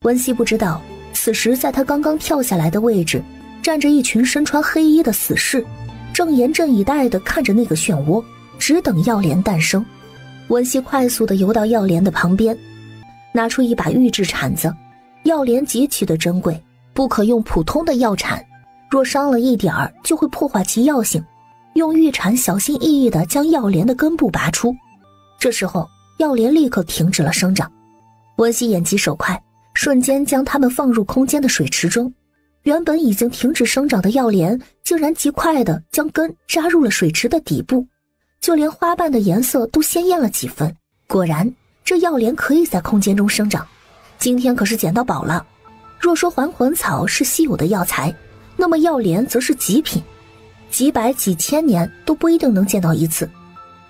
温熙不知道，此时在他刚刚跳下来的位置，站着一群身穿黑衣的死士，正严阵以待地看着那个漩涡，只等药莲诞生。温熙快速地游到药莲的旁边，拿出一把玉制铲子。药莲极其的珍贵，不可用普通的药铲，若伤了一点儿就会破坏其药性。用玉铲小心翼翼地将药莲的根部拔出，这时候药莲立刻停止了生长。温熙眼疾手快，瞬间将它们放入空间的水池中。原本已经停止生长的药莲竟然极快地将根扎入了水池的底部，就连花瓣的颜色都鲜艳了几分。果然，这药莲可以在空间中生长。今天可是捡到宝了。若说还魂草是稀有的药材，那么药莲则是极品，几百几千年都不一定能见到一次。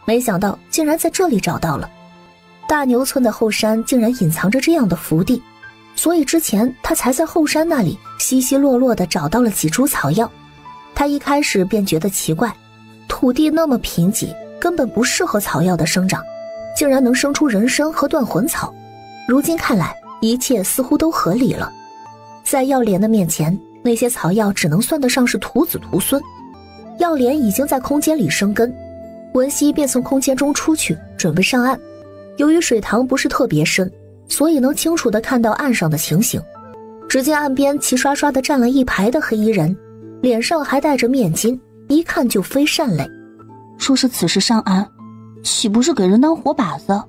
没想到竟然在这里找到了。大牛村的后山竟然隐藏着这样的福地，所以之前他才在后山那里稀稀落落地找到了几株草药。他一开始便觉得奇怪，土地那么贫瘠，根本不适合草药的生长，竟然能生出人参和断魂草。如今看来，一切似乎都合理了。在药莲的面前，那些草药只能算得上是徒子徒孙。药莲已经在空间里生根，文熙便从空间中出去，准备上岸。由于水塘不是特别深，所以能清楚地看到岸上的情形。只见岸边齐刷刷地站了一排的黑衣人，脸上还戴着面巾，一看就非善类。说是此时上岸，岂不是给人当活靶子？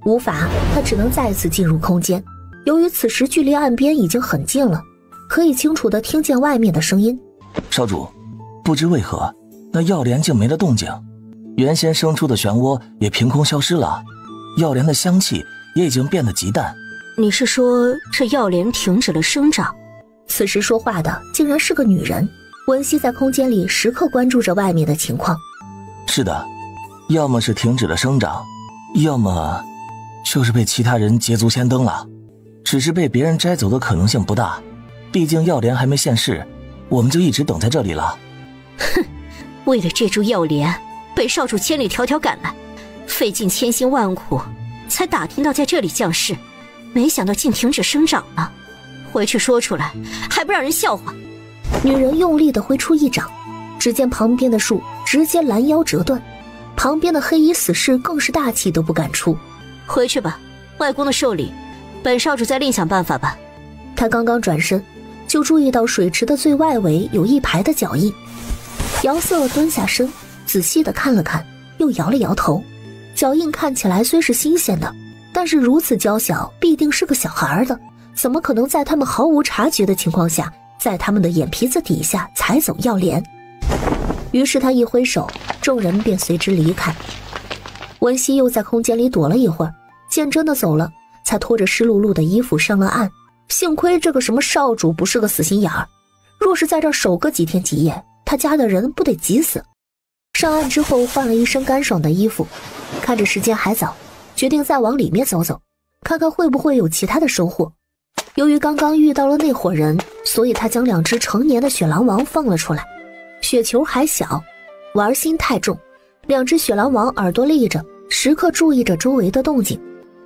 无法，他只能再次进入空间。由于此时距离岸边已经很近了，可以清楚地听见外面的声音。少主，不知为何，那药莲竟没了动静，原先生出的漩涡也凭空消失了，药莲的香气也已经变得极淡。你是说这药莲停止了生长？此时说话的竟然是个女人。温熙在空间里时刻关注着外面的情况。是的，要么是停止了生长，要么就是被其他人捷足先登了。只是被别人摘走的可能性不大，毕竟药莲还没现世，我们就一直等在这里了。哼，为了这株药莲，本少主千里迢迢赶来，费尽千辛万苦才打听到在这里降世，没想到竟停止生长了。回去说出来还不让人笑话。女人用力地挥出一掌，只见旁边的树直接拦腰折断，旁边的黑衣死士更是大气都不敢出。回去吧，外公的寿礼本少主再另想办法吧。他刚刚转身，就注意到水池的最外围有一排的脚印。姚瑟蹲下身，仔细地看了看，又摇了摇头。脚印看起来虽是新鲜的，但是如此娇小，必定是个小孩的，怎么可能在他们毫无察觉的情况下，在他们的眼皮子底下采走药莲？于是他一挥手，众人便随之离开。温熙又在空间里躲了一会儿，见真的走了，才拖着湿漉漉的衣服上了岸。幸亏这个什么少主不是个死心眼儿，若是在这儿守个几天几夜，他家的人不得急死。上岸之后换了一身干爽的衣服，看着时间还早，决定再往里面走走，看看会不会有其他的收获。由于刚刚遇到了那伙人，所以他将2只成年的雪狼王放了出来。雪球还小，玩心太重，2只雪狼王耳朵立着，时刻注意着周围的动静。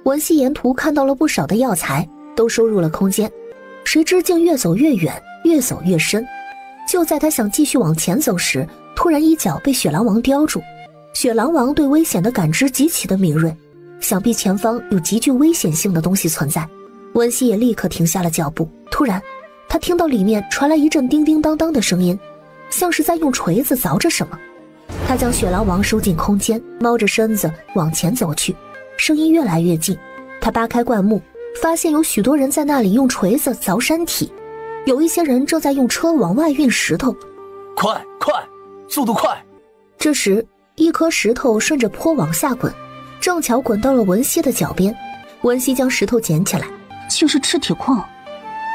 文熙沿途看到了不少的药材，都收入了空间，谁知竟越走越远，越走越深。就在他想继续往前走时，突然一脚被雪狼王叼住。雪狼王对危险的感知极其的敏锐，想必前方有极具危险性的东西存在。温熙也立刻停下了脚步，突然他听到里面传来一阵叮叮当当的声音，像是在用锤子凿着什么。他将雪狼王收进空间，猫着身子往前走去，声音越来越近。他扒开灌木，发现有许多人在那里用锤子凿山体，有一些人正在用车往外运石头。快，速度快！这时一颗石头顺着坡往下滚，正巧滚到了文熙的脚边。文熙将石头捡起来，就是赤铁矿。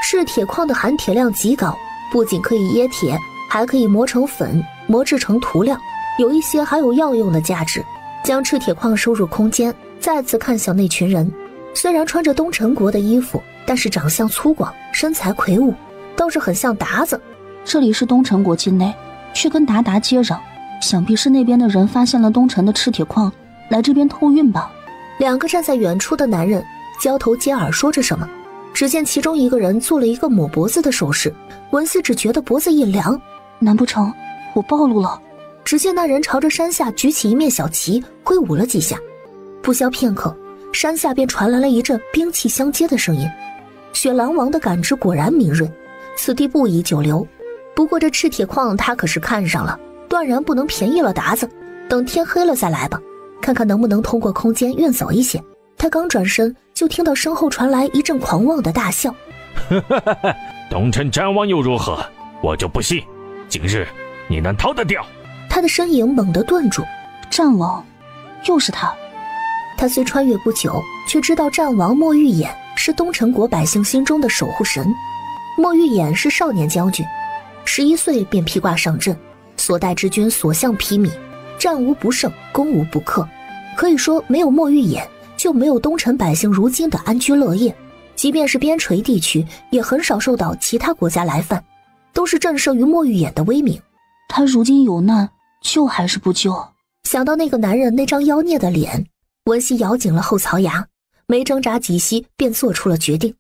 赤铁矿的含铁量极高，不仅可以冶铁，还可以磨成粉，磨制成涂料，有一些还有药用的价值。将赤铁矿收入空间，再次看向那群人。虽然穿着东陈国的衣服，但是长相粗犷，身材魁梧，倒是很像达子。这里是东陈国境内，却跟鞑靼接壤，想必是那边的人发现了东陈的赤铁矿，来这边偷运吧。 2个站在远处的男人交头接耳说着什么，只见其中一个人做了一个抹脖子的手势，文熙只觉得脖子一凉，难不成我暴露了？只见那人朝着山下举起一面小旗，挥舞了几下，不消片刻，山下便传来了一阵兵器相接的声音。雪狼王的感知果然敏锐，此地不宜久留。不过这赤铁矿他可是看上了，断然不能便宜了达子，等天黑了再来吧，看看能不能通过空间运走一些。他刚转身，就听到身后传来一阵狂妄的大笑。东城战王又如何？我就不信今日你能逃得掉。他的身影猛地顿住。战王，又是他。他虽穿越不久，却知道战王莫玉衍是东城国百姓心中的守护神。莫玉衍是少年将军，11岁便披挂上阵，所带之军所向披靡，战无不胜，攻无不克。可以说没有莫玉衍，就没有东城百姓如今的安居乐业。即便是边陲地区，也很少受到其他国家来犯，都是震慑于莫玉衍的威名。他如今有难，救还是不救？想到那个男人那张妖孽的脸，文熙咬紧了后槽牙，没挣扎几息便做出了决定。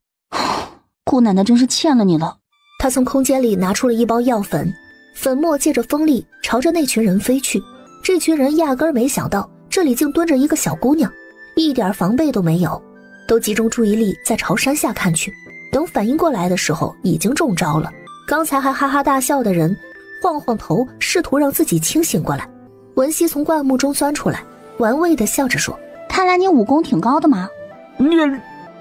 姑奶奶真是欠了你了。他从空间里拿出了一包药粉，粉末借着风力朝着那群人飞去。这群人压根儿没想到这里竟蹲着一个小姑娘，一点防备都没有，都集中注意力在朝山下看去。等反应过来的时候，已经中招了。刚才还哈哈大笑的人晃晃头，试图让自己清醒过来。文熙从灌木中钻出来，玩味地笑着说：看来你武功挺高的嘛。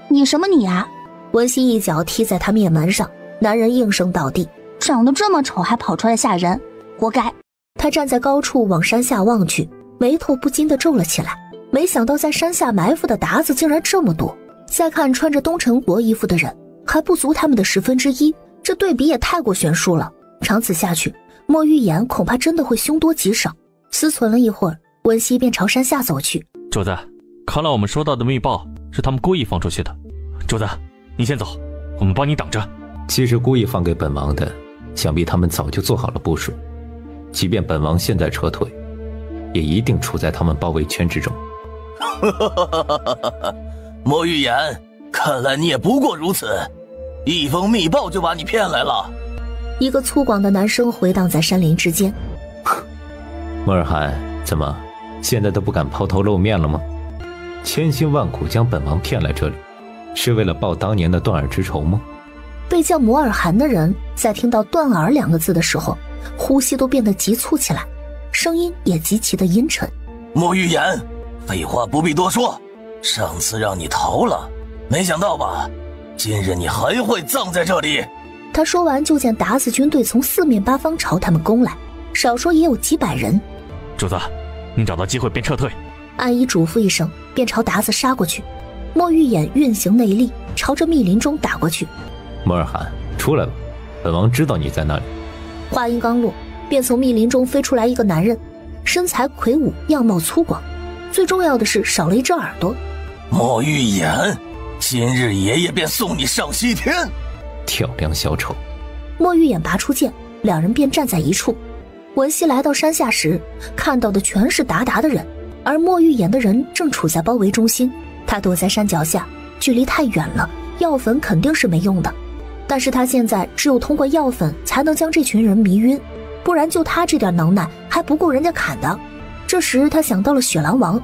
你什么你啊？文熙一脚踢在他面门上，男人应声倒地。长得这么丑还跑出来吓人，活该。他站在高处往山下望去，眉头不禁地皱了起来。没想到在山下埋伏的鞑子竟然这么多，再看穿着东城国衣服的人还不足他们的1/10，这对比也太过悬殊了。长此下去，莫玉衍恐怕真的会凶多吉少。思忖了一会儿，文熙便朝山下走去。主子，看来我们收到的密报是他们故意放出去的。主子，你先走，我们帮你挡着。其实故意放给本王的，想必他们早就做好了部署。即便本王现在撤退，也一定处在他们包围圈之中。莫玉衍，看来你也不过如此，一封密报就把你骗来了。一个粗犷的男声回荡在山林之间。莫尔罕，怎么现在都不敢抛头露面了吗？千辛万苦将本王骗来这里，是为了报当年的断耳之仇吗？被叫摩尔汗的人在听到断耳2个字的时候，呼吸都变得急促起来，声音也极其的阴沉。莫玉衍，废话不必多说，上次让你逃了，没想到吧，今日你还会葬在这里。他说完，就见鞑子军队从4面8方朝他们攻来，少说也有几百人。主子，您找到机会便撤退。安姨嘱咐一声，便朝鞑子杀过去。莫玉衍运行内力，朝着密林中打过去。莫尔罕，出来吧，本王知道你在那里。话音刚落，便从密林中飞出来一个男人，身材魁梧，样貌粗犷，最重要的是少了一只耳朵。莫玉衍，今日爷爷便送你上西天。跳梁小丑。莫玉衍拔出剑，两人便站在一处。文熙来到山下时，看到的全是鞑靼的人，而莫玉衍的人正处在包围中心。他躲在山脚下，距离太远了，药粉肯定是没用的。但是他现在只有通过药粉才能将这群人迷晕，不然就他这点能耐还不够人家砍的。这时他想到了雪狼王，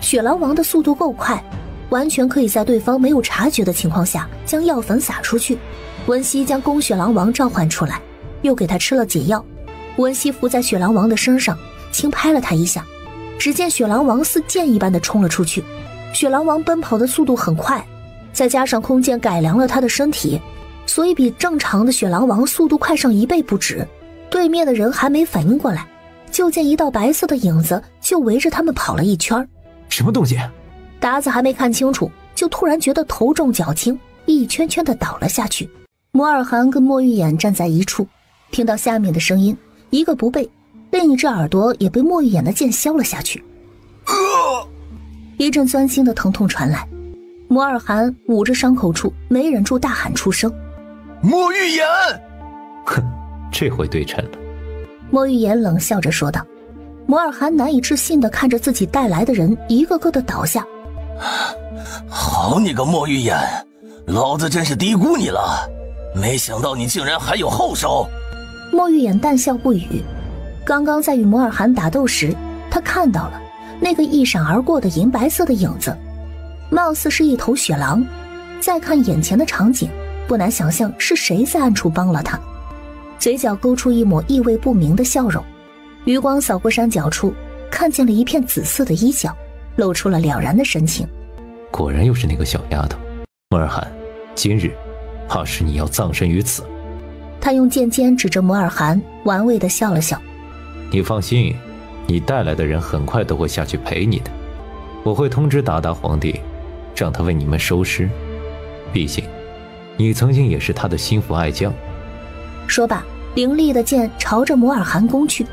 雪狼王的速度够快，完全可以在对方没有察觉的情况下将药粉撒出去。文熙将公雪狼王召唤出来，又给他吃了解药。文熙伏在雪狼王的身上，轻拍了他一下，只见雪狼王似箭一般的冲了出去。雪狼王奔跑的速度很快，再加上空间改良了他的身体，所以比正常的雪狼王速度快上1倍不止。对面的人还没反应过来，就见一道白色的影子就围着他们跑了一圈。什么东西？鞑子还没看清楚，就突然觉得头重脚轻，一圈圈的倒了下去。摩尔汗跟莫玉衍站在一处，听到下面的声音，一个不备，另一只耳朵也被莫玉衍的剑削了下去。一阵钻心的疼痛传来，摩尔汗捂着伤口处没忍住大喊出声：莫玉衍！哼，这回对称了。莫玉衍冷笑着说道。摩尔汗难以置信地看着自己带来的人一个个的倒下。好你个莫玉衍，老子真是低估你了，没想到你竟然还有后手。莫玉眼淡笑不语。刚刚在与摩尔汗打斗时，他看到了那个一闪而过的银白色的影子，貌似是一头血狼。再看眼前的场景，不难想象是谁在暗处帮了他。嘴角勾出一抹意味不明的笑容，余光扫过山脚处，看见了一片紫色的衣角，露出了了然的神情。果然又是那个小丫头。摩尔汗，今日怕是你要葬身于此。他用剑尖指着摩尔汗，玩味地笑了笑。你放心，你带来的人很快都会下去陪你的。我会通知鞑靼皇帝，让他为你们收尸。毕竟你曾经也是他的心腹爱将。说罢，凌厉的剑朝着摩尔汗攻去。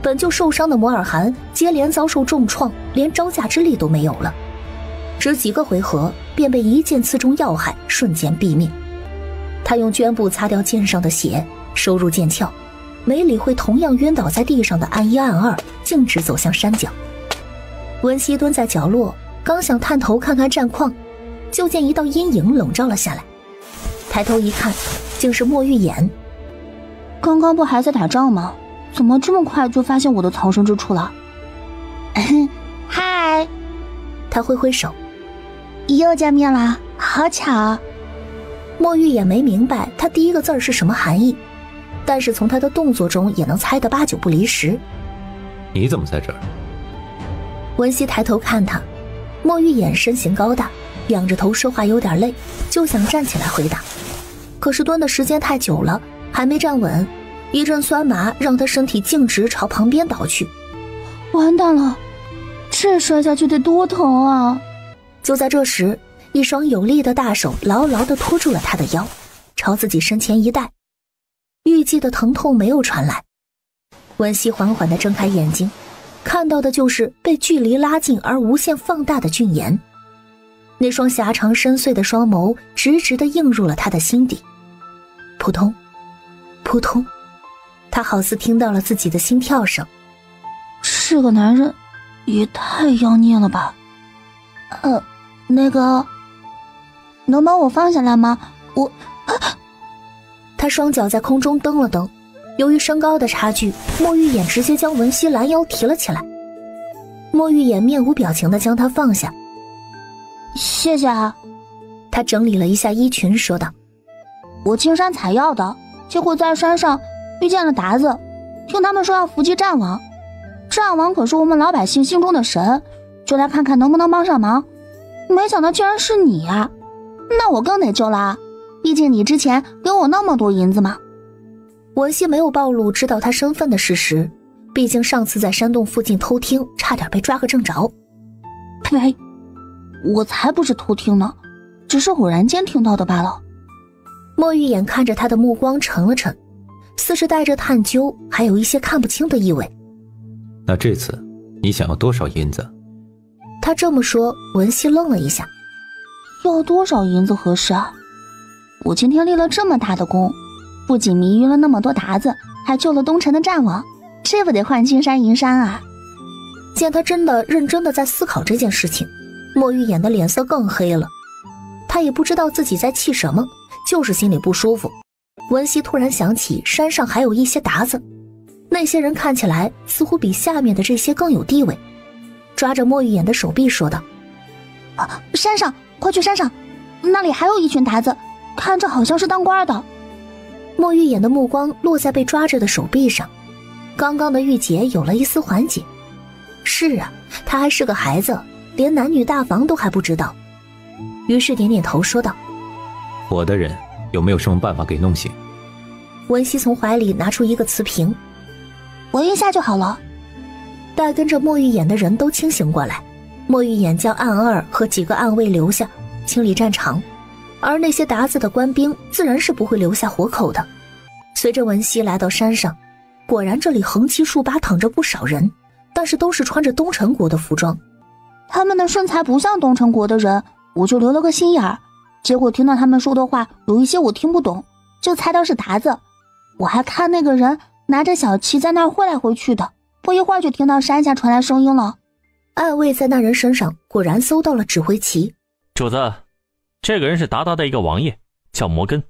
本就受伤的摩尔汗接连遭受重创，连招架之力都没有了，只几个回合便被一剑刺中要害，瞬间毙命。他用绢布擦掉剑上的血，收入剑鞘，没理会同样晕倒在地上的暗一暗二，径直走向山脚。文熙蹲在角落，刚想探头看看战况，就见一道阴影笼罩了下来。抬头一看，竟是莫玉眼。刚刚不还在打仗吗？怎么这么快就发现我的藏身之处了？嗨，他挥挥手，又见面了，好巧。莫玉也没明白他第一个字是什么含义，但是从他的动作中也能猜得8、9不离10。你怎么在这儿？文熙抬头看他，莫玉眼身形高大，仰着头说话有点累，就想站起来回答，可是蹲的时间太久了，还没站稳，一阵酸麻让他身体径直朝旁边倒去。完蛋了，这摔下去得多疼啊！就在这时，一双有力的大手牢牢地拖住了他的腰，朝自己身前一带。预计的疼痛没有传来，文熙缓缓地睁开眼睛，看到的就是被距离拉近而无限放大的俊颜。那双狭长深邃的双眸直直地映入了他的心底。扑通扑通，他好似听到了自己的心跳声。这个男人也太妖孽了吧。那个能帮我放下来吗？他双脚在空中蹬了蹬，由于身高的差距，莫玉眼直接将文熙拦腰提了起来。莫玉眼面无表情地将他放下。谢谢啊。他整理了一下衣裙说道，我青山采药的，结果在山上遇见了鞑子，听他们说要伏击战王，战王可是我们老百姓心中的神，就来看看能不能帮上忙，没想到竟然是你啊，那我更得救啦，毕竟你之前给我那么多银子嘛。文熙没有暴露知道他身份的事实，毕竟上次在山洞附近偷听，差点被抓个正着。呸，我才不是偷听呢，只是偶然间听到的罢了。莫玉眼看着他的目光沉了沉，似是带着探究，还有一些看不清的意味。那这次你想要多少银子？他这么说，文熙愣了一下。要多少银子合适啊？我今天立了这么大的功，不仅迷晕了那么多鞑子，还救了东城的战王，这不得换金山银山啊！见他真的认真的在思考这件事情，莫玉眼的脸色更黑了。他也不知道自己在气什么，就是心里不舒服。文熙突然想起山上还有一些鞑子，那些人看起来似乎比下面的这些更有地位。抓着莫玉眼的手臂说道，山上，快去山上，那里还有一群鞑子，看着好像是当官的。莫玉眼的目光落在被抓着的手臂上，刚刚的郁结有了一丝缓解。是啊，他还是个孩子，连男女大防都还不知道。于是点点头说道，我的人有没有什么办法给弄醒？文熙从怀里拿出一个瓷瓶，我一下就好了。待跟着莫玉眼的人都清醒过来，莫玉眼将暗二和几个暗卫留下清理战场，而那些鞑子的官兵自然是不会留下活口的。随着文熙来到山上，果然这里横七竖八躺着不少人，但是都是穿着东陈国的服装。他们的身材不像东陈国的人，我就留了个心眼儿，结果听到他们说的话有一些我听不懂，就猜到是鞑子。我还看那个人拿着小旗在那儿挥来挥去的，不一会儿就听到山下传来声音了。暗卫在那人身上果然搜到了指挥旗。主子，这个人是达达的一个王爷，叫摩根。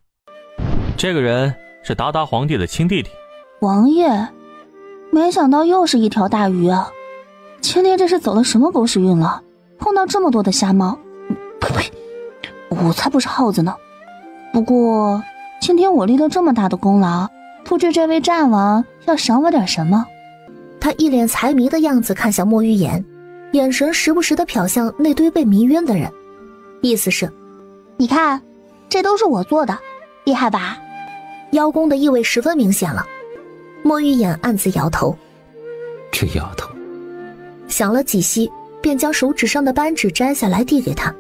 这个人是达达皇帝的亲弟弟。王爷，没想到又是一条大鱼啊！今天这是走了什么狗屎运了？碰到这么多的瞎猫，呸呸，我才不是耗子呢。不过今天我立了这么大的功劳，不知这位战王要赏我点什么？他一脸财迷的样子看向莫玉言，眼神时不时地瞟向那堆被迷晕的人，意思是，你看，这都是我做的，厉害吧？邀功的意味十分明显了。莫玉言暗自摇头，这丫头。想了几息，便将手指上的扳指摘下来递给他。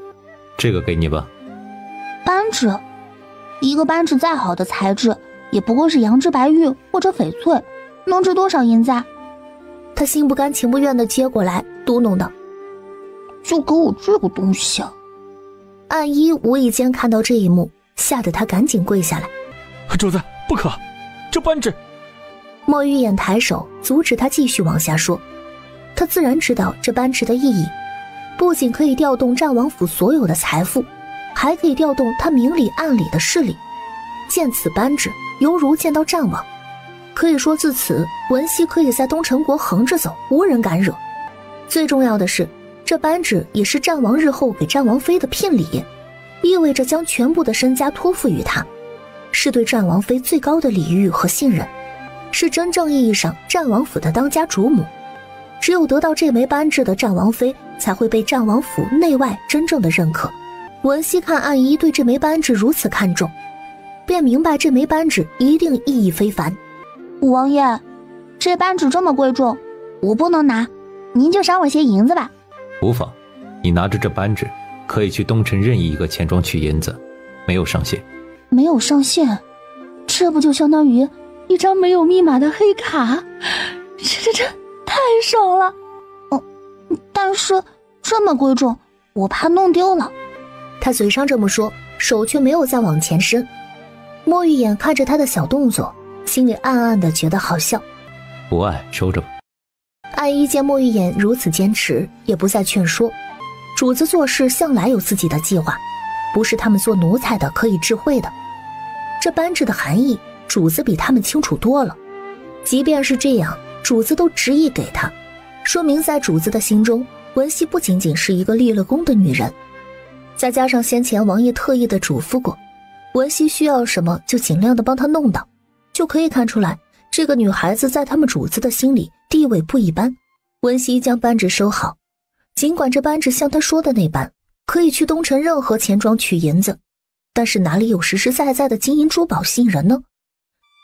这个给你吧。扳指？一个扳指再好的材质，也不过是羊脂白玉或者翡翠，能值多少银子啊？他心不甘情不愿地接过来，嘟哝道：“就给我这个东西啊！”暗一无意间看到这一幕，吓得他赶紧跪下来：“主子，不可！这扳指！”莫玉眼抬手阻止他继续往下说。他自然知道这扳指的意义，不仅可以调动战王府所有的财富，还可以调动他明里暗里的势力。见此扳指，犹如见到战王。可以说自此，文熙可以在东城国横着走，无人敢惹。最重要的是，这扳指也是战王日后给战王妃的聘礼，意味着将全部的身家托付于他，是对战王妃最高的礼遇和信任，是真正意义上战王府的当家主母。只有得到这枚扳指的战王妃，才会被战王府内外真正的认可。文熙看暗一对这枚扳指如此看重，便明白这枚扳指一定意义非凡。武王爷，这扳指这么贵重，我不能拿，您就赏我些银子吧。无妨，你拿着这扳指，可以去东城任意一个钱庄取银子，没有上限。没有上限？这不就相当于一张没有密码的黑卡？这太爽了！但是这么贵重，我怕弄丢了。他嘴上这么说，手却没有再往前伸。莫玉眼看着他的小动作，心里暗暗的觉得好笑。不爱收着吧。暗一见莫玉眼如此坚持，也不再劝说。主子做事向来有自己的计划，不是他们做奴才的可以智慧的。这扳指的含义，主子比他们清楚多了。即便是这样，主子都执意给他，说明在主子的心中，文熙不仅仅是一个立了功的女人。再加上先前王爷特意的嘱咐过，文熙需要什么就尽量的帮他弄到，就可以看出来这个女孩子在他们主子的心里地位不一般。文熙将扳指收好，尽管这扳指像他说的那般可以去东城任何钱庄取银子，但是哪里有实实在在的金银珠宝吸引人呢？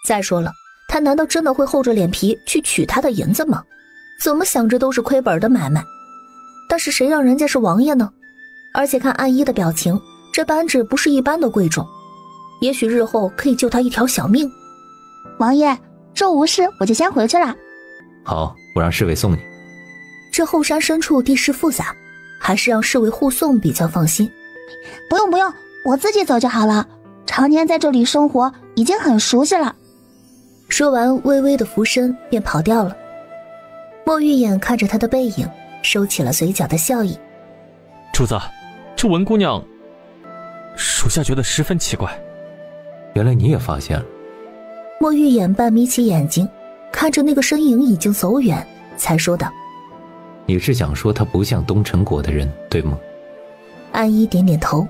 再说了，他难道真的会厚着脸皮去取他的银子吗？怎么想着都是亏本的买卖。但是谁让人家是王爷呢？而且看暗一的表情，这扳指不是一般的贵重，也许日后可以救他一条小命。王爷，这无事，我就先回去了。好，我让侍卫送你。这后山深处地势复杂，还是让侍卫护送比较放心。不用，我自己走就好了，常年在这里生活，已经很熟悉了。说完，微微的俯身便跑掉了。莫玉眼看着他的背影，收起了嘴角的笑意。主子，这文姑娘，属下觉得十分奇怪。原来你也发现了。莫玉眼半眯起眼睛，看着那个身影已经走远，才说道：“你是想说他不像东城国的人，对吗？”安一点点头。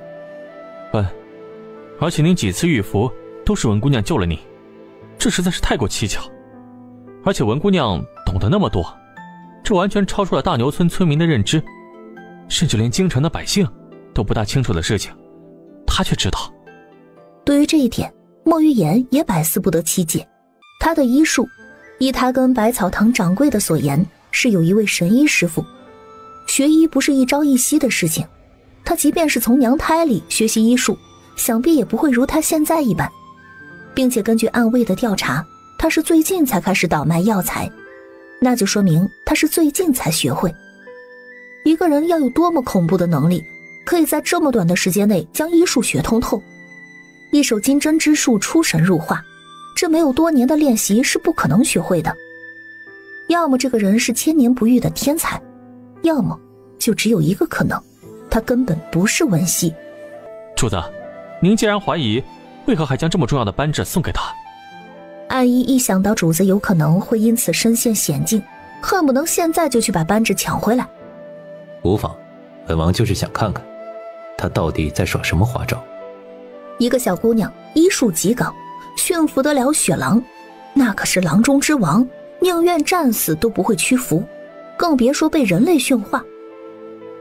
而且您几次遇伏都是文姑娘救了你，这实在是太过蹊跷。而且文姑娘懂得那么多，这完全超出了大牛村村民的认知，甚至连京城的百姓都不大清楚的事情，她却知道。对于这一点，莫玉言也百思不得其解。他的医术，依他跟百草堂掌柜的所言，是有一位神医师傅。学医不是一朝一夕的事情，他即便是从娘胎里学习医术，想必也不会如他现在一般。并且根据暗卫的调查，他是最近才开始倒卖药材，那就说明他是最近才学会。一个人要有多么恐怖的能力，可以在这么短的时间内将医术学通透，一手金针之术出神入化，这没有多年的练习是不可能学会的。要么这个人是千年不遇的天才，要么就只有一个可能，他根本不是文熙。主主子，您既然怀疑，为何还将这么重要的扳指送给他？安依一想到主子有可能会因此身陷险境，恨不能现在就去把扳指抢回来。无妨，本王就是想看看他到底在耍什么花招。一个小姑娘医术极高，驯服得了雪狼，那可是狼中之王，宁愿战死都不会屈服，更别说被人类驯化。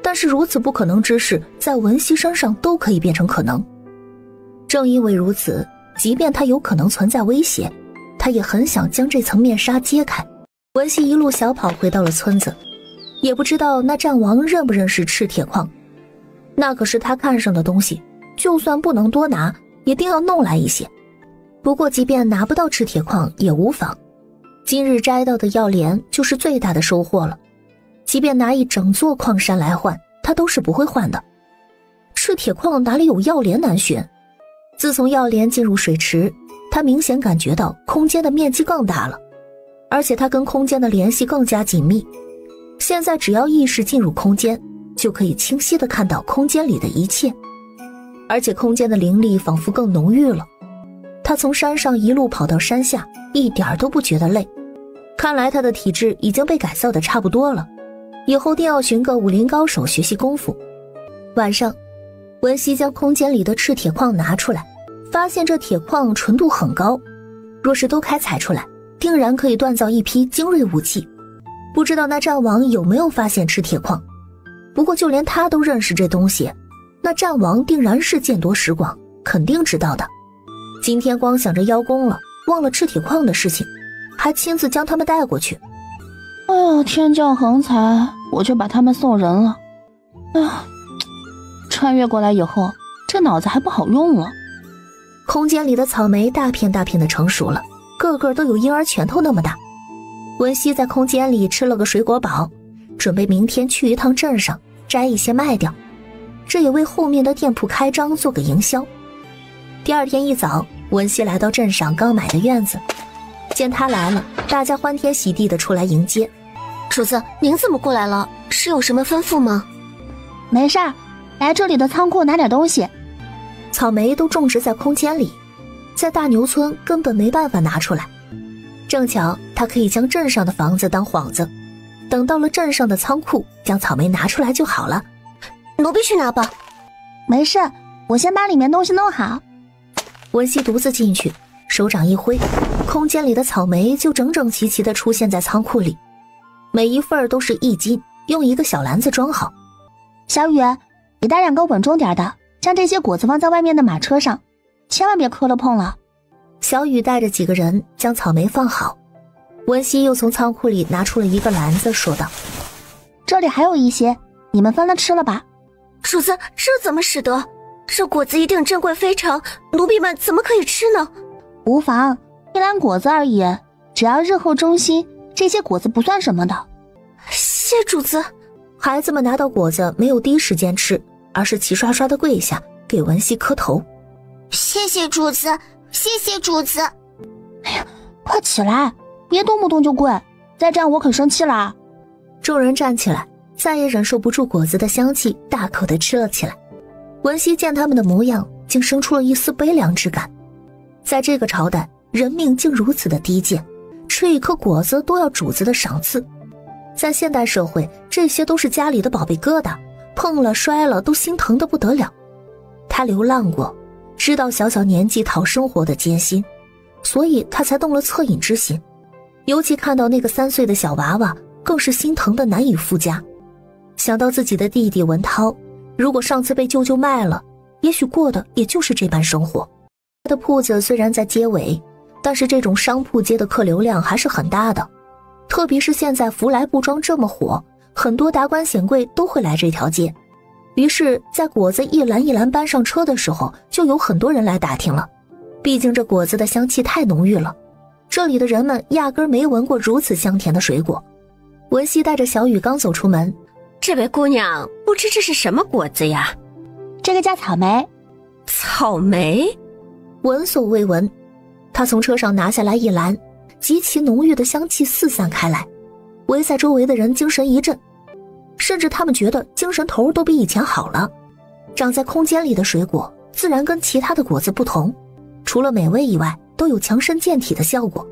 但是如此不可能之事，在文熙身上都可以变成可能。正因为如此，即便他有可能存在威胁，他也很想将这层面纱揭开。文熙一路小跑回到了村子，也不知道那战王认不认识赤铁矿，那可是他看上的东西，就算不能多拿，也定要弄来一些。不过即便拿不到赤铁矿也无妨，今日摘到的药莲就是最大的收获了，即便拿一整座矿山来换，他都是不会换的。赤铁矿哪里有药莲难寻？自从药莲进入水池，他明显感觉到空间的面积更大了，而且他跟空间的联系更加紧密。现在只要意识进入空间，就可以清晰地看到空间里的一切，而且空间的灵力仿佛更浓郁了。他从山上一路跑到山下，一点都不觉得累。看来他的体质已经被改造得差不多了，以后定要寻个武林高手学习功夫。晚上，文熙将空间里的赤铁矿拿出来，发现这铁矿纯度很高，若是都开采出来，定然可以锻造一批精锐武器。不知道那战王有没有发现赤铁矿，不过就连他都认识这东西，那战王定然是见多识广，肯定知道的。今天光想着邀功了，忘了赤铁矿的事情，还亲自将他们带过去。哎呀，天降横财，我却把他们送人了。哎呀，穿越过来以后，这脑子还不好用了。空间里的草莓大片大片的成熟了，个个都有婴儿拳头那么大。文熙在空间里吃了个水果饱，准备明天去一趟镇上摘一些卖掉，这也为后面的店铺开张做个营销。第二天一早，文熙来到镇上刚买的院子，见他来了，大家欢天喜地的出来迎接。主子，您怎么过来了？是有什么吩咐吗？没事儿，来这里的仓库拿点东西。草莓都种植在空间里，在大牛村根本没办法拿出来。正巧他可以将镇上的房子当幌子，等到了镇上的仓库，将草莓拿出来就好了。奴婢去拿吧。没事，我先把里面东西弄好。文熙独自进去，手掌一挥，空间里的草莓就整整齐齐地出现在仓库里，每一份都是1斤，用一个小篮子装好。小雨，你带2个稳重点的，将这些果子放在外面的马车上，千万别磕了碰了。小雨带着几个人将草莓放好，文熙又从仓库里拿出了一个篮子，说道：这里还有一些，你们分了吃了吧。主子，这怎么使得？这果子一定珍贵非常，奴婢们怎么可以吃呢？无妨，一篮果子而已，只要日后忠心，这些果子不算什么的。谢主子。孩子们拿到果子没有第一时间吃，而是齐刷刷的跪下给文熙磕头。谢谢主子，谢谢主子。哎呀，快起来，别动不动就跪，再这样我可生气了。众人站起来，再也忍受不住果子的香气，大口地吃了起来。文熙见他们的模样，竟生出了一丝悲凉之感。在这个朝代，人命竟如此的低贱，吃一颗果子都要主子的赏赐。在现代社会，这些都是家里的宝贝疙瘩，碰了摔了都心疼得不得了。他流浪过，知道小小年纪讨生活的艰辛，所以他才动了恻隐之心。尤其看到那个3岁的小娃娃，更是心疼得难以复加。想到自己的弟弟文涛，如果上次被舅舅卖了，也许过的也就是这般生活。他的铺子虽然在街尾，但是这种商铺街的客流量还是很大的，特别是现在福来布庄这么火，很多达官显贵都会来这条街。于是在果子一篮一篮搬上车的时候，就有很多人来打听了。毕竟这果子的香气太浓郁了，这里的人们压根没闻过如此香甜的水果。文熙带着小雨刚走出门，这位姑娘，不知这是什么果子呀？这个叫草莓。草莓？闻所未闻。他从车上拿下来一篮，极其浓郁的香气四散开来，围在周围的人精神一振，甚至他们觉得精神头都比以前好了。长在空间里的水果自然跟其他的果子不同，除了美味以外，都有强身健体的效果。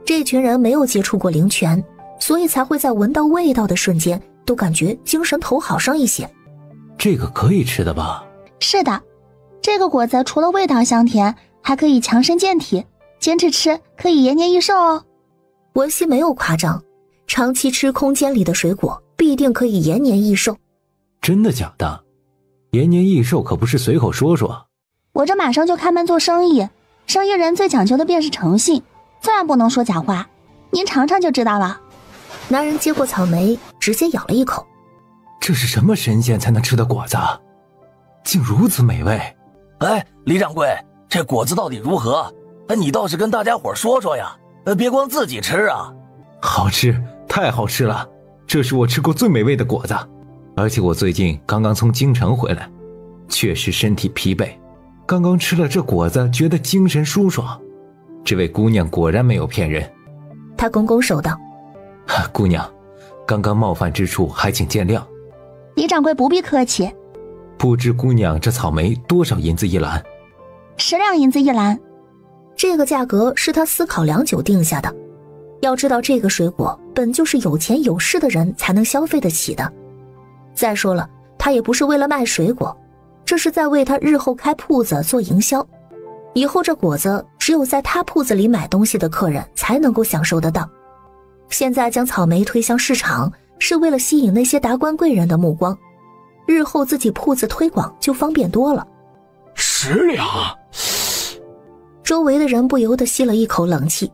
这群人没有接触过灵泉，所以才会在闻到味道的瞬间都感觉精神头好上一些。这个可以吃的吧？是的，这个果子除了味道香甜，还可以强身健体，坚持吃可以延年益寿哦。文熙没有夸张，长期吃空间里的水果必定可以延年益寿。真的假的？延年益寿可不是随口说说。我这马上就开门做生意，生意人最讲究的便是诚信，自然不能说假话，您尝尝就知道了。男人接过草莓，直接咬了一口。这是什么神仙才能吃的果子？竟如此美味！哎，李掌柜，这果子到底如何？你倒是跟大家伙说说呀，别光自己吃啊。好吃，太好吃了，这是我吃过最美味的果子。而且我最近刚刚从京城回来，确实身体疲惫，刚刚吃了这果子，觉得精神舒爽。这位姑娘果然没有骗人。他拱拱手道：姑娘，刚刚冒犯之处还请见谅。李掌柜不必客气。不知姑娘这草莓多少银子一篮？10两银子一篮。这个价格是他思考良久定下的。要知道这个水果本就是有钱有势的人才能消费得起的。再说了，他也不是为了卖水果，这是在为他日后开铺子做营销。以后这果子只有在他铺子里买东西的客人才能够享受得到。现在将草莓推向市场，是为了吸引那些达官贵人的目光，日后自己铺子推广就方便多了。10两，周围的人不由得吸了一口冷气，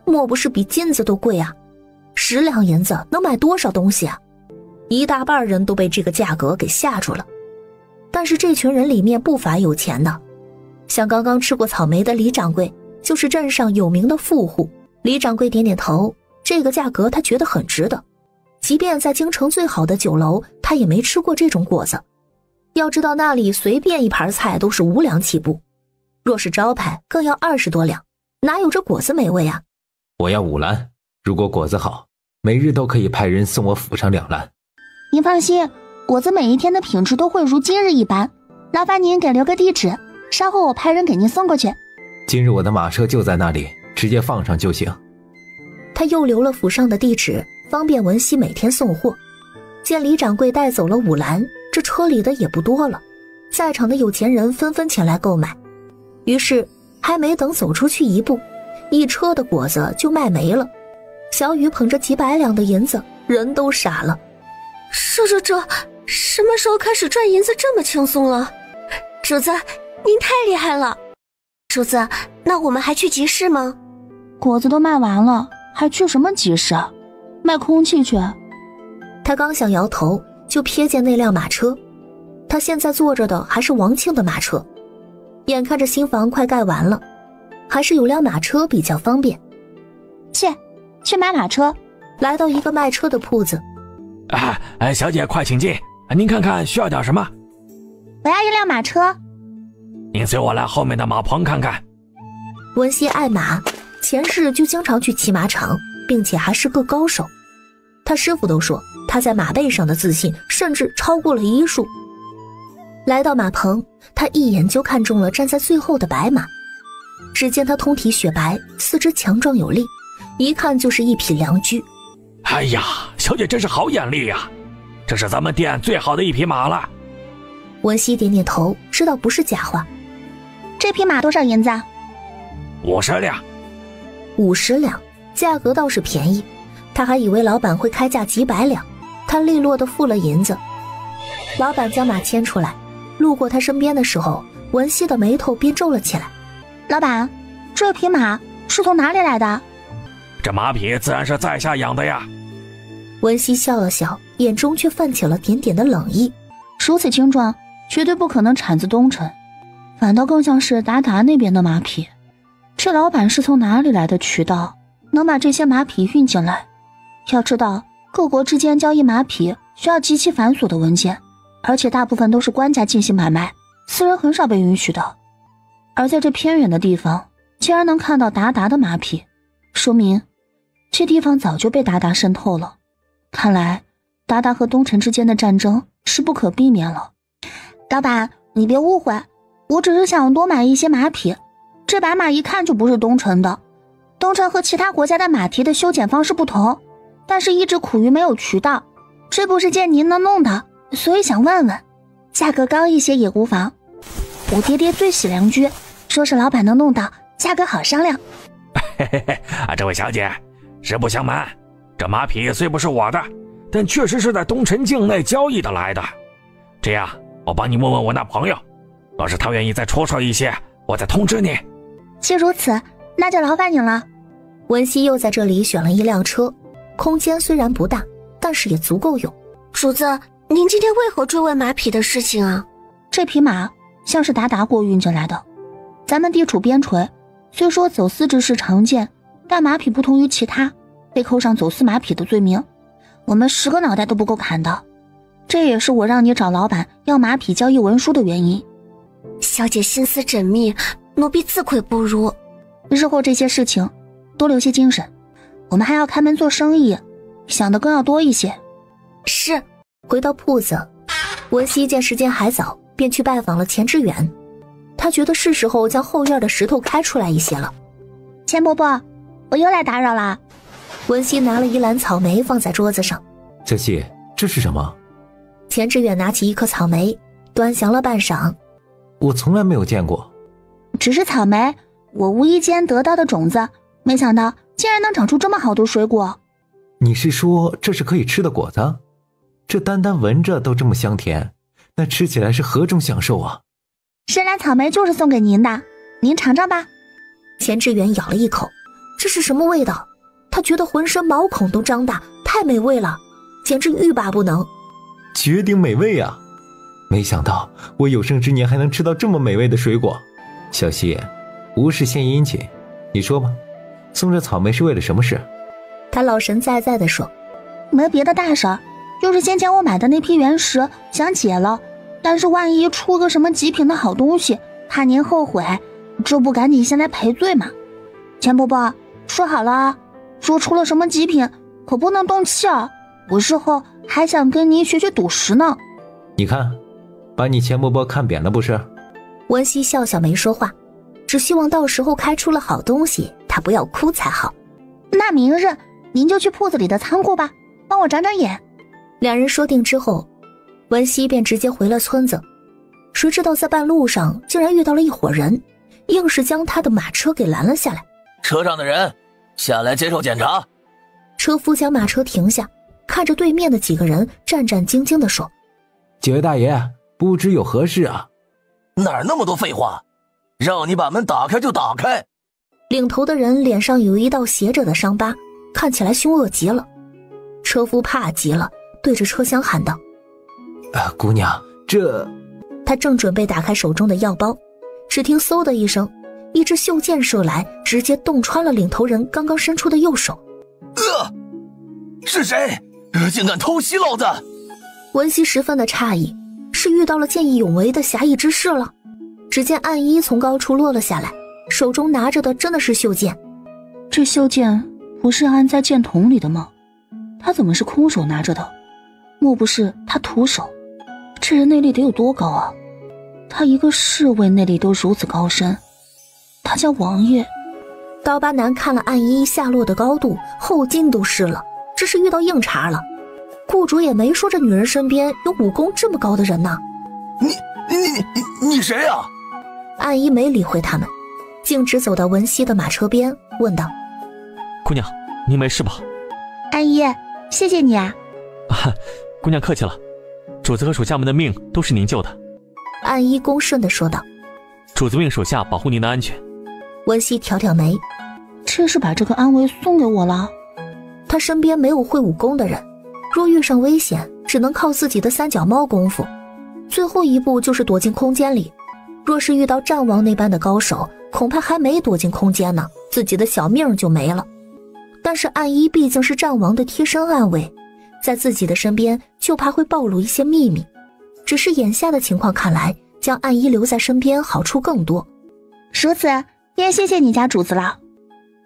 莫不是比金子都贵啊？10两银子能买多少东西啊？一大半人都被这个价格给吓住了。但是这群人里面不乏有钱的，像刚刚吃过草莓的李掌柜，就是镇上有名的富户。李掌柜点点头，这个价格他觉得很值得。即便在京城最好的酒楼，他也没吃过这种果子。要知道那里随便一盘菜都是5两起步，若是招牌更要20多两，哪有这果子美味啊？我要5篮，如果果子好，每日都可以派人送我府上2篮。您放心，果子每一天的品质都会如今日一般，劳烦您给留个地址，稍后我派人给您送过去。今日我的马车就在那里，直接放上就行。他又留了府上的地址，方便文熙每天送货。见李掌柜带走了5篮，这车里的也不多了，在场的有钱人纷纷前来购买。于是还没等走出去一步，一车的果子就卖没了。小雨捧着几百两的银子，人都傻了。这什么时候开始赚银子这么轻松了？主子，您太厉害了。主子，那我们还去集市吗？果子都卖完了，还去什么集市？卖空气去。他刚想摇头，就瞥见那辆马车。他现在坐着的还是王庆的马车。眼看着新房快盖完了，还是有辆马车比较方便。去买马车。来到一个卖车的铺子。小姐快请进，您看看需要点什么？我要一辆马车。您随我来后面的马棚看看。文熙爱马，前世就经常去骑马场，并且还是个高手。他师傅都说他在马背上的自信甚至超过了医术。来到马棚，他一眼就看中了站在最后的白马。只见他通体雪白，四肢强壮有力，一看就是一匹良驹。哎呀，小姐真是好眼力呀，这是咱们店最好的一匹马了。文熙点点头，知道不是假话。这匹马多少银子？50两。50两，价格倒是便宜。他还以为老板会开价几百两，他利落地付了银子。老板将马牵出来，路过他身边的时候，文熙的眉头便皱了起来。老板，这匹马是从哪里来的？这马匹自然是在下养的呀。文熙笑了笑，眼中却泛起了点点的冷意。如此精壮，绝对不可能产自东城，反倒更像是达达那边的马匹。这老板是从哪里来的渠道，能把这些马匹运进来？要知道，各国之间交易马匹需要极其繁琐的文件，而且大部分都是官家进行买卖，私人很少被允许的。而在这偏远的地方，竟然能看到达达的马匹，说明这地方早就被达达渗透了。看来达达和东城之间的战争是不可避免了。老板，你别误会，我只是想多买一些马匹，这白马一看就不是东城的。东城和其他国家的马蹄的修剪方式不同，但是一直苦于没有渠道，这不是见您能弄的，所以想问问，价格高一些也无妨。我爹爹最喜良驹，说是老板能弄到，价格好商量。嘿嘿嘿，这位小姐，实不相瞒，这马匹虽不是我的，但确实是在东城境内交易的来的。这样，我帮你问问我那朋友，若是他愿意再出售一些，我再通知你。既如此，那就劳烦你了。文熙又在这里选了一辆车，空间虽然不大，但是也足够用。主子，您今天为何追问马匹的事情啊？这匹马像是达国运进来的，咱们地处边陲，虽说走私之事常见，但马匹不同于其他，被扣上走私马匹的罪名，我们10个脑袋都不够砍的。这也是我让你找老板要马匹交易文书的原因。小姐心思缜密，奴婢自愧不如。日后这些事情多留些精神，我们还要开门做生意，想的更要多一些。是。回到铺子，文熙见时间还早，便去拜访了钱志远。他觉得是时候将后院的石头开出来一些了。钱伯伯，我又来打扰啦。文熙拿了一篮草莓放在桌子上。小希，这是什么？钱志远拿起一颗草莓，端详了半晌。我从来没有见过。只是草莓，我无意间得到的种子，没想到竟然能长出这么好的水果。你是说这是可以吃的果子？这单单闻着都这么香甜，那吃起来是何种享受啊！深蓝草莓就是送给您的，您尝尝吧。钱志远咬了一口，这是什么味道？他觉得浑身毛孔都张大，太美味了，简直欲罢不能。绝顶美味啊！没想到我有生之年还能吃到这么美味的水果。小希，无事献殷勤，你说吧，送这草莓是为了什么事？他老神在在地说，没别的大事儿，就是先前我买的那批原石想解了，但是万一出个什么极品的好东西，怕您后悔，这不赶紧先来赔罪嘛。钱伯伯，说好了啊，说出了什么极品可不能动气啊，我事后还想跟您学学赌石呢。你看，把你钱伯伯看扁了不是？文熙笑笑没说话，只希望到时候开出了好东西，他不要哭才好。那明日您就去铺子里的仓库吧，帮我长长眼。两人说定之后，文熙便直接回了村子。谁知道在半路上竟然遇到了一伙人，硬是将他的马车给拦了下来。车上的人下来接受检查。车夫将马车停下，看着对面的几个人，战战兢兢地说，几位大爷，不知有何事啊？哪儿那么多废话，让你把门打开就打开。领头的人脸上有一道斜着的伤疤，看起来凶恶极了。车夫怕极了，对着车厢喊道，姑娘，这……他正准备打开手中的药包，只听嗖的一声，一支袖箭射来，直接洞穿了领头人刚刚伸出的右手。是谁？竟敢偷袭老子！文熙十分的诧异，是遇到了见义勇为的侠义之士了。只见暗衣从高处落了下来，手中拿着的真的是袖箭。这袖箭不是安在箭筒里的吗？他怎么是空手拿着的？莫不是他徒手？这人内力得有多高啊？他一个侍卫内力都如此高深，他家王爷……刀疤男看了暗衣下落的高度，后劲都湿了，这是遇到硬茬了。雇主也没说这女人身边有武功这么高的人呢。你谁啊？暗衣没理会他们，径直走到文熙的马车边，问道，姑娘，您没事吧？暗衣，谢谢你啊。姑娘客气了，主子和属下们的命都是您救的。暗衣恭顺地说道，主子命属下保护您的安全。文熙挑挑眉，这是把这个安危送给我了。他身边没有会武功的人，若遇上危险，只能靠自己的三脚猫功夫，最后一步就是躲进空间里。若是遇到战王那般的高手，恐怕还没躲进空间呢，自己的小命就没了。但是暗衣毕竟是战王的贴身暗卫，在自己的身边就怕会暴露一些秘密。只是眼下的情况看来，将暗衣留在身边好处更多。如此，便谢谢你家主子了。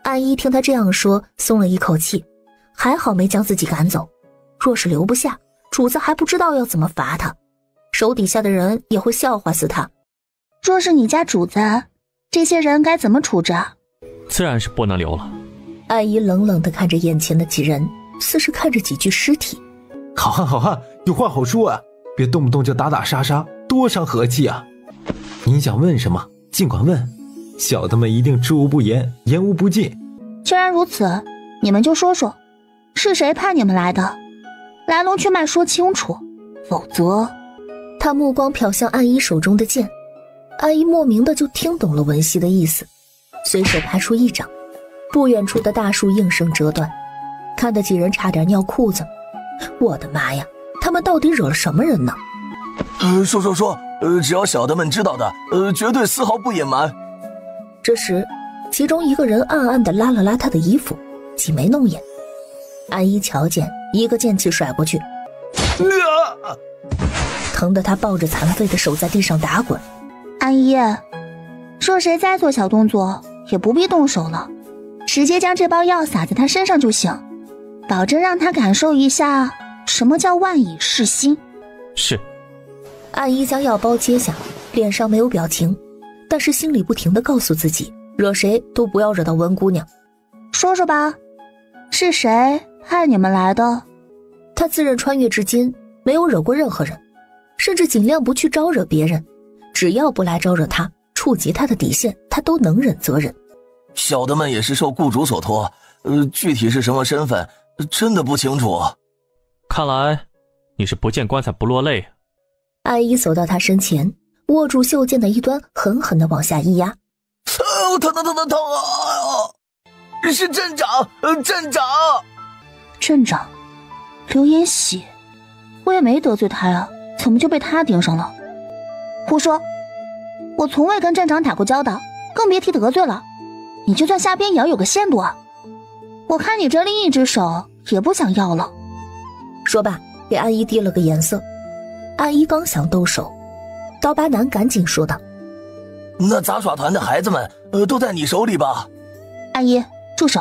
暗衣听他这样说，松了一口气，还好没将自己赶走。若是留不下，主子还不知道要怎么罚他，手底下的人也会笑话死他。若是你家主子，这些人该怎么处置啊？自然是不能留了。安姨冷冷地看着眼前的几人，似是看着几具尸体。好汉好汉，有话好说啊，别动不动就打打杀杀，多伤和气啊。你想问什么尽管问，小的们一定知无不言，言无不尽。既然如此，你们就说说，是谁派你们来的？来龙去脉说清楚，否则……他目光瞟向安姨手中的剑，安姨莫名的就听懂了文熙的意思，随手拍出一掌，不远处的大树应声折断，看得几人差点尿裤子。我的妈呀，他们到底惹了什么人呢？说，只要小的们知道的，绝对丝毫不隐瞒。这时，其中一个人暗暗地拉了拉他的衣服，挤眉弄眼。安姨瞧见，一个剑气甩过去，疼得他抱着残废的手在地上打滚。安姨，若谁再做小动作，也不必动手了，直接将这包药撒在他身上就行，保证让他感受一下什么叫万蚁噬心。是。安姨将药包接下，脸上没有表情，但是心里不停地告诉自己，惹谁都不要惹到温姑娘。说说吧，是谁派你们来的？她自认穿越至今没有惹过任何人，甚至尽量不去招惹别人，只要不来招惹她，触及她的底线，她都能忍则忍。小的们也是受雇主所托，具体是什么身份，真的不清楚。看来你是不见棺材不落泪。安姨走到他身前，握住袖剑的一端，狠狠地往下一压。疼啊！是镇长，镇长，刘延喜，我也没得罪他呀，怎么就被他盯上了？胡说，我从未跟镇长打过交道，更别提得罪了。你就算瞎编也要有个限度啊！我看你这另一只手也不想要了。说罢，给安姨递了个眼色。安姨刚想动手，刀疤男赶紧说道：“那杂耍团的孩子们，都在你手里吧？”安姨，住手！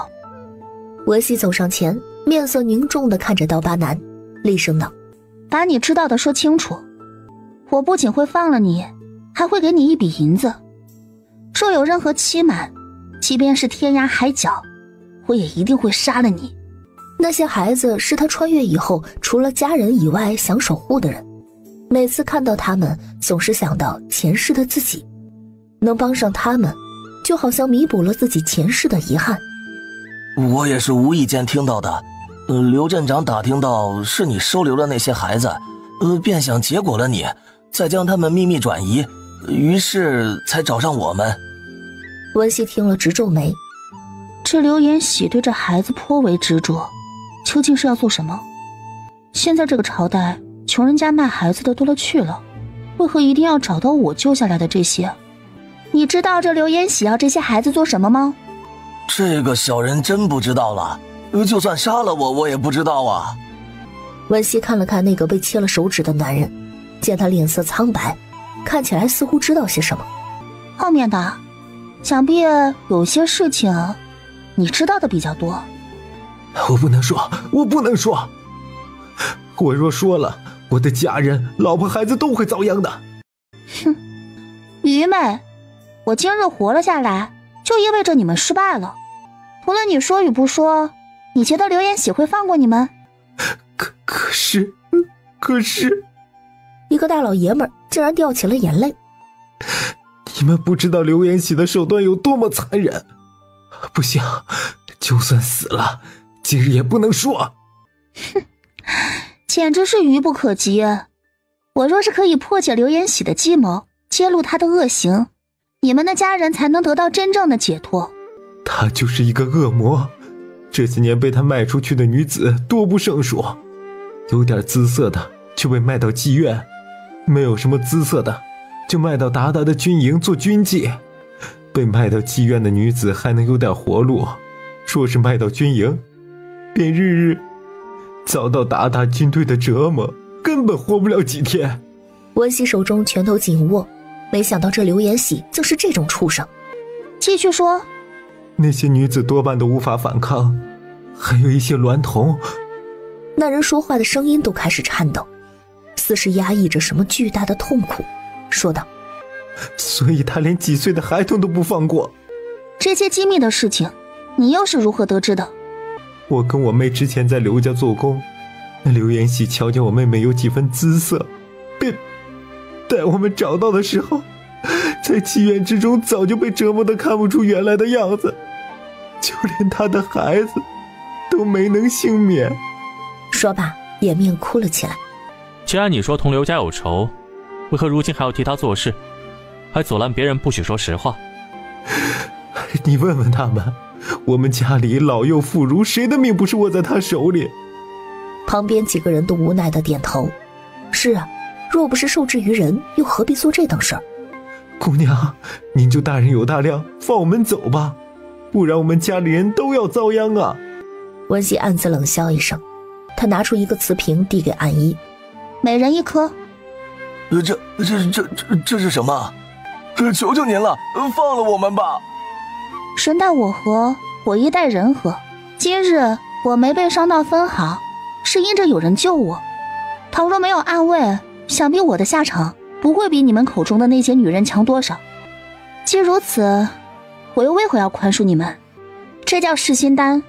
文熙走上前，面色凝重地看着刀疤男，厉声道：“把你知道的说清楚，我不仅会放了你，还会给你一笔银子。若有任何欺瞒，即便是天涯海角，我也一定会杀了你。”那些孩子是他穿越以后除了家人以外想守护的人，每次看到他们，总是想到前世的自己，能帮上他们，就好像弥补了自己前世的遗憾。我也是无意间听到的，刘镇长打听到是你收留了那些孩子，便想结果了你，再将他们秘密转移，于是才找上我们。文熙听了直皱眉，这刘延喜对这孩子颇为执着，究竟是要做什么？现在这个朝代，穷人家卖孩子的多了去了，为何一定要找到我救下来的这些？你知道这刘延喜要这些孩子做什么吗？这个小人真不知道了，就算杀了我也不知道啊。文熙看了看那个被切了手指的男人，见他脸色苍白，看起来似乎知道些什么。后面的，想必有些事情你知道的比较多。我不能说，我若说了，我的家人、老婆、孩子都会遭殃的。哼，愚昧！我今日活了下来，就意味着你们失败了。无论你说与不说，你觉得刘延喜会放过你们？可是，一个大老爷们儿竟然掉起了眼泪。你们不知道刘延喜的手段有多么残忍。不行，就算死了，今日也不能说。哼，简直是愚不可及。我若是可以破解刘延喜的计谋，揭露他的恶行，你们的家人才能得到真正的解脱。他就是一个恶魔，这些年被他卖出去的女子多不胜数，有点姿色的就被卖到妓院，没有什么姿色的就卖到达达的军营做军妓，被卖到妓院的女子还能有点活路，若是卖到军营，便日日遭到达达军队的折磨，根本活不了几天。文熙手中拳头紧握，没想到这刘延喜竟是这种畜生。继续说。那些女子多半都无法反抗，还有一些娈童。那人说话的声音都开始颤抖，似是压抑着什么巨大的痛苦，说道：所以他连几岁的孩童都不放过。这些机密的事情，你又是如何得知的？我跟我妹之前在刘家做工，刘延喜瞧见我妹妹有几分姿色，便待我们找到的时候，在妓院之中早就被折磨得看不出原来的样子，就连他的孩子都没能幸免。说罢掩面哭了起来。既然你说同刘家有仇，为何如今还要替他做事，还阻拦别人不许说实话？你问问他们，我们家里老幼妇孺，谁的命不是握在他手里？旁边几个人都无奈地点头。是啊，若不是受制于人，又何必做这等事儿？姑娘，您就大人有大量，放我们走吧，不然我们家里人都要遭殃啊。温熙暗自冷笑一声，他拿出一个瓷瓶递给暗一，每人1颗。这是什么？求求您了，放了我们吧。神待我和，我亦待人和。今日我没被伤到分毫，是因着有人救我。倘若没有暗卫，想必我的下场不会比你们口中的那些女人强多少。既如此，我又为何要宽恕你们？这叫噬心丹，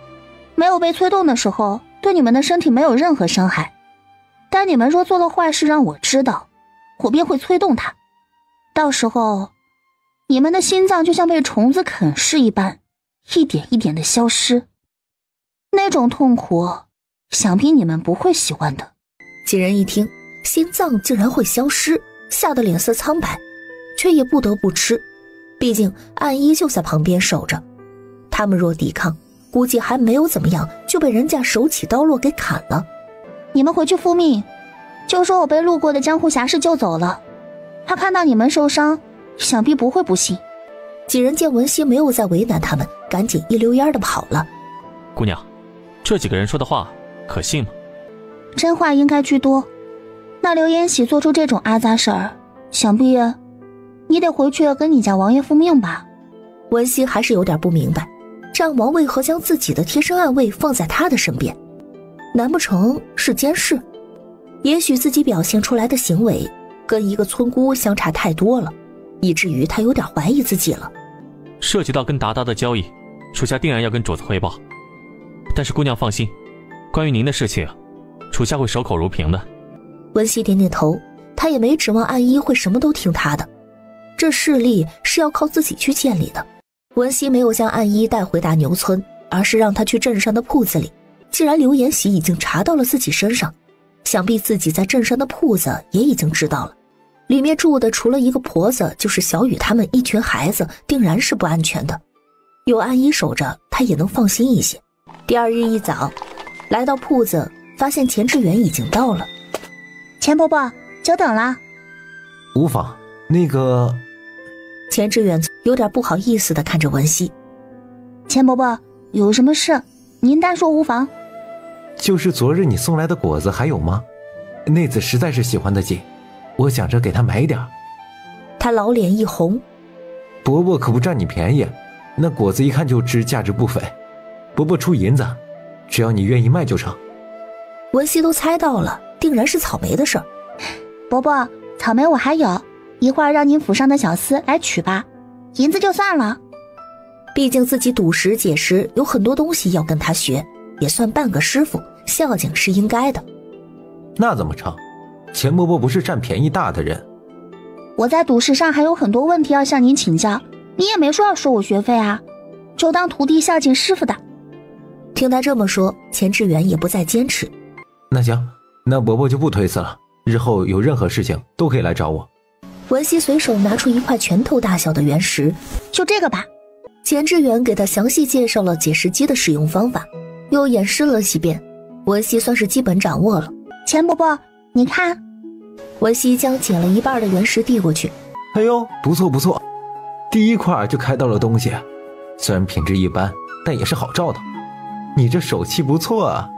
没有被催动的时候，对你们的身体没有任何伤害。但你们若做了坏事让我知道，我便会催动它，到时候你们的心脏就像被虫子啃噬一般，一点一点的消失。那种痛苦，想必你们不会喜欢的。几人一听心脏竟然会消失，吓得脸色苍白，却也不得不吃，毕竟暗一就在旁边守着。他们若抵抗，估计还没有怎么样就被人家手起刀落给砍了。你们回去复命，就说我被路过的江湖侠士救走了，他看到你们受伤，想必不会不信。几人见文熙没有再为难他们，赶紧一溜烟的跑了。姑娘，这几个人说的话可信吗？真话应该居多。那刘延喜做出这种阿杂事儿，想必你得回去跟你家王爷复命吧。文熙还是有点不明白，战王为何将自己的贴身暗卫放在他的身边？难不成是监视？也许自己表现出来的行为跟一个村姑相差太多了，以至于他有点怀疑自己了。涉及到跟达达的交易，属下定然要跟主子汇报。但是姑娘放心，关于您的事情，属下会守口如瓶的。文熙点点头，他也没指望暗一会什么都听他的，这势力是要靠自己去建立的。文熙没有将暗一带回大牛村，而是让他去镇上的铺子里。既然刘延喜已经查到了自己身上，想必自己在镇上的铺子也已经知道了。里面住的除了一个婆子，就是小雨他们一群孩子，定然是不安全的。有暗一守着，他也能放心一些。第二日一早，来到铺子，发现钱志远已经到了。钱伯伯，久等了。无妨，那个……钱志远有点不好意思地看着文熙。钱伯伯，有什么事您单说无妨。就是昨日你送来的果子还有吗？内子实在是喜欢得紧，我想着给他买点。他老脸一红。伯伯可不占你便宜，那果子一看就知价值不菲，伯伯出银子，只要你愿意卖就成。文熙都猜到了，定然是草莓的事儿。伯伯，草莓我还有，一会儿让您府上的小厮来取吧，银子就算了。毕竟自己赌石解石有很多东西要跟他学，也算半个师傅，孝敬是应该的。那怎么成？钱伯伯不是占便宜大的人。我在赌石上还有很多问题要向您请教，你也没说要收我学费啊，就当徒弟孝敬师傅的。听他这么说，钱志远也不再坚持。那行，那伯伯就不推辞了，日后有任何事情都可以来找我。文熙随手拿出一块拳头大小的原石，就这个吧。钱志远给他详细介绍了解石机的使用方法，又演示了几遍，文熙算是基本掌握了。钱伯伯，你看。文熙将剪了一半的原石递过去。哎呦，不错不错，第一块就开到了东西，虽然品质一般，但也是好照的。你这手气不错啊。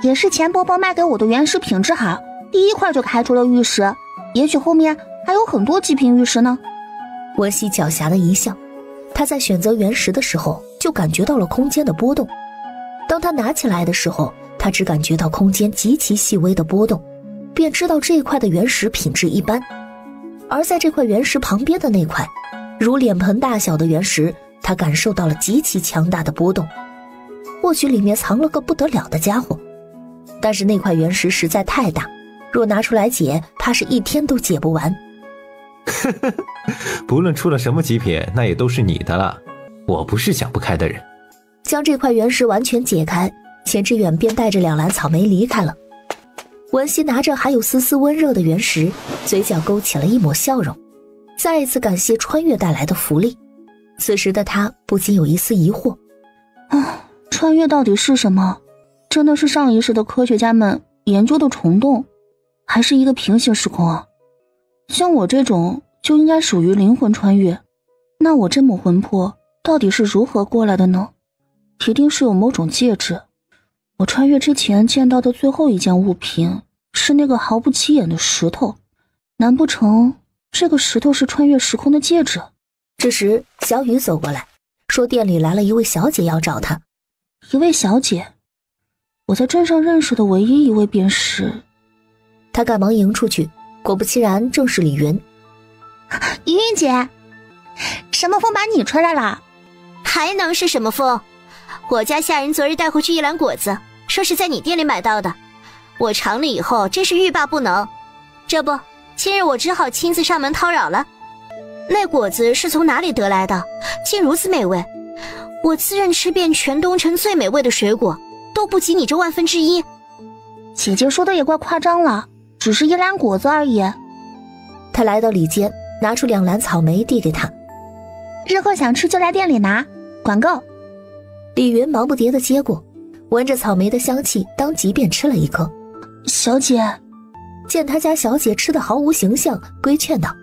也是钱伯伯卖给我的原石品质好，第一块就开出了玉石，也许后面还有很多极品玉石呢。文熙狡黠的一笑，他在选择原石的时候就感觉到了空间的波动，当他拿起来的时候，他只感觉到空间极其细微的波动，便知道这块的原石品质一般。而在这块原石旁边的那块如脸盆大小的原石，他感受到了极其强大的波动，或许里面藏了个不得了的家伙。但是那块原石实在太大，若拿出来解，怕是一天都解不完。不论出了什么极品，那也都是你的了，我不是想不开的人。将这块原石完全解开，钱志远便带着2篮草莓离开了。文熙拿着还有丝丝温热的原石，嘴角勾起了一抹笑容，再一次感谢穿越带来的福利。此时的他不禁有一丝疑惑，穿越到底是什么？真的是上一世的科学家们研究的虫洞，还是一个平行时空啊？像我这种就应该属于灵魂穿越，那我这抹魂魄到底是如何过来的呢？一定是有某种介质。我穿越之前见到的最后一件物品是那个毫不起眼的石头，难不成这个石头是穿越时空的戒指？这时小雨走过来，说店里来了一位小姐要找他。一位小姐？我在镇上认识的唯一一位便是……他赶忙迎出去，果不其然正是李云。云云姐，什么风把你吹来了？还能是什么风？我家下人昨日带回去一篮果子，说是在你店里买到的，我尝了以后真是欲罢不能。这不，今日我只好亲自上门叨扰了。那果子是从哪里得来的，竟如此美味？我自认吃遍全东城最美味的水果，都不及你这1/1000。姐姐说的也怪夸张了，只是一篮果子而已。他来到里间，拿出2篮草莓递给他。日后想吃就来店里拿，管够。李云忙不迭地接过，闻着草莓的香气，当即便吃了一颗。小姐，见他家小姐吃得毫无形象，规劝道：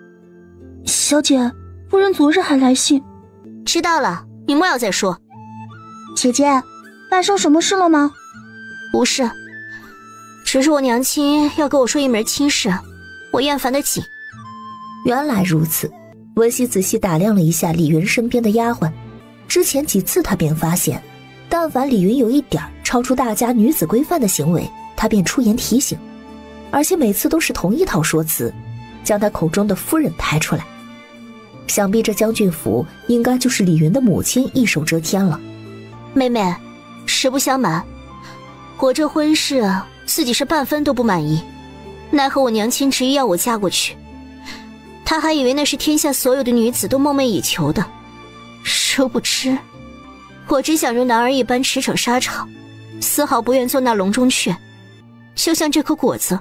小姐，夫人昨日还来信。知道了，你莫要再说。姐姐，发生什么事了吗？不是，只是我娘亲要跟我说一门亲事，我厌烦得紧。原来如此。文熙仔细打量了一下李云身边的丫鬟，之前几次他便发现，但凡李云有一点超出大家女子规范的行为，他便出言提醒，而且每次都是同一套说辞，将他口中的夫人抬出来。想必这将军府应该就是李云的母亲一手遮天了。妹妹，实不相瞒，我这婚事自己是半分都不满意，奈何我娘亲执意要我嫁过去，她还以为那是天下所有的女子都梦寐以求的，殊不知我只想如男儿一般驰骋沙场，丝毫不愿做那笼中雀。就像这颗果子，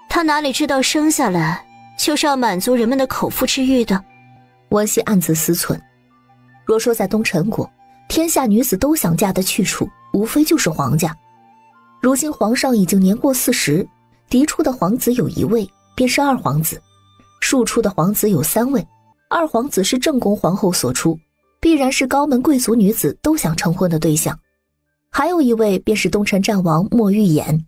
她哪里知道生下来就是要满足人们的口腹之欲的。文熙暗自思忖，若说在东陈国，天下女子都想嫁的去处无非就是皇家。如今皇上已经年过40，嫡出的皇子有1位，便是二皇子；庶出的皇子有3位，二皇子是正宫皇后所出，必然是高门贵族女子都想成婚的对象。还有1位便是东陈战王莫玉衍，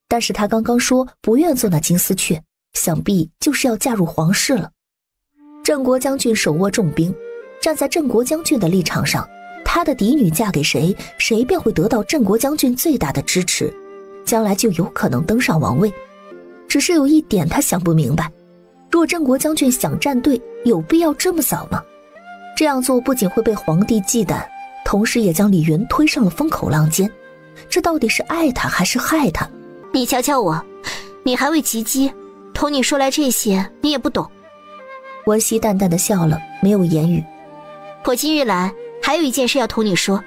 但是他刚刚说不愿做那金丝雀，想必就是要嫁入皇室了。镇国将军手握重兵，站在镇国将军的立场上，他的嫡女嫁给谁，谁便会得到镇国将军最大的支持，将来就有可能登上王位。只是有一点他想不明白，若镇国将军想站队，有必要这么早吗？这样做不仅会被皇帝忌惮，同时也将李云推上了风口浪尖。这到底是爱他还是害他？你瞧瞧我，你还未及笄，同你说来这些你也不懂。文熙淡淡的笑了，没有言语。我今日来还有一件事要同你说，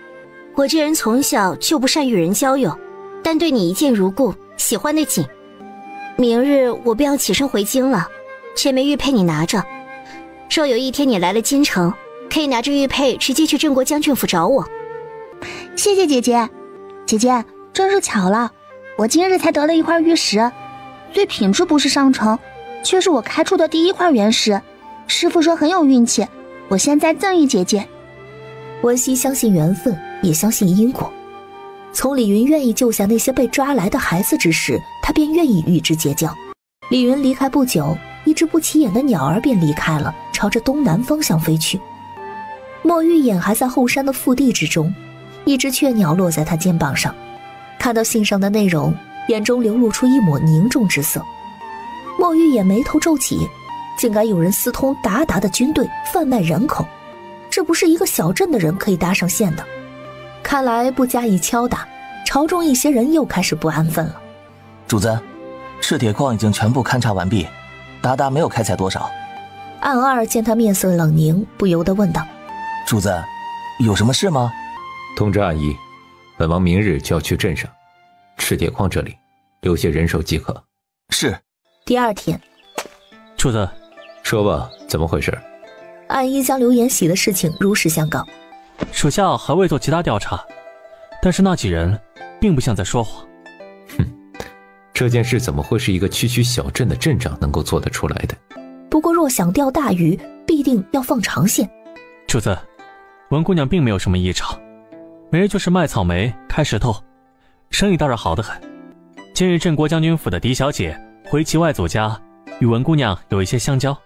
我这人从小就不善与人交友，但对你一见如故，喜欢得紧。明日我便要起身回京了，这枚玉佩你拿着，若有一天你来了京城，可以拿着玉佩直接去镇国将军府找我。谢谢姐姐。姐姐，真是巧了，我今日才得了一块玉石，虽品质不是上乘，却是我开出的第1块原石。师父说很有运气，我现在赠与姐姐。文熙相信缘分，也相信因果。从李云愿意救下那些被抓来的孩子之时，他便愿意与之结交。李云离开不久，一只不起眼的鸟儿便离开了，朝着东南方向飞去。莫玉衍还在后山的腹地之中，一只雀鸟落在他肩膀上，看到信上的内容，眼中流露出一抹凝重之色。莫玉衍眉头皱起，竟敢有人私通鞑靼的军队，贩卖人口，这不是一个小镇的人可以搭上线的。看来不加以敲打，朝中一些人又开始不安分了。主子，赤铁矿已经全部勘察完毕，鞑靼没有开采多少。暗二见他面色冷凝，不由得问道：主子，有什么事吗？通知暗一，本王明日就要去镇上，赤铁矿这里留些人手即可。是。第二天，主子，说吧，怎么回事？暗一将刘延喜的事情如实相告。属下还未做其他调查，但是那几人并不像在说谎。这件事怎么会是一个区区小镇的镇长能够做得出来的？不过若想钓大鱼，必定要放长线。主子，文姑娘并没有什么异常，每日就是卖草莓、开石头，生意倒是好得很。今日镇国将军府的狄小姐回其外祖家，与文姑娘有一些相交。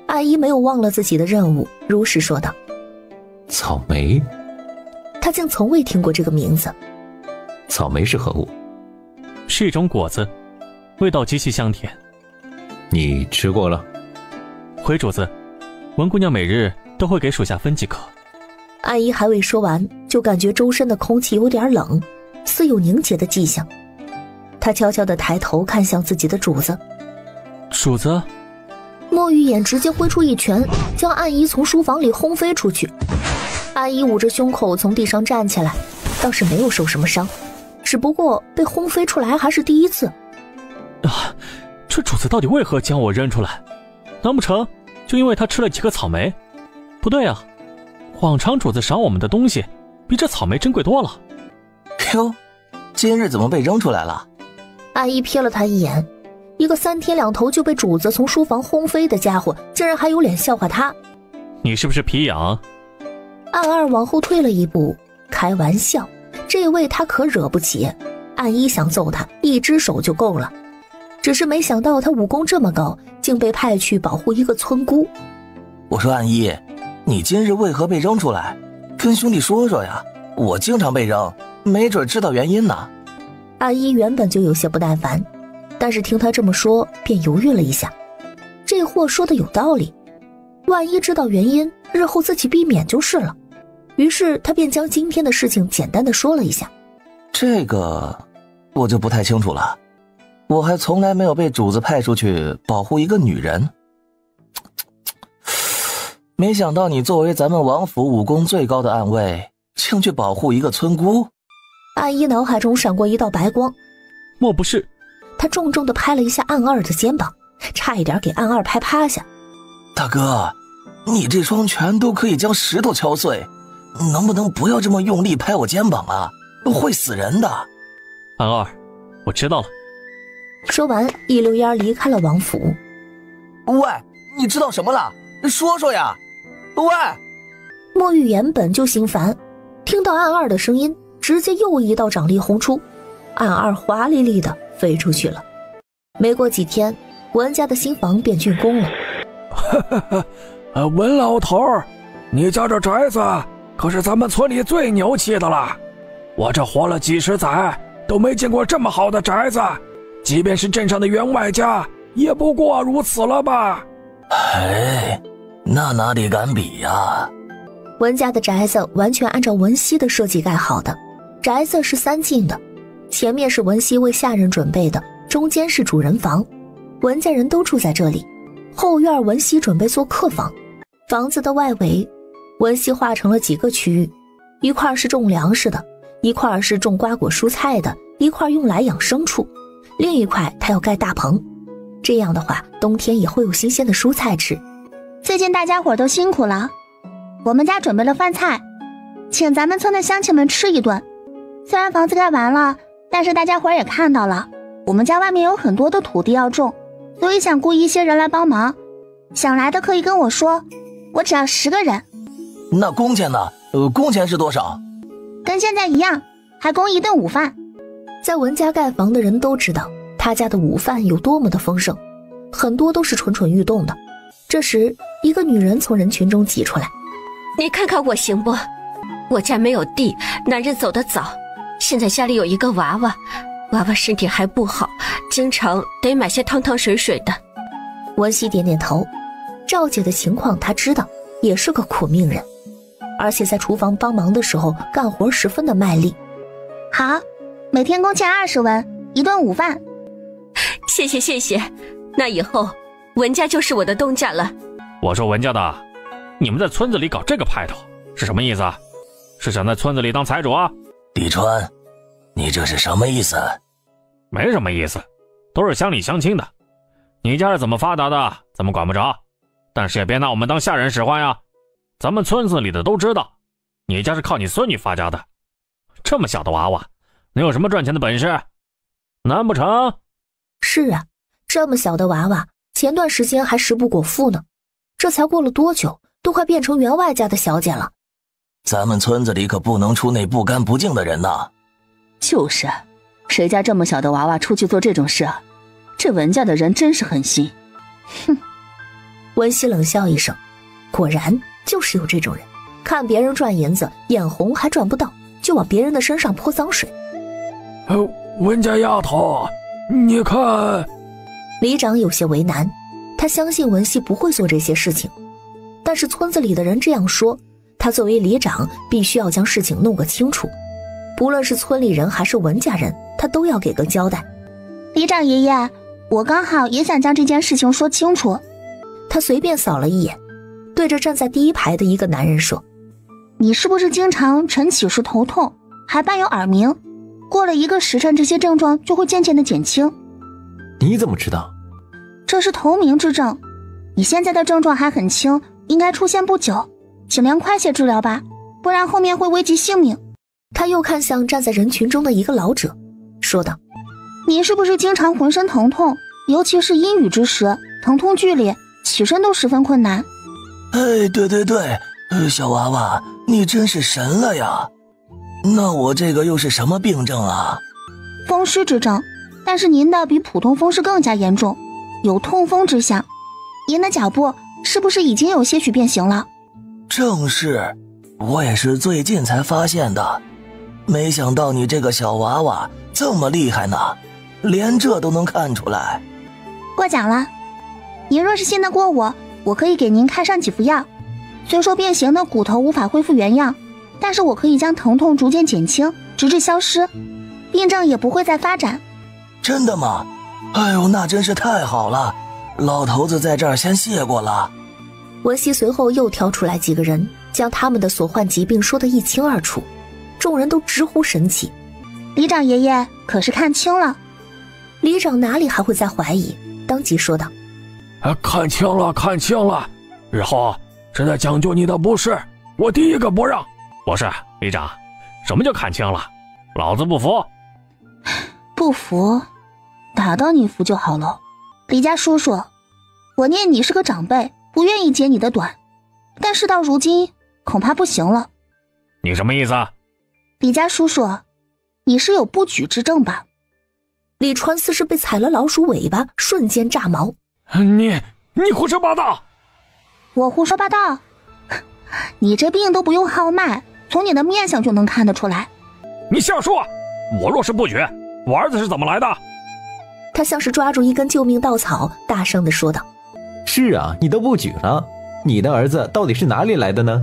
阿姨没有忘了自己的任务，如实说道。草莓？她竟从未听过这个名字。草莓是何物？是一种果子，味道极其香甜。你吃过了？回主子，文姑娘每日都会给属下分几颗。阿姨还未说完，就感觉周身的空气有点冷，似有凝结的迹象。她悄悄地抬头看向自己的主子。主子？莫玉眼直接挥出一拳，将暗姨从书房里轰飞出去。暗姨捂着胸口从地上站起来，倒是没有受什么伤，只不过被轰飞出来还是第一次。这主子到底为何将我扔出来？难不成就因为他吃了几颗草莓？不对啊，往常主子赏我们的东西比这草莓珍贵多了。哟，今日怎么被扔出来了？暗姨瞥了他一眼，一个3天2头就被主子从书房轰飞的家伙，竟然还有脸笑话他。你是不是皮痒？暗二往后退了一步，开玩笑，这位他可惹不起。暗一想揍他，一只手就够了。只是没想到他武功这么高，竟被派去保护一个村姑。我说暗一，你今日为何被扔出来？跟兄弟说说呀，我经常被扔，没准知道原因呢。暗一原本就有些不耐烦，但是听他这么说，便犹豫了一下。这货说的有道理，万一知道原因，日后自己避免就是了。于是他便将今天的事情简单的说了一下。这个我就不太清楚了，我还从来没有被主子派出去保护一个女人。没想到你作为咱们王府武功最高的暗卫，竟去保护一个村姑。暗一脑海中闪过一道白光，莫不是？他重重地拍了一下暗二的肩膀，差一点给暗二拍趴下。大哥，你这双拳都可以将石头敲碎，能不能不要这么用力拍我肩膀啊？会死人的。暗二，我知道了。说完，一溜烟离开了王府。喂，你知道什么了？说说呀！喂！莫玉原本就心烦，听到暗二的声音，直接又一道掌力轰出，暗二华丽丽的飞出去了。没过几天，文家的新房便竣工了。文老头，你家这宅子可是咱们村里最牛气的了。我这活了几十载都没见过这么好的宅子，即便是镇上的员外家也不过如此了吧。哎，那哪里敢比呀？文家的宅子完全按照文熙的设计盖好的，宅子是3进的，前面是文熙为下人准备的，中间是主人房，文家人都住在这里，后院文熙准备做客房。房子的外围，文熙划成了几个区域，一块是种粮食的，一块是种瓜果蔬菜的，一块用来养牲畜，另一块他要盖大棚，这样的话冬天也会有新鲜的蔬菜吃。最近大家伙都辛苦了，我们家准备了饭菜，请咱们村的乡亲们吃一顿。虽然房子盖完了，但是大家伙也看到了，我们家外面有很多的土地要种，所以想雇一些人来帮忙。想来的可以跟我说，我只要10个人。那工钱呢？工钱是多少？跟现在一样，还供1顿午饭。在文家盖房的人都知道他家的午饭有多么的丰盛，很多都是蠢蠢欲动的。这时一个女人从人群中挤出来。你看看我行不？我家没有地，男人走得早，现在家里有一个娃娃，娃娃身体还不好，经常得买些汤汤水水的。文熙点点头，赵姐的情况他知道，也是个苦命人，而且在厨房帮忙的时候干活十分的卖力。好，每天工钱20文，1顿午饭。谢谢谢谢，那以后文家就是我的东家了。我说文家的，你们在村子里搞这个派头是什么意思？是想在村子里当财主啊？李川，你这是什么意思？没什么意思，都是乡里乡亲的。你家是怎么发达的，咱们管不着，但是也别拿我们当下人使唤呀。咱们村子里的都知道，你家是靠你孙女发家的。这么小的娃娃，能有什么赚钱的本事？难不成？是啊，这么小的娃娃，前段时间还食不果腹呢，这才过了多久，都快变成员外家的小姐了。咱们村子里可不能出那不干不净的人呐。就是，谁家这么小的娃娃出去做这种事啊？这文家的人真是狠心。哼，文熙冷笑一声，果然就是有这种人，看别人赚银子，眼红还赚不到，就往别人的身上泼脏水。文家丫头，你看……里长有些为难，他相信文熙不会做这些事情，但是村子里的人这样说，他作为里长必须要将事情弄个清楚，不论是村里人还是文家人，他都要给个交代。里长爷爷，我刚好也想将这件事情说清楚。他随便扫了一眼，对着站在第一排的一个男人说：你是不是经常晨起时头痛，还伴有耳鸣？过了1个时辰，这些症状就会渐渐的减轻。你怎么知道？这是头明之症，你现在的症状还很轻，应该出现不久，尽量快些治疗吧，不然后面会危及性命。他又看向站在人群中的一个老者，说道：你是不是经常浑身疼痛，尤其是阴雨之时，疼痛剧烈，起身都十分困难？哎，对，小娃娃，你真是神了呀！那我这个又是什么病症啊？风湿之症，但是您的比普通风湿更加严重，有痛风之象。您的脚部是不是已经有些许变形了？正是，我也是最近才发现的。没想到你这个小娃娃这么厉害呢，连这都能看出来。过奖了，您若是信得过我，我可以给您开上几副药。虽说变形的骨头无法恢复原样，但是我可以将疼痛逐渐减轻，直至消失，病症也不会再发展。真的吗？哎呦，那真是太好了，老头子在这儿先谢过了。文熙随后又挑出来几个人，将他们的所患疾病说得一清二楚，众人都直呼神奇。里长爷爷可是看清了？里长哪里还会再怀疑，当即说道：看清了，日后是在讲究你的不是，我第一个不让。不是，里长，什么叫看清了？老子不服。不服，打到你服就好了。李家叔叔，我念你是个长辈，不愿意揭你的短，但事到如今恐怕不行了。你什么意思？李家叔叔，你是有不举之症吧？李川似是被踩了老鼠尾巴，瞬间炸毛。你胡说八道！我胡说八道？你这病都不用号脉，从你的面相就能看得出来。你瞎说！我若是不举，我儿子是怎么来的？他像是抓住一根救命稻草，大声地说道：是啊，你都不举了，你的儿子到底是哪里来的呢？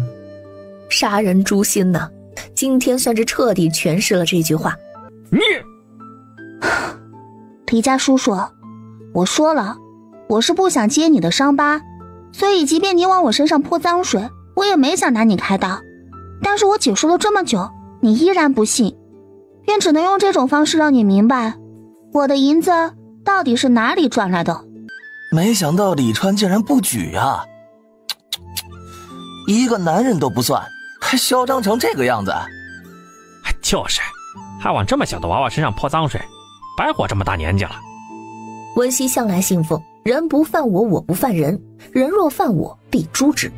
杀人诛心呢，今天算是彻底诠释了这句话。你李家叔叔，我说了，我是不想揭你的伤疤，所以即便你往我身上泼脏水，我也没想拿你开刀。但是我解释了这么久，你依然不信，便只能用这种方式让你明白，我的银子到底是哪里赚来的。没想到李川竟然不举啊！一个男人都不算，还嚣张成这个样子。就是，还往这么小的娃娃身上泼脏水，白活这么大年纪了。文熙向来信奉人不犯我，我不犯人，人若犯我，必诛之。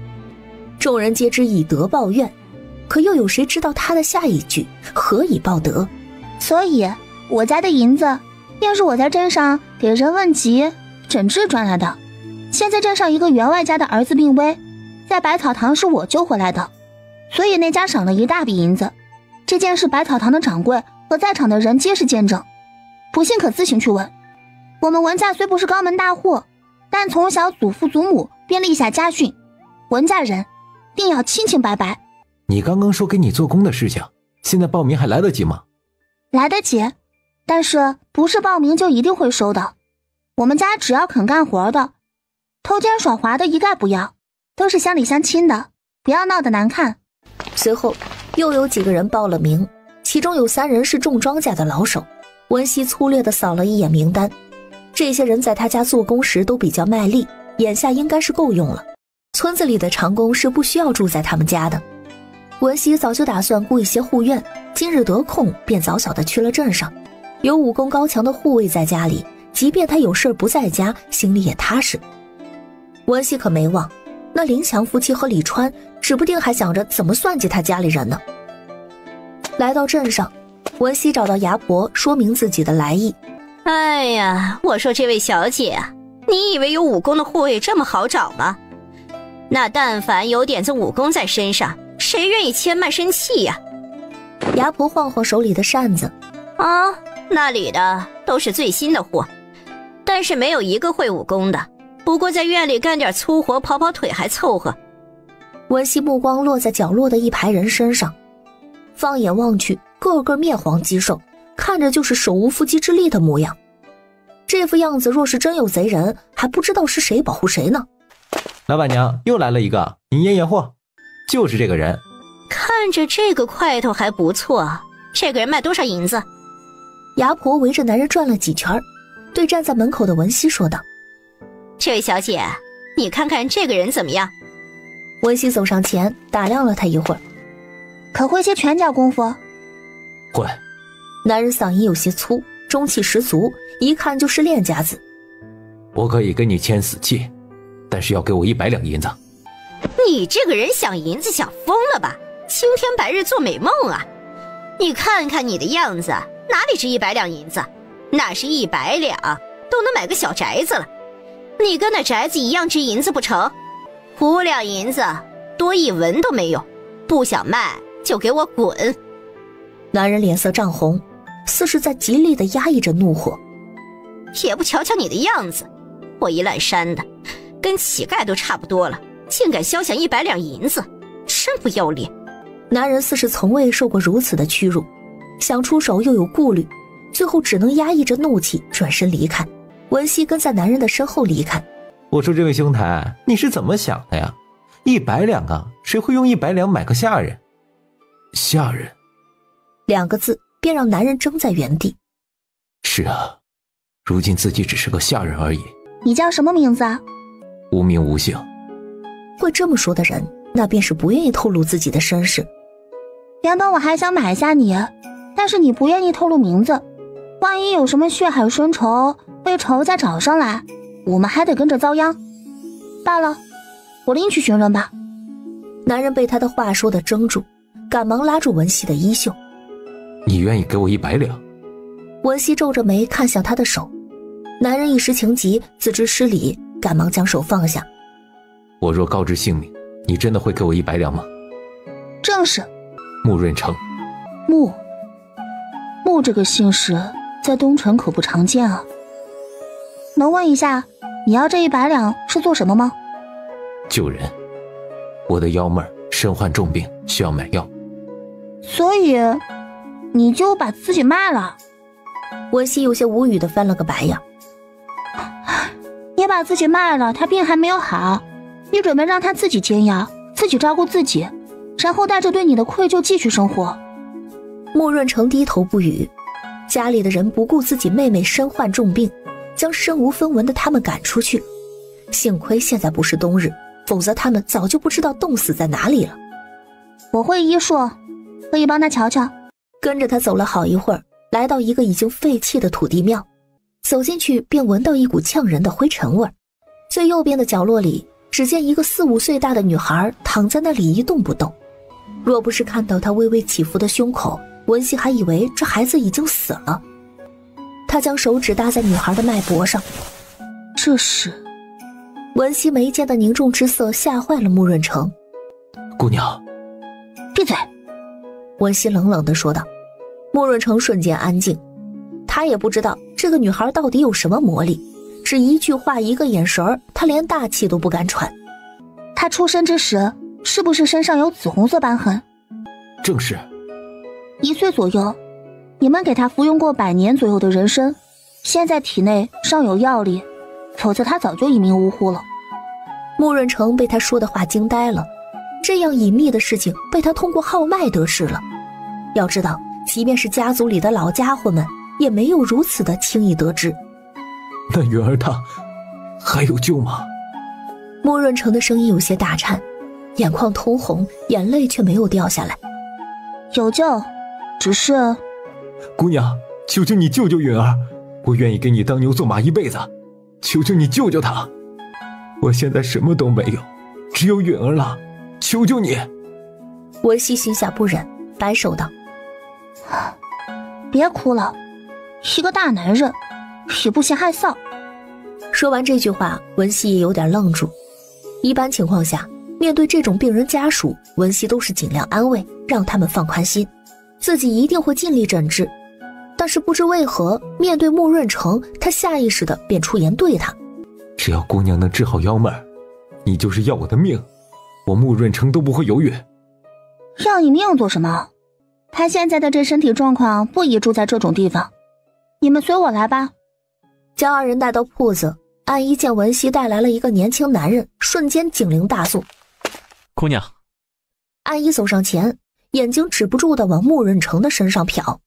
众人皆知以德报怨，可又有谁知道他的下一句何以报德？所以我家的银子便是我在镇上给人问疾诊治赚来的。现在镇上一个员外家的儿子病危，在百草堂是我救回来的，所以那家赏了一大笔银子。这件事百草堂的掌柜和在场的人皆是见证，不信可自行去问。我们文家虽不是高门大户，但从小祖父祖母便立下家训，文家人定要清清白白。你刚刚说给你做工的事情，现在报名还来得及吗？来得及，但是不是报名就一定会收的。我们家只要肯干活的，偷奸耍滑的一概不要，都是乡里乡亲的，不要闹得难看。随后又有几个人报了名，其中有3人是种庄稼的老手。文熙粗略地扫了一眼名单，这些人在他家做工时都比较卖力，眼下应该是够用了。村子里的长工是不需要住在他们家的。文熙早就打算雇一些护院，今日得空便早早地去了镇上。有武功高强的护卫在家里，即便他有事不在家，心里也踏实。文熙可没忘，那林强夫妻和李川指不定还想着怎么算计他家里人呢。来到镇上，文熙找到牙婆说明自己的来意。哎呀，我说这位小姐啊，你以为有武功的护卫这么好找吗？那但凡有点子武功在身上，谁愿意牵卖身契呀？牙婆晃晃手里的扇子，啊，那里的都是最新的货，但是没有一个会武功的，不过在院里干点粗活跑跑腿还凑合。文熙目光落在角落的一排人身上，放眼望去，个个面黄肌瘦，看着就是手无缚鸡之力的模样。这副样子若是真有贼人，还不知道是谁保护谁呢。老板娘，又来了一个，您验验货。就是这个人。看着这个块头还不错，这个人卖多少银子？牙婆围着男人转了几圈，对站在门口的文熙说道：这位小姐，你看看这个人怎么样？文熙走上前打量了他一会儿，可会些拳脚功夫？会。男人嗓音有些粗，中气十足，一看就是练家子。我可以跟你签死契，但是要给我100两银子。你这个人想银子想疯了吧？青天白日做美梦啊！你看看你的样子，哪里值100两银子？那是100两都能买个小宅子了。你跟那宅子一样值银子不成？5两银子多一文都没有，不想卖就给我滚！男人脸色涨红，似是在极力地压抑着怒火。也不瞧瞧你的样子，破衣烂衫的，跟乞丐都差不多了，竟敢肖想100两银子，真不要脸！男人似是从未受过如此的屈辱，想出手又有顾虑，最后只能压抑着怒气转身离开。文熙跟在男人的身后离开。我说这位兄台，你是怎么想的呀？100两啊，谁会用100两买个下人？下人2个字便让男人怔在原地。是啊，如今自己只是个下人而已。你叫什么名字啊？无名无姓。会这么说的人，那便是不愿意透露自己的身世。原本我还想买下你，但是你不愿意透露名字，万一有什么血海深仇被仇家找上来，我们还得跟着遭殃。罢了，我另去寻人吧。男人被他的话说得怔住，赶忙拉住文熙的衣袖。你愿意给我100两？文熙皱着眉看向他的手，男人一时情急，自知失礼，赶忙将手放下。我若告知姓名，你真的会给我100两吗？正是。穆润成。穆这个姓氏在东城可不常见啊。能问一下，你要这100两是做什么吗？救人。我的幺妹儿身患重病，需要买药。所以你就把自己卖了？文熙有些无语地翻了个白眼。你把自己卖了，他病还没有好，你准备让他自己煎药，自己照顾自己，然后带着对你的愧疚继续生活。穆润成低头不语，家里的人不顾自己妹妹身患重病，将身无分文的他们赶出去。幸亏现在不是冬日，否则他们早就不知道冻死在哪里了。我会医术，可以帮他瞧瞧。跟着他走了好一会儿，来到一个已经废弃的土地庙，走进去便闻到一股呛人的灰尘味。最右边的角落里，只见一个4、5岁大的女孩躺在那里一动不动。若不是看到她微微起伏的胸口，文熙还以为这孩子已经死了。他将手指搭在女孩的脉搏上。这是……文熙眉间的凝重之色吓坏了穆润成。姑娘，闭嘴！文熙冷冷地说道。穆润成瞬间安静，他也不知道这个女孩到底有什么魔力，只一句话一个眼神，他连大气都不敢喘。他出生之时是不是身上有紫红色斑痕？正是。1岁左右，你们给他服用过100年左右的人参，现在体内尚有药力，否则他早就一命呜呼了。穆润成被他说的话惊呆了，这样隐秘的事情被他通过号脉得知了。要知道，即便是家族里的老家伙们，也没有如此的轻易得知。那允儿她还有救吗？穆润成的声音有些大颤，眼眶通红，眼泪却没有掉下来。有救，只是……姑娘，求求你救救允儿，我愿意给你当牛做马一辈子，求求你救救她。我现在什么都没有，只有允儿了，求求你。文熙心下不忍，摆手道：别哭了，一个大男人也不嫌害臊。说完这句话，文熙也有点愣住。一般情况下，面对这种病人家属，文熙都是尽量安慰，让他们放宽心，自己一定会尽力诊治。但是不知为何，面对穆润成，他下意识的便出言对他：只要姑娘能治好幺妹儿，你就是要我的命，我穆润成都不会犹豫。要你命做什么？他现在的这身体状况不宜住在这种地方，你们随我来吧。将二人带到铺子，暗一见文熙带来了一个年轻男人，瞬间警铃大作。姑娘。暗一走上前，眼睛止不住地往穆润成的身上瞟。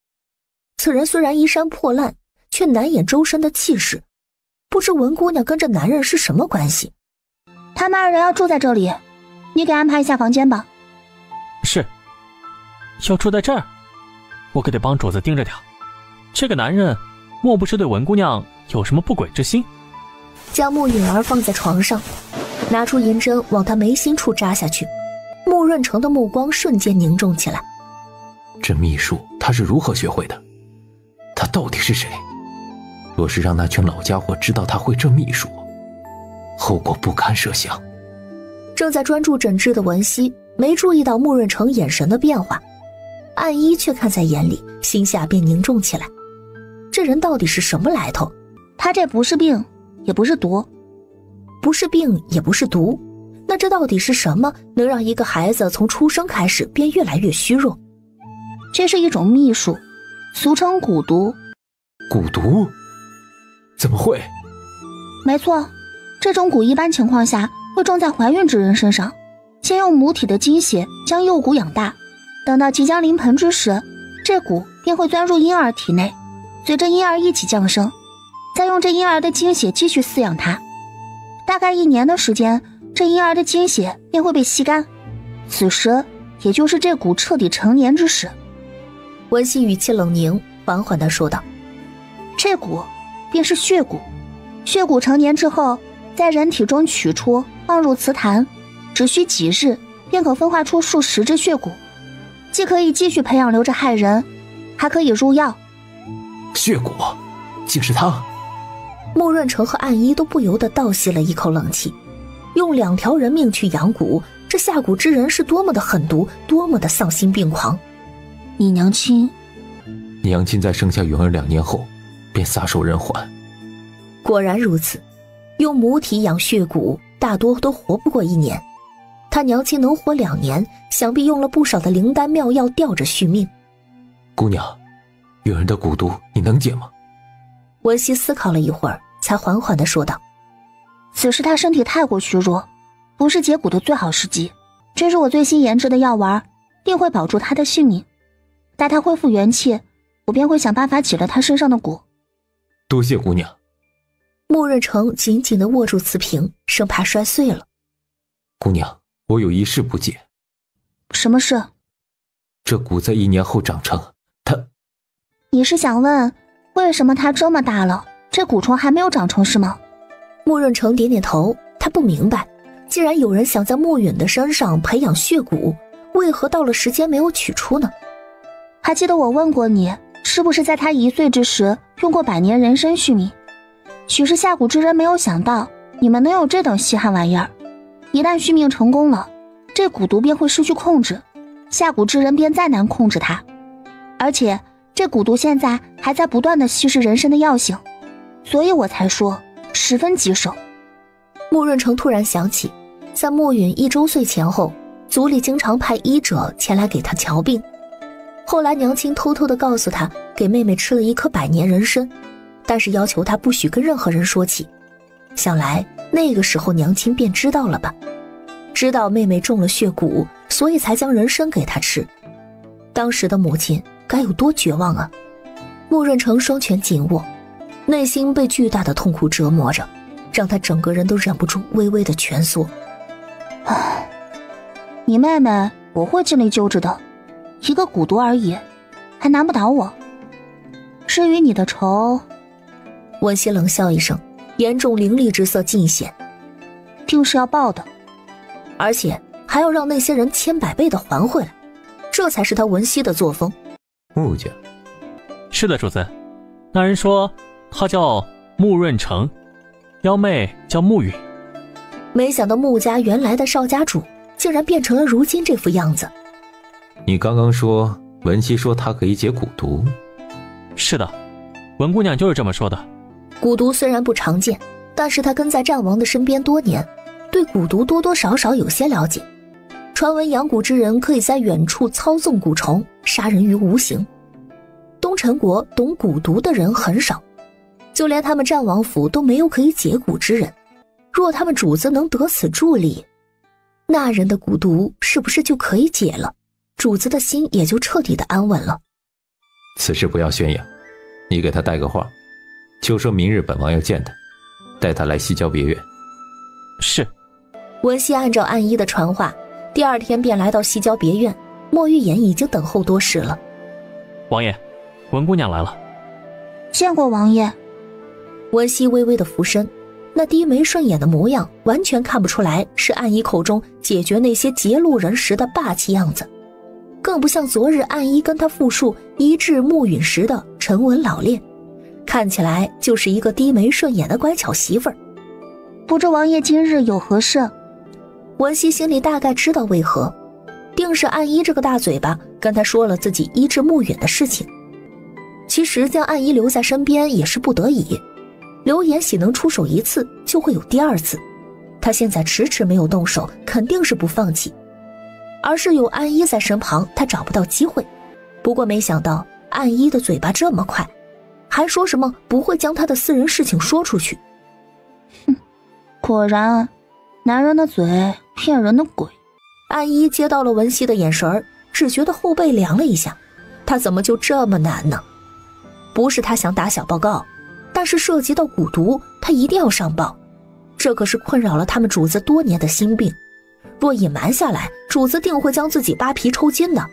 此人虽然衣衫破烂，却难掩周身的气势。不知文姑娘跟这男人是什么关系？他们二人要住在这里，你给安排一下房间吧。是。要住在这儿，我可得帮主子盯着点。这个男人莫不是对文姑娘有什么不轨之心？将穆允儿放在床上，拿出银针往她眉心处扎下去。穆润成的目光瞬间凝重起来。这秘术他是如何学会的？他到底是谁？若是让那群老家伙知道他会这秘术，后果不堪设想。正在专注诊治的文熙没注意到穆润成眼神的变化，暗一却看在眼里，心下便凝重起来。这人到底是什么来头？他这不是病，也不是毒。不是病，也不是毒，那这到底是什么，能让一个孩子从出生开始便越来越虚弱？这是一种秘术，俗称蛊毒。蛊毒？怎么会？没错，这种蛊一般情况下会种在怀孕之人身上，先用母体的精血将幼蛊养大，等到即将临盆之时，这蛊便会钻入婴儿体内，随着婴儿一起降生，再用这婴儿的精血继续饲养他。大概1年的时间，这婴儿的精血便会被吸干，此时也就是这蛊彻底成年之时。文熙语气冷凝，缓缓地说道：这蛊便是血蛊，血蛊成年之后，在人体中取出，放入瓷坛，只需几日便可分化出数十只血蛊，既可以继续培养留着害人，还可以入药。血蛊，竟是他！穆润成和暗一都不由得倒吸了一口冷气。用2条人命去养蛊，这下蛊之人是多么的狠毒，多么的丧心病狂。你娘亲在生下允儿2年后便撒手人寰。果然如此，用母体养血蛊大多都活不过1年，他娘亲能活2年，想必用了不少的灵丹妙药吊着续命。姑娘，允儿的蛊毒你能解吗？文熙思考了一会儿，才缓缓地说道：此时他身体太过虚弱，不是解蛊的最好时机。这是我最新研制的药丸，定会保住他的性命。待他恢复元气，我便会想办法解了他身上的蛊。多谢姑娘。穆润成紧紧地握住瓷瓶，生怕摔碎了。姑娘，我有一事不解。什么事？这蛊在1年后长成，你是想问为什么它这么大了，这蛊虫还没有长成是吗？穆润成点点头，他不明白，既然有人想在穆允的身上培养血蛊，为何到了时间没有取出呢？还记得我问过你，是不是在他1岁之时用过100年人参续命？许是下蛊之人没有想到你们能有这等稀罕玩意儿，一旦续命成功了，这蛊毒便会失去控制，下蛊之人便再难控制它。而且这蛊毒现在还在不断地稀释人参的药性，所以我才说十分棘手。穆润成突然想起，在莫允1周岁前后，族里经常派医者前来给他瞧病。后来娘亲偷偷地告诉他，给妹妹吃了一颗100年人参，但是要求他不许跟任何人说起。想来那个时候娘亲便知道了吧，知道妹妹中了血蛊，所以才将人参给她吃。当时的母亲该有多绝望啊！穆润成双拳紧握，内心被巨大的痛苦折磨着，让他整个人都忍不住微微的蜷缩。你妹妹我会尽力救治的，一个蛊毒而已，还难不倒我。至于你的仇，温熙冷笑一声，严重凌厉之色尽显，定是要报的，而且还要让那些人千百倍的还回来，这才是他文熙的作风。穆家？是的，主子。那人说他叫穆润成，幺妹叫穆允。没想到穆家原来的少家主竟然变成了如今这副样子。你刚刚说文熙说她可以解蛊毒？是的，文姑娘就是这么说的。蛊毒虽然不常见，但是她跟在战王的身边多年，对蛊毒多多少少有些了解。传闻养蛊之人可以在远处操纵蛊虫，杀人于无形。东陈国懂蛊毒的人很少，就连他们战王府都没有可以解蛊之人。若他们主子能得此助力，那人的蛊毒是不是就可以解了？主子的心也就彻底的安稳了。此事不要宣扬，你给他带个话，就说明日本王要见他，带他来西郊别院。是。文熙按照暗医的传话，第2天便来到西郊别院，莫玉言已经等候多时了。王爷，文姑娘来了。见过王爷。文熙微微的俯身，那低眉顺眼的模样完全看不出来是暗医口中解决那些劫路人时的霸气样子，更不像昨日暗医跟他复述医治穆允时的沉稳老练，看起来就是一个低眉顺眼的乖巧媳妇儿。不知王爷今日有何事？文熙心里大概知道为何，定是暗医这个大嘴巴跟他说了自己医治穆允的事情。其实将暗医留在身边也是不得已，刘延喜能出手一次就会有第2次，他现在迟迟没有动手，肯定是不放弃，而是有暗医在身旁，他找不到机会。不过没想到暗医的嘴巴这么快，还说什么不会将他的私人事情说出去。果然男人的嘴骗人的鬼。暗医接到了文熙的眼神，只觉得后背凉了一下，他怎么就这么难呢？不是他想打小报告，但是涉及到蛊毒，他一定要上报，这可是困扰了他们主子多年的心病，若隐瞒下来，主子定会将自己扒皮抽筋的。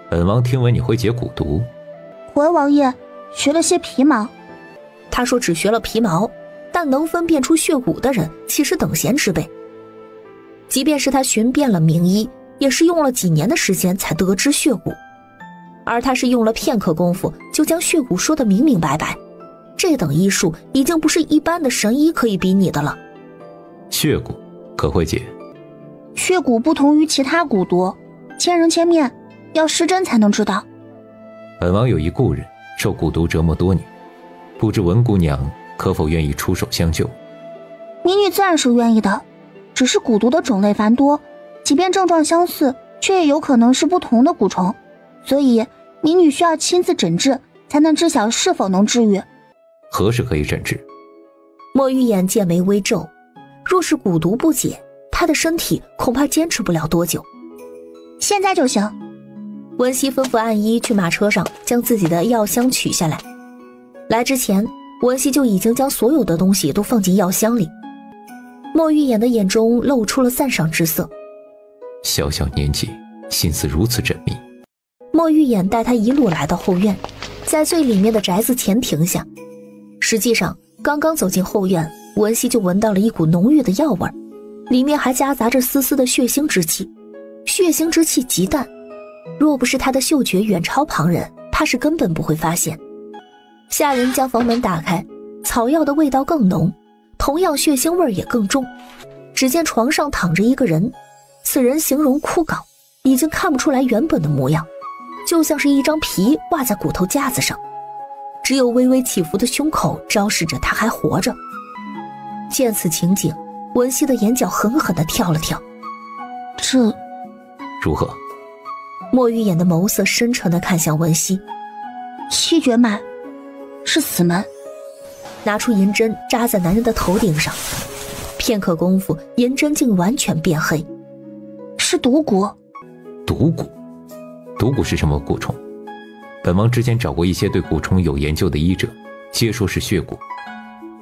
本王听闻你会解蛊毒。回王爷，学了些皮毛。他说只学了皮毛，但能分辨出血蛊的人岂是等闲之辈。即便是他寻遍了名医，也是用了几年的时间才得知血蛊，而他是用了片刻功夫就将血蛊说得明明白白，这等医术已经不是一般的神医可以比拟的了。血蛊可会解？血蛊不同于其他蛊毒，千人千面，要失真才能知道。本王有一故人受蛊毒折磨多年，不知文姑娘可否愿意出手相救？民女自然是愿意的，只是蛊毒的种类繁多，即便症状相似，却也有可能是不同的蛊虫，所以民女需要亲自诊治，才能知晓是否能治愈。何时可以诊治？莫玉眼剑眉微皱，若是蛊毒不解，他的身体恐怕坚持不了多久。现在就行。文熙吩咐暗医去马车上将自己的药箱取下来。来之前，文熙就已经将所有的东西都放进药箱里。莫玉眼的眼中露出了赞赏之色。小小年纪，心思如此缜密。莫玉眼带他一路来到后院，在最里面的宅子前停下。实际上，刚刚走进后院，文熙就闻到了一股浓郁的药味，里面还夹杂着丝丝的血腥之气。血腥之气极淡，若不是他的嗅觉远超旁人，怕是根本不会发现。下人将房门打开，草药的味道更浓，同样血腥味也更重。只见床上躺着一个人，此人形容枯槁，已经看不出来原本的模样，就像是一张皮挂在骨头架子上，只有微微起伏的胸口昭示着他还活着。见此情景，文熙的眼角狠狠地跳了跳。这如何？莫玉眼的眸色深沉地看向文熙。七绝脉是死门。拿出银针扎在男人的头顶上，片刻功夫，银针竟完全变黑。是毒蛊。毒蛊？毒蛊是什么蛊虫？本王之前找过一些对蛊虫有研究的医者，皆说是血蛊。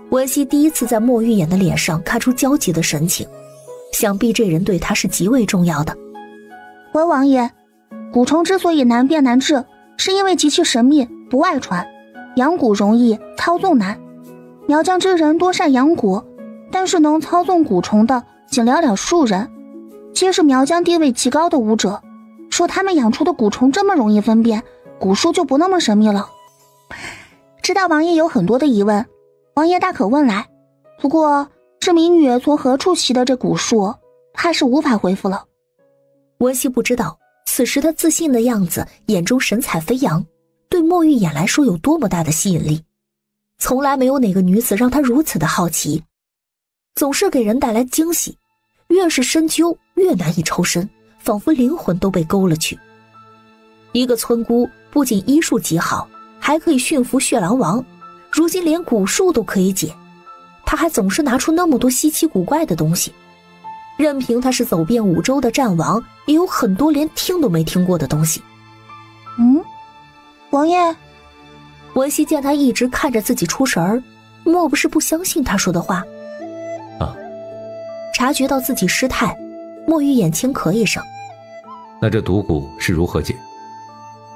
文熙第一次在莫玉眼的脸上看出焦急的神情，想必这人对他是极为重要的。回王爷，蛊虫之所以难辨难治，是因为极其神秘，不外传，养蛊容易，操纵难。苗疆之人多善养蛊，但是能操纵蛊虫的仅寥寥数人，皆是苗疆地位极高的武者。说他们养出的蛊虫这么容易分辨，蛊术就不那么神秘了。知道王爷有很多的疑问，王爷大可问来。不过这民女从何处习得这蛊术，怕是无法回复了。文熙不知道此时他自信的样子，眼中神采飞扬，对莫玉眼来说有多么大的吸引力。从来没有哪个女子让他如此的好奇，总是给人带来惊喜，越是深究越难以抽身，仿佛灵魂都被勾了去。一个村姑不仅医术极好，还可以驯服血狼王，如今连蛊术都可以解，他还总是拿出那么多稀奇古怪的东西。任凭他是走遍5州的战王，也有很多连听都没听过的东西。王爷。文熙见他一直看着自己出神儿，莫不是不相信他说的话？察觉到自己失态，莫玉眼轻咳一声。那这毒蛊是如何解？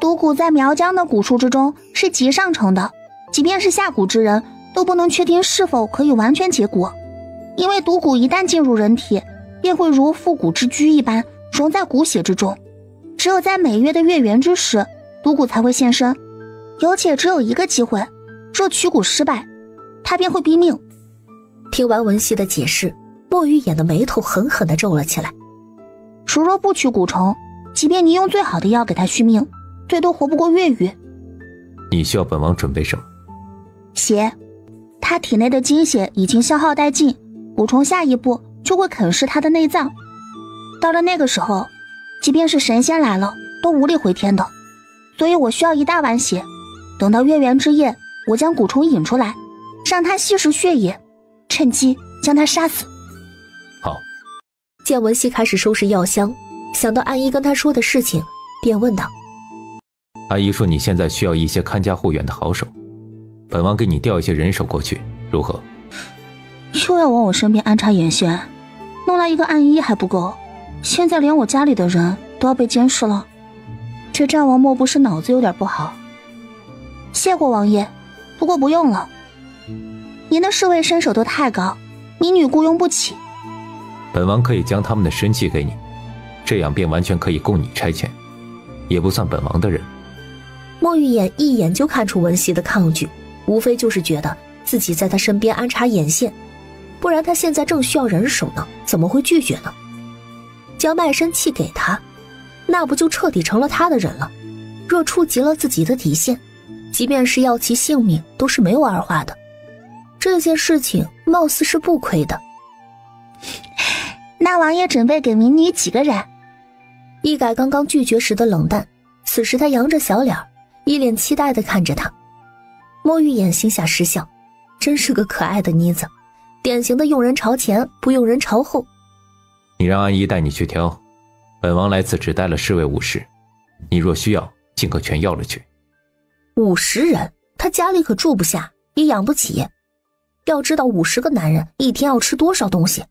毒蛊在苗疆的蛊术之中是极上乘的，即便是下蛊之人都不能确定是否可以完全解蛊，因为毒蛊一旦进入人体，便会如复蛊之居一般融在骨血之中，只有在每月的月圆之时，毒蛊才会现身，有且只有一个机会，若取蛊失败，他便会毙命。听完文熙的解释，莫玉眼的眉头狠狠地皱了起来。如若不取蛊虫，即便你用最好的药给他续命，最多活不过月余。你需要本王准备什么？血。他体内的精血已经消耗殆尽，蛊虫下一步就会啃噬他的内脏，到了那个时候，即便是神仙来了都无力回天的。所以我需要1大碗血，等到月圆之夜，我将蛊虫引出来，让他吸食血液，趁机将他杀死。好。见文熙开始收拾药箱，想到安姨跟他说的事情，便问道：阿姨说你现在需要一些看家护院的好手，本王给你调一些人手过去，如何？又要往我身边安插眼线，弄来一个暗医还不够，现在连我家里的人都要被监视了。这战王莫不是脑子有点不好？谢过王爷，不过不用了。您的侍卫身手都太高，民女雇佣不起。本王可以将他们的身契给你，这样便完全可以供你差遣，也不算本王的人。莫玉眼一眼就看出文熙的抗拒，无非就是觉得自己在他身边安插眼线，不然他现在正需要人手呢，怎么会拒绝呢？将卖身契给他，那不就彻底成了他的人了？若触及了自己的底线，即便是要其性命都是没有二话的。这件事情貌似是不亏的。那王爷准备给民女几个人？一改刚刚拒绝时的冷淡，此时他扬着小脸，一脸期待地看着他。莫玉眼心下失笑，真是个可爱的妮子，典型的用人朝前不用人朝后。你让安姨带你去挑，本王来此只带了侍卫50，你若需要尽可全要了去。50人，他家里可住不下，也养不起。要知道50个男人一天要吃多少东西。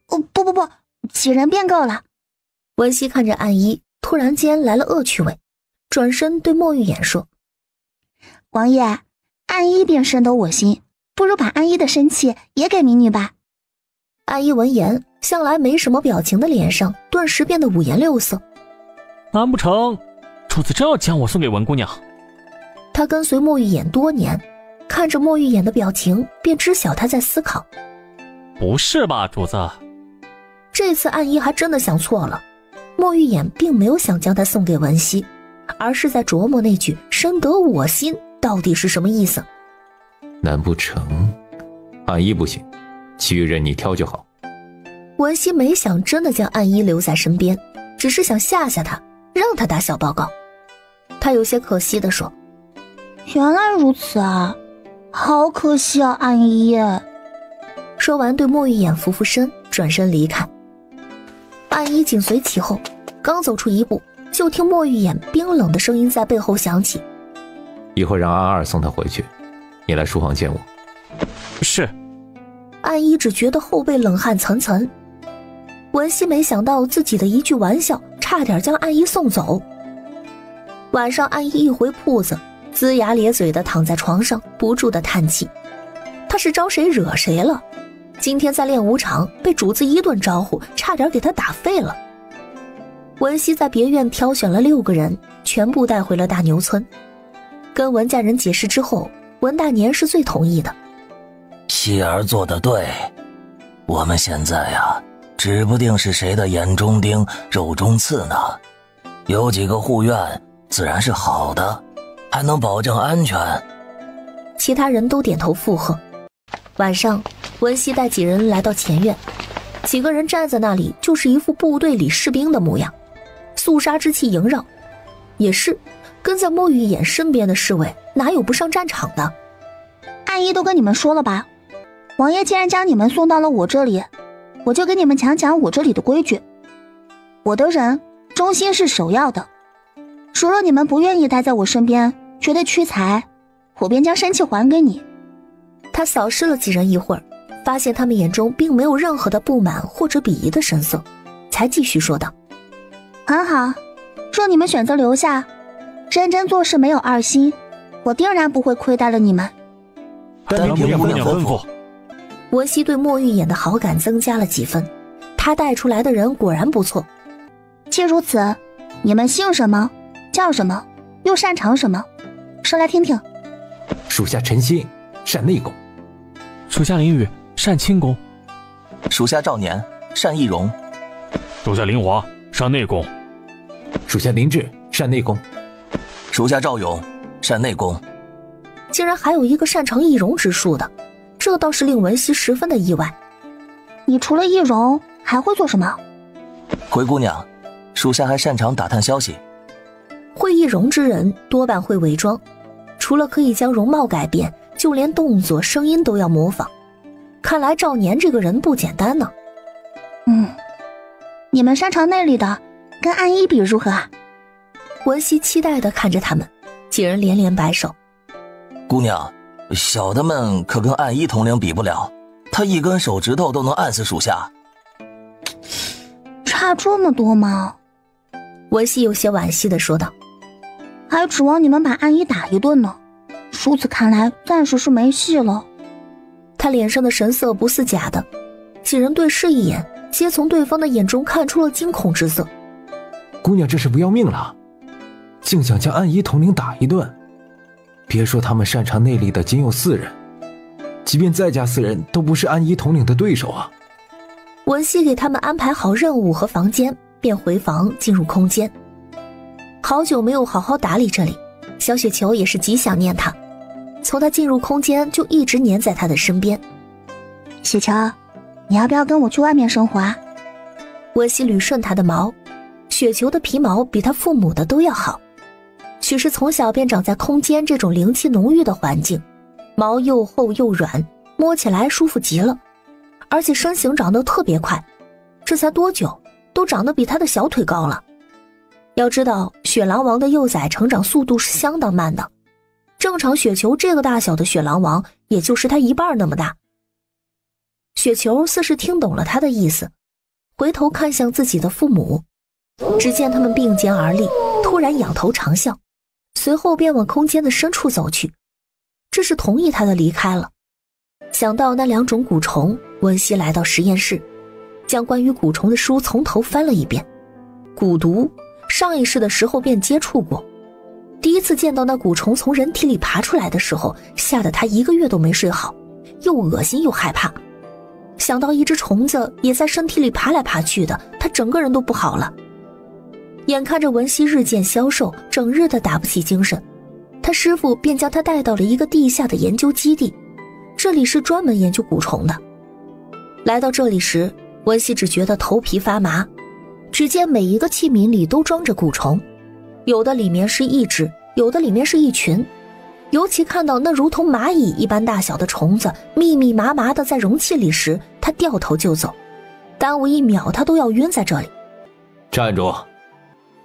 不，几人便够了。文熙看着安姨，突然间来了恶趣味，转身对莫玉眼说：王爷，安姨便深得我心，不如把安姨的身契也给民女吧。安姨闻言，向来没什么表情的脸上顿时变得五颜六色。难不成主子真要将我送给文姑娘？他跟随莫玉眼多年，看着莫玉眼的表情，便知晓他在思考。不是吧，主子？这次安姨还真的想错了，莫玉眼并没有想将他送给文熙，而是在琢磨那句深得我心到底是什么意思。难不成暗一不行，其余人你挑就好。文熙没想真的将暗一留在身边，只是想吓吓他，让他打小报告。他有些可惜地说：原来如此啊，好可惜啊，暗一。说完对莫玉眼扶扶身，转身离开。暗一紧随其后，刚走出一步，就听莫玉眼冰冷的声音在背后响起：一会儿让安二送他回去，你来书房见我。是。暗一只觉得后背冷汗涔涔。文熙没想到自己的一句玩笑差点将暗一送走。晚上暗一一回铺子，龇牙咧嘴的躺在床上，不住的叹气。他是招谁惹谁了？今天在练武场被主子一顿招呼，差点给他打废了。文熙在别院挑选了6个人，全部带回了大牛村。跟文家人解释之后，文大年是最同意的。希儿做得对，我们现在呀，指不定是谁的眼中钉、肉中刺呢。有几个护院自然是好的，还能保证安全。其他人都点头附和。晚上，文熙带几人来到前院，几个人站在那里，就是一副部队里士兵的模样，肃杀之气萦绕。也是，跟在莫玉眼身边的侍卫，哪有不上战场的？暗一都跟你们说了吧，王爷既然将你们送到了我这里，我就给你们讲讲我这里的规矩。我的人忠心是首要的，如若你们不愿意待在我身边，觉得屈才，我便将生气还给你。他扫视了几人一会儿，发现他们眼中并没有任何的不满或者鄙夷的神色，才继续说道：很好，若你们选择留下，认真做事没有二心，我定然不会亏待了你们。但凭姑娘吩咐。文熙对莫玉眼的好感增加了几分，他带出来的人果然不错。既如此，你们姓什么，叫什么，又擅长什么，说来听听。属下陈心，善内功。属下林雨，善轻功。属下赵年，善易容。属下林华，善内功。属下林志，善内功。属下赵勇，善内功。竟然还有一个擅长易容之术的，这倒是令文熙十分的意外。你除了易容还会做什么？回姑娘，属下还擅长打探消息。会易容之人多半会伪装，除了可以将容貌改变，就连动作声音都要模仿。看来赵年这个人不简单呢。你们擅长内力的，跟暗一比如何啊？文熙期待地看着他们，几人连连摆手。姑娘，小的们可跟暗一统领比不了，他一根手指头都能按死属下。差这么多吗？文熙有些惋惜地说道。还指望你们把暗一打一顿呢，如此看来暂时是没戏了。他脸上的神色不似假的，几人对视一眼，皆从对方的眼中看出了惊恐之色。姑娘这是不要命了，竟想将暗一统领打一顿。别说他们擅长内力的仅有4人，即便再加4人都不是暗一统领的对手啊。文熙给他们安排好任务和房间，便回房进入空间。好久没有好好打理这里，小雪球也是极想念他，从他进入空间就一直黏在他的身边。雪球，你要不要跟我去外面生活啊？文熙捋顺他的毛，雪球的皮毛比他父母的都要好，许是从小便长在空间这种灵气浓郁的环境，毛又厚又软，摸起来舒服极了，而且身形长得特别快，这才多久都长得比他的小腿高了。要知道雪狼王的幼崽成长速度是相当慢的，正常雪球这个大小的雪狼王也就是他一半那么大。雪球似是听懂了他的意思，回头看向自己的父母，只见他们并肩而立，突然仰头长啸，随后便往空间的深处走去，这是同意他的离开了。想到那2种蛊虫，温熙来到实验室，将关于蛊虫的书从头翻了一遍。蛊毒上一世的时候便接触过，第一次见到那蛊虫从人体里爬出来的时候，吓得他1个月都没睡好，又恶心又害怕。想到一只虫子也在身体里爬来爬去的，他整个人都不好了。眼看着文熙日渐消瘦，整日的打不起精神，他师父便将他带到了一个地下的研究基地，这里是专门研究蛊虫的。来到这里时，文熙只觉得头皮发麻。只见每一个器皿里都装着蛊虫，有的里面是一只，有的里面是一群。尤其看到那如同蚂蚁一般大小的虫子密密麻麻的在容器里时，他掉头就走，耽误1秒他都要晕在这里。站住，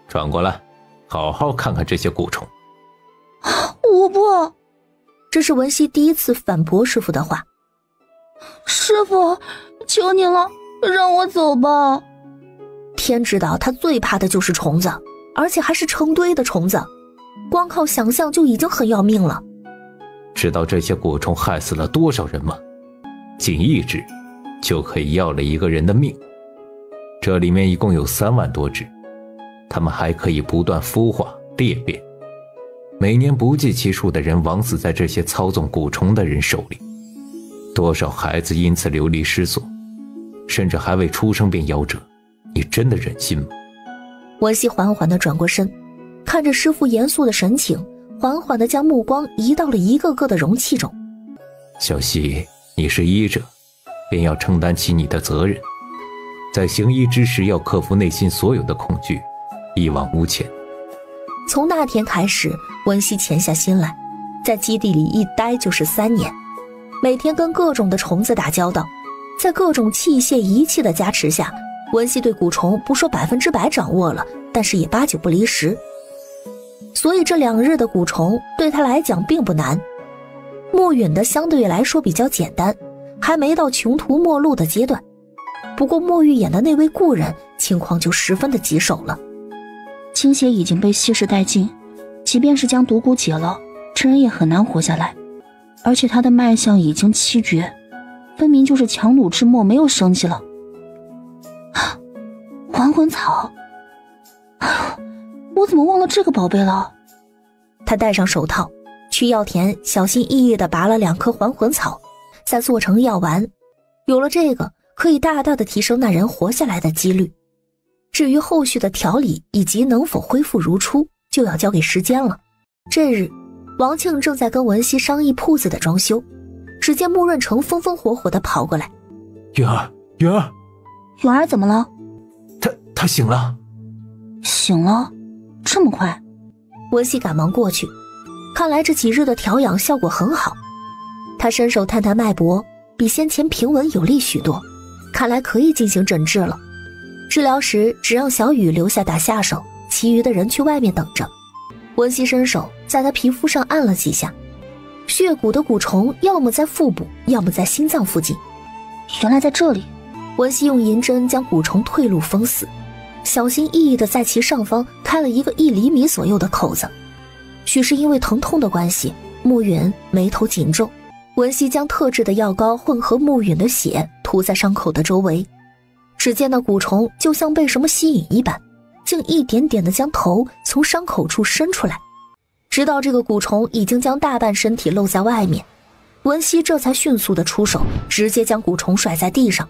转过来，好好看看这些蛊虫。我不。这是文熙第一次反驳师傅的话。师傅，求你了，让我走吧。天知道他最怕的就是虫子，而且还是成堆的虫子，光靠想象就已经很要命了。知道这些蛊虫害死了多少人吗？仅1只就可以要了一个人的命。这里面一共有3万多只，它们还可以不断孵化裂变，每年不计其数的人枉死在这些操纵蛊虫的人手里，多少孩子因此流离失所，甚至还未出生便夭折。你真的忍心吗？文熙缓缓地转过身，看着师父严肃的神情，缓缓地将目光移到了一个个的容器中。小希，你是医者，便要承担起你的责任，在行医之时要克服内心所有的恐惧，一往无前。从那天开始，文熙潜下心来，在基地里一待就是3年，每天跟各种的虫子打交道，在各种器械仪器的加持下，文熙对蛊虫不说100%掌握了，但是也8、9不离10。所以这2日的蛊虫对他来讲并不难。暮允的相对来说比较简单，还没到穷途末路的阶段。不过墨玉演的那位故人情况就十分的棘手了。精血已经被稀释殆尽，即便是将毒蛊解了，这人也很难活下来。而且他的脉象已经7绝，分明就是强弩之末，没有生机了。还魂草，哎呦，我怎么忘了这个宝贝了？他戴上手套，去药田小心翼翼地拔了2颗还魂草，再做成药丸。有了这个，可以大大的提升那人活下来的几率。至于后续的调理以及能否恢复如初，就要交给时间了。这日，王庆正在跟文熙商议铺子的装修，只见穆润成风风火火地跑过来。允儿，允儿，允儿怎么了？他醒了。醒了？这么快？文熙赶忙过去，看来这几日的调养效果很好。他伸手探探脉搏，比先前平稳有力许多，看来可以进行诊治了。治疗时只让小雨留下打下手，其余的人去外面等着。文熙伸手在他皮肤上按了几下，血骨的蛊虫要么在腹部，要么在心脏附近。原来在这里。文熙用银针将蛊虫退路封死，小心翼翼地在其上方开了一个1厘米左右的口子。许是因为疼痛的关系，穆允眉头紧皱。文熙将特制的药膏混合穆允的血涂在伤口的周围，只见那蛊虫就像被什么吸引一般，竟一点点地将头从伤口处伸出来，直到这个蛊虫已经将大半身体露在外面，文熙这才迅速地出手，直接将蛊虫甩在地上。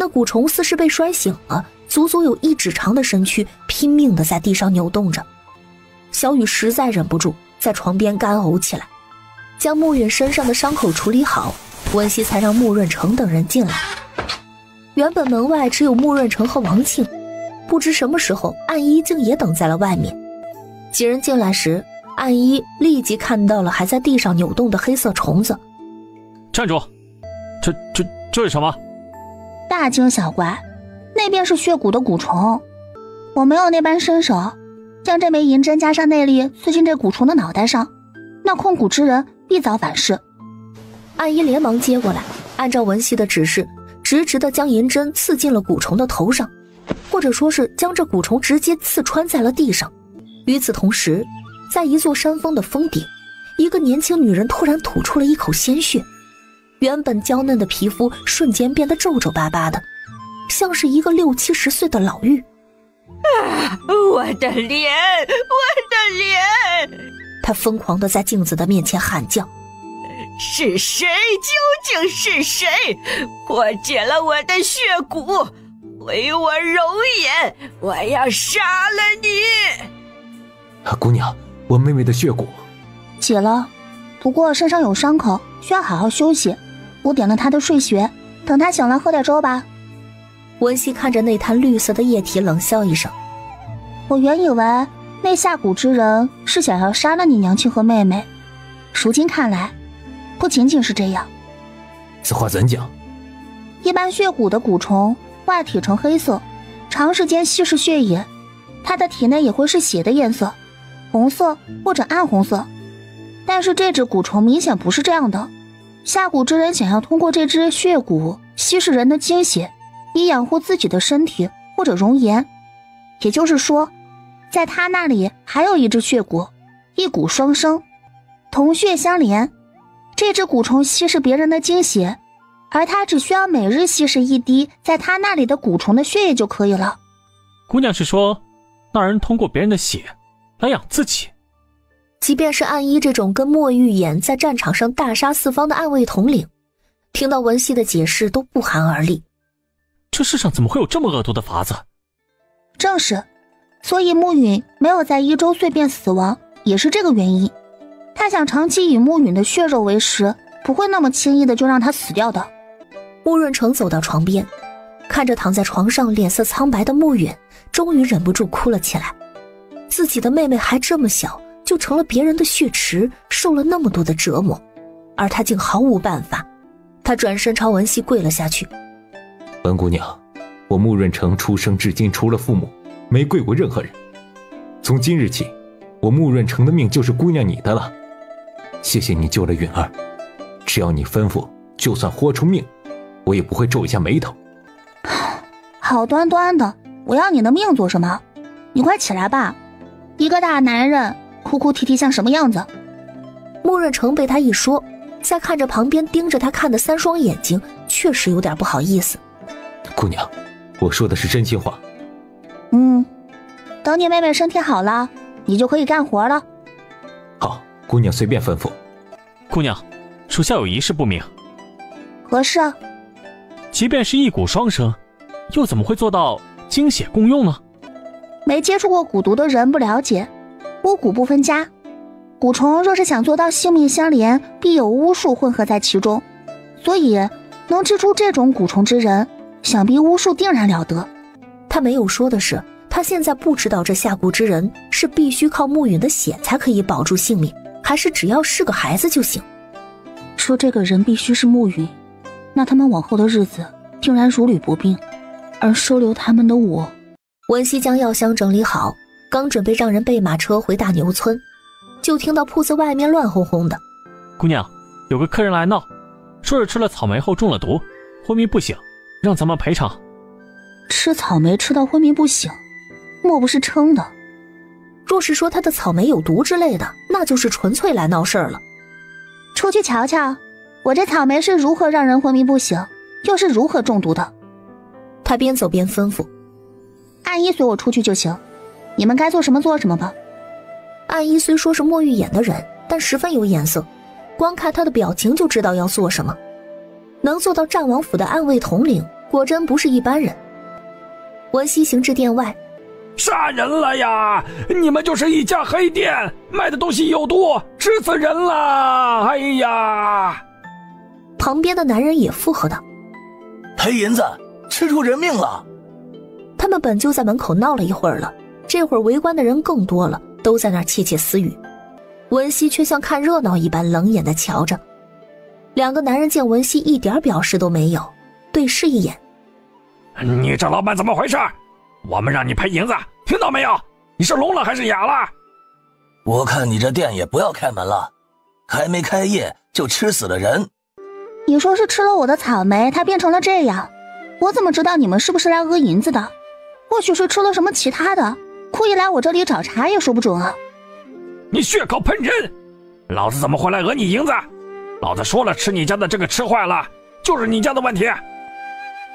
那蛊虫似是被摔醒了，足足有1指长的身躯拼命地在地上扭动着。小雨实在忍不住，在床边干呕起来。将穆允身上的伤口处理好，文熙才让穆润成等人进来。原本门外只有穆润成和王庆，不知什么时候暗一竟也等在了外面。几人进来时，暗一立即看到了还在地上扭动的黑色虫子。站住！这是什么？大惊小怪，那便是血蛊的蛊虫。我没有那般身手，将这枚银针加上内力刺进这蛊虫的脑袋上，那控蛊之人必遭反噬。暗一连忙接过来，按照文熙的指示，直直地将银针刺进了蛊虫的头上，或者说是将这蛊虫直接刺穿在了地上。与此同时，在一座山峰的峰顶，一个年轻女人突然吐出了一口鲜血，原本娇嫩的皮肤瞬间变得皱皱巴巴的，像是一个60、70岁的老妪。我的脸，我的脸！她疯狂地在镜子的面前喊叫：是谁？究竟是谁？破解了我的血蛊，毁我容颜！我要杀了你！姑娘，我妹妹的血蛊解了，不过身上有伤口，需要好好休息。我点了他的睡穴，等他醒了喝点粥吧。文熙看着那滩绿色的液体冷笑一声。我原以为那下蛊之人是想要杀了你娘亲和妹妹，如今看来不仅仅是这样。此话怎讲？一般血蛊的蛊虫外体呈黑色，长时间稀释血液，它的体内也会是血的颜色，红色或者暗红色。但是这只蛊虫明显不是这样的，下蛊之人想要通过这只血蛊稀释人的精血，以养护自己的身体或者容颜。也就是说，在他那里还有一只血蛊，一蛊双生，同血相连。这只蛊虫稀释别人的精血，而他只需要每日稀释一滴在他那里的蛊虫的血液就可以了。姑娘是说，那人通过别人的血来养自己？即便是暗一这种跟莫玉言在战场上大杀四方的暗卫统领，听到文熙的解释都不寒而栗。这世上怎么会有这么恶毒的法子？正是，所以慕允没有在1周碎变死亡，也是这个原因。他想长期以慕允的血肉为食，不会那么轻易的就让他死掉的。慕润成走到床边，看着躺在床上脸色苍白的慕允，终于忍不住哭了起来。自己的妹妹还这么小，就成了别人的血池，受了那么多的折磨，而他竟毫无办法。他转身朝文熙跪了下去。文姑娘，我慕润成出生至今除了父母，没跪过任何人。从今日起，我慕润成的命就是姑娘你的了。谢谢你救了允儿，只要你吩咐，就算豁出命，我也不会皱一下眉头。好端端的，我要你的命做什么？你快起来吧，一个大男人哭哭啼啼像什么样子？慕润成被他一说，再看着旁边盯着他看的3双眼睛，确实有点不好意思。姑娘，我说的是真心话。等你妹妹身体好了，你就可以干活了。好，姑娘随便吩咐。姑娘，属下有一事不明。何事？即便是一蛊双生，又怎么会做到精血共用呢？没接触过蛊毒的人不了解，巫蛊不分家，蛊虫若是想做到性命相连，必有巫术混合在其中，所以能制出这种蛊虫之人，想必巫术定然了得。他没有说的是，他现在不知道这下蛊之人是必须靠慕允的血才可以保住性命，还是只要是个孩子就行。说这个人必须是慕允，那他们往后的日子定然如履薄冰，而收留他们的我。文熙将药箱整理好，刚准备让人备马车回大牛村，就听到铺子外面乱哄哄的。姑娘，有个客人来闹，说是吃了草莓后中了毒，昏迷不醒，让咱们赔偿。吃草莓吃到昏迷不醒，莫不是撑的？若是说他的草莓有毒之类的，那就是纯粹来闹事儿了。出去瞧瞧，我这草莓是如何让人昏迷不醒，又是如何中毒的。他边走边吩咐。暗一随我出去就行，你们该做什么做什么吧。暗一虽说是莫玉眼的人，但十分有眼色，光看他的表情就知道要做什么。能做到战王府的暗卫统领，果真不是一般人。文熙行至店外。杀人了呀！你们就是一家黑店，卖的东西有毒，吃死人了！哎呀！旁边的男人也附和道：赔银子，吃出人命了。他们本就在门口闹了一会儿了，这会儿围观的人更多了，都在那儿窃窃私语。文熙却像看热闹一般冷眼地瞧着。两个男人见文熙一点表示都没有，对视一眼。你这老板怎么回事？我们让你赔银子，听到没有？你是聋了还是哑了？我看你这店也不要开门了，还没开业就吃死了人。你说是吃了我的草莓，它变成了这样，我怎么知道你们是不是来讹银子的？或许是吃了什么其他的，故意来我这里找茬也说不准啊。你血口喷人，老子怎么会来讹你银子？老子说了，吃你家的这个吃坏了，就是你家的问题。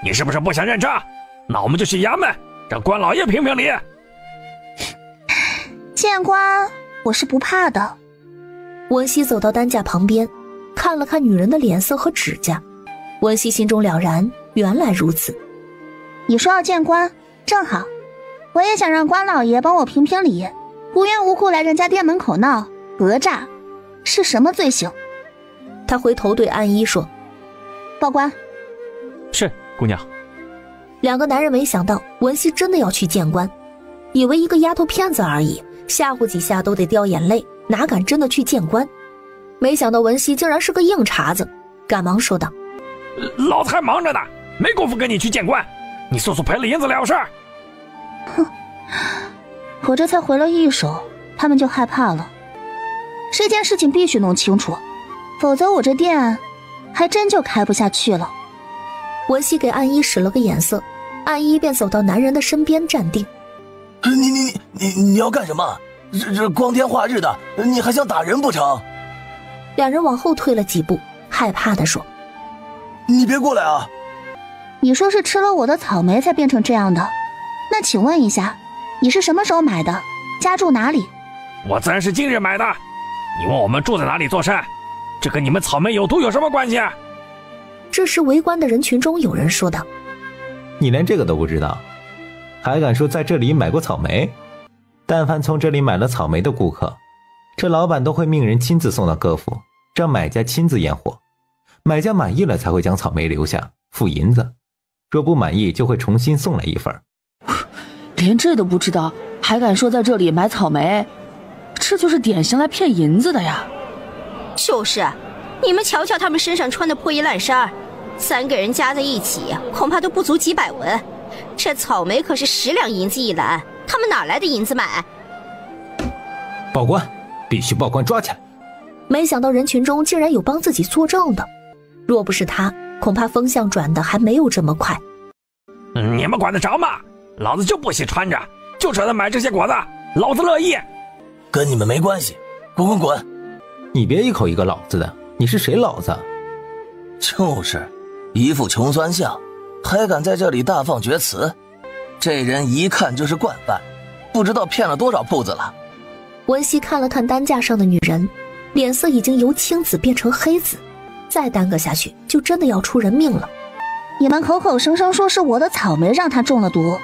你是不是不想认账？那我们就去衙门，让关老爷评评理。见官，我是不怕的。文熙走到担架旁边，看了看女人的脸色和指甲，文熙心中了然，原来如此。你说要见官，正好，我也想让关老爷帮我评评理，无缘无故来人家店门口闹讹诈，是什么罪行？他回头对安一说：“报官。”是，姑娘。两个男人没想到文熙真的要去见官，以为一个丫头片子而已，吓唬几下都得掉眼泪，哪敢真的去见官？没想到文熙竟然是个硬茬子，赶忙说道：“老子还忙着呢，没工夫跟你去见官，你速速赔了银子了事。”哼，我这才回了一手，他们就害怕了。这件事情必须弄清楚，否则我这店还真就开不下去了。文熙给安一使了个眼色，安一便走到男人的身边站定。你要干什么？这光天化日的，你还想打人不成？两人往后退了几步，害怕地说：“你别过来啊！你说是吃了我的草莓才变成这样的，那请问一下，你是什么时候买的？家住哪里？”“我自然是今日买的。你问我们住在哪里做甚？这跟你们草莓有毒有什么关系？”这时围观的人群中有人说道：“你连这个都不知道，还敢说在这里买过草莓？但凡从这里买了草莓的顾客，这老板都会命人亲自送到各府，让买家亲自验货。买家满意了才会将草莓留下，付银子；若不满意，就会重新送来一份。”连这都不知道，还敢说在这里买草莓？这就是典型来骗银子的呀！就是，你们瞧瞧他们身上穿的破衣烂衫，3个人加在一起，恐怕都不足几百文。这草莓可是10两银子一篮，他们哪来的银子买？报官，必须报官抓起来！没想到人群中竟然有帮自己作证的，若不是他，恐怕风向转的还没有这么快。你们管得着吗？老子就不稀穿着，就舍得买这些果子，老子乐意。跟你们没关系，滚！你别一口一个老子的，你是谁老子？就是一副穷酸相，还敢在这里大放厥词，这人一看就是惯犯，不知道骗了多少铺子了。文熙看了看担架上的女人，脸色已经由青紫变成黑紫，再耽搁下去就真的要出人命了。你们口口声声说是我的草莓让他中了毒，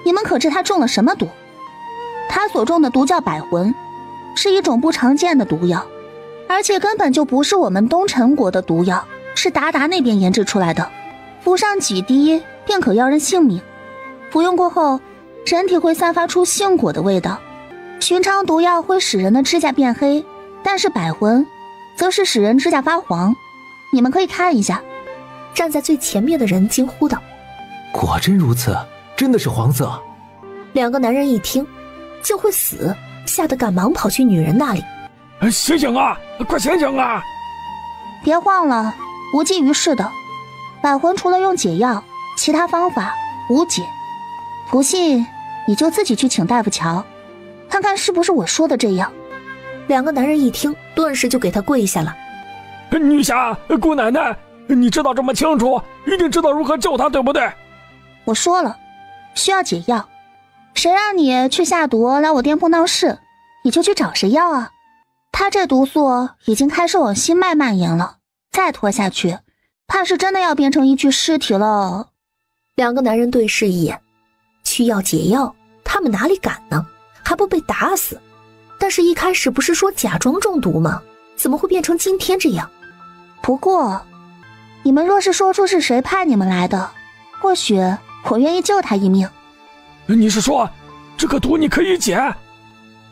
你们可知他中了什么毒？他所中的毒叫百魂，是一种不常见的毒药，而且根本就不是我们东陈国的毒药，是鞑靼那边研制出来的，服上几滴便可要人性命。服用过后，人体会散发出杏果的味道。寻常毒药会使人的指甲变黑，但是百魂则是使人指甲发黄。你们可以看一下。站在最前面的人惊呼道：“果真如此，真的是黄色。”两个男人一听就会死，吓得赶忙跑去女人那里：“醒醒啊，快醒醒啊！别晃了，无济于事的。百魂除了用解药，其他方法无解。不信你就自己去请大夫瞧，看看是不是我说的这样。”两个男人一听，顿时就给他跪下了：“女侠，姑奶奶，你知道这么清楚，一定知道如何救他，对不对？”我说了，需要解药，谁让你去下毒来我店铺闹事，你就去找谁要啊。他这毒素已经开始往心脉蔓延了，再拖下去，怕是真的要变成一具尸体了。两个男人对视一眼，去要解药，他们哪里敢呢？还不被打死？但是一开始不是说假装中毒吗？怎么会变成今天这样？不过你们若是说出是谁派你们来的，或许我愿意救他一命。你是说这个毒你可以解？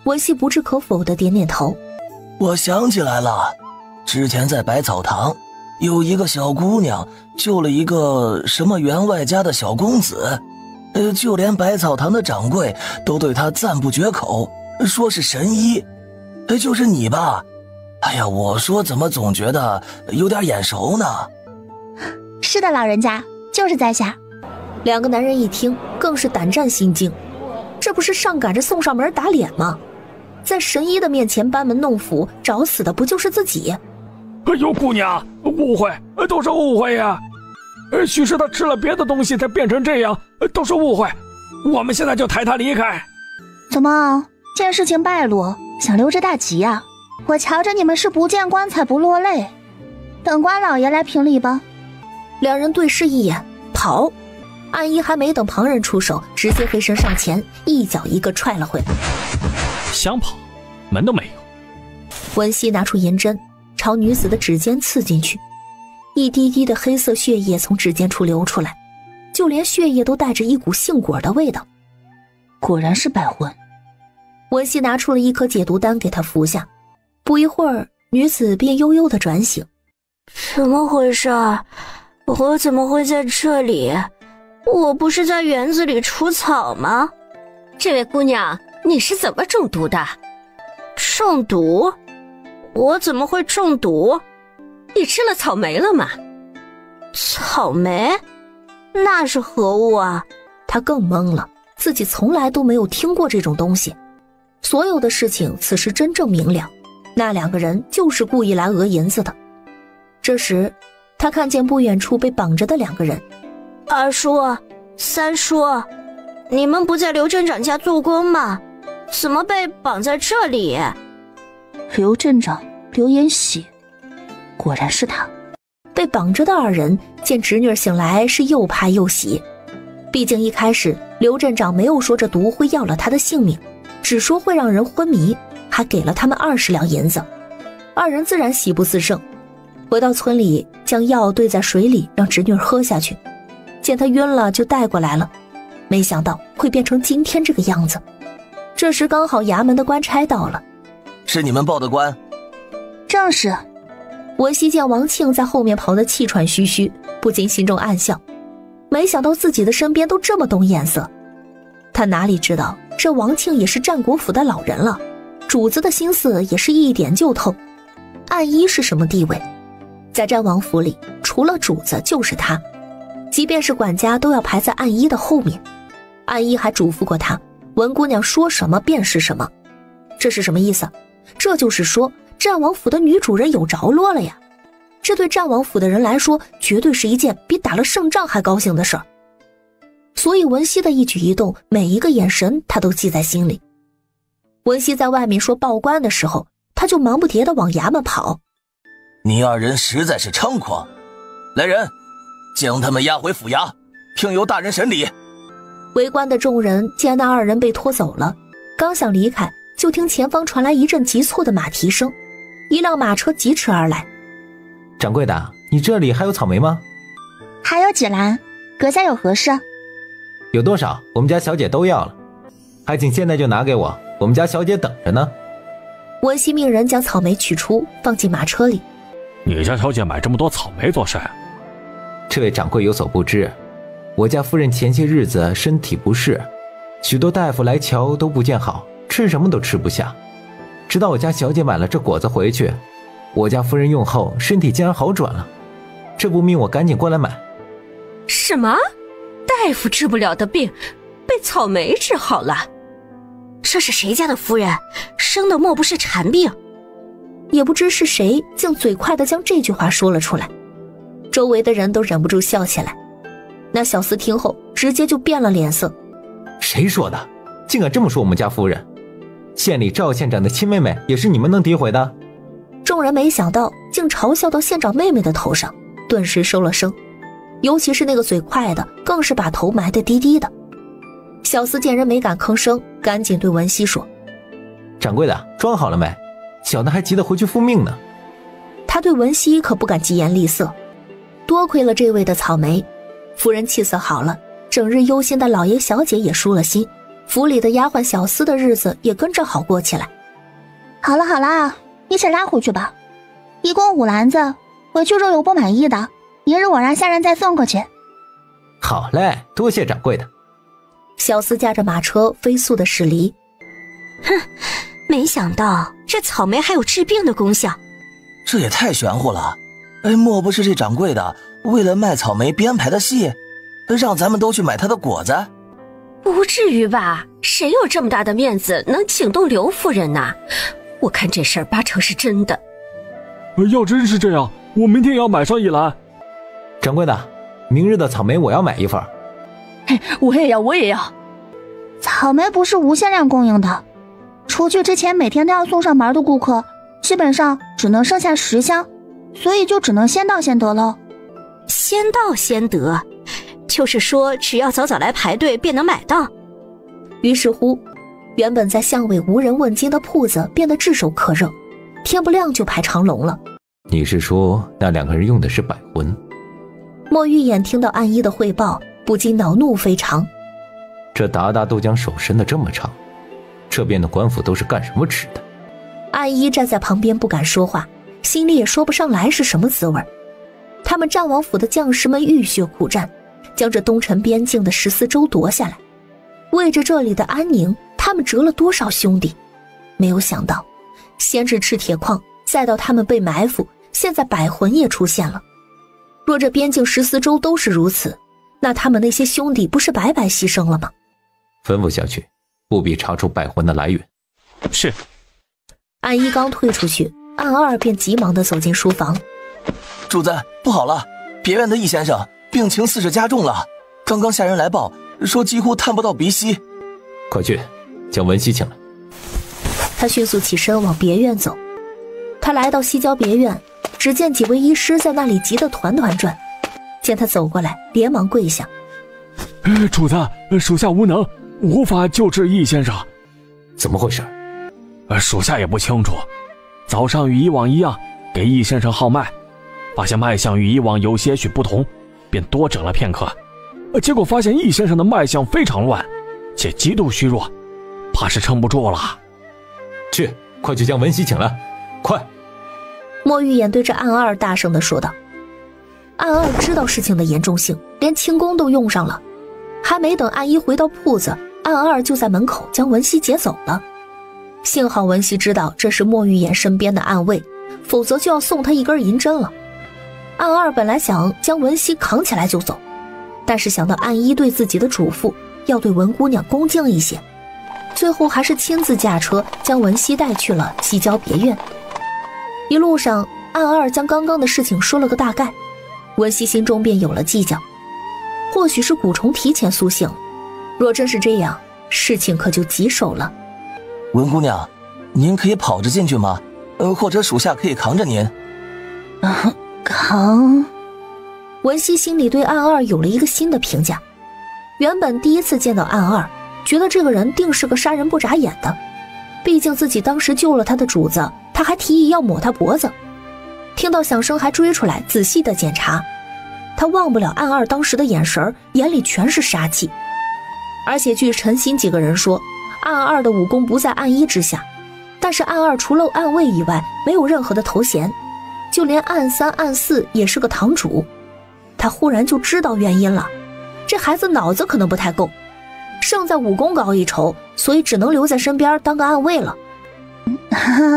文熙不置可否的点点头。我想起来了，之前在百草堂有一个小姑娘救了一个什么员外家的小公子，就连百草堂的掌柜都对她赞不绝口，说是神医。就是你吧？哎呀，我说怎么总觉得有点眼熟呢？是的，老人家，就是在下。两个男人一听更是胆战心惊，这不是上赶着送上门打脸吗？在神医的面前班门弄斧，找死的不就是自己？哎呦，姑娘，误会，都是误会呀！许是他吃了别的东西才变成这样，都是误会。我们现在就抬他离开。怎么，见事情败露，想留着大吉啊？我瞧着你们是不见棺材不落泪，等关老爷来评理吧。两人对视一眼，跑。安一还没等旁人出手，直接飞身上前，一脚一个踹了回来。想跑，门都没有。文熙拿出银针，朝女子的指尖刺进去，一滴滴的黑色血液从指尖处流出来，就连血液都带着一股杏果的味道。果然是败魂。文熙拿出了一颗解毒丹给她服下，不一会儿，女子便悠悠地转醒。怎么回事？我怎么会在这里？我不是在园子里除草吗？这位姑娘，你是怎么中毒的？中毒？我怎么会中毒？你吃了草莓了吗？草莓？那是何物啊？她更懵了，自己从来都没有听过这种东西。所有的事情此时真正明了，那两个人就是故意来讹银子的。这时他看见不远处被绑着的两个人。二叔、三叔，你们不在刘镇长家做工吗？怎么被绑在这里？刘镇长，刘延喜，果然是他。被绑着的二人见侄女醒来是又怕又喜，毕竟一开始刘镇长没有说这毒会要了他的性命，只说会让人昏迷，还给了他们20两银子。二人自然喜不自胜，回到村里将药兑在水里让侄女喝下去，见她晕了就带过来了，没想到会变成今天这个样子。这时刚好衙门的官差到了。是你们报的官？正是。文熙见王庆在后面跑得气喘吁吁，不禁心中暗笑，没想到自己的身边都这么懂眼色。他哪里知道这王庆也是战国府的老人了，主子的心思也是一点就透。暗医是什么地位？在战王府里除了主子就是他，即便是管家都要排在暗医的后面。暗医还嘱咐过他，文姑娘说什么便是什么。这是什么意思？这就是说战王府的女主人有着落了呀。这对战王府的人来说绝对是一件比打了胜仗还高兴的事儿。所以文熙的一举一动，每一个眼神他都记在心里。文熙在外面说报官的时候，他就忙不迭地往衙门跑。你二人实在是猖狂，来人，将他们押回府衙，听由大人审理。围观的众人见那二人被拖走了，刚想离开，就听前方传来一阵急促的马蹄声，一辆马车疾驰而来。掌柜的，你这里还有草莓吗？还有几篮，阁下有何事？有多少？我们家小姐都要了，还请现在就拿给我，我们家小姐等着呢。文熙命人将草莓取出，放进马车里。你家小姐买这么多草莓做甚？这位掌柜有所不知，我家夫人前些日子身体不适，许多大夫来瞧都不见好，吃什么都吃不下。直到我家小姐买了这果子回去，我家夫人用后身体竟然好转了，这不命我赶紧过来买。什么？大夫治不了的病，被草莓治好了？这是谁家的夫人？生的莫不是馋病？也不知是谁竟嘴快地将这句话说了出来，周围的人都忍不住笑起来。那小厮听后直接就变了脸色。谁说的？竟敢这么说我们家夫人？县里赵县长的亲妹妹也是你们能诋毁的？众人没想到竟嘲笑到县长妹妹的头上，顿时收了声，尤其是那个嘴快的更是把头埋得低低的。小厮见人没敢吭声，赶紧对文熙说：掌柜的，装好了没？小的还急得回去复命呢。他对文熙可不敢疾言厉色，多亏了这位的草莓，夫人气色好了，整日忧心的老爷小姐也舒了心，府里的丫鬟小厮的日子也跟着好过起来。好了好了，一起拉回去吧，一共5篮子，回去若有不满意的，明日我让下人再送过去。好嘞，多谢掌柜的。小厮驾着马车飞速的驶离。哼，没想到这草莓还有治病的功效，这也太玄乎了。莫不是这掌柜的为了卖草莓编排的戏，让咱们都去买他的果子？不至于吧，谁有这么大的面子能请动刘夫人呢？我看这事儿8成是真的。要真是这样，我明天也要买上1篮。掌柜的，明日的草莓我要买1份。我也要。草莓不是无限量供应的，出去之前每天都要送上门的顾客，基本上只能剩下10箱，所以就只能先到先得了。先到先得，就是说只要早早来排队便能买到。于是乎，原本在巷尾无人问津的铺子变得炙手可热，天不亮就排长龙了。你是说那2个人用的是百魂？莫玉眼听到暗一的汇报，不禁恼怒非常。这达达都将手伸得这么长，这边的官府都是干什么吃的？暗一站在旁边不敢说话，心里也说不上来是什么滋味。他们战王府的将士们浴血苦战，将这东陈边境的14州夺下来，为着这里的安宁，他们折了多少兄弟。没有想到先是赤铁矿，再到他们被埋伏，现在百魂也出现了。若这边境14州都是如此，那他们那些兄弟不是白白牺牲了吗？吩咐下去，务必查出百魂的来源。是。暗一刚退出去，暗二便急忙地走进书房。主子，不好了，别院的易先生病情似是加重了，刚刚下人来报，说几乎探不到鼻息。快去，将文熙请来。他迅速起身往别院走。他来到西郊别院，只见几位医师在那里急得团团转。见他走过来，连忙跪下。主子，属下无能，无法救治易先生。怎么回事？属下也不清楚。早上与以往一样，给易先生号脉，发现脉象与以往有些许不同，便多整了片刻。结果发现易先生的脉象非常乱，且极度虚弱，怕是撑不住了。去，快去将文熙请来，快！莫玉眼对着暗二大声地说道。暗二知道事情的严重性，连轻功都用上了，还没等暗一回到铺子，暗二就在门口将文熙劫走了。幸好文熙知道这是莫玉眼身边的暗卫，否则就要送他一根银针了。暗二本来想将文熙扛起来就走，但是想到暗一对自己的嘱咐，要对文姑娘恭敬一些，最后还是亲自驾车将文熙带去了西郊别院。一路上，暗二将刚刚的事情说了个大概，文熙心中便有了计较。或许是蛊虫提前苏醒，若真是这样，事情可就棘手了。文姑娘，您可以跑着进去吗？或者属下可以扛着您。扛？文熙心里对暗二有了一个新的评价。原本第一次见到暗二，觉得这个人定是个杀人不眨眼的，毕竟自己当时救了他的主子，他还提议要抹他脖子。听到响声还追出来仔细的检查，他忘不了暗二当时的眼神，眼里全是杀气。而且据陈鑫几个人说，暗二的武功不在暗一之下，但是暗二除了暗卫以外没有任何的头衔，就连暗三暗四也是个堂主。他忽然就知道原因了，这孩子脑子可能不太够，胜在武功高一筹，所以只能留在身边当个暗卫了。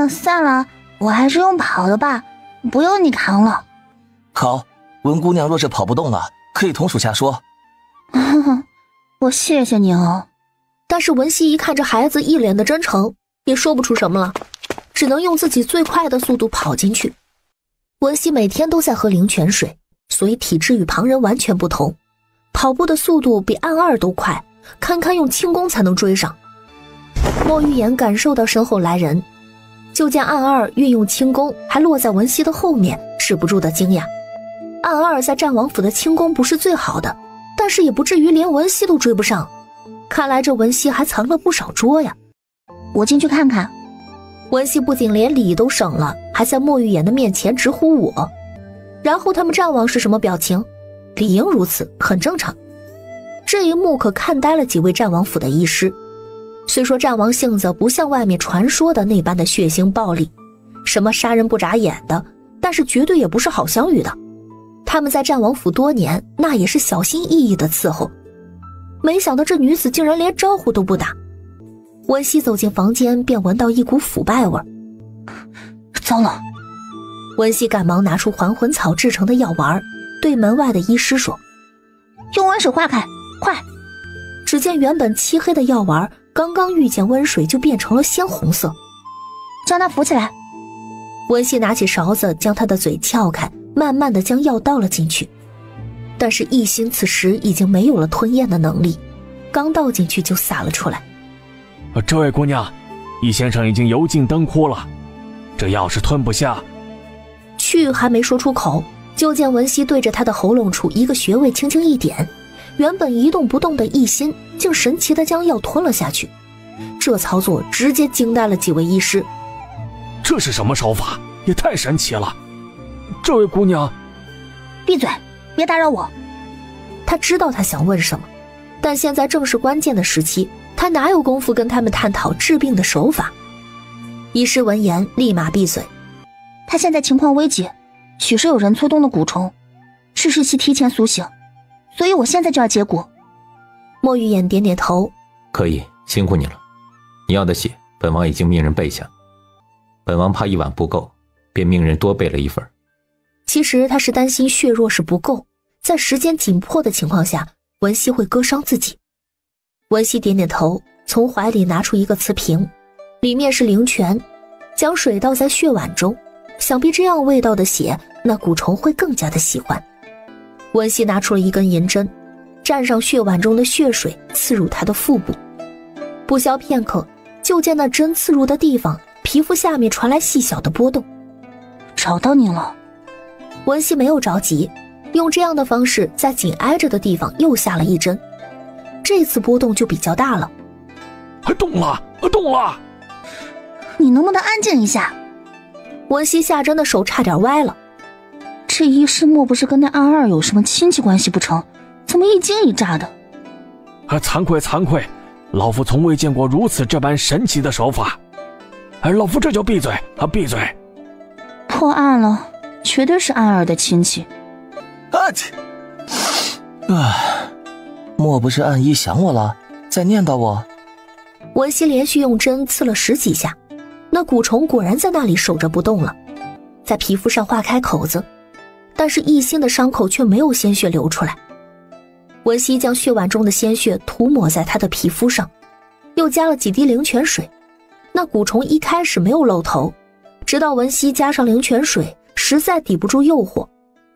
算了，我还是用跑的吧，不用你扛了。好，文姑娘若是跑不动了，可以同属下说。我谢谢你哦。但是文熙一看这孩子一脸的真诚，也说不出什么了，只能用自己最快的速度跑进去。文熙每天都在喝灵泉水，所以体质与旁人完全不同，跑步的速度比暗二都快，堪堪用轻功才能追上。莫玉言感受到身后来人，就见暗二运用轻功还落在文熙的后面，止不住的惊讶。暗二在战王府的轻功不是最好的，但是也不至于连文熙都追不上，看来这文熙还藏了不少捉呀。我进去看看。文熙不仅连礼都省了，还在莫玉言的面前直呼我。然后他们战王是什么表情？理应如此，很正常。这一幕可看呆了几位战王府的医师。虽说战王性子不像外面传说的那般的血腥暴力，什么杀人不眨眼的，但是绝对也不是好相与的。他们在战王府多年，那也是小心翼翼的伺候。没想到这女子竟然连招呼都不打。文熙走进房间，便闻到一股腐败味。糟了！文熙赶忙拿出还魂草制成的药丸，对门外的医师说：“用温水化开，快！”只见原本漆黑的药丸，刚刚遇见温水就变成了鲜红色。将他扶起来。文熙拿起勺子，将他的嘴撬开，慢慢地将药倒了进去。但是一心此时已经没有了吞咽的能力，刚倒进去就洒了出来。这位姑娘，易先生已经油尽灯枯了，这药是吞不下。去还没说出口，就见文熙对着他的喉咙处一个穴位轻轻一点，原本一动不动的一心竟神奇地将药吞了下去。这操作直接惊呆了几位医师。这是什么手法？也太神奇了！这位姑娘，闭嘴，别打扰我。他知道他想问什么，但现在正是关键的时期，他哪有功夫跟他们探讨治病的手法？医师闻言立马闭嘴。他现在情况危急，许是有人催动了蛊虫，是时期提前苏醒，所以我现在就要解蛊。莫玉眼点点头，可以，辛苦你了。你要的血，本王已经命人备下。本王怕一碗不够，便命人多备了一份。其实他是担心血若是不够，在时间紧迫的情况下，文熙会割伤自己。文熙点点头，从怀里拿出一个瓷瓶，里面是灵泉，将水倒在血碗中，想必这样味道的血，那蛊虫会更加的喜欢。文熙拿出了一根银针，蘸上血碗中的血水，刺入他的腹部。不消片刻，就见那针刺入的地方，皮肤下面传来细小的波动。找到你了。文熙没有着急，用这样的方式在紧挨着的地方又下了一针，这次波动就比较大了。动了，动了！你能不能安静一下？文熙下针的手差点歪了。这医师莫不是跟那暗二有什么亲戚关系不成？怎么一惊一乍的？惭愧，老夫从未见过如此这般神奇的手法。老夫这就闭嘴，闭嘴！破案了，绝对是暗二的亲戚。莫不是暗一想我了，在念叨我？文熙连续用针刺了10几下，那蛊虫果然在那里守着不动了，在皮肤上划开口子，但是一心的伤口却没有鲜血流出来。文熙将血碗中的鲜血涂抹在他的皮肤上，又加了几滴灵泉水。那蛊虫一开始没有露头，直到文熙加上灵泉水，实在抵不住诱惑，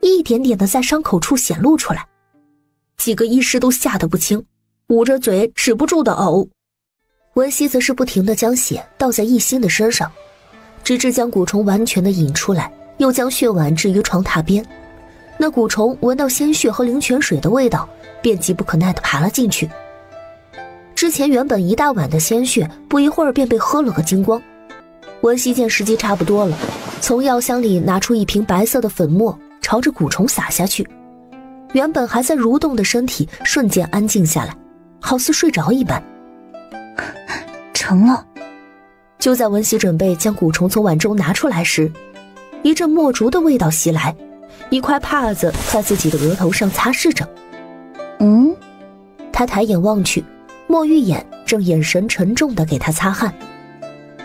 一点点的在伤口处显露出来。几个医师都吓得不轻，捂着嘴止不住的呕。文熙则是不停地将血倒在一心的身上，直至将蛊虫完全的引出来，又将血碗置于床榻边。那蛊虫闻到鲜血和灵泉水的味道，便急不可耐地爬了进去。之前原本一大碗的鲜血，不一会儿便被喝了个精光。文熙见时机差不多了，从药箱里拿出一瓶白色的粉末，朝着蛊虫撒下去。原本还在蠕动的身体瞬间安静下来，好似睡着一般。成了。就在文熙准备将蛊虫从碗中拿出来时，一阵墨竹的味道袭来，一块帕子在自己的额头上擦拭着。他抬眼望去，莫玉眼正眼神沉重地给他擦汗。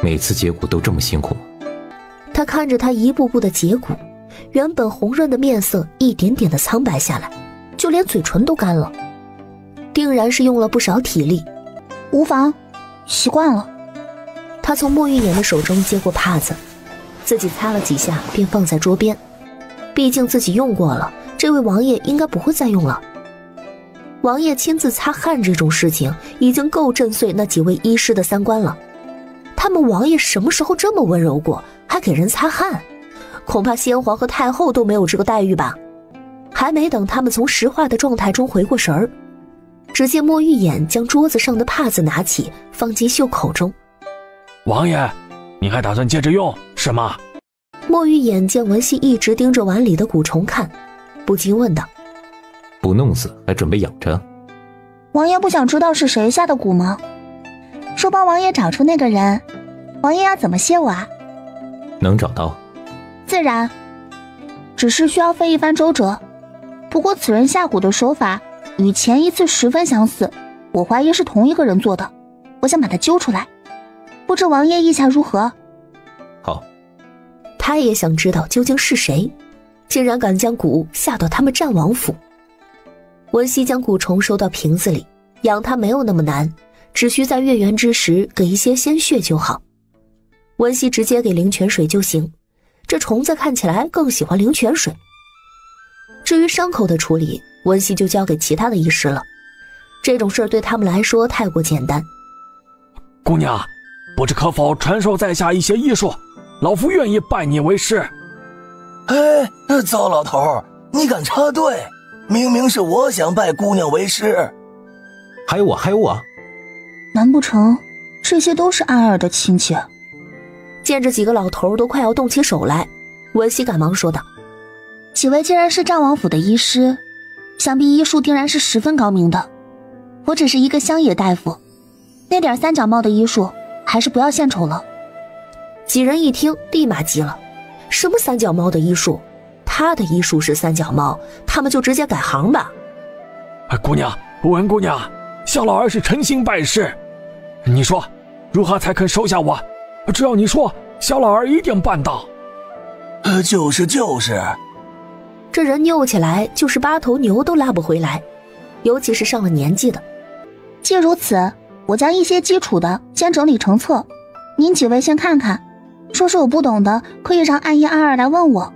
每次解蛊都这么辛苦吗？他看着他一步步的解蛊，原本红润的面色一点点的苍白下来，就连嘴唇都干了，定然是用了不少体力。无妨，习惯了。他从莫玉眼的手中接过帕子，自己擦了几下便放在桌边，毕竟自己用过了，这位王爷应该不会再用了。王爷亲自擦汗这种事情已经够震碎那几位医师的三观了，他们王爷什么时候这么温柔过，还给人擦汗？恐怕先皇和太后都没有这个待遇吧。还没等他们从石化的状态中回过神儿，只见莫玉眼将桌子上的帕子拿起，放进袖口中。王爷，你还打算接着用是吗？莫玉眼见文熙一直盯着碗里的蛊虫看，不禁问道：不弄死还准备养着？王爷不想知道是谁下的蛊吗？说帮王爷找出那个人，王爷要怎么谢我啊？能找到？自然，只是需要费一番周折。不过此人下蛊的手法与前一次十分相似，我怀疑是同一个人做的，我想把他揪出来，不知王爷意下如何？好。他也想知道究竟是谁，竟然敢将蛊下到他们战王府。文熙将蛊虫收到瓶子里，养它没有那么难，只需在月圆之时给一些鲜血就好。文熙直接给灵泉水就行，这虫子看起来更喜欢灵泉水。至于伤口的处理，文熙就交给其他的医师了，这种事对他们来说太过简单。姑娘，不知可否传授在下一些医术，老夫愿意拜你为师。糟老头，你敢插队？明明是我想拜姑娘为师。还有我。难不成这些都是暗二的亲戚？见这几个老头都快要动起手来，文熙赶忙说道：几位既然是战王府的医师，想必医术定然是十分高明的。我只是一个乡野大夫，那点三脚猫的医术还是不要献丑了。几人一听立马急了，什么三脚猫的医术？他的医术是三脚猫，他们就直接改行吧。姑娘，文姑娘，萧老儿是诚心拜师，你说如何才肯收下我？只要你说，萧老儿一定办到。就是。这人拗起来就是8头牛都拉不回来，尤其是上了年纪的。既如此，我将一些基础的先整理成册，您几位先看看，说是有不懂的可以让暗一暗二来问我。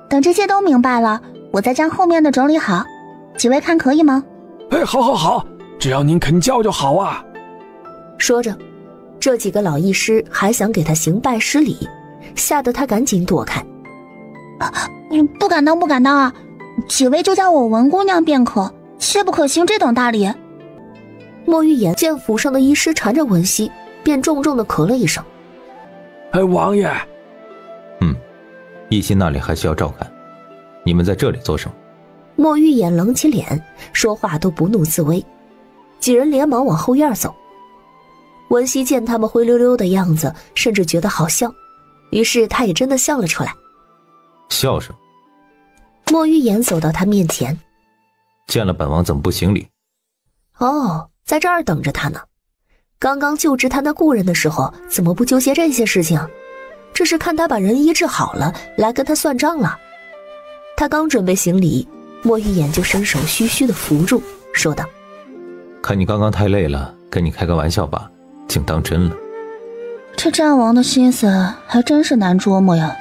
等这些都明白了，我再将后面的整理好，几位看可以吗？好，只要您肯教就好啊。说着，这几个老医师还想给他行拜师礼，吓得他赶紧躲开。不敢当啊！几位就叫我文姑娘便可，切不可行这等大礼。莫玉言见府上的医师缠着文熙，便重重地咳了一声。王爷。一心那里还需要照看，你们在这里做什么？莫玉言冷起脸，说话都不怒自威。几人连忙往后院走。文熙见他们灰溜溜的样子，甚至觉得好笑，于是他也真的笑了出来。笑什么？莫玉言走到他面前，见了本王怎么不行礼？在这儿等着他呢。刚刚救治他那故人的时候，怎么不纠结这些事情？这是看他把人医治好了，来跟他算账了。他刚准备行礼，莫玉言就伸手虚虚的扶住，说道：看你刚刚太累了，跟你开个玩笑吧，竟当真了。这战王的心思还真是难捉摸呀。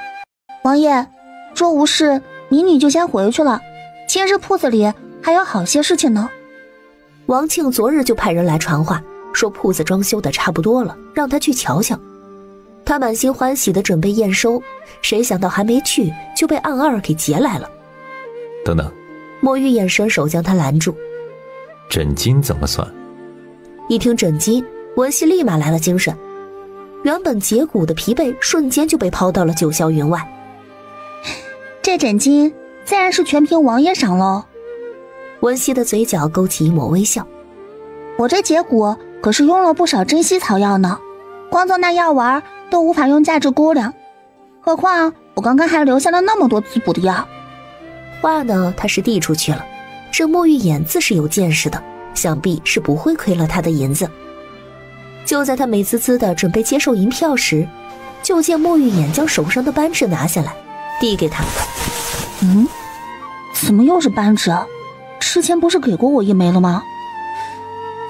王爷，若无事，民女就先回去了，今日铺子里还有好些事情呢。王庆昨日就派人来传话，说铺子装修的差不多了，让他去瞧瞧。他满心欢喜的准备验收，谁想到还没去就被暗二给劫来了。等等，莫玉言伸手将他拦住。诊金怎么算？一听诊金，文熙立马来了精神，原本解骨的疲惫瞬间就被抛到了九霄云外。这诊金自然是全凭王爷赏喽。文熙的嘴角勾起一抹微笑。我这解骨可是用了不少珍稀草药呢，光做那药丸都无法用价值估量，何况我刚刚还留下了那么多滋补的药。话呢，他是递出去了，这莫玉眼自是有见识的，想必是不会亏了他的银子。就在他美滋滋的准备接受银票时，就见莫玉眼将手上的扳指拿下来，递给他。怎么又是扳指？之前不是给过我一枚了吗？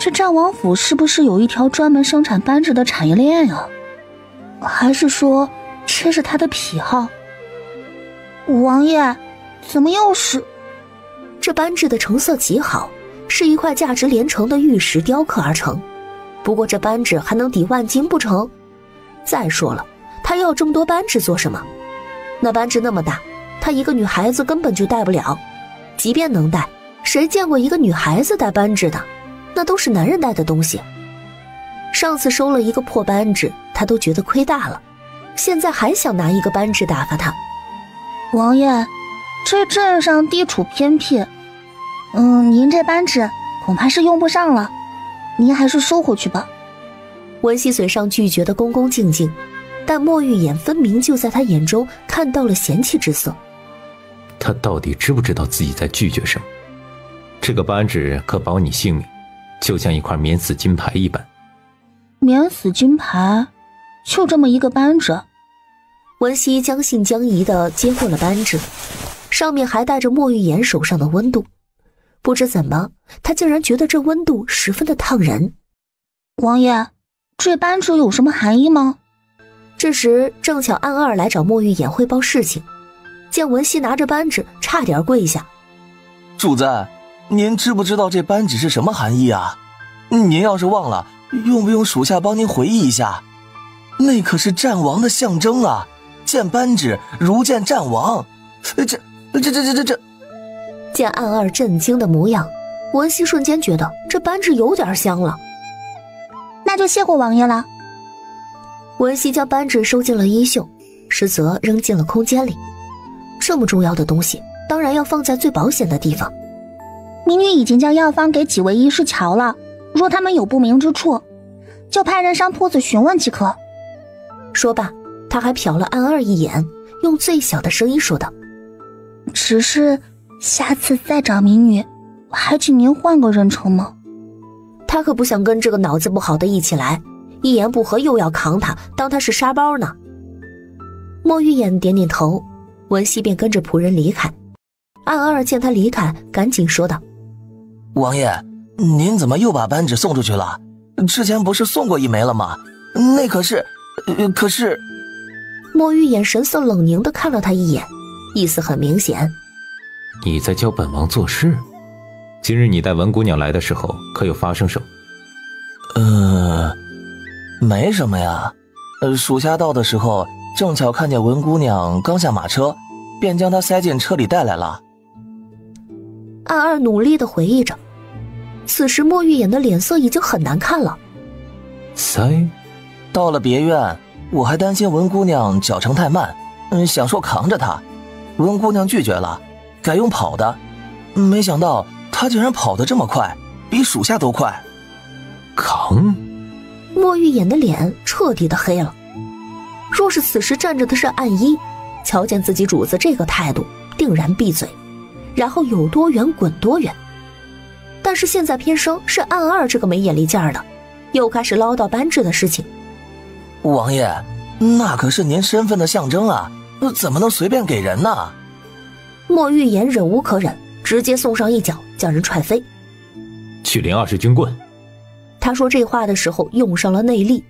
这战王府是不是有一条专门生产扳指的产业链呀？还是说这是他的癖好？王爷，怎么又是？这扳指的成色极好，是一块价值连城的玉石雕刻而成。不过这扳指还能抵万金不成？再说了，他要这么多扳指做什么？那扳指那么大，他一个女孩子根本就戴不了。即便能戴，谁见过一个女孩子戴扳指的？那都是男人戴的东西。上次收了一个破扳指，他都觉得亏大了，现在还想拿一个扳指打发他。王爷，这镇上地处偏僻，您这扳指恐怕是用不上了，您还是收回去吧。文熙嘴上拒绝的恭恭敬敬，但莫玉眼分明就在他眼中看到了嫌弃之色。他到底知不知道自己在拒绝什么？这个扳指可保你性命，就像一块免死金牌一般。免死金牌？就这么一个扳指？文熙将信将疑地接过了扳指，上面还带着莫玉言手上的温度。不知怎么，他竟然觉得这温度十分的烫人。王爷，这扳指有什么含义吗？这时正巧暗二来找莫玉言汇报事情，见文熙拿着扳指，差点跪下。主子，您知不知道这扳指是什么含义啊？您要是忘了，用不用属下帮您回忆一下？那可是战王的象征啊！见扳指如见战王。这见暗二震惊的模样，文熙瞬间觉得这扳指有点香了。那就谢过王爷了。文熙将扳指收进了衣袖，实则扔进了空间里。这么重要的东西，当然要放在最保险的地方。民女已经将药方给几位医师瞧了，若他们有不明之处，就派人上铺子询问即可。说罢，他还瞟了安二一眼，用最小的声音说道：只是下次再找民女，还请您换个人称吗？他可不想跟这个脑子不好的一起来，一言不合又要扛他，当他是沙包呢。莫玉眼点点头，文熙便跟着仆人离开。安二见他离开，赶紧说道：王爷，您怎么又把扳指送出去了？之前不是送过一枚了吗？那可是……莫玉眼神色冷凝地看了他一眼，意思很明显。你在教本王做事？今日你带文姑娘来的时候，可有发生什么？没什么呀。属下到的时候，正巧看见文姑娘刚下马车，便将她塞进车里带来了。安二努力地回忆着，此时莫玉眼的脸色已经很难看了。塞？到了别院，我还担心文姑娘脚程太慢，想说扛着她，文姑娘拒绝了，改用跑的。没想到她竟然跑得这么快，比属下都快。扛？莫玉眼的脸彻底的黑了。若是此时站着的是暗一，瞧见自己主子这个态度，定然闭嘴，然后有多远滚多远。但是现在偏生是暗二这个没眼力劲儿的，又开始唠叨扳指的事情。王爷，那可是您身份的象征啊，怎么能随便给人呢？莫玉言忍无可忍，直接送上一脚，将人踹飞。去领20军棍。他说这话的时候用上了内力，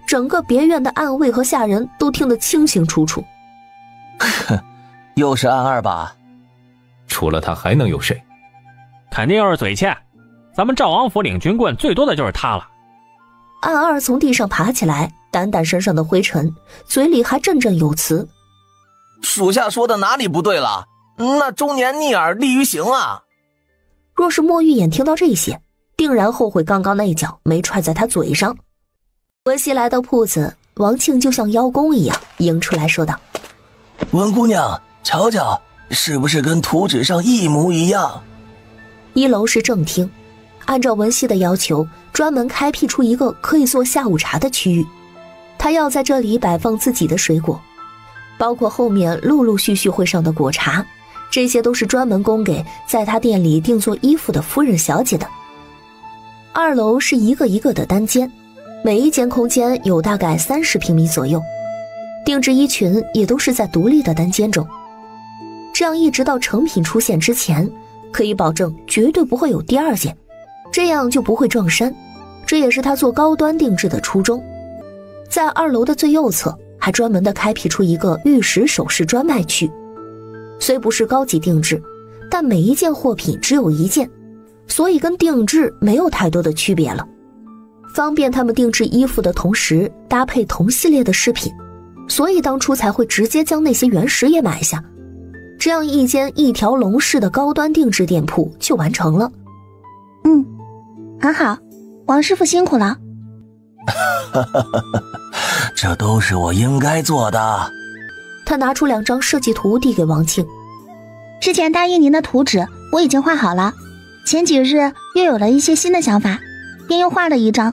整个别院的暗卫和下人都听得清清楚楚。又是暗二吧？除了他还能有谁？肯定又是嘴欠，咱们赵王府领军棍最多的就是他了。暗二从地上爬起来，掸掸身上的灰尘，嘴里还振振有词：属下说的哪里不对了？那忠言逆耳利于行啊！若是莫玉眼听到这些，定然后悔刚刚那一脚没踹在他嘴上。文熙来到铺子，王庆就像邀功一样迎出来说道：文姑娘，瞧瞧，是不是跟图纸上一模一样？一楼是正厅，按照文熙的要求，专门开辟出一个可以做下午茶的区域。他要在这里摆放自己的水果，包括后面陆陆续续会上的果茶，这些都是专门供给在他店里定做衣服的夫人小姐的。2楼是一个一个的单间，每一间空间有大概30平米左右，定制衣裙也都是在独立的单间中。这样一直到成品出现之前，可以保证绝对不会有第2件，这样就不会撞衫。这也是他做高端定制的初衷。在2楼的最右侧还专门的开辟出一个玉石首饰专卖区，虽不是高级定制，但每一件货品只有1件，所以跟定制没有太多的区别了，方便他们定制衣服的同时搭配同系列的饰品，所以当初才会直接将那些原石也买下，这样一间一条龙式的高端定制店铺就完成了。很好，王师傅辛苦了。这都是我应该做的。他拿出2张设计图递给王庆。之前答应您的图纸我已经画好了，前几日又有了一些新的想法，便又画了1张，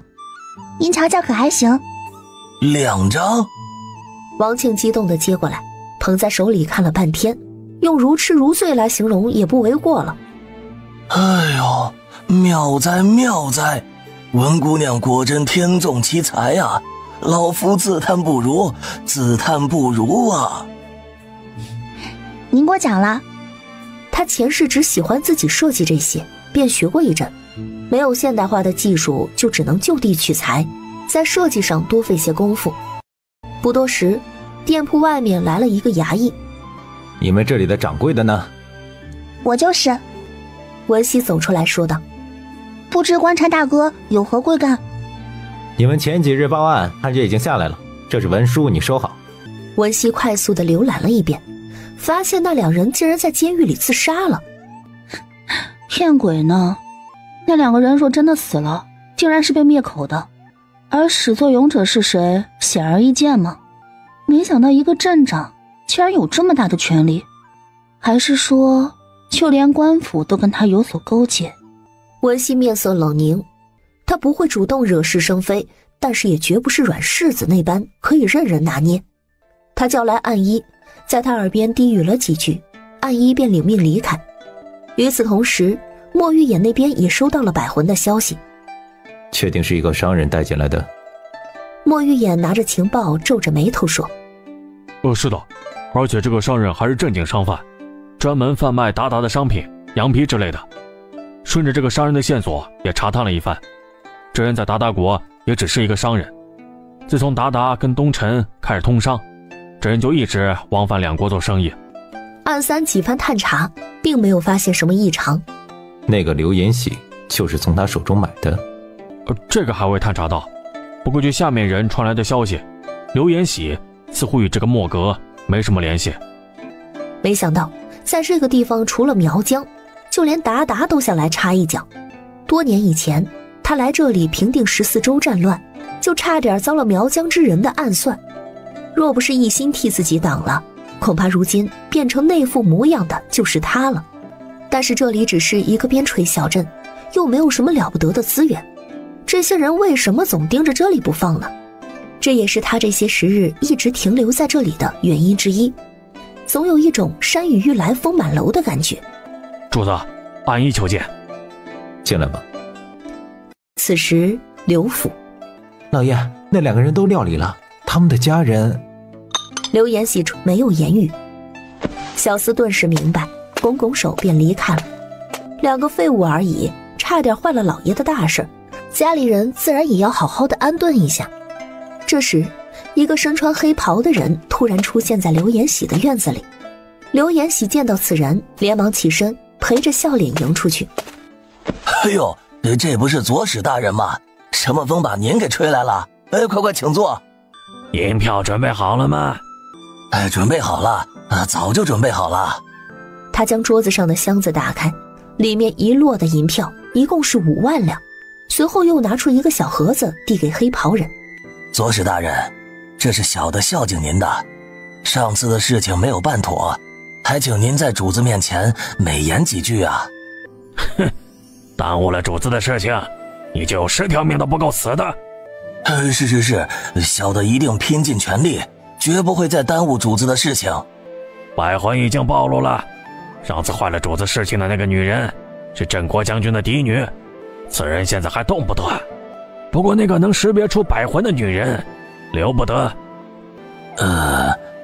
您瞧瞧可还行？2张？王庆激动地接过来，捧在手里看了半天，用如痴如醉来形容也不为过了。哎呦，妙哉妙哉，文姑娘果真天纵奇才啊，老夫自叹不如，自叹不如啊。您过奖了。他前世只喜欢自己设计这些，便学过一阵，没有现代化的技术，就只能就地取材，在设计上多费些功夫。不多时，店铺外面来了一个衙役。你们这里的掌柜的呢？我就是。文熙走出来说道：不知官差大哥有何贵干？你们前几日报案，判决已经下来了，这是文书，你收好。文熙快速地浏览了一遍，发现那2人竟然在监狱里自杀了。骗鬼呢，那2个人若真的死了，竟然是被灭口的。而始作俑者是谁，显而易见嘛。没想到一个镇长竟然有这么大的权力，还是说就连官府都跟他有所勾结？文熙面色冷凝，他不会主动惹是生非，但是也绝不是软柿子那般可以任人拿捏。他叫来暗一，在他耳边低语了几句，暗一便领命离开。与此同时，莫玉眼那边也收到了百魂的消息。确定是一个商人带进来的？莫玉眼拿着情报皱着眉头说：是的，而且这个商人还是正经商贩，专门贩卖达达的商品，羊皮之类的。顺着这个商人的线索也查探了一番，这人在达达国也只是一个商人，自从达达跟东陈开始通商，这人就一直往返两国做生意。暗三几番探查，并没有发现什么异常。那个刘延喜就是从他手中买的？这个还未探查到，不过据下面人传来的消息，刘延喜似乎与这个莫格没什么联系。没想到在这个地方除了苗疆，就连达达都想来插一脚。多年以前他来这里平定14州战乱，就差点遭了苗疆之人的暗算，若不是一心替自己挡了，恐怕如今变成那副模样的就是他了。但是这里只是一个边陲小镇，又没有什么了不得的资源，这些人为什么总盯着这里不放呢？这也是他这些时日一直停留在这里的原因之一，总有一种山雨欲来风满楼的感觉。主子，暗一求见。进来吧。此时刘府，老爷，那2个人都料理了，他们的家人。刘延喜没有言语，小厮顿时明白，拱拱手便离开了。2个废物而已，差点坏了老爷的大事，家里人自然也要好好的安顿一下。这时，一个身穿黑袍的人突然出现在刘延喜的院子里。刘延喜见到此人，连忙起身，陪着笑脸迎出去。哎呦，这不是左使大人吗？什么风把您给吹来了？快请坐。银票准备好了吗？准备好了，早就准备好了。他将桌子上的箱子打开，里面一摞的银票，一共是5万两。随后又拿出一个小盒子递给黑袍人。左使大人，这是小的孝敬您的，上次的事情没有办妥，还请您在主子面前美言几句啊。哼，耽误了主子的事情，你就有10条命都不够死的。是，小的一定拼尽全力，绝不会再耽误主子的事情。百魂已经暴露了，上次坏了主子事情的那个女人是镇国将军的嫡女，此人现在还动不得。不过那个能识别出百魂的女人留不得。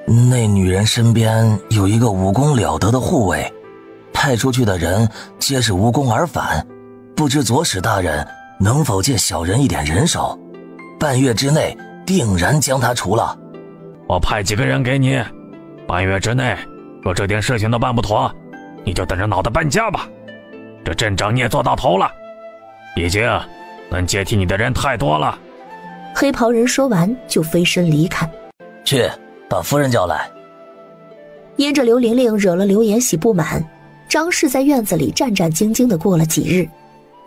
那女人身边有一个武功了得的护卫，派出去的人皆是无功而返，不知左使大人能否借小人一点人手，半月之内定然将他除了。我派几个人给你，半月之内若这点事情都办不妥，你就等着脑袋搬家吧。这镇长你也做到头了，毕竟能接替你的人太多了。黑袍人说完就飞身离开。去把夫人叫来。因着刘玲玲惹了刘延喜不满，张氏在院子里战战兢兢地过了几日，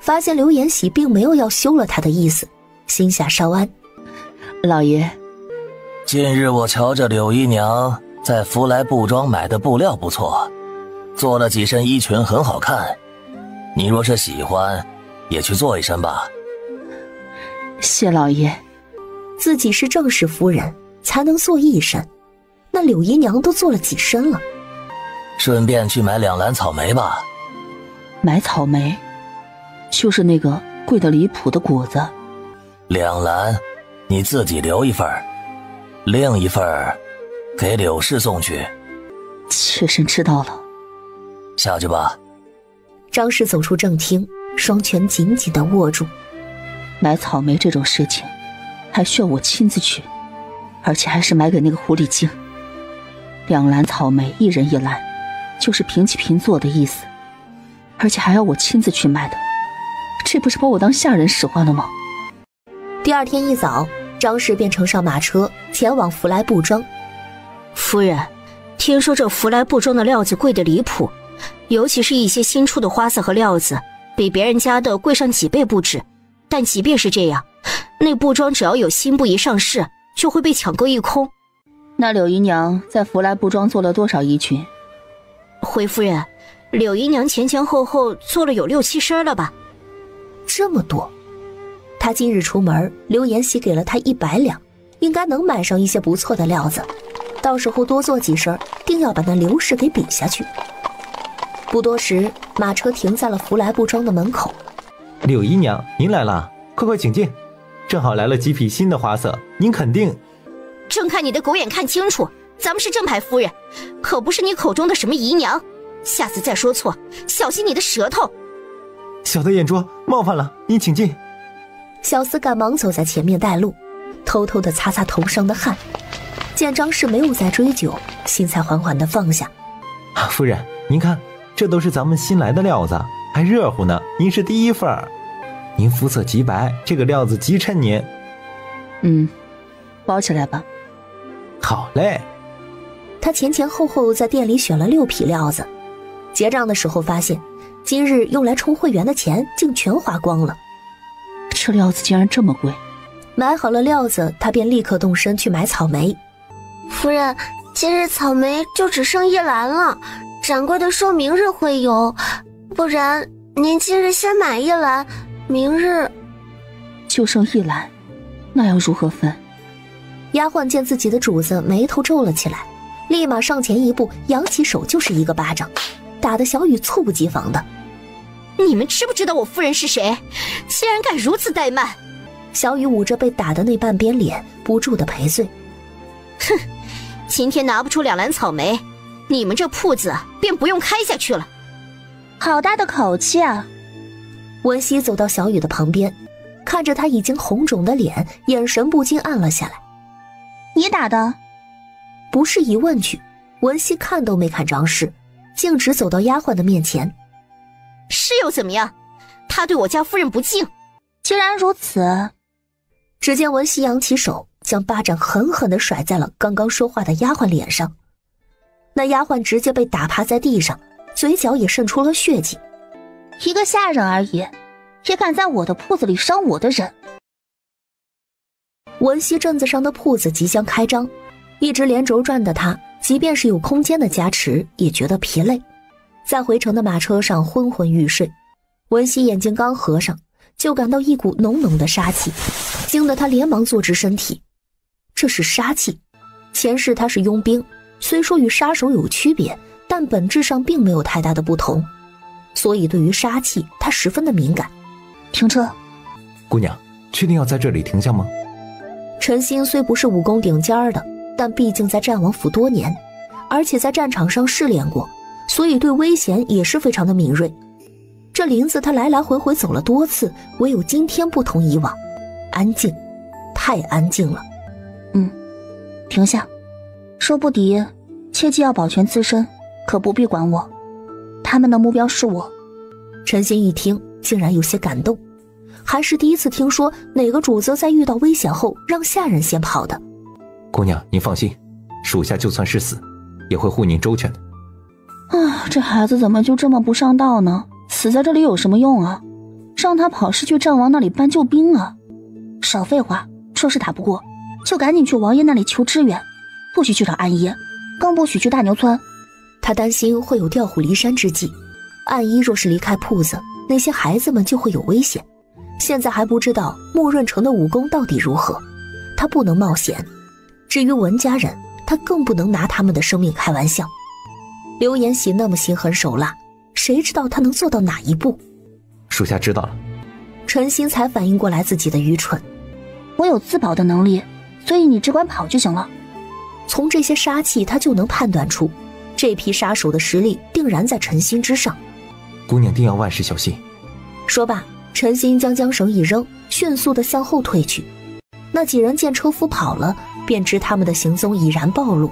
发现刘延喜并没有要休了他的意思，心下稍安。老爷，近日我瞧着柳姨娘在福来布庄买的布料不错，做了几身衣裙很好看，你若是喜欢也去做一身吧。谢老爷。自己是正室夫人才能做一身，那柳姨娘都做了几身了。顺便去买2篮草莓吧。买草莓？就是那个贵得离谱的果子。2篮你自己留一份，另一份给柳氏送去。妾身知道了。下去吧。张氏走出正厅，双拳紧紧地握住。买草莓这种事情还需要我亲自去，而且还是买给那个狐狸精。2篮草莓1人1篮，就是平起平坐的意思，而且还要我亲自去买的，这不是把我当下人使唤了吗？第2天一早，张氏便乘上马车前往福来布庄。夫人，听说这福来布庄的料子贵得离谱，尤其是一些新出的花色和料子，比别人家的贵上几倍不止。但即便是这样，那布庄只要有新布一上市，就会被抢购一空。那柳姨娘在福来布庄做了多少衣裙？回夫人，柳姨娘前前后后做了有6、7身了吧？这么多。他今日出门，刘延禧给了他100两，应该能买上一些不错的料子，到时候多做几身，定要把那刘氏给比下去。不多时，马车停在了福来布庄的门口。柳姨娘，您来了，快快请进，正好来了几匹新的花色，您肯定……睁开你的狗眼看清楚，咱们是正牌夫人，可不是你口中的什么姨娘，下次再说错，小心你的舌头。小的眼拙，冒犯了，您请进。小厮赶忙走在前面带路，偷偷地擦擦头上的汗。见张氏没有再追究，心才缓缓地放下。夫人，您看，这都是咱们新来的料子，还热乎呢，您是第一份儿。您肤色极白，这个料子极衬您。包起来吧。好嘞。他前前后后在店里选了6匹料子，结账的时候发现，今日用来充会员的钱竟全花光了。这料子竟然这么贵。买好了料子，他便立刻动身去买草莓。夫人，今日草莓就只剩1篮了，掌柜的说明日会有，不然您今日先买1篮，明日……就剩1篮，那要如何分？丫鬟见自己的主子眉头皱了起来，立马上前一步，扬起手就是一个巴掌，打得小雨猝不及防的。你们知不知道我夫人是谁？竟然敢如此怠慢！小雨捂着被打的那半边脸，不住的赔罪。哼，今天拿不出2篮草莓，你们这铺子便不用开下去了。好大的口气啊！温熙走到小雨的旁边，看着他已经红肿的脸，眼神不禁暗了下来。你打的？不是疑问句，文熙看都没看张氏，径直走到丫鬟的面前。是又怎么样？他对我家夫人不敬。既然如此，只见文熙扬起手，将巴掌狠狠地甩在了刚刚说话的丫鬟脸上。那丫鬟直接被打趴在地上，嘴角也渗出了血迹。一个下人而已，也敢在我的铺子里伤我的人。文熙镇子上的铺子即将开张，一直连轴转的他，即便是有空间的加持，也觉得疲累。在回程的马车上昏昏欲睡，文熙眼睛刚合上，就感到一股浓浓的杀气，惊得他连忙坐直身体。这是杀气，前世他是佣兵，虽说与杀手有区别，但本质上并没有太大的不同，所以对于杀气他十分的敏感。停车。姑娘，确定要在这里停下吗？陈星虽不是武功顶尖的，但毕竟在战王府多年，而且在战场上试炼过，所以对危险也是非常的敏锐。这林子他来来回回走了多次，唯有今天不同以往，安静，太安静了。停下，说不敌，切记要保全自身，可不必管我。他们的目标是我。陈星一听，竟然有些感动，还是第一次听说哪个主子在遇到危险后让下人先跑的。姑娘，您放心，属下就算是死，也会护您周全的。这孩子怎么就这么不上道呢？死在这里有什么用啊？让他跑是去战王那里搬救兵啊！少废话，说是打不过，就赶紧去王爷那里求支援，不许去找暗医，更不许去大牛村。他担心会有调虎离山之计，暗医若是离开铺子，那些孩子们就会有危险。现在还不知道慕润城的武功到底如何，他不能冒险。至于文家人，他更不能拿他们的生命开玩笑。刘延禧那么心狠手辣，谁知道他能做到哪一步？属下知道了。陈星才反应过来自己的愚蠢。我有自保的能力，所以你只管跑就行了。从这些杀气他就能判断出，这批杀手的实力定然在陈星之上。姑娘定要万事小心。说罢，陈星将缰绳一扔，迅速地向后退去。那几人见车夫跑了，便知他们的行踪已然暴露。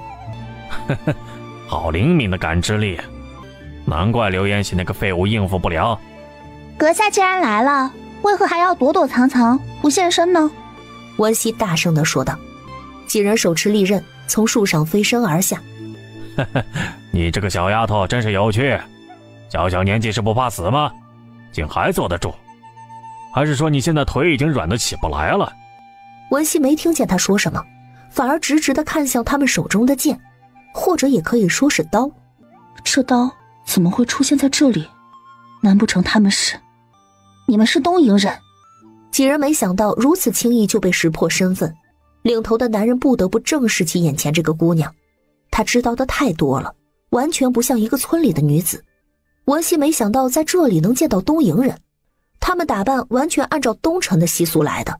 好灵敏的感知力，难怪刘延禧那个废物应付不了。阁下既然来了，为何还要躲躲藏藏不现身呢？温熙大声地说道。几人手持利刃，从树上飞身而下。你这个小丫头真是有趣，小小年纪是不怕死吗？竟还坐得住。还是说你现在腿已经软得起不来了？文熙没听见他说什么，反而直直地看向他们手中的剑，或者也可以说是刀。这刀怎么会出现在这里？难不成你们是东瀛人？几人没想到如此轻易就被识破身份，领头的男人不得不正视起眼前这个姑娘。她知道的太多了，完全不像一个村里的女子。文熙没想到在这里能见到东瀛人，他们打扮完全按照东城的习俗来的，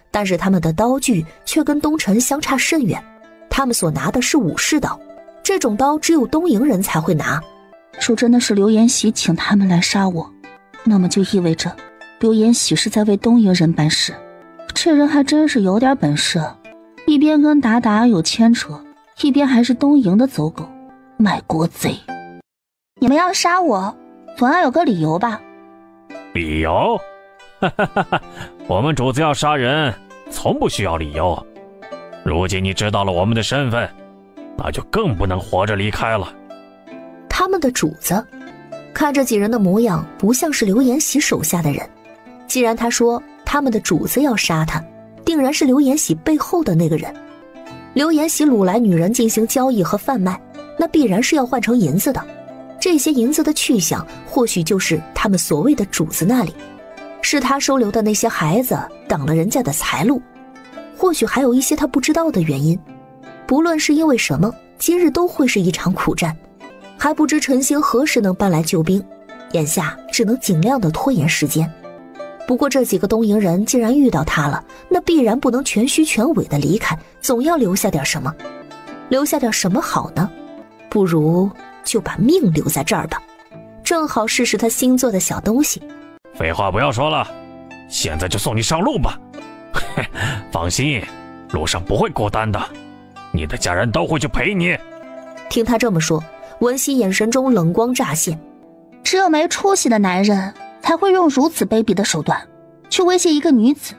但是他们的刀具却跟东城相差甚远。他们所拿的是武士刀，这种刀只有东瀛人才会拿。说真的是刘延禧请他们来杀我，那么就意味着刘延禧是在为东瀛人办事。这人还真是有点本事，一边跟达达有牵扯，一边还是东瀛的走狗，卖国贼。你们要杀我，总要有个理由吧？理由？我们主子要杀人，从不需要理由。如今你知道了我们的身份，那就更不能活着离开了。他们的主子看着几人的模样，不像是刘延禧手下的人。既然他说他们的主子要杀他，定然是刘延禧背后的那个人。刘延禧掳来女人进行交易和贩卖，那必然是要换成银子的。这些银子的去向，或许就是他们所谓的主子那里，是他收留的那些孩子挡了人家的财路，或许还有一些他不知道的原因。不论是因为什么，今日都会是一场苦战。还不知陈星何时能搬来救兵，眼下只能尽量的拖延时间。不过这几个东瀛人既然遇到他了，那必然不能全虚全伪的离开，总要留下点什么。留下点什么好呢？不如就把命留在这儿吧，正好试试他新做的小东西。废话不要说了，现在就送你上路吧。放心，路上不会孤单的，你的家人都会去陪你。听他这么说，文熙眼神中冷光乍现。只有没出息的男人才会用如此卑鄙的手段去威胁一个女子。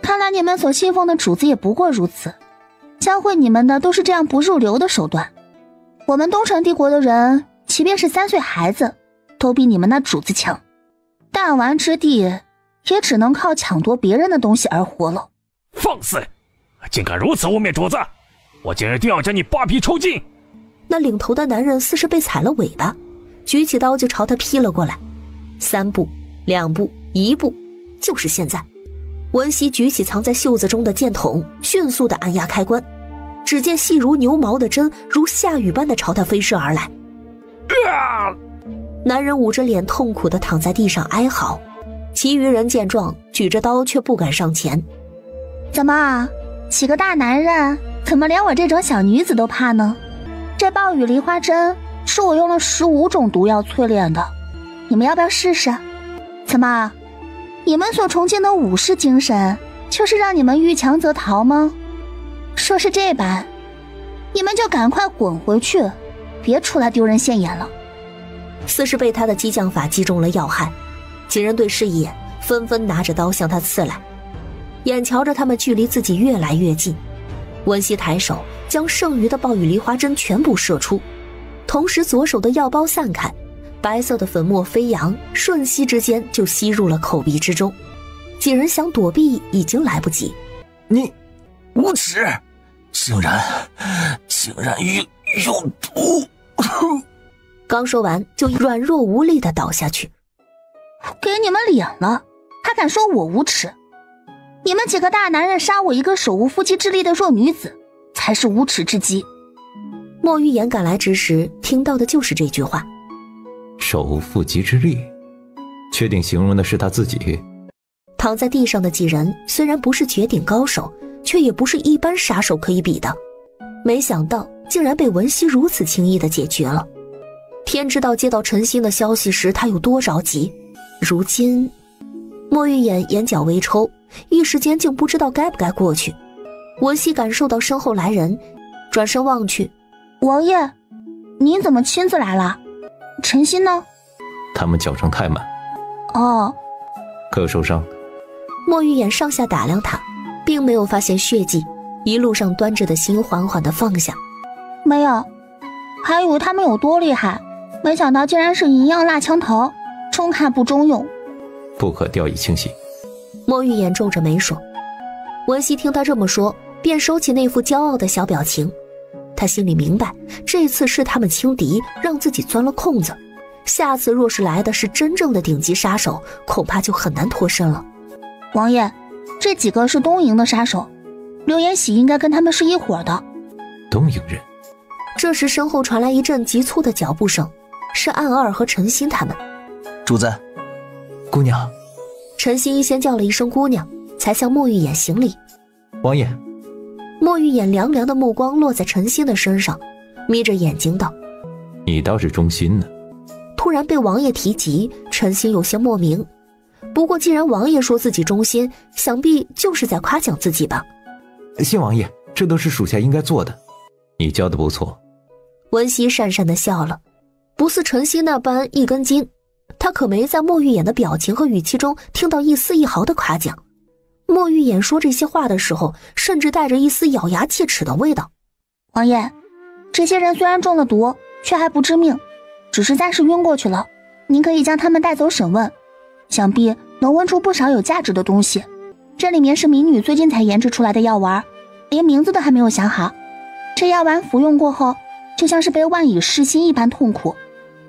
看来你们所信奉的主子也不过如此，教会你们的都是这样不入流的手段。我们东城帝国的人，即便是3岁孩子，都比你们那主子强。弹丸之地，也只能靠抢夺别人的东西而活了。放肆！竟敢如此污蔑主子，我今日定要将你扒皮抽筋！那领头的男人似是被踩了尾巴，举起刀就朝他劈了过来。3步2步1步，就是现在。文熙举起藏在袖子中的剑筒，迅速地按压开关，只见细如牛毛的针如下雨般的朝他飞射而来。男人捂着脸痛苦地躺在地上哀嚎，其余人见状举着刀却不敢上前。怎么几个大男人怎么连我这种小女子都怕呢？这暴雨梨花针是我用了15种毒药淬炼的，你们要不要试试？怎么你们所崇敬的武士精神就是让你们遇强则逃吗？说是这般，你们就赶快滚回去，别出来丢人现眼了。似是被他的激将法击中了要害，几人对视一眼，纷纷拿着刀向他刺来。眼瞧着他们距离自己越来越近，文熙抬手将剩余的暴雨梨花针全部射出，同时左手的药包散开，白色的粉末飞扬，瞬息之间就吸入了口鼻之中。几人想躲避已经来不及。你无耻，竟然用毒！刚说完就软弱无力地倒下去。给你们脸了，还敢说我无耻？你们几个大男人杀我一个手无缚鸡之力的弱女子，才是无耻之极。莫玉言赶来之时听到的就是这句话。手无缚鸡之力，确定形容的是他自己？躺在地上的几人虽然不是绝顶高手，却也不是一般杀手可以比的。没想到竟然被文熙如此轻易地解决了。天知道接到陈星的消息时他有多着急。如今莫玉眼眼角微抽，一时间竟不知道该不该过去。文熙感受到身后来人，转身望去，王爷，您怎么亲自来了？陈星呢？他们脚程太慢。哦，可受伤？莫玉眼上下打量他，并没有发现血迹，一路上端着的心缓缓地放下。没有，还以为他们有多厉害，没想到竟然是一样蜡枪头，中看不中用。不可掉以轻心。莫玉眼皱着眉说。文熙听他这么说，便收起那副骄傲的小表情。他心里明白，这次是他们轻敌，让自己钻了空子。下次若是来的是真正的顶级杀手，恐怕就很难脱身了。王爷，这几个是东营的杀手，刘延喜应该跟他们是一伙的。东营人。这时身后传来一阵急促的脚步声，是暗二和陈心他们。主子。姑娘。陈心先叫了一声姑娘，才向莫玉眼行礼。王爷。莫玉眼凉凉的目光落在陈心的身上，眯着眼睛道：你倒是忠心呢。突然被王爷提及，陈心有些莫名。不过既然王爷说自己忠心，想必就是在夸奖自己吧。谢王爷，这都是属下应该做的。你教得不错。文熙讪讪地笑了，不似陈心那般一根筋，他可没在莫玉眼的表情和语气中听到一丝一毫的夸奖。莫玉眼说这些话的时候，甚至带着一丝咬牙切齿的味道。王爷，这些人虽然中了毒，却还不致命，只是暂时晕过去了。您可以将他们带走审问，想必能问出不少有价值的东西。这里面是民女最近才研制出来的药丸，连名字都还没有想好。这药丸服用过后，就像是被万蚁噬心一般痛苦。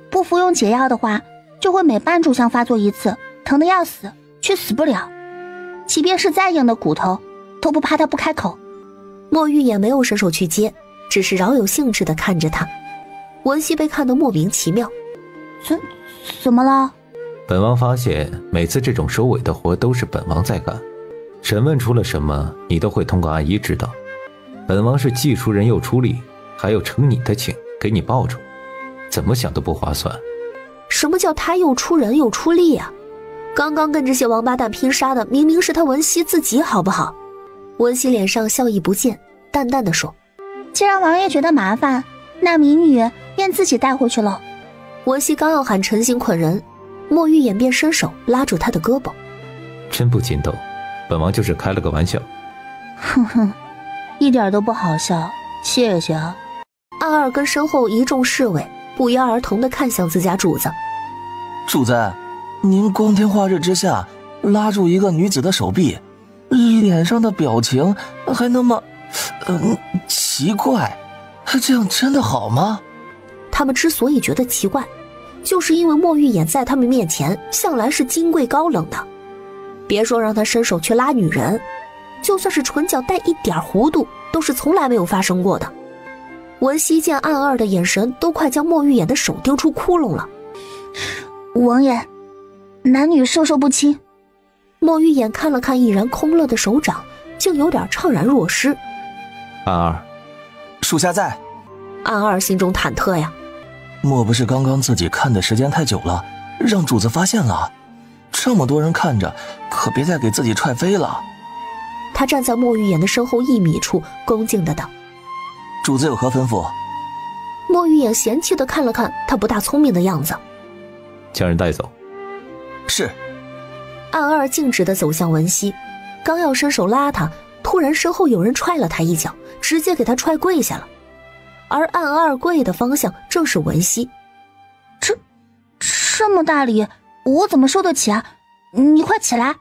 不服用解药的话，就会每半炷香发作一次，疼得要死，却死不了。即便是再硬的骨头，都不怕他不开口。莫玉也没有伸手去接，只是饶有兴致地看着他。文熙被看得莫名其妙。怎么了？本王发现每次这种收尾的活都是本王在干，审问出了什么你都会通过阿姨知道。本王是既出人又出力，还要承你的情，给你报酬，怎么想都不划算。什么叫他又出人又出力啊？刚刚跟这些王八蛋拼杀的明明是他文熙自己，好不好？文熙脸上笑意不见，淡淡的说：既然王爷觉得麻烦，那民女便自己带回去了。文熙刚要喊陈心捆人，莫玉眼便伸手拉住他的胳膊。真不禁逗，本王就是开了个玩笑。哼哼，一点都不好笑，谢谢啊。暗二跟身后一众侍卫不约而同地看向自家主子。主子，您光天化日之下拉住一个女子的手臂，脸上的表情还那么奇怪，这样真的好吗？他们之所以觉得奇怪，就是因为莫玉眼在他们面前向来是金贵高冷的，别说让他伸手去拉女人，就算是唇角带一点弧度都是从来没有发生过的。文熙见暗二的眼神都快将莫玉眼的手丢出窟窿了。王爷，男女授受不亲。莫玉眼看了看已然空了的手掌，竟有点怅然若失。暗二，属下在。暗二心中忐忑呀，莫不是刚刚自己看的时间太久了，让主子发现了？这么多人看着，可别再给自己踹飞了。他站在莫玉眼的身后1米处，恭敬的道：主子有何吩咐？莫玉眼嫌弃的看了看他不大聪明的样子。将人带走。是。暗二径直的走向文熙，刚要伸手拉他，突然身后有人踹了他一脚，直接给他踹跪下了。而暗二跪的方向正是文熙。这么大礼，我怎么受得起啊？你快起来。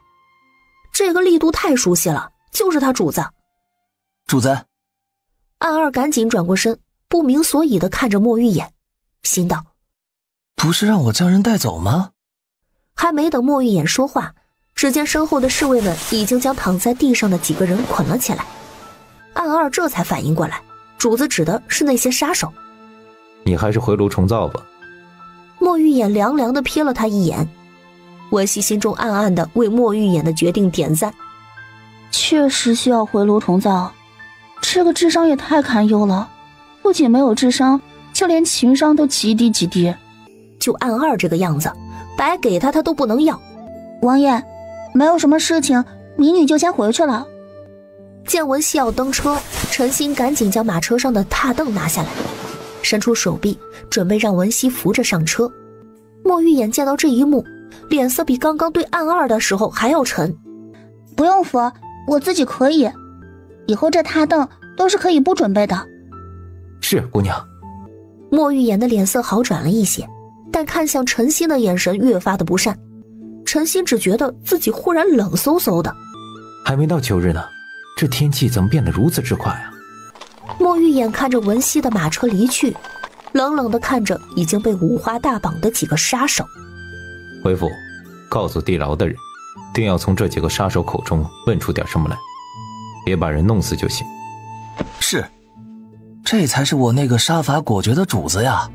这个力度太熟悉了，就是他主子。主子。暗二赶紧转过身，不明所以的看着莫玉眼，心道：不是让我将人带走吗？还没等莫玉眼说话，只见身后的侍卫们已经将躺在地上的几个人捆了起来。暗二这才反应过来，主子指的是那些杀手。你还是回炉重造吧。莫玉眼凉凉地瞥了他一眼，文熙心中暗暗地为莫玉眼的决定点赞。确实需要回炉重造，这个智商也太堪忧了，不仅没有智商，就连情商都极低极低。就暗二这个样子，白给他都不能要。王爷，没有什么事情，民女就先回去了。见文熙要登车，陈心赶紧将马车上的踏凳拿下来，伸出手臂准备让文熙扶着上车。莫玉眼见到这一幕，脸色比刚刚对暗二的时候还要沉。不用扶，我自己可以，以后这踏凳都是可以不准备的。是姑娘。莫玉眼的脸色好转了一些，但看向陈心的眼神越发的不善。陈心只觉得自己忽然冷飕飕的。还没到9日呢，这天气怎么变得如此之快啊？莫玉眼看着文熙的马车离去，冷冷地看着已经被五花大绑的几个杀手。回府告诉地牢的人，定要从这几个杀手口中问出点什么来，别把人弄死就行。是，这才是我那个杀伐果决的主子呀。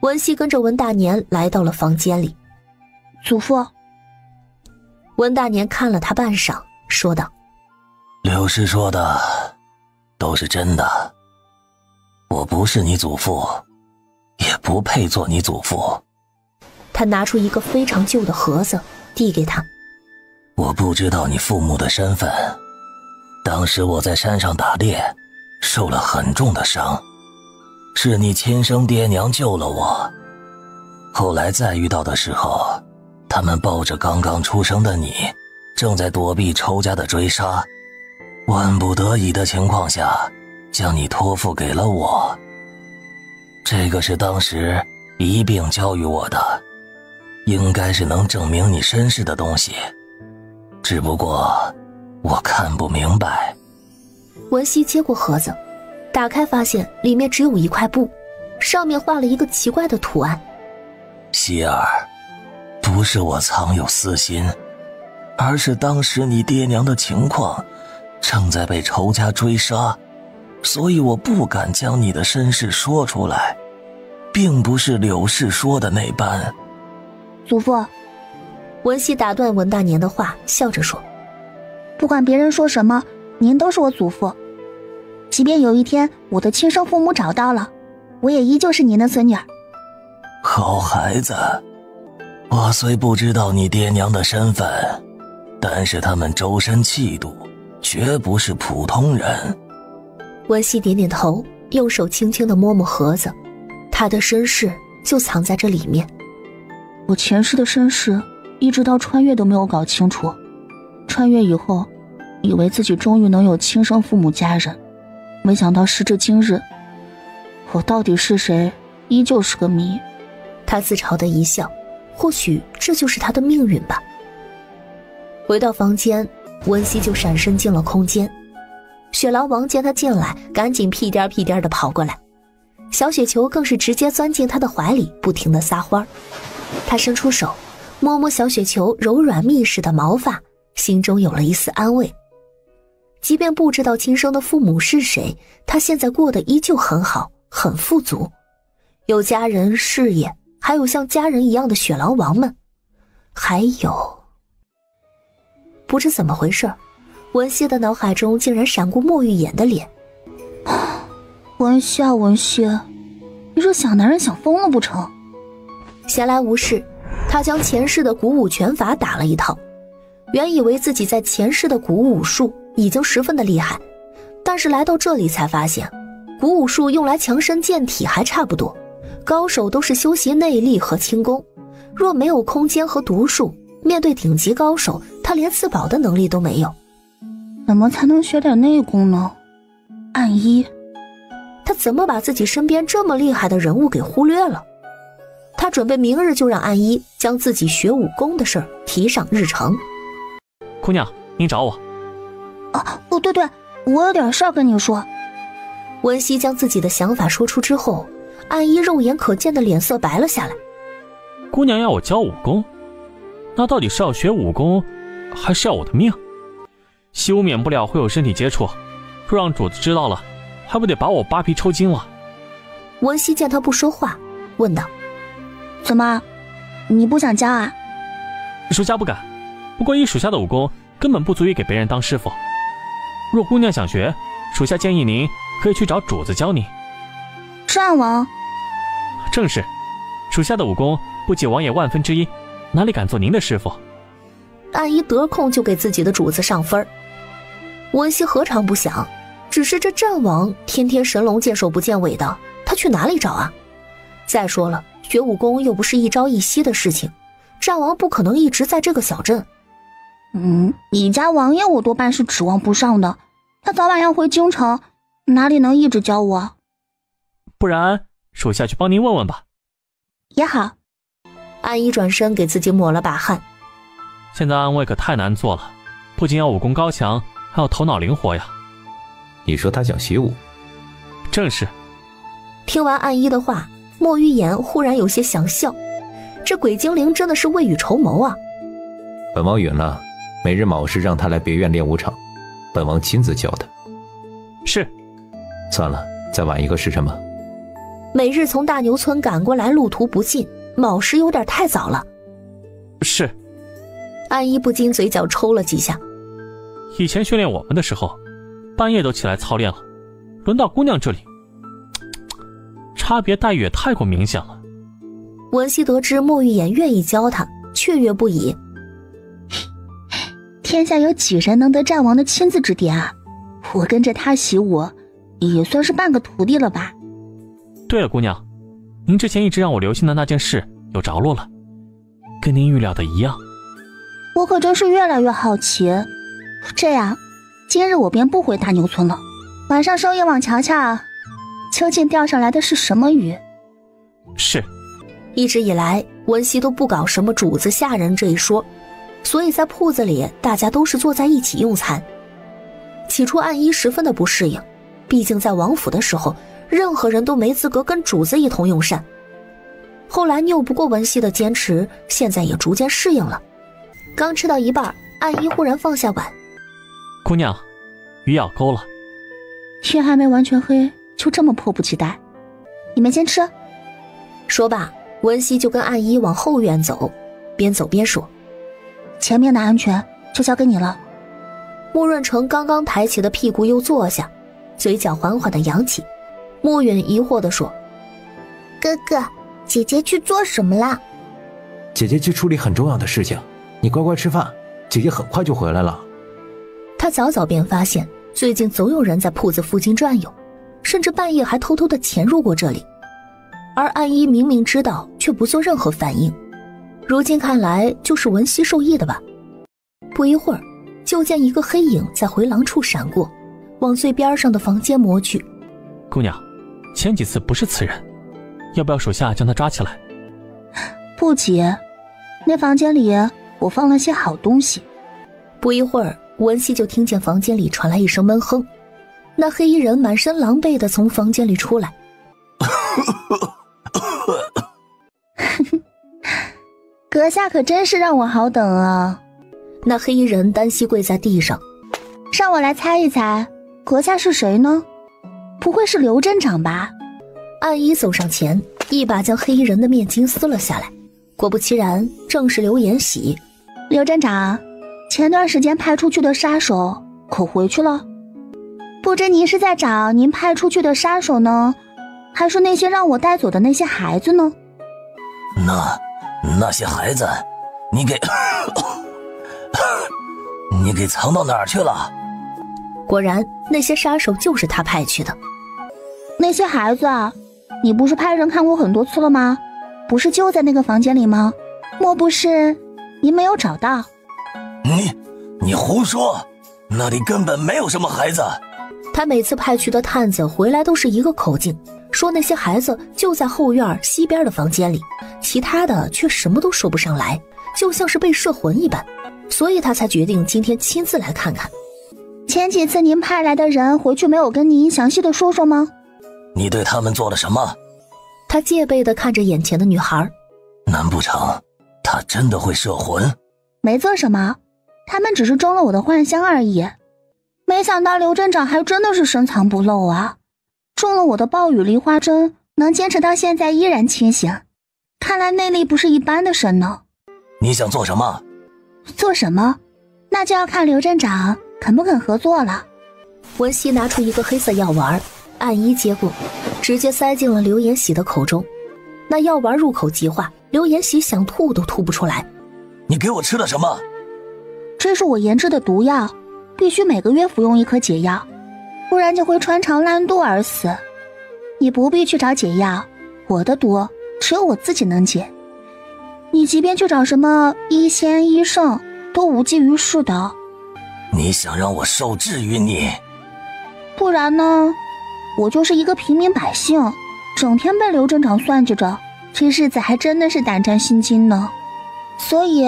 文熙跟着文大年来到了房间里。祖父。文大年看了他半晌，说道：柳氏说的都是真的，我不是你祖父，也不配做你祖父。他拿出一个非常旧的盒子递给他。我不知道你父母的身份，当时我在山上打猎，受了很重的伤，是你亲生爹娘救了我。后来再遇到的时候，他们抱着刚刚出生的你，正在躲避仇家的追杀，万不得已的情况下，将你托付给了我。这个是当时一并教育我的，应该是能证明你身世的东西，只不过我看不明白。文熙接过盒子，打开发现里面只有一块布，上面画了一个奇怪的图案。希儿，不是我藏有私心，而是当时你爹娘的情况正在被仇家追杀，所以我不敢将你的身世说出来，并不是柳氏说的那般。祖父。文熙打断文大年的话，笑着说：不管别人说什么，您都是我祖父。即便有一天我的亲生父母找到了，我也依旧是您的孙女儿。好孩子，我虽不知道你爹娘的身份，但是他们周身气度绝不是普通人。文熙点点头，用手轻轻地摸摸盒子，他的身世就藏在这里面。我前世的身世一直到穿越都没有搞清楚，穿越以后以为自己终于能有亲生父母家人，没想到时至今日，我到底是谁依旧是个谜。他自嘲的一笑，或许这就是他的命运吧。回到房间，文熙就闪身进了空间。雪狼王见他进来，赶紧屁颠屁颠地跑过来，小雪球更是直接钻进他的怀里，不停地撒欢。他伸出手摸摸小雪球柔软密实的毛发，心中有了一丝安慰。即便不知道亲生的父母是谁，他现在过得依旧很好，很富足，有家人、事业，还有像家人一样的雪狼王们，还有……不知怎么回事，文熙的脑海中竟然闪过莫玉眼的脸。文熙啊文熙，你这小男人想疯了不成？闲来无事，他将前世的古武拳法打了一套。原以为自己在前世的古武术已经十分的厉害，但是来到这里才发现，古武术用来强身健体还差不多，高手都是修习内力和轻功，若没有空间和毒术，面对顶级高手，他连自保的能力都没有。怎么才能学点内功呢？暗一，他怎么把自己身边这么厉害的人物给忽略了？他准备明日就让暗一将自己学武功的事儿提上日程。姑娘，您找我？哦，对对，我有点事儿跟你说。文熙将自己的想法说出之后，暗一肉眼可见的脸色白了下来。姑娘要我教武功，那到底是要学武功，还是要我的命？休免不了会有身体接触，若让主子知道了，还不得把我扒皮抽筋了？文熙见他不说话，问道：怎么，你不想教啊？属下不敢，不过以属下的武功根本不足以给别人当师傅。若姑娘想学，属下建议您可以去找主子教你。战王？正是，属下的武功不及王爷1/1000，哪里敢做您的师傅？暗一得空就给自己的主子上分。文熙何尝不想，只是这战王天天神龙见首不见尾的，他去哪里找啊？再说了，学武功又不是一朝一夕的事情，战王不可能一直在这个小镇。你家王爷我多半是指望不上的，他早晚要回京城，哪里能一直教我？不然属下去帮您问问吧。也好。安一转身给自己抹了把汗。现在暗卫可太难做了，不仅要武功高强，还要头脑灵活呀。你说他想习武？正是。听完暗一的话，莫玉言忽然有些想笑，这鬼精灵真的是未雨绸缪啊。本王允了，每日卯时让他来别院练武场，本王亲自教他。是。算了，再晚一个是什么？每日从大牛村赶过来路途不近，卯时有点太早了。是。安一不禁嘴角抽了几下。以前训练我们的时候，半夜都起来操练了，轮到姑娘这里，差别待遇也太过明显了。文熙得知莫玉言愿意教他，雀跃不已。天下有几人能得战王的亲自指点啊？我跟着他习武，也算是半个徒弟了吧。对了，姑娘，您之前一直让我留心的那件事有着落了，跟您预料的一样。我可真是越来越好奇。这样，今日我便不回大牛村了，晚上收一网瞧瞧，究竟钓上来的是什么鱼。是。一直以来，文熙都不搞什么主子下人这一说，所以在铺子里大家都是坐在一起用餐。起初暗一十分的不适应，毕竟在王府的时候，任何人都没资格跟主子一同用膳。后来拗不过文熙的坚持，现在也逐渐适应了。刚吃到一半，暗一忽然放下碗。姑娘，鱼咬钩了。天还没完全黑，就这么迫不及待？你们先吃。说罢，文熙就跟暗一往后院走，边走边说：前面的安全就交给你了。穆润成刚刚抬起的屁股又坐下，嘴角缓缓地扬起。穆允疑惑地说：哥哥，姐姐去做什么啦？姐姐去处理很重要的事情，你乖乖吃饭，姐姐很快就回来了。他早早便发现最近总有人在铺子附近转悠，甚至半夜还偷偷地潜入过这里，而暗一明明知道却不做任何反应，如今看来就是文熙授意的吧。不一会儿，就见一个黑影在回廊处闪过，往最边上的房间摸去。姑娘，前几次不是此人，要不要手下将他抓起来？不急，那房间里我放了些好东西。不一会儿，文熙就听见房间里传来一声闷哼，那黑衣人满身狼狈地从房间里出来。阁下可真是让我好等啊。那黑衣人单膝跪在地上。让我来猜一猜，阁下是谁呢？不会是刘镇长吧？暗一走上前，一把将黑衣人的面巾撕了下来，果不其然，正是刘延喜。刘镇长，前段时间派出去的杀手可回去了？不知您是在找您派出去的杀手呢，还是那些让我带走的那些孩子呢？那些孩子，你给藏到哪儿去了？果然，那些杀手就是他派去的。那些孩子啊，你不是派人看过很多次了吗？不是就在那个房间里吗？莫不是您没有找到？你胡说，那里根本没有什么孩子。他每次派去的探子回来都是一个口径，说那些孩子就在后院西边的房间里，其他的却什么都说不上来，就像是被摄魂一般，所以他才决定今天亲自来看看。前几次您派来的人回去没有跟您详细的说说吗？你对他们做了什么？他戒备地看着眼前的女孩。难不成他真的会摄魂？没做什么，他们只是中了我的幻香而已。没想到刘镇长还真的是深藏不露啊，中了我的暴雨梨花针，能坚持到现在依然清醒，看来内力不是一般的深呢。你想做什么？做什么？那就要看刘镇长肯不肯合作了。文熙拿出一个黑色药丸，暗一接过，直接塞进了刘延喜的口中。那药丸入口即化，刘延喜想吐都吐不出来。你给我吃了什么？这是我研制的毒药，必须每个月服用一颗解药，不然就会穿肠烂肚而死。你不必去找解药，我的毒只有我自己能解，你即便去找什么医仙医圣都无济于事的。你想让我受制于你？不然呢？我就是一个平民百姓，整天被刘镇长算计着，这日子还真的是胆战心惊呢。所以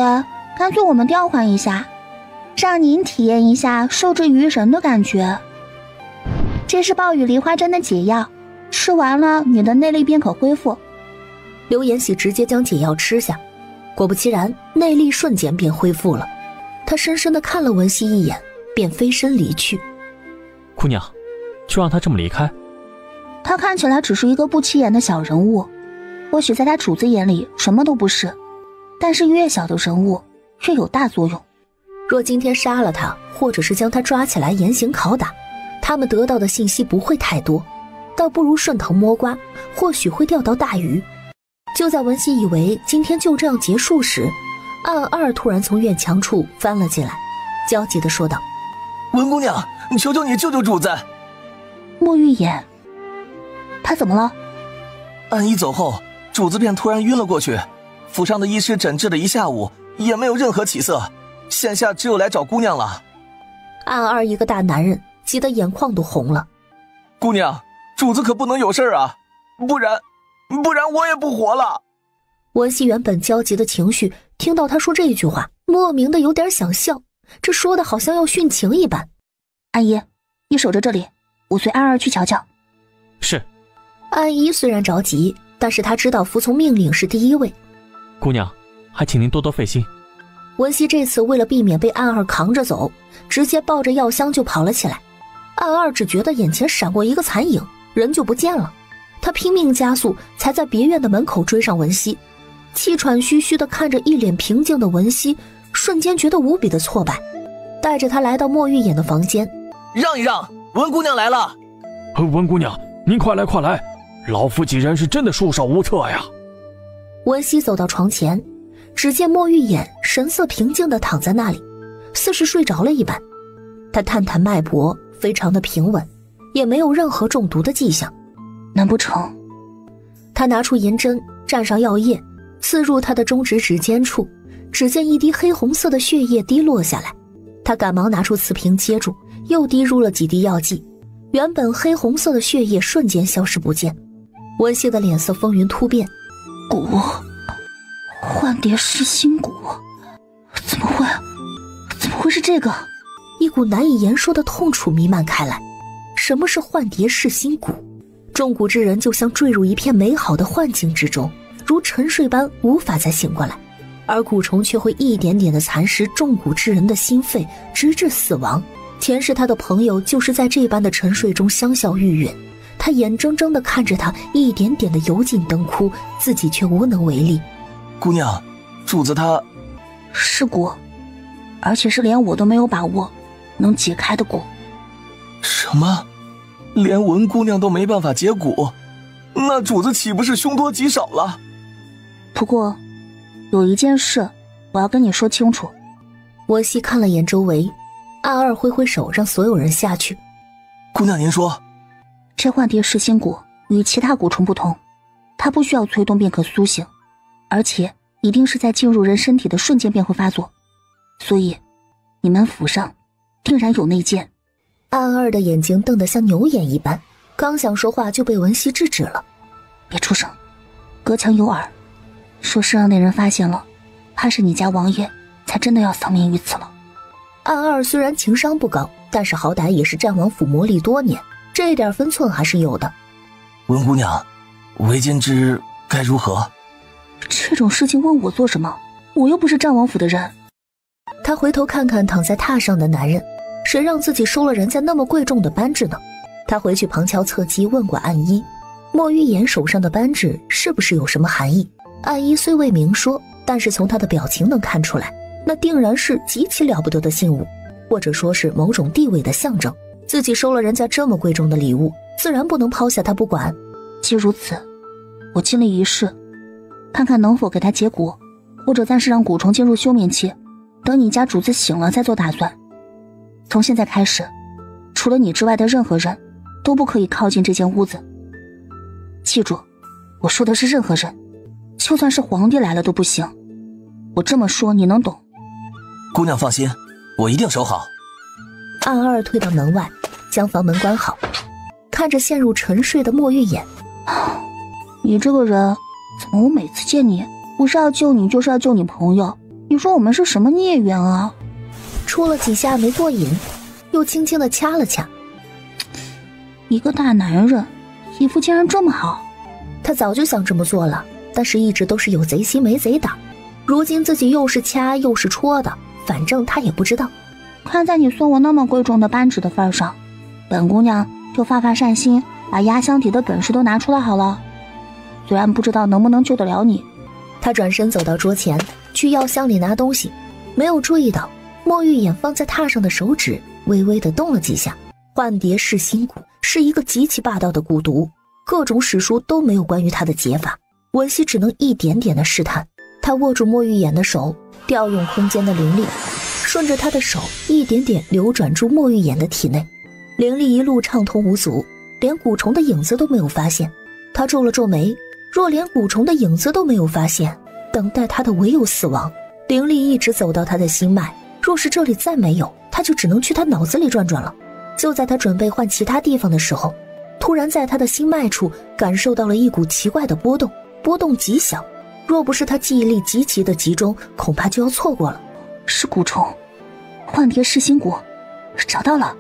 干脆我们调换一下，让您体验一下受制于人的感觉。这是暴雨梨花针的解药，吃完了你的内力便可恢复。刘延禧直接将解药吃下，果不其然，内力瞬间便恢复了。他深深地看了文熙一眼，便飞身离去。姑娘，就让他这么离开？他看起来只是一个不起眼的小人物，或许在他主子眼里什么都不是，但是越小的人物越有大作用。若今天杀了他，或者是将他抓起来严刑拷打，他们得到的信息不会太多，倒不如顺藤摸瓜，或许会钓到大鱼。就在文熙以为今天就这样结束时，暗二突然从院墙处翻了进来，焦急地说道：文姑娘，求求你救救主子。莫玉言，他怎么了？暗一走后，主子便突然晕了过去，府上的医师诊治了一下午，也没有任何起色，现下只有来找姑娘了。暗二一个大男人急得眼眶都红了。姑娘，主子可不能有事啊，不然我也不活了。文熙原本焦急的情绪听到他说这句话，莫名的有点想笑，这说的好像要殉情一般。阿姨，你守着这里，我随安儿去瞧瞧。是。安姨虽然着急，但是她知道服从命令是第一位。姑娘，还请您多多费心。文熙这次为了避免被暗二扛着走，直接抱着药箱就跑了起来。暗二只觉得眼前闪过一个残影，人就不见了。他拼命加速，才在别院的门口追上文熙。气喘吁吁地看着一脸平静的文熙，瞬间觉得无比的挫败，带着他来到莫玉眼的房间。让一让，文姑娘来了。文姑娘，您快来快来，老夫几人是真的束手无策呀。文熙走到床前，只见莫玉眼神色平静地躺在那里，似是睡着了一般。他探探脉搏，非常的平稳，也没有任何中毒的迹象。难不成？他拿出银针，蘸上药液，刺入他的中指指尖处，只见一滴黑红色的血液滴落下来。他赶忙拿出瓷瓶接住，又滴入了几滴药剂，原本黑红色的血液瞬间消失不见。文熙的脸色风云突变。蛊，幻蝶噬心蛊，怎么会是这个？一股难以言说的痛楚弥漫开来。什么是幻蝶噬心蛊？中蛊之人就像坠入一片美好的幻境之中，如沉睡般无法再醒过来，而蛊虫却会一点点地蚕食中蛊之人的心肺，直至死亡。前世他的朋友就是在这般的沉睡中香消玉殒，他眼睁睁地看着他一点点地油尽灯枯，自己却无能为力。姑娘，主子他是蛊，而且是连我都没有把握能解开的蛊。什么？连文姑娘都没办法解蛊，那主子岂不是凶多吉少了？不过有一件事我要跟你说清楚。文熙看了眼周围，暗二挥挥手让所有人下去。姑娘您说，这幻蝶噬心蛊与其他蛊虫不同，它不需要催动便可苏醒，而且一定是在进入人身体的瞬间便会发作，所以你们府上定然有内奸。暗二的眼睛瞪得像牛眼一般，刚想说话就被文熙制止了。别出声，隔墙有耳，说是让那人发现了，怕是你家王爷才真的要丧命于此了。暗二虽然情商不高，但是好歹也是战王府磨砺多年，这点分寸还是有的。文姑娘，为监之该如何？这种事情问我做什么？我又不是战王府的人。他回头看看躺在榻上的男人，谁让自己收了人家那么贵重的扳指呢？他回去旁敲侧击问过暗一，莫玉言手上的扳指是不是有什么含义？暗一虽未明说，但是从他的表情能看出来，那定然是极其了不得的信物，或者说是某种地位的象征。自己收了人家这么贵重的礼物，自然不能抛下他不管。既如此，我尽力一试，看看能否给他解蛊，或者暂时让蛊虫进入休眠期，等你家主子醒了再做打算。从现在开始，除了你之外的任何人都不可以靠近这间屋子。记住，我说的是任何人，就算是皇帝来了都不行。我这么说你能懂？姑娘放心，我一定守好。暗二退到门外，将房门关好，看看着陷入沉睡的莫玉眼。你这个人，怎么我每次见你，不是要救你，就是要救你朋友？你说我们是什么孽缘啊？戳了几下没过瘾，又轻轻地掐了掐。一个大男人，皮肤竟然这么好。他早就想这么做了，但是一直都是有贼心没贼胆。如今自己又是掐又是戳的，反正他也不知道。看在你送我那么贵重的扳指的份上，本姑娘就发发善心，把压箱底的本事都拿出来好了。虽然不知道能不能救得了你。他转身走到桌前，去药箱里拿东西，没有注意到莫玉眼放在榻上的手指微微地动了几下。幻蝶噬心蛊是一个极其霸道的蛊毒，各种史书都没有关于它的解法，文熙只能一点点的试探。他握住莫玉眼的手，调用空间的灵力，顺着他的手一点点流转出莫玉眼的体内，灵力一路畅通无阻，连蛊虫的影子都没有发现。他皱了皱眉，若连蛊虫的影子都没有发现，等待他的唯有死亡。灵力一直走到他的心脉，若是这里再没有，他就只能去他脑子里转转了。就在他准备换其他地方的时候，突然在他的心脉处感受到了一股奇怪的波动，波动极小，若不是他记忆力极其的集中，恐怕就要错过了。是蛊虫，幻蝶噬心蛊，找到了。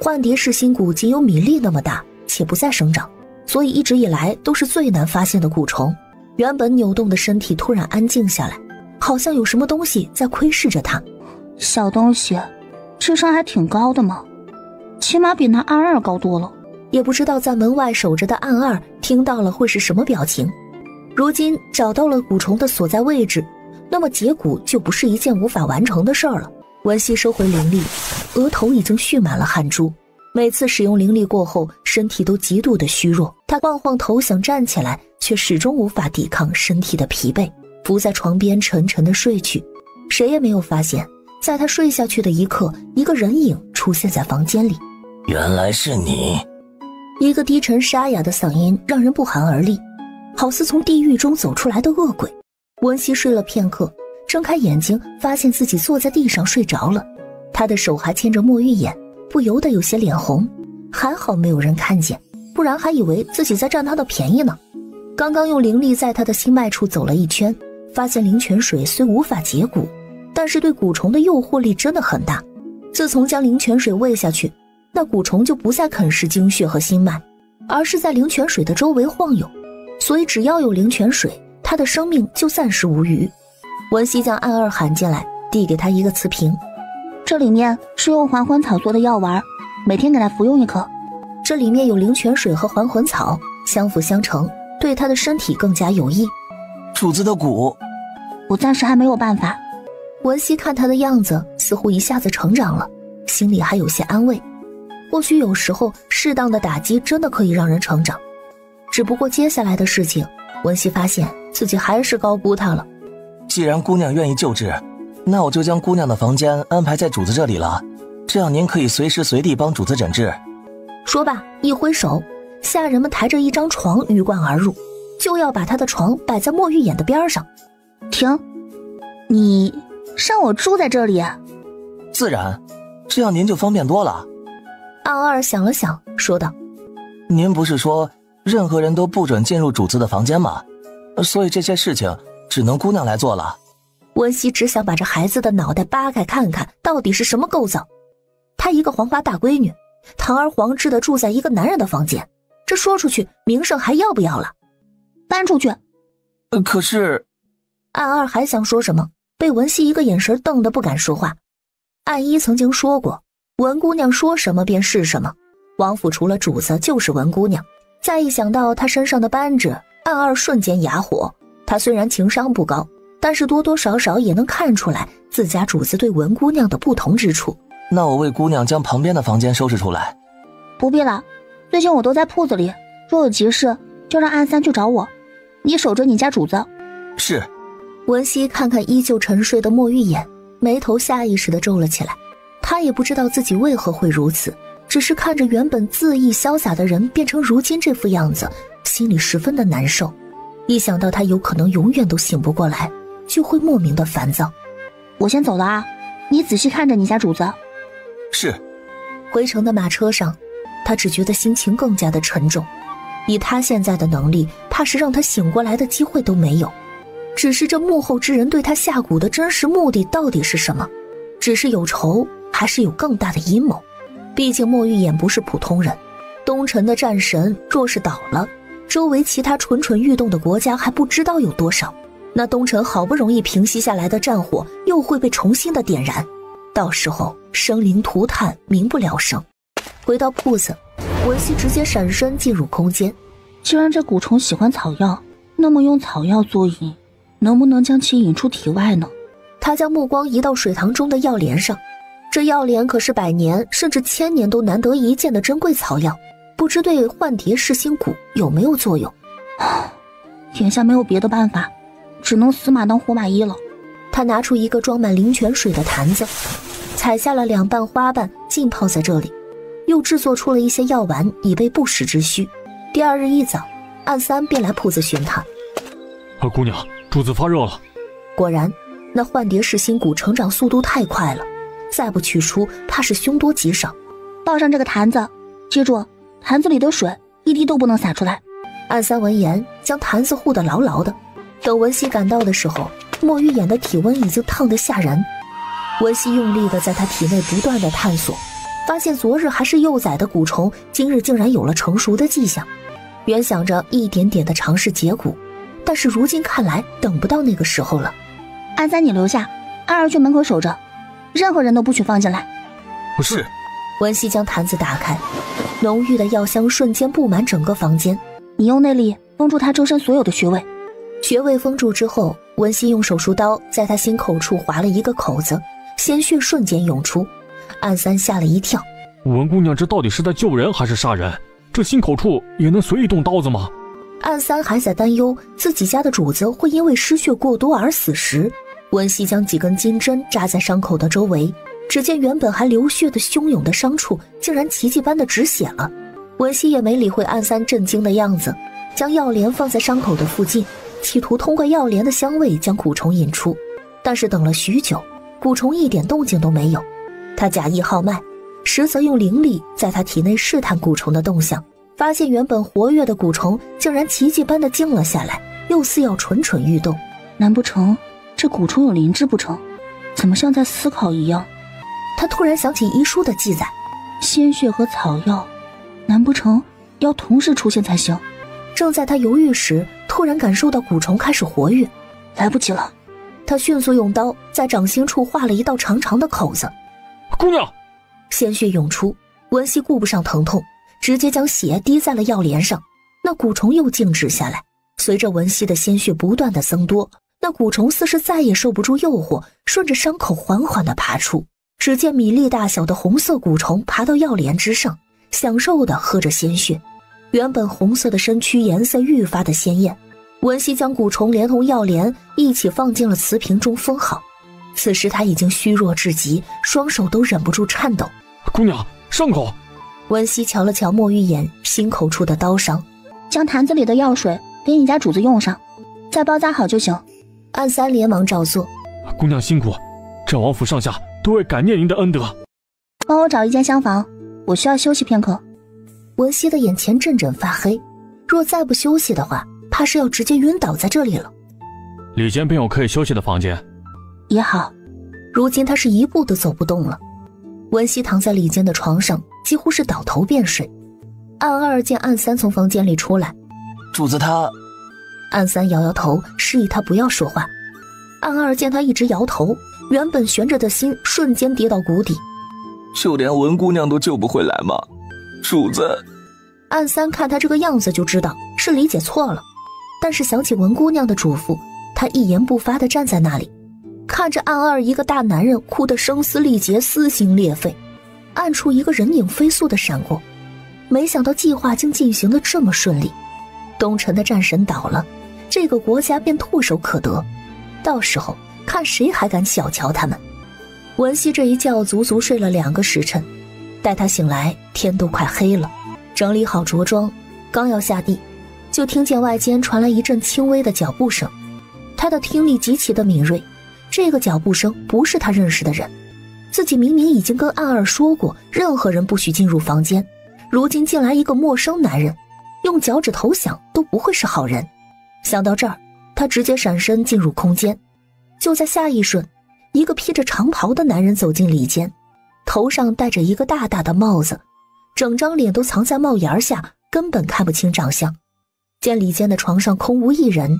幻蝶噬心蛊仅有米粒那么大，且不再生长，所以一直以来都是最难发现的蛊虫。原本扭动的身体突然安静下来，好像有什么东西在窥视着他。小东西，智商还挺高的嘛，起码比那暗二高多了。也不知道在门外守着的暗二听到了会是什么表情。如今找到了蛊虫的所在位置，那么解蛊就不是一件无法完成的事儿了。文熙收回灵力，额头已经蓄满了汗珠，每次使用灵力过后，身体都极度的虚弱。他晃晃头想站起来，却始终无法抵抗身体的疲惫，伏在床边沉沉的睡去。谁也没有发现，在他睡下去的一刻，一个人影出现在房间里。原来是你。一个低沉沙哑的嗓音让人不寒而栗，好似从地狱中走出来的恶鬼。文熙睡了片刻，睁开眼睛，发现自己坐在地上睡着了。他的手还牵着莫玉眼，不由得有些脸红。还好没有人看见，不然还以为自己在占他的便宜呢。刚刚用灵力在他的心脉处走了一圈，发现灵泉水虽无法解蛊，但是对蛊虫的诱惑力真的很大。自从将灵泉水喂下去，那蛊虫就不再啃食精血和心脉，而是在灵泉水的周围晃悠，所以只要有灵泉水，他的生命就暂时无虞。文熙将暗二喊进来，递给他一个瓷瓶，这里面是用还魂草做的药丸，每天给他服用一颗。这里面有灵泉水和还魂草，相辅相成，对他的身体更加有益。主子的蛊，我暂时还没有办法。文熙看他的样子，似乎一下子成长了，心里还有些安慰。或许有时候适当的打击真的可以让人成长，只不过接下来的事情，文熙发现自己还是高估他了。既然姑娘愿意救治，那我就将姑娘的房间安排在主子这里了，这样您可以随时随地帮主子诊治。说罢一挥手，下人们抬着一张床鱼贯而入，就要把他的床摆在莫玉眼的边上。停，你让我住在这里啊？自然，这样您就方便多了。暗二想了想，说道：您不是说任何人都不准进入主子的房间吗？所以这些事情只能姑娘来做了。温熙只想把这孩子的脑袋扒开看看到底是什么构造。她一个黄花大闺女，堂而皇之的住在一个男人的房间，这说出去名声还要不要了？搬出去。可是暗二还想说什么，被文熙一个眼神瞪得不敢说话。暗一曾经说过，文姑娘说什么便是什么，王府除了主子就是文姑娘。再一想到她身上的扳指，暗二瞬间哑火。她虽然情商不高，但是多多少少也能看出来自家主子对文姑娘的不同之处。那我为姑娘将旁边的房间收拾出来。不必了，最近我都在铺子里，若有急事就让暗三去找我，你守着你家主子。是。文熙看看依旧沉睡的莫玉眼，眉头下意识地皱了起来。他也不知道自己为何会如此，只是看着原本恣意潇洒的人变成如今这副样子，心里十分的难受。一想到他有可能永远都醒不过来，就会莫名的烦躁。我先走了啊，你仔细看着你家主子。是。回程的马车上，他只觉得心情更加的沉重。以他现在的能力，怕是让他醒过来的机会都没有。只是这幕后之人对他下蛊的真实目的到底是什么？只是有仇，还是有更大的阴谋？毕竟莫玉眼不是普通人，东尘的战神若是倒了，周围其他蠢蠢欲动的国家还不知道有多少，那东尘好不容易平息下来的战火又会被重新的点燃，到时候生灵涂炭，民不聊生。回到铺子，文熙直接闪身进入空间。既然这蛊虫喜欢草药，那么用草药作引，能不能将其引出体外呢？他将目光移到水塘中的药莲上，这药莲可是100年甚至1000年都难得一见的珍贵草药，不知对幻蝶噬心蛊有没有作用。眼下没有别的办法，只能死马当活马医了。他拿出一个装满灵泉水的坛子，采下了2瓣花瓣浸泡在这里，又制作出了一些药丸以备不时之需。第2日一早，暗三便来铺子寻他。二姑娘，主子发热了。果然，那幻蝶噬心蛊成长速度太快了，再不取出，怕是凶多吉少。抱上这个坛子，记住，坛子里的水一滴都不能洒出来。暗三闻言，将坛子护得牢牢的。等文熙赶到的时候，莫玉眼的体温已经烫得吓人。文熙用力地在他体内不断地探索，发现昨日还是幼崽的蛊虫，今日竟然有了成熟的迹象。原想着一点点地尝试解蛊，但是如今看来等不到那个时候了。暗三你留下，二儿去门口守着，任何人都不许放进来。是。文熙将坛子打开，浓郁的药香瞬间布满整个房间。你用内力封住他周身所有的穴位。穴位封住之后，文熙用手术刀在他心口处划了一个口子，鲜血瞬间涌出。暗三吓了一跳，文姑娘这到底是在救人还是杀人？这心口处也能随意动刀子吗？暗三还在担忧自己家的主子会因为失血过多而死时，文熙将几根金针扎在伤口的周围，只见原本还流血的汹涌的伤处竟然奇迹般的止血了。文熙也没理会暗三震惊的样子，将药莲放在伤口的附近，企图通过药莲的香味将蛊虫引出。但是等了许久，蛊虫一点动静都没有。他假意号脉，实则用灵力在他体内试探蛊虫的动向，发现原本活跃的蛊虫竟然奇迹般的静了下来，又似要蠢蠢欲动。难不成这蛊虫有灵智不成？怎么像在思考一样？他突然想起医书的记载，鲜血和草药，难不成要同时出现才行？正在他犹豫时，突然感受到蛊虫开始活跃，来不及了。他迅速用刀在掌心处划了一道长长的口子。姑娘，鲜血涌出，文熙顾不上疼痛，直接将血滴在了药莲上。那蛊虫又静止下来，随着文熙的鲜血不断的增多，那蛊虫似是再也受不住诱惑，顺着伤口缓缓地爬出。只见米粒大小的红色蛊虫爬到药莲之上，享受地喝着鲜血。原本红色的身躯颜色愈发的鲜艳。文熙将蛊虫连同药莲一起放进了瓷瓶中封好。此时他已经虚弱至极，双手都忍不住颤抖。姑娘，伤口。文熙瞧了瞧莫玉眼心口处的刀伤，将坛子里的药水给你家主子用上，再包扎好就行。暗三连忙照做。姑娘辛苦，这王府上下都会感念您的恩德。帮我找一间厢房，我需要休息片刻。文熙的眼前阵阵发黑，若再不休息的话，怕是要直接晕倒在这里了。里间便有可以休息的房间。也好。如今他是一步都走不动了。文熙躺在里间的床上，几乎是倒头便睡。暗二见暗三从房间里出来，主子他……暗三摇摇头，示意他不要说话。暗二见他一直摇头，原本悬着的心瞬间跌到谷底。就连文姑娘都救不回来吗？主子……暗三看他这个样子就知道是理解错了，但是想起文姑娘的嘱咐，他一言不发地站在那里，看着暗二一个大男人哭得声嘶力竭，撕心裂肺。暗处一个人影飞速地闪过，没想到计划竟进行得这么顺利。东尘的战神倒了，这个国家便唾手可得，到时候看谁还敢小瞧他们。文熙这一觉足足睡了2个时辰，待他醒来，天都快黑了。整理好着装，刚要下地，就听见外间传来一阵轻微的脚步声。他的听力极其的敏锐，这个脚步声不是他认识的人。自己明明已经跟暗二说过，任何人不许进入房间，如今进来一个陌生男人，用脚趾头想都不会是好人。想到这儿，他直接闪身进入空间。就在下一瞬，一个披着长袍的男人走进里间，头上戴着一个大大的帽子，整张脸都藏在帽檐下，根本看不清长相。见里间的床上空无一人，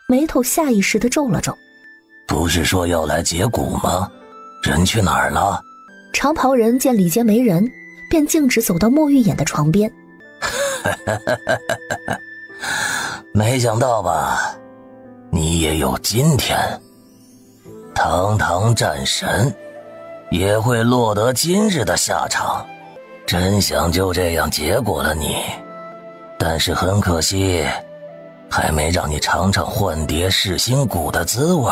眉头下意识地皱了皱。不是说要来解蛊吗？人去哪儿了？长袍人见里间没人，便径直走到莫玉眼的床边。没想到吧，你也有今天。堂堂战神也会落得今日的下场，真想就这样结果了你，但是很可惜，还没让你尝尝幻蝶噬心蛊的滋味，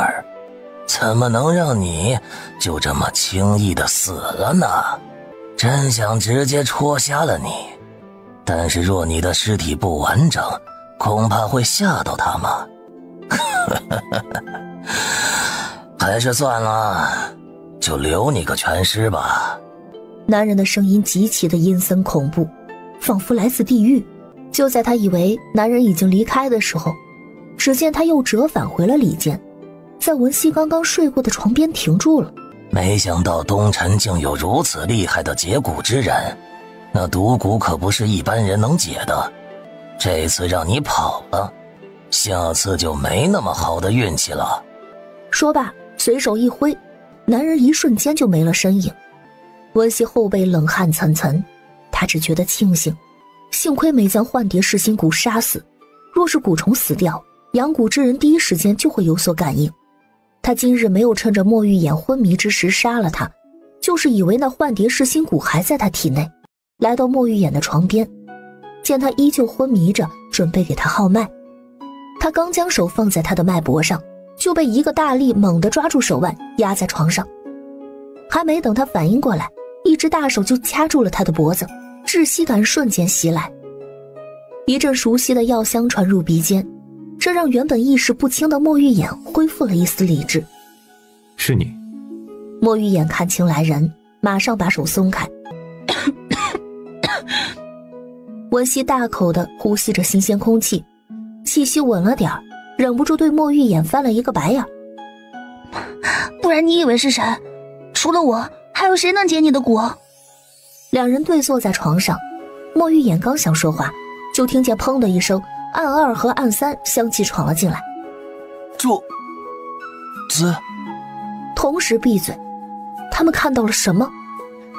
怎么能让你就这么轻易的死了呢？真想直接戳瞎了你，但是若你的尸体不完整，恐怕会吓到他们。还是算了，就留你个全尸吧。男人的声音极其的阴森恐怖，仿佛来自地狱。就在他以为男人已经离开的时候，只见他又折返回了里间，在文熙刚刚睡过的床边停住了。没想到东辰竟有如此厉害的解蛊之人，那毒蛊可不是一般人能解的。这次让你跑了，下次就没那么好的运气了。说罢随手一挥，男人一瞬间就没了身影。文熙后背冷汗涔涔，他只觉得庆幸，幸亏没将幻蝶噬心蛊杀死，若是蛊虫死掉，养蛊之人第一时间就会有所感应。他今日没有趁着莫玉眼昏迷之时杀了他，就是以为那幻蝶噬心蛊还在他体内。来到莫玉眼的床边，见他依旧昏迷着，准备给他号脉。他刚将手放在他的脉搏上，就被一个大力猛地抓住手腕，压在床上。还没等他反应过来，一只大手就掐住了他的脖子，窒息感瞬间袭来。一阵熟悉的药香传入鼻尖，这让原本意识不清的莫玉眼恢复了一丝理智。是你。莫玉眼看清来人，马上把手松开。温熙大口地呼吸着新鲜空气，气息稳了点儿，忍不住对莫玉眼翻了一个白眼。不然你以为是谁？除了我，还有谁能解你的蛊？两人对坐在床上，莫玉眼刚想说话，就听见砰的一声，暗二和暗三相继闯了进来。主子同时闭嘴。他们看到了什么？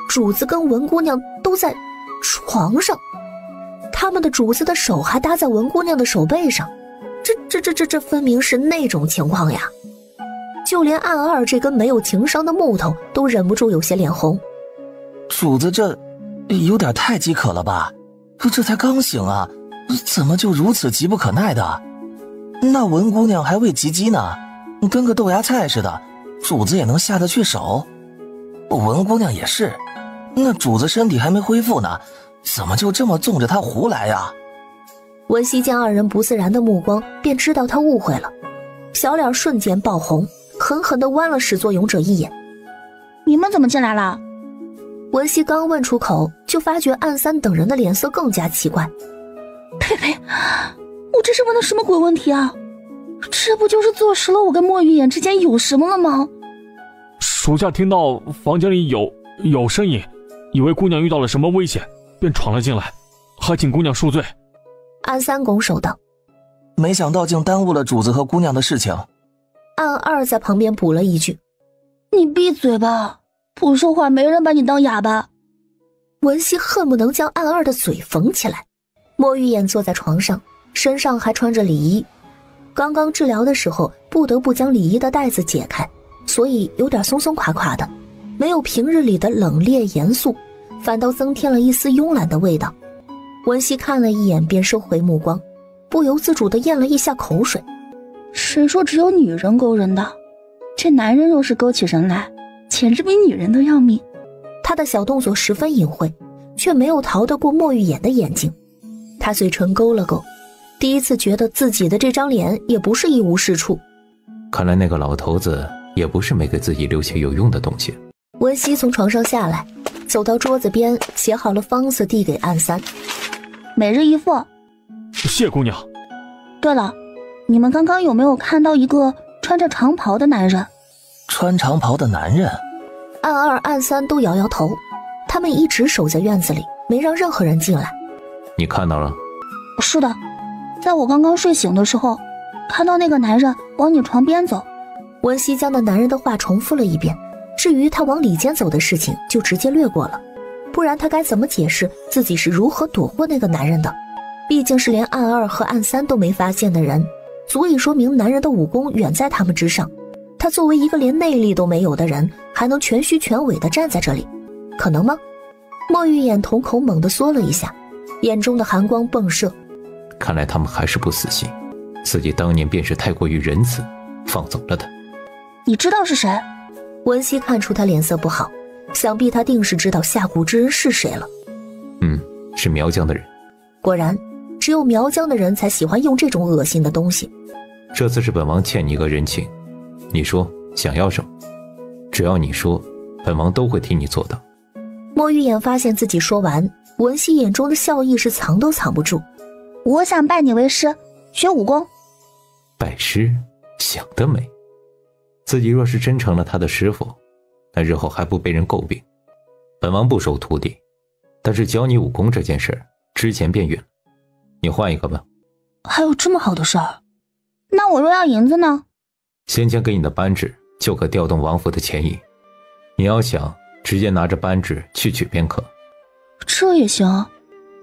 主子跟文姑娘都在床上，他们的主子的手还搭在文姑娘的手背上，这分明是那种情况呀！就连暗二这根没有情商的木头都忍不住有些脸红。主子这有点太饥渴了吧？这才刚醒啊，怎么就如此急不可耐的？那文姑娘还未及鸡呢，跟个豆芽菜似的，主子也能下得去手？文姑娘也是，那主子身体还没恢复呢，怎么就这么纵着她胡来呀？文熙见二人不自然的目光，便知道他误会了，小脸瞬间爆红，狠狠地剜了始作俑者一眼。你们怎么进来了？文熙刚问出口，就发觉暗三等人的脸色更加奇怪。呸呸，我这是问的什么鬼问题啊？这不就是坐实了我跟莫玉眼之间有什么了吗？属下听到房间里有声音，以为姑娘遇到了什么危险，便闯了进来，还请姑娘恕罪。暗三拱手道。没想到竟耽误了主子和姑娘的事情。暗二在旁边补了一句。你闭嘴吧，不说话没人把你当哑巴。文熙恨不能将暗二的嘴缝起来。莫玉眼坐在床上，身上还穿着里衣，刚刚治疗的时候不得不将里衣的带子解开，所以有点松松垮垮的，没有平日里的冷冽严肃，反倒增添了一丝慵懒的味道。文熙看了一眼便收回目光，不由自主地咽了一下口水。谁说只有女人勾人的？这男人若是勾起人来，简直比女人都要命。他的小动作十分隐晦，却没有逃得过莫玉眼的眼睛。他嘴唇勾了勾，第一次觉得自己的这张脸也不是一无是处。看来那个老头子也不是没给自己留下有用的东西。文熙从床上下来，走到桌子边，写好了方子递给暗三。每日一副。谢姑娘。对了，你们刚刚有没有看到一个穿着长袍的男人？穿长袍的男人？暗二、暗三都摇摇头，他们一直守在院子里，没让任何人进来。你看到了？是的，在我刚刚睡醒的时候，看到那个男人往你床边走。文熙将那男人的话重复了一遍，至于他往里间走的事情就直接略过了，不然他该怎么解释自己是如何躲过那个男人的？毕竟是连暗二和暗三都没发现的人，足以说明男人的武功远在他们之上。他作为一个连内力都没有的人，还能全虚全伪地站在这里，可能吗？莫玉眼瞳孔猛地缩了一下，眼中的寒光迸射。看来他们还是不死心，自己当年便是太过于仁慈，放走了他。你知道是谁？文熙看出他脸色不好，想必他定是知道下蛊之人是谁了。是苗疆的人。果然，只有苗疆的人才喜欢用这种恶心的东西。这次是本王欠你一个人情，你说想要什么？只要你说，本王都会替你做到。莫玉眼发现自己说完，文熙眼中的笑意是藏都藏不住。我想拜你为师，学武功。拜师？想得美！自己若是真成了他的师傅，那日后还不被人诟病。本王不收徒弟，但是教你武功这件事之前便允了，你换一个吧。还有这么好的事儿？那我若要银子呢？先前给你的扳指就可调动王府的钱银，你要想直接拿着扳指去取便可。这也行，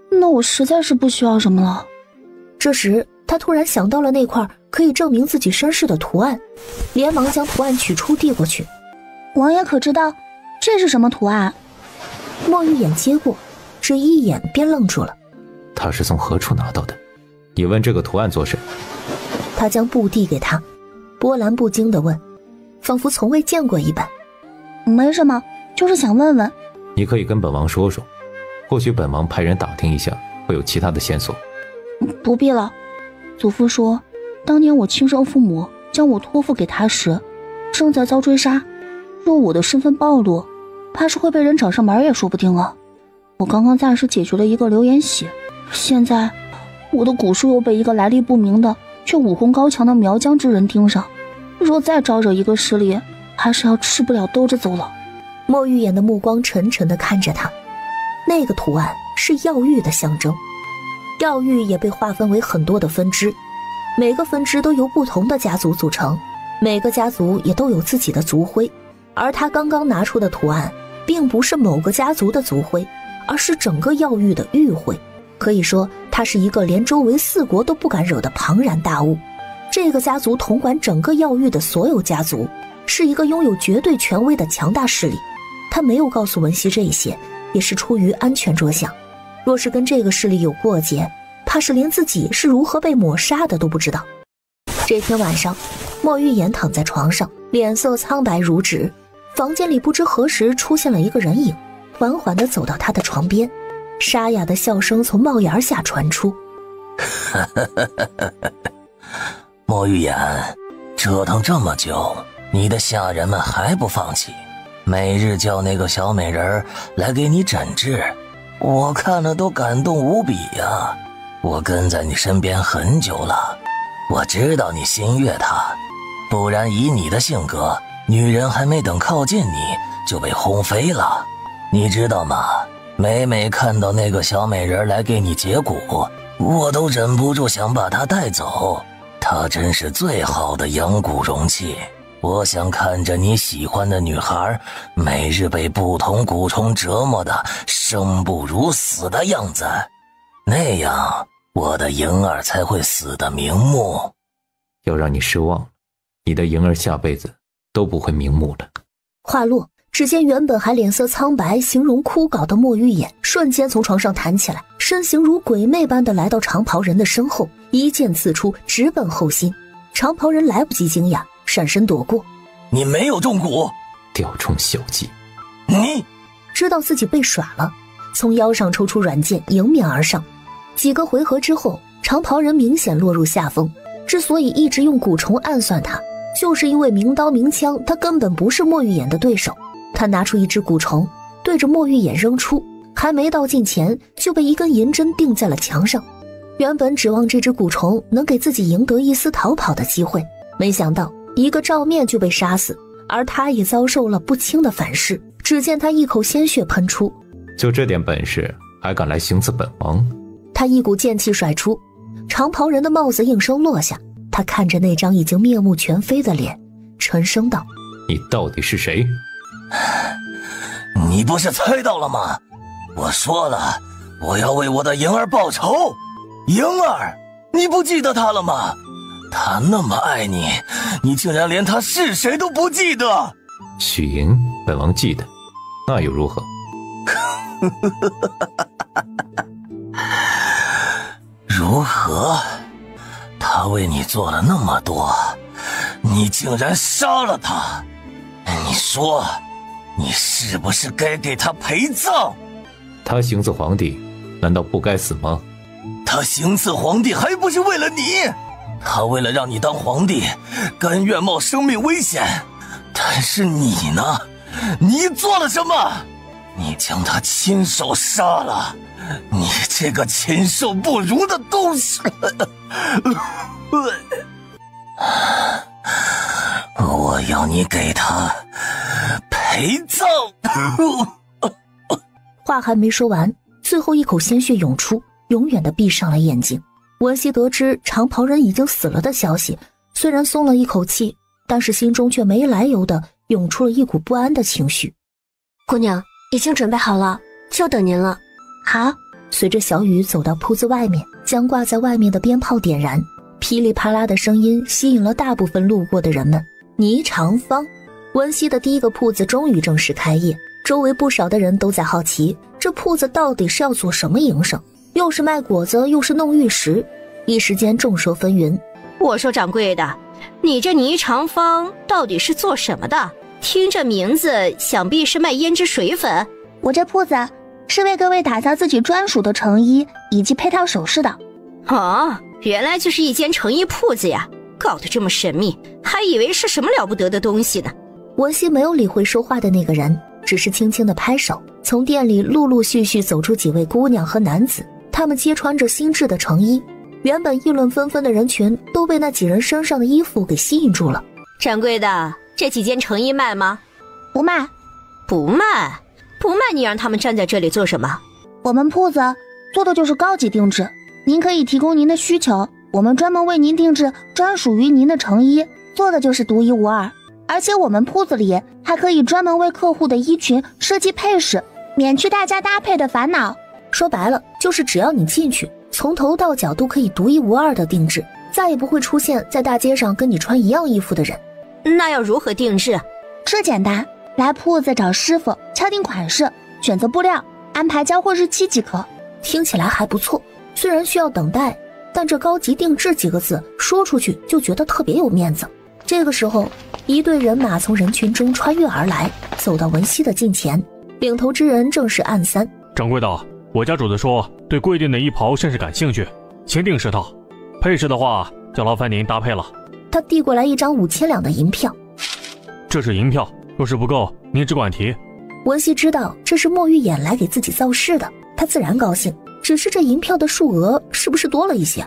那我实在是不需要什么了。这时他突然想到了那块可以证明自己身世的图案，连忙将图案取出递过去。王爷可知道这是什么图案？莫玉眼接过，只一眼便愣住了。他是从何处拿到的？你问这个图案做甚？他将布递给他，波澜不惊地问，仿佛从未见过一般。没什么，就是想问问。你可以跟本王说说，或许本王派人打听一下，会有其他的线索。不必了，祖父说，当年我亲生父母将我托付给他时，正在遭追杀，若我的身份暴露，怕是会被人找上门也说不定啊。我刚刚暂时解决了一个流言血，现在我的蛊术又被一个来历不明的却武功高强的苗疆之人盯上，若再招惹一个失礼，还是要吃不了兜着走了。莫玉眼的目光沉沉地看着他，那个图案是药域的象征。药域也被划分为很多的分支，每个分支都由不同的家族组成，每个家族也都有自己的族徽，而他刚刚拿出的图案并不是某个家族的族徽，而是整个药域的域徽。可以说它是一个连周围4国都不敢惹的庞然大物。这个家族统管整个药域的所有家族，是一个拥有绝对权威的强大势力。他没有告诉文熙这些，也是出于安全着想。若是跟这个势力有过节，怕是连自己是如何被抹杀的都不知道。这天晚上，莫玉言躺在床上，脸色苍白如纸。房间里不知何时出现了一个人影，缓缓地走到他的床边，沙哑的笑声从帽檐下传出。莫玉言，折腾这么久，你的下人们还不放弃，每日叫那个小美人来给你诊治，我看了都感动无比呀。我跟在你身边很久了，我知道你心悦她，不然以你的性格，女人还没等靠近你就被轰飞了。你知道吗？每每看到那个小美人来给你解蛊，我都忍不住想把她带走。她真是最好的养蛊容器，我想看着你喜欢的女孩每日被不同蛊虫折磨的生不如死的样子，那样我的莹儿才会死得瞑目。要让你失望了，你的莹儿下辈子都不会瞑目了。话落，只见原本还脸色苍白形容枯槁的莫玉眼瞬间从床上弹起来，身形如鬼魅般的来到长袍人的身后，一剑刺出，直奔后心。长袍人来不及惊讶，闪身躲过。你没有中蛊，雕虫小技。你知道自己被耍了，从腰上抽出软剑迎面而上。几个回合之后，长袍人明显落入下风。之所以一直用蛊虫暗算他，就是因为明刀明枪他根本不是莫玉眼的对手。他拿出一只蛊虫，对对着墨玉眼扔出，还没到近前就被一根银针钉在了墙上。原本指望这只蛊虫能给自己赢得一丝逃跑的机会，没想到一个照面就被杀死，而他也遭受了不轻的反噬。只见他一口鲜血喷出，就这点本事还敢来行刺本王？他一股剑气甩出，长袍人的帽子应声落下。他看着那张已经面目全非的脸，沉声道：你到底是谁？你不是猜到了吗？我说了，我要为我的莹儿报仇。莹儿，你不记得她了吗？她那么爱你，你竟然连她是谁都不记得。许莹，本王记得，那又如何？如何？她为你做了那么多，你竟然杀了她，你说你是不是该给她陪葬？她行刺皇帝，难道不该死吗？他行刺皇帝还不是为了你？他为了让你当皇帝，甘愿冒生命危险。但是你呢？你做了什么？你将他亲手杀了！你这个禽兽不如的东西！我要你给他陪葬！话还没说完，最后一口鲜血涌出，永远的闭上了眼睛。文熙得知长袍人已经死了的消息，虽然松了一口气，但是心中却没来由的涌出了一股不安的情绪。姑娘，已经准备好了，就等您了。好。随着小雨走到铺子外面，将挂在外面的鞭炮点燃，噼里啪啦的声音吸引了大部分路过的人们。霓裳坊，文熙的第一个铺子终于正式开业，周围不少的人都在好奇，这铺子到底是要做什么营生？又是卖果子，又是弄玉石，一时间众说纷纭。我说掌柜的，你这霓裳坊到底是做什么的？听这名字，想必是卖胭脂水粉。我这铺子是为各位打造自己专属的成衣以及配套首饰的。哦，原来就是一间成衣铺子呀，搞得这么神秘，还以为是什么了不得的东西呢。文熙没有理会说话的那个人，只是轻轻地拍手，从店里陆陆续续走出几位姑娘和男子，他们皆穿着新制的成衣。原本议论纷纷的人群都被那几人身上的衣服给吸引住了。掌柜的，这几件成衣卖吗？不卖。不卖？不卖你让他们站在这里做什么？我们铺子做的就是高级定制，您可以提供您的需求，我们专门为您定制专属于您的成衣，做的就是独一无二。而且我们铺子里还可以专门为客户的衣裙设计配饰，免去大家搭配的烦恼。说白了，就是只要你进去，从头到脚都可以独一无二的定制，再也不会出现在大街上跟你穿一样衣服的人。那要如何定制？这简单，来铺子找师傅敲定款式，选择布料，安排交货日期即可。听起来还不错，虽然需要等待，但这高级定制几个字说出去就觉得特别有面子。这个时候，一队人马从人群中穿越而来，走到文熙的近前，领头之人正是暗三。掌柜的，我家主子说对贵店的衣袍甚是感兴趣，请定10套，配饰的话就劳烦您搭配了。他递过来一张5000两的银票。这是银票，若是不够您只管提。文熙知道这是墨玉眼来给自己造势的，他自然高兴，只是这银票的数额是不是多了一些？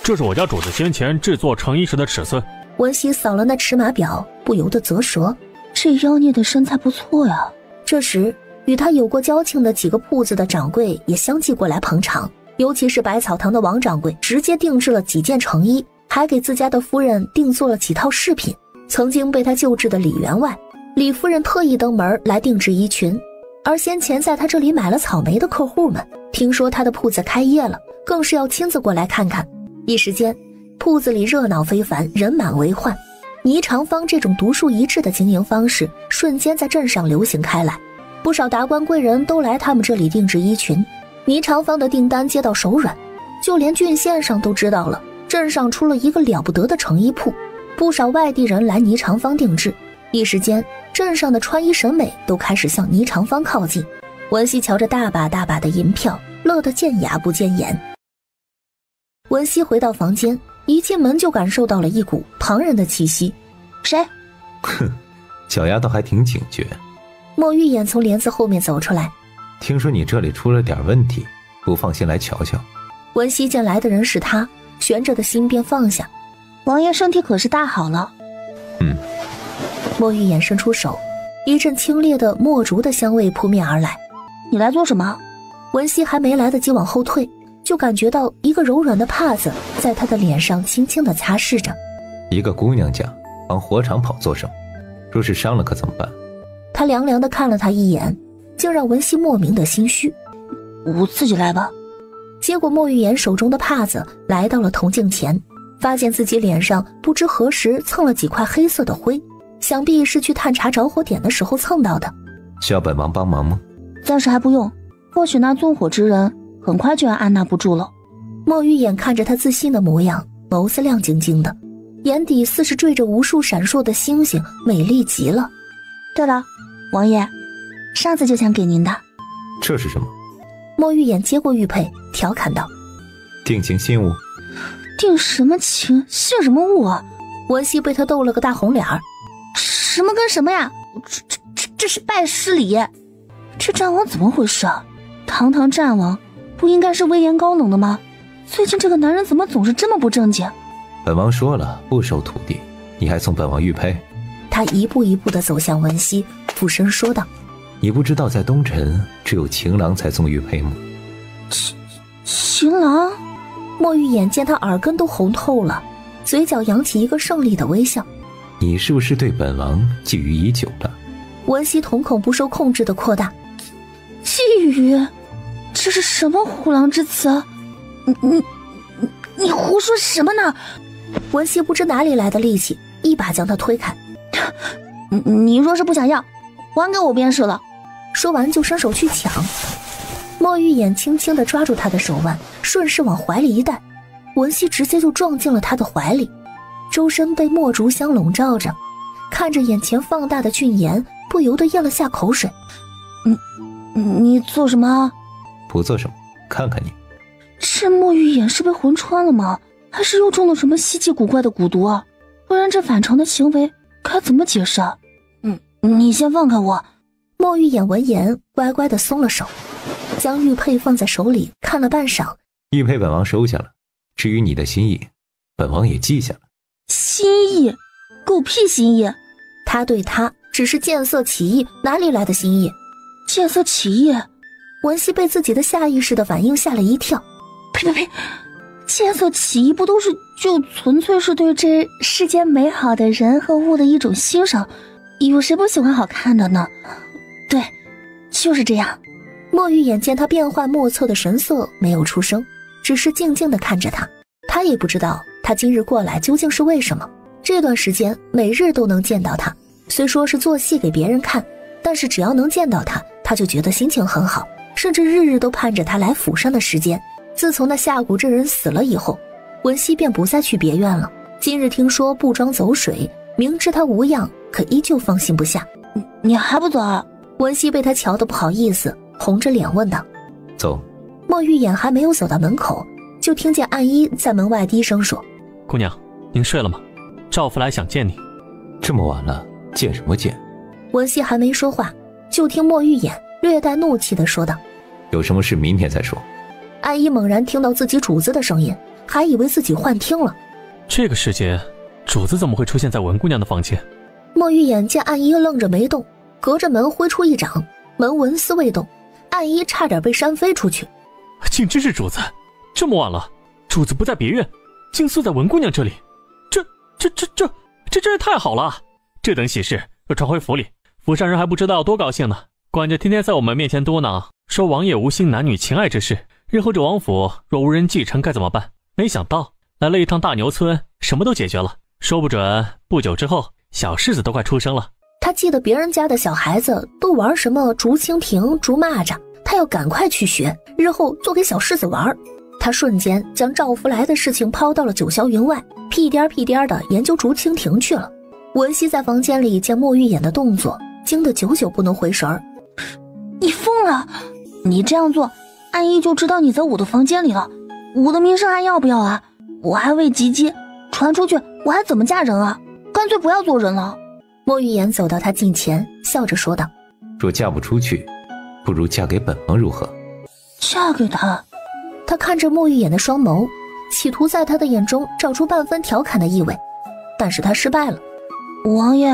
这是我家主子先前制作成衣时的尺寸。文熙扫了那尺码表，不由得啧舌，这妖孽的身材不错呀。这时与他有过交情的几个铺子的掌柜也相继过来捧场，尤其是百草堂的王掌柜直接定制了几件成衣，还给自家的夫人定做了几套饰品。曾经被他救治的李员外，李夫人特意登门来定制衣裙，而先前在他这里买了草莓的客户们，听说他的铺子开业了，更是要亲自过来看看。一时间铺子里热闹非凡，人满为患。霓裳坊这种独树一帜的经营方式瞬间在镇上流行开来，不少达官贵人都来他们这里定制衣裙。霓裳坊的订单接到手软，就连郡县上都知道了，镇上出了一个了不得的成衣铺，不少外地人来霓裳坊定制。一时间镇上的穿衣审美都开始向霓裳坊靠近。文熙瞧着大把大把的银票，乐得见牙不见眼。文熙回到房间，一进门就感受到了一股旁人的气息。谁？哼，小丫头还挺警觉。莫玉眼从帘子后面走出来，听说你这里出了点问题，不放心来瞧瞧。文熙见来的人是他，悬着的心便放下。王爷身体可是大好了。莫玉眼伸出手，一阵清冽的墨竹的香味扑面而来。你来做什么？文熙还没来得及往后退，就感觉到一个柔软的帕子在他的脸上轻轻地擦拭着。一个姑娘家往火场跑做什么？若是伤了可怎么办？他凉凉地看了他一眼，竟让文熙莫名的心虚。我自己来吧。接过莫玉言手中的帕子，来到了铜镜前，发现自己脸上不知何时蹭了几块黑色的灰，想必是去探查着火点的时候蹭到的。需要本王帮忙吗？暂时还不用，或许那纵火之人很快就要按捺不住了。莫玉眼看着他自信的模样，眸子亮晶晶的，眼底似是缀着无数闪烁的星星，美丽极了。对了，王爷，上次就想给您的。这是什么？莫玉眼接过玉佩，调侃道：定情信物？定什么情，信什么物啊？文熙被他逗了个大红脸儿。什么跟什么呀？这是拜师礼。这战王怎么回事啊？堂堂战王不应该是威严高冷的吗？最近这个男人怎么总是这么不正经？本王说了不收徒弟，你还送本王玉佩？他一步一步地走向文熙，俯身说道：你不知道在东城只有情郎才送玉佩吗？情郎？莫玉眼见他耳根都红透了，嘴角扬起一个胜利的微笑。你是不是对本王觊觎已久了？文熙瞳孔不受控制的扩大。觊觎？这是什么虎狼之词？你胡说什么呢？文熙不知哪里来的力气，一把将他推开。你若是不想要，还给我便是了。说完就伸手去抢。莫玉眼轻轻地抓住他的手腕，顺势往怀里一带，文熙直接就撞进了他的怀里，周身被墨竹香笼罩着，看着眼前放大的俊颜，不由得咽了下口水。你做什么？不做什么，看看你。这墨玉眼是被魂穿了吗？还是又中了什么稀奇古怪的蛊毒啊？不然这反常的行为该怎么解释啊？你先放开我。莫玉眼闻言乖乖地松了手，将玉佩放在手里看了半晌。玉佩本王收下了，至于你的心意，本王也记下了。心意？狗屁心意！他对他只是见色起意，哪里来的心意？见色起意？文熙被自己的下意识的反应吓了一跳。呸！见色起意不都是就纯粹是对这世间美好的人和物的一种欣赏？有谁不喜欢好看的呢？对，就是这样。莫玉眼见他变幻莫测的神色，没有出声，只是静静地看着他。他也不知道他今日过来究竟是为什么。这段时间每日都能见到他，虽说是做戏给别人看，但是只要能见到他，他就觉得心情很好，甚至日日都盼着他来府上的时间。自从那下蛊之人死了以后，文熙便不再去别院了。今日听说布庄走水，明知他无恙，可依旧放心不下。你还不走啊？文熙被他瞧得不好意思，红着脸问道。走。莫玉眼还没有走到门口，就听见暗衣在门外低声说：姑娘，您睡了吗？赵福来想见你。这么晚了，见什么见？文熙还没说话，就听莫玉眼略带怒气地说道：有什么事明天再说。暗衣猛然听到自己主子的声音，还以为自己幻听了。这个时节，主子怎么会出现在文姑娘的房间？莫玉眼见暗衣愣着没动，隔着门挥出一掌，门纹丝未动，暗衣差点被扇飞出去。竟真是主子！这么晚了，主子不在别院，竟宿在文姑娘这里，这真是太好了！这等喜事若传回府里，府上人还不知道有多高兴呢。管家天天在我们面前嘟囔，说王爷无心男女情爱之事，日后这王府若无人继承该怎么办？没想到来了一趟大牛村，什么都解决了，说不准不久之后小柿子都快出生了。他记得别人家的小孩子都玩什么竹蜻蜓、竹蚂蚱，他要赶快去学，日后做给小柿子玩。他瞬间将赵福来的事情抛到了九霄云外，屁颠屁颠的研究竹蜻蜓去了。文熙在房间里见莫玉眼的动作，惊得久久不能回神儿。你疯了！你这样做，暗衣就知道你在我的房间里了，我的名声还要不要啊？我还未及笄，传出去我还怎么嫁人啊？干脆不要做人了。莫玉眼走到他近前，笑着说道：若嫁不出去，不如嫁给本王如何？嫁给他？他看着莫玉眼的双眸，企图在他的眼中找出半分调侃的意味，但是他失败了。王爷，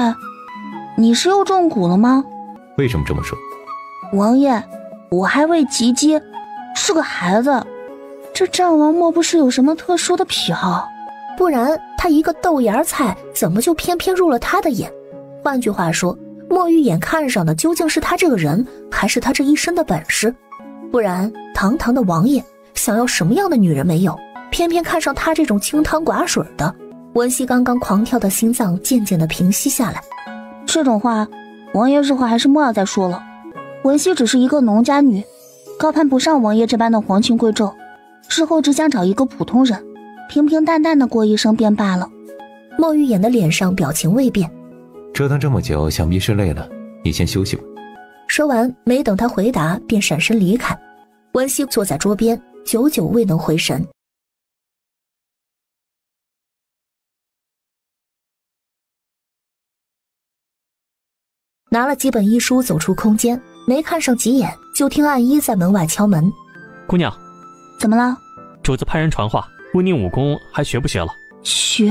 你是又中蛊了吗？为什么这么说？王爷，我还未及笄，是个孩子，这战王莫不是有什么特殊的癖好？不然他一个豆芽菜怎么就偏偏入了他的眼？换句话说，莫玉眼看上的究竟是他这个人，还是他这一身的本事？不然堂堂的王爷想要什么样的女人没有，偏偏看上他这种清汤寡水的？文熙刚刚狂跳的心脏渐渐地平息下来。这种话，王爷日后还是莫要再说了。文熙只是一个农家女，高攀不上王爷这般的皇亲贵胄，日后只想找一个普通人，平平淡淡的过一生便罢了。莫玉眼的脸上表情未变。折腾这么久，想必是累了，你先休息吧。说完，没等他回答，便闪身离开。文熙坐在桌边，久久未能回神。拿了几本医书走出空间，没看上几眼，就听暗一在门外敲门。姑娘，怎么了？主子派人传话，问你武功还学不学了？学，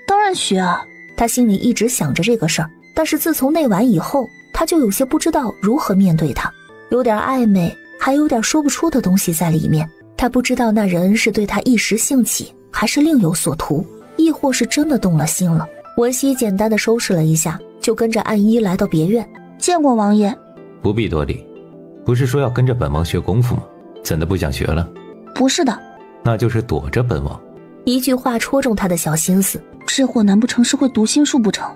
当然学啊。他心里一直想着这个事儿，但是自从那晚以后，他就有些不知道如何面对他，有点暧昧，还有点说不出的东西在里面。他不知道那人是对他一时兴起，还是另有所图，亦或是真的动了心了。文熙简单的收拾了一下，就跟着暗一来到别院。见过王爷。不必多礼，不是说要跟着本王学功夫吗？怎的不想学了？不是的。那就是躲着本王。一句话戳中他的小心思。这货难不成是会读心术不成？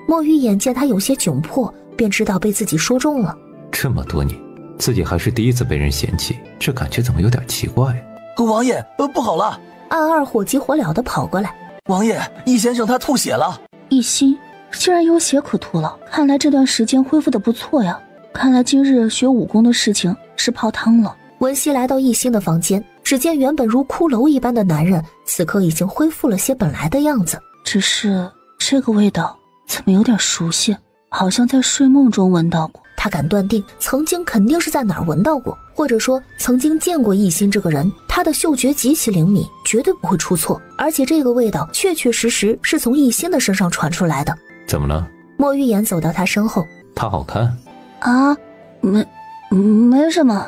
莫玉眼见他有些窘迫，便知道被自己说中了。这么多年，自己还是第一次被人嫌弃，这感觉怎么有点奇怪？王爷，不好了！暗二火急火燎地跑过来。王爷，易先生他吐血了。易心竟然有血可吐了，看来这段时间恢复得不错呀。看来今日学武功的事情是泡汤了。文熙来到易心的房间，只见原本如骷髅一般的男人，此刻已经恢复了些本来的样子。只是这个味道怎么有点熟悉，好像在睡梦中闻到过。他敢断定曾经肯定是在哪儿闻到过，或者说曾经见过易心这个人。他的嗅觉极其灵敏，绝对不会出错，而且这个味道确确实实是从易心的身上传出来的。怎么了？莫玉言走到他身后。他好看啊？没什么。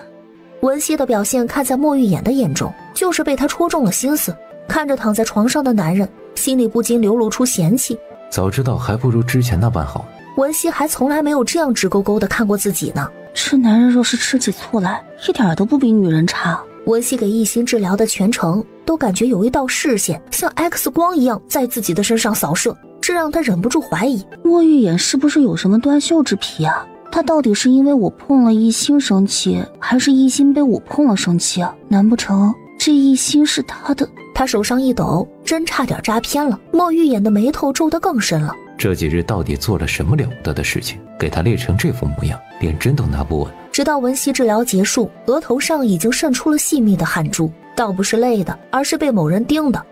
文熙的表现看在莫玉眼的眼中，就是被他戳中了心思。看着躺在床上的男人，心里不禁流露出嫌弃。早知道还不如之前那般好。文熙还从来没有这样直勾勾的看过自己呢。这男人若是吃起醋来，一点都不比女人差。文熙给易心治疗的全程，都感觉有一道视线像 X 光一样在自己的身上扫射，这让他忍不住怀疑，莫玉眼是不是有什么断袖之癖啊？他到底是因为我碰了易心生气，还是易心被我碰了生气啊？难不成这易心是他的？他手上一抖，真差点扎偏了。莫玉眼的眉头皱得更深了。这几日到底做了什么了不得的事情，给他累成这副模样，连针都拿不稳。直到文熙治疗结束，额头上已经渗出了细密的汗珠，倒不是累的，而是被某人盯的。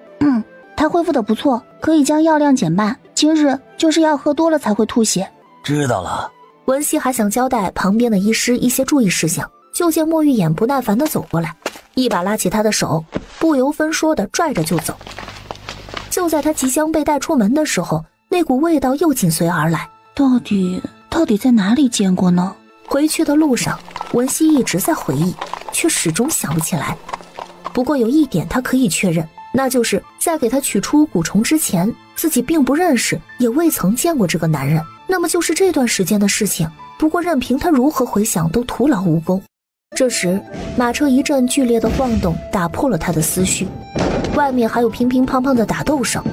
他恢复得不错，可以将药量减半，今日就是药喝多了才会吐血。知道了。文熙还想交代旁边的医师一些注意事项，就见莫玉眼不耐烦地走过来，一把拉起他的手，不由分说地拽着就走。就在他即将被带出门的时候，那股味道又紧随而来。到底在哪里见过呢？回去的路上，文熙一直在回忆，却始终想不起来。不过有一点他可以确认，那就是在给他取出蛊虫之前，自己并不认识，也未曾见过这个男人。那么就是这段时间的事情，不过任凭他如何回想都徒劳无功。这时马车一阵剧烈的晃动，打破了他的思绪，外面还有乒乒乓乓的打斗声。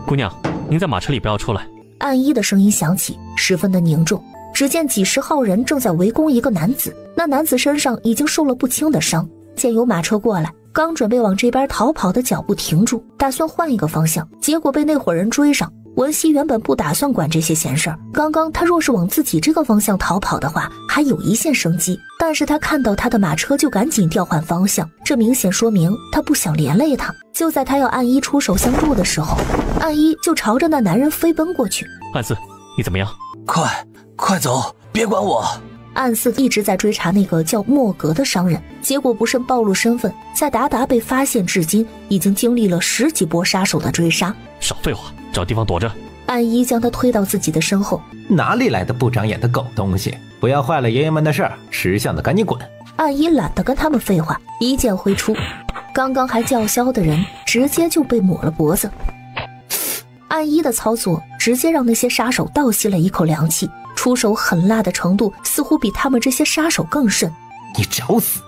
姑娘，您在马车里不要出来。暗一的声音响起，十分的凝重。只见几十号人正在围攻一个男子，那男子身上已经受了不轻的伤。见有马车过来，刚准备往这边逃跑的脚步停住，打算换一个方向，结果被那伙人追上。文熙原本不打算管这些闲事儿，刚刚他若是往自己这个方向逃跑的话，还有一线生机。但是他看到他的马车就赶紧调换方向，这明显说明他不想连累他。就在他要暗一出手相助的时候，暗一就朝着那男人飞奔过去。暗四，你怎么样？快走，别管我！暗四一直在追查那个叫莫格的商人，结果不慎暴露身份，在达达被发现至今，已经经历了10几波杀手的追杀。少废话，找地方躲着。暗一将他推到自己的身后。哪里来的不长眼的狗东西，不要坏了爷爷们的事儿，识相的赶紧滚。暗一懒得跟他们废话，一剑挥出，刚刚还叫嚣的人直接就被抹了脖子。暗一的操作直接让那些杀手倒吸了一口凉气，出手狠辣的程度似乎比他们这些杀手更甚。你找死！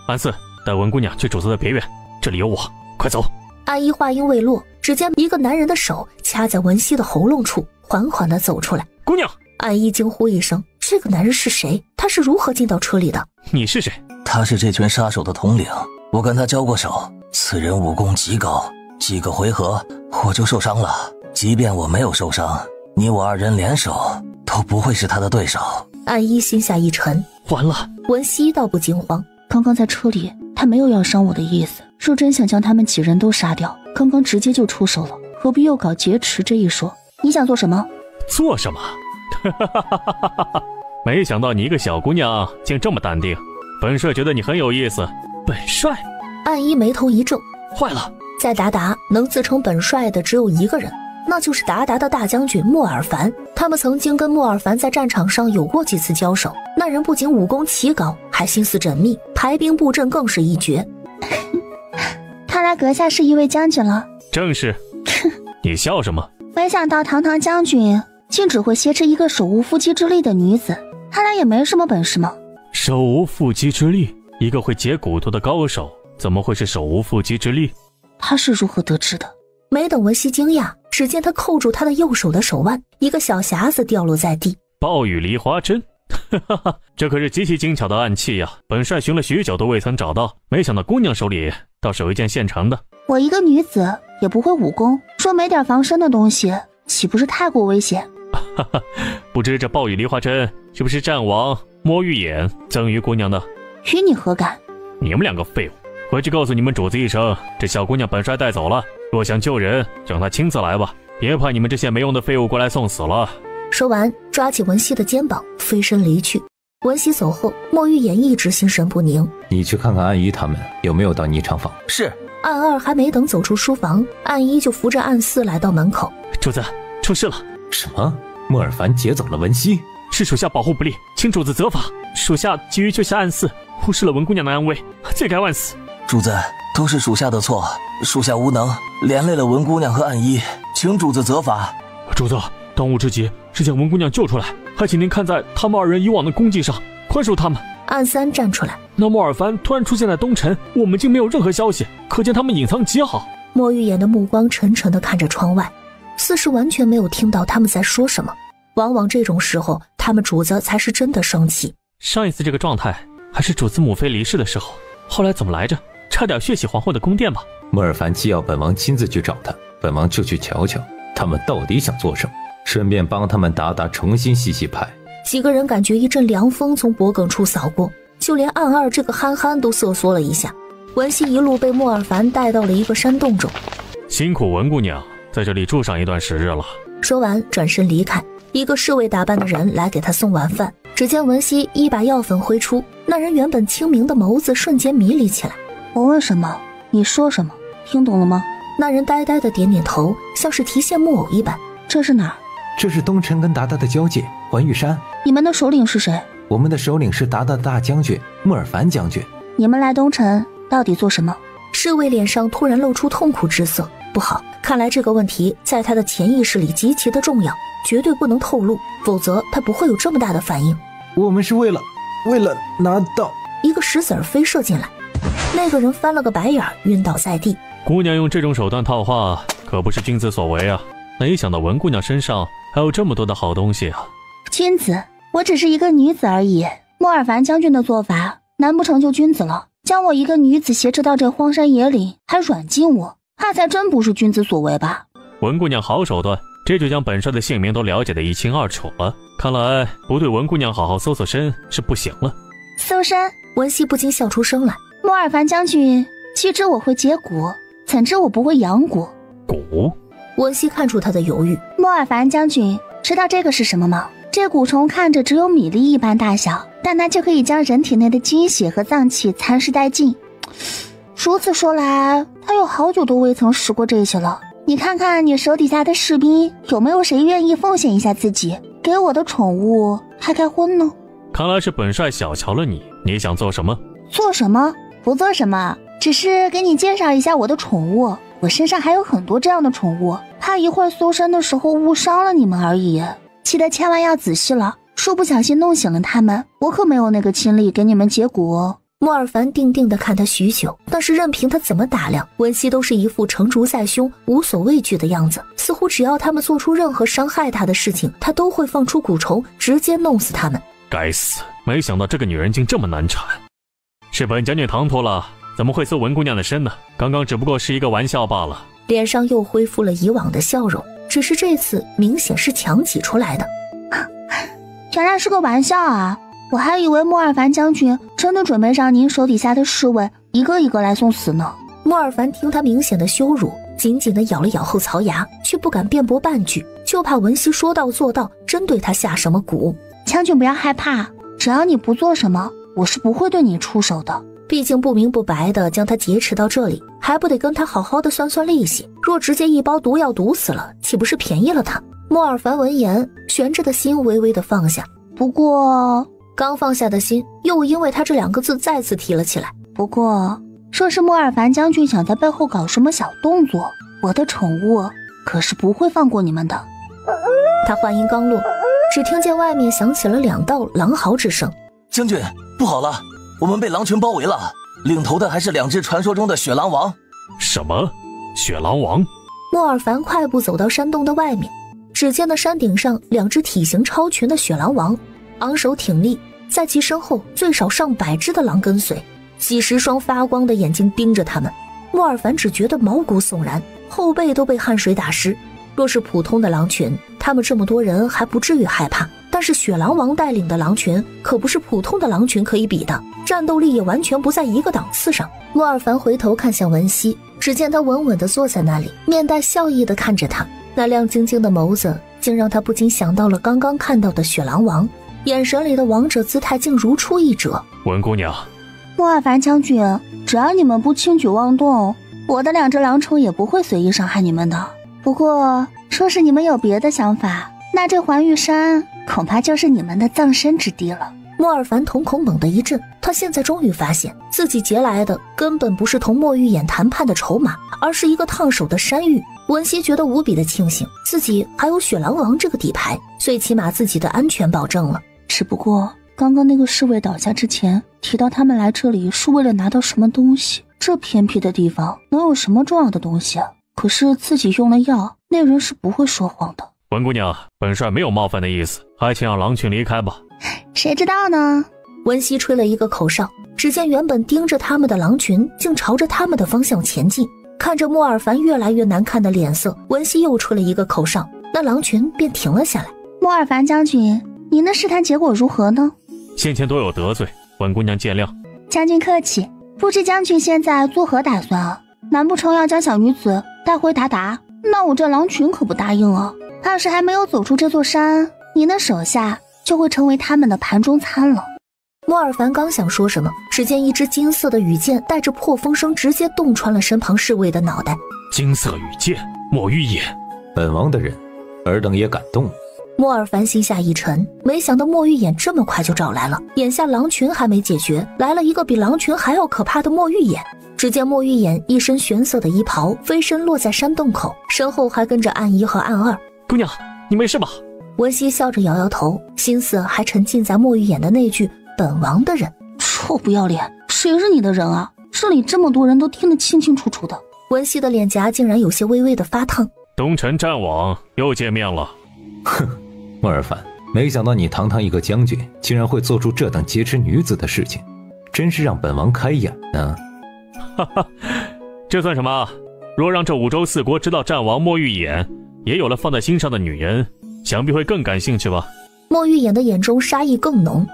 暗四，带文姑娘去主子的别院，这里有我，快走。暗一话音未落，只见一个男人的手掐在文熙的喉咙处，缓缓地走出来。姑娘！暗一惊呼一声，这个男人是谁？他是如何进到车里的？你是谁？他是这群杀手的统领，我跟他交过手，此人武功极高，几个回合我就受伤了。即便我没有受伤，你我2人联手都不会是他的对手。暗一心下一沉，完了。文熙倒不惊慌，刚刚在车里他没有要伤我的意思，若真想将他们几人都杀掉，刚刚直接就出手了，何必又搞劫持这一说？你想做什么？做什么？没想到你一个小姑娘竟这么淡定，本帅觉得你很有意思。本帅？暗一眉头一皱，坏了，在达达能自称本帅的只有一个人，那就是达达的大将军莫尔凡。他们曾经跟莫尔凡在战场上有过几次交手，那人不仅武功奇高，还心思缜密，排兵布阵更是一绝。看来阁下是一位将军了。正是。你笑什么？没想到堂堂将军竟只会挟持一个手无缚鸡之力的女子，看来也没什么本事嘛。手无缚鸡之力？一个会解骨头的高手怎么会是手无缚鸡之力？他是如何得知的？没等文熙惊讶，只见他扣住他的右手的手腕，一个小匣子掉落在地。暴雨梨花针，这可是极其精巧的暗器呀！本帅寻了许久都未曾找到，没想到姑娘手里倒是有一件现成的。我一个女子也不会武功，说没点防身的东西，岂不是太过危险？不知这暴雨梨花针是不是战王摸玉眼赠予姑娘的？与你何干？你们两个废物，回去告诉你们主子一声，这小姑娘本帅带走了，若想救人，就让她亲自来吧，别派你们这些没用的废物过来送死了。说完，抓起文熙的肩膀，飞身离去。文熙走后，莫玉言一直心神不宁。你去看看暗一他们有没有到霓裳坊。是。暗二还没等走出书房，暗一就扶着暗四来到门口。主子，出事了。什么？莫尔凡劫走了文熙？是属下保护不力，请主子责罚。属下急于救下暗四，忽视了文姑娘的安危，罪该万死。主子，都是属下的错，属下无能，连累了文姑娘和暗一，请主子责罚。主子，当务之急是将文姑娘救出来，还请您看在他们2人以往的功绩上，宽恕他们。暗三站出来。那莫尔凡突然出现在东城，我们竟没有任何消息，可见他们隐藏极好。莫玉言的目光沉沉地看着窗外，似是完全没有听到他们在说什么。往往这种时候，他们主子才是真的生气。上一次这个状态还是主子母妃离世的时候，后来怎么来着？差点血洗皇后的宫殿吧。莫尔凡既要本王亲自去找他，本王就去瞧瞧他们到底想做什么，顺便帮他们达达重新洗洗牌。几个人感觉一阵凉风从脖颈处扫过，就连暗二这个憨憨都瑟缩了一下。文熙一路被莫尔凡带到了一个山洞中。辛苦文姑娘在这里住上一段时日了。说完转身离开，一个侍卫打扮的人来给他送晚饭。只见文熙一把药粉挥出，那人原本清明的眸子瞬间迷离起来。我问什么你说什么，听懂了吗？那人呆呆的点点头，像是提线木偶一般。这是哪儿？这是东城跟达达的交界，环玉山。你们的首领是谁？我们的首领是达达的大将军莫尔凡将军。你们来东城到底做什么？侍卫脸上突然露出痛苦之色。不好，看来这个问题在他的潜意识里极其的重要，绝对不能透露，否则他不会有这么大的反应。我们是为了拿到。一个石子儿飞射进来，那个人翻了个白眼，晕倒在地。姑娘用这种手段套话，可不是君子所为啊！没想到文姑娘身上还有这么多的好东西啊！君子，我只是一个女子而已。莫尔凡将军的做法，难不成就君子了？将我一个女子挟持到这荒山野岭，还软禁我，那才真不是君子所为吧？文姑娘好手段，这就将本帅的姓名都了解得一清二楚了。看来不对文姑娘好好搜搜身是不行了。搜身？文熙不禁笑出声来。莫尔凡将军既知我会解蛊，怎知我不会养蛊？蛊？文熙看出他的犹豫。莫尔凡将军知道这个是什么吗？这蛊虫看着只有米粒一般大小，但它却可以将人体内的精血和脏器蚕食殆尽。如此说来，他有好久都未曾试过这些了。你看看你手底下的士兵，有没有谁愿意奉献一下自己，给我的宠物开开荤呢？看来是本帅小瞧了你，你想做什么？做什么？不做什么，只是给你介绍一下我的宠物。我身上还有很多这样的宠物，怕一会儿搜身的时候误伤了你们而已。记得千万要仔细了，说不小心弄醒了他们，我可没有那个精力给你们解蛊哦。莫尔凡定定地看他许久，但是任凭他怎么打量，文熙都是一副成竹在胸、无所畏惧的样子，似乎只要他们做出任何伤害他的事情，他都会放出蛊虫，直接弄死他们。该死，没想到这个女人竟这么难缠。是本将军唐突了，怎么会搜文姑娘的身呢？刚刚只不过是一个玩笑罢了。脸上又恢复了以往的笑容，只是这次明显是强挤出来的。原来是个玩笑啊！我还以为莫尔凡将军真的准备让您手底下的侍卫一个一个来送死呢。莫尔凡听他明显的羞辱，紧紧地咬了咬后槽牙，却不敢辩驳半句，就怕文熙说到做到，真对他下什么蛊。将军不要害怕，只要你不做什么，我是不会对你出手的。毕竟不明不白的将他劫持到这里，还不得跟他好好的算算利息？若直接一包毒药毒死了，岂不是便宜了他？莫尔凡闻言，悬着的心微微的放下。不过刚放下的心又因为他这2个字再次提了起来。不过若是莫尔凡将军想在背后搞什么小动作，我的宠物可是不会放过你们的。他话音刚落，只听见外面响起了2道狼嚎之声。将军，不好了，我们被狼群包围了，领头的还是2只传说中的雪狼王。什么？雪狼王？莫尔凡快步走到山洞的外面，只见那山顶上2只体型超群的雪狼王昂首挺立，在其身后最少上100只的狼跟随，几十双发光的眼睛盯着他们。莫尔凡只觉得毛骨悚然，后背都被汗水打湿。若是普通的狼群，他们这么多人还不至于害怕，但是雪狼王带领的狼群可不是普通的狼群可以比的，战斗力也完全不在一个档次上。莫尔凡回头看向文熙，只见他稳稳地坐在那里，面带笑意地看着他，那亮晶晶的眸子竟让他不禁想到了刚刚看到的雪狼王，眼神里的王者姿态竟如出一辙。文姑娘，莫尔凡将军，只要你们不轻举妄动，我的2只狼虫也不会随意伤害你们的。不过说是你们有别的想法，那这环玉山恐怕就是你们的葬身之地了。莫尔凡瞳孔猛地一震，他现在终于发现自己劫来的根本不是同莫玉眼谈判的筹码，而是一个烫手的山芋。文熙觉得无比的庆幸，自己还有雪狼王这个底牌，最起码自己的安全保证了。只不过刚刚那个侍卫倒下之前提到他们来这里是为了拿到什么东西，这偏僻的地方能有什么重要的东西啊？可是自己用了药，那人是不会说谎的。文姑娘，本帅没有冒犯的意思，还请让狼群离开吧。谁知道呢？文熙吹了一个口哨，只见原本盯着他们的狼群竟朝着他们的方向前进。看着莫尔凡越来越难看的脸色，文熙又吹了一个口哨，那狼群便停了下来。莫尔凡将军，您的试探结果如何呢？先前多有得罪，文姑娘见谅。将军客气。不知将军现在作何打算啊？难不成要将小女子带回鞑靼？那我这狼群可不答应啊！怕是还没有走出这座山，您的手下就会成为他们的盘中餐了。莫尔凡刚想说什么，只见一支金色的羽箭带着破风声直接洞穿了身旁侍卫的脑袋。金色羽箭，莫玉眼，本王的人，尔等也敢动？莫尔凡心下一沉，没想到莫玉眼这么快就找来了。眼下狼群还没解决，来了一个比狼群还要可怕的莫玉眼。只见莫玉眼一身玄色的衣袍飞身落在山洞口，身后还跟着暗一和暗二。姑娘，你没事吧？文熙笑着摇摇头，心思还沉浸在莫玉眼的那句本王的人。臭不要脸，谁是你的人啊？这里这么多人都听得清清楚楚的。文熙的脸颊竟然有些微微的发烫。东辰战网又见面了。哼，莫尔凡，没想到你堂堂一个将军，竟然会做出这等劫持女子的事情，真是让本王开眼呢。哈哈，这算什么？若让这5州4国知道战王莫玉眼也有了放在心上的女人，想必会更感兴趣吧。莫玉眼的眼中杀意更浓，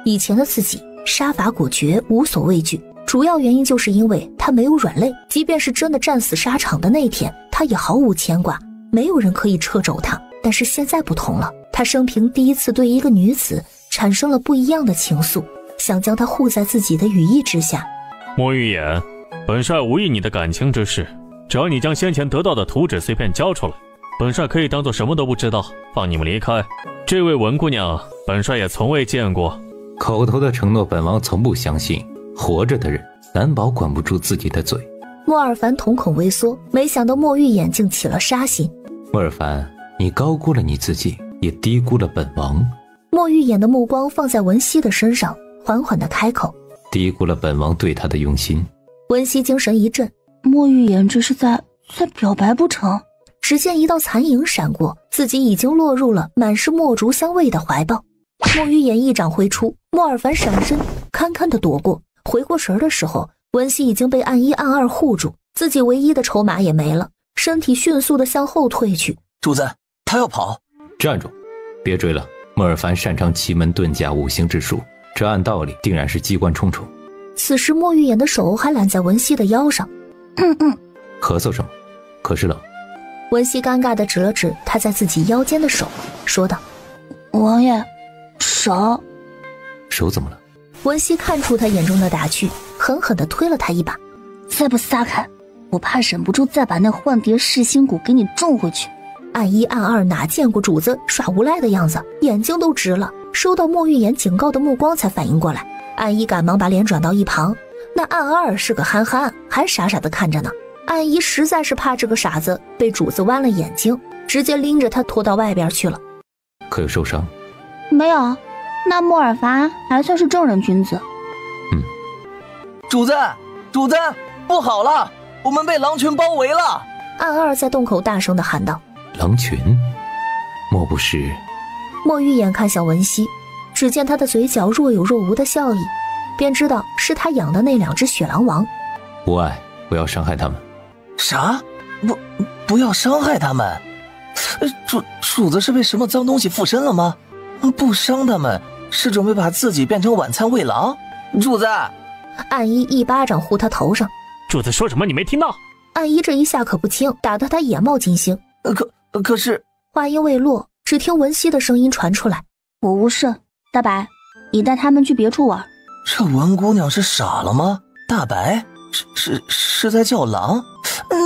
以前的自己杀伐果决，无所畏惧，主要原因就是因为他没有软肋，即便是真的战死沙场的那天，他也毫无牵挂，没有人可以掣肘他。但是现在不同了，他生平第一次对一个女子产生了不一样的情愫，想将她护在自己的羽翼之下。莫玉言，本帅无意你的感情之事，只要你将先前得到的图纸碎片交出来，本帅可以当做什么都不知道，放你们离开。这位文姑娘，本帅也从未见过。口头的承诺，本王从不相信。活着的人难保管不住自己的嘴。莫尔凡瞳孔微缩，没想到莫玉眼竟起了杀心。莫尔凡，你高估了你自己，也低估了本王。莫玉眼的目光放在文熙的身上，缓缓地开口：低估了本王对他的用心。文熙精神一振，莫玉眼这是在表白不成？只见一道残影闪过，自己已经落入了满是墨竹香味的怀抱。莫玉眼一掌挥出，莫尔凡闪身堪堪地躲过，回过神的时候，文熙已经被暗一暗二护住，自己唯一的筹码也没了，身体迅速地向后退去。主子，他要跑！站住，别追了。莫尔凡擅长奇门遁甲五行之术，这按道理定然是机关冲出。此时莫玉眼的手还揽在文熙的腰上。咳嗽什么？可是冷。文熙尴尬地指了指他在自己腰间的手，说道：王爷，手怎么了？文熙看出他眼中的打趣，狠狠地推了他一把。再不撒开，我怕忍不住再把那幻蝶噬心蛊给你种回去。暗一暗二哪见过主子耍无赖的样子，眼睛都直了，收到莫玉眼警告的目光才反应过来。暗一赶忙把脸转到一旁，那暗二是个憨憨，还傻傻地看着呢。暗一实在是怕这个傻子被主子剜了眼睛，直接拎着他拖到外边去了。可有受伤？没有，那莫尔凡还算是正人君子。主子，不好了，我们被狼群包围了！暗二在洞口大声地喊道。狼群？莫不是？莫玉眼看向文熙，只见他的嘴角若有若无的笑意，便知道是他养的那2只雪狼王。无碍，不要伤害他们。啥？不要伤害他们？主子是被什么脏东西附身了吗？不伤他们，是准备把自己变成晚餐喂狼？主子！暗一巴掌呼他头上。主子说什么你没听到？暗一这一下可不轻，打得他眼冒金星。可是话音未落，只听文熙的声音传出来：我无事，大白，你带他们去别处玩。这文姑娘是傻了吗？大白是在叫狼？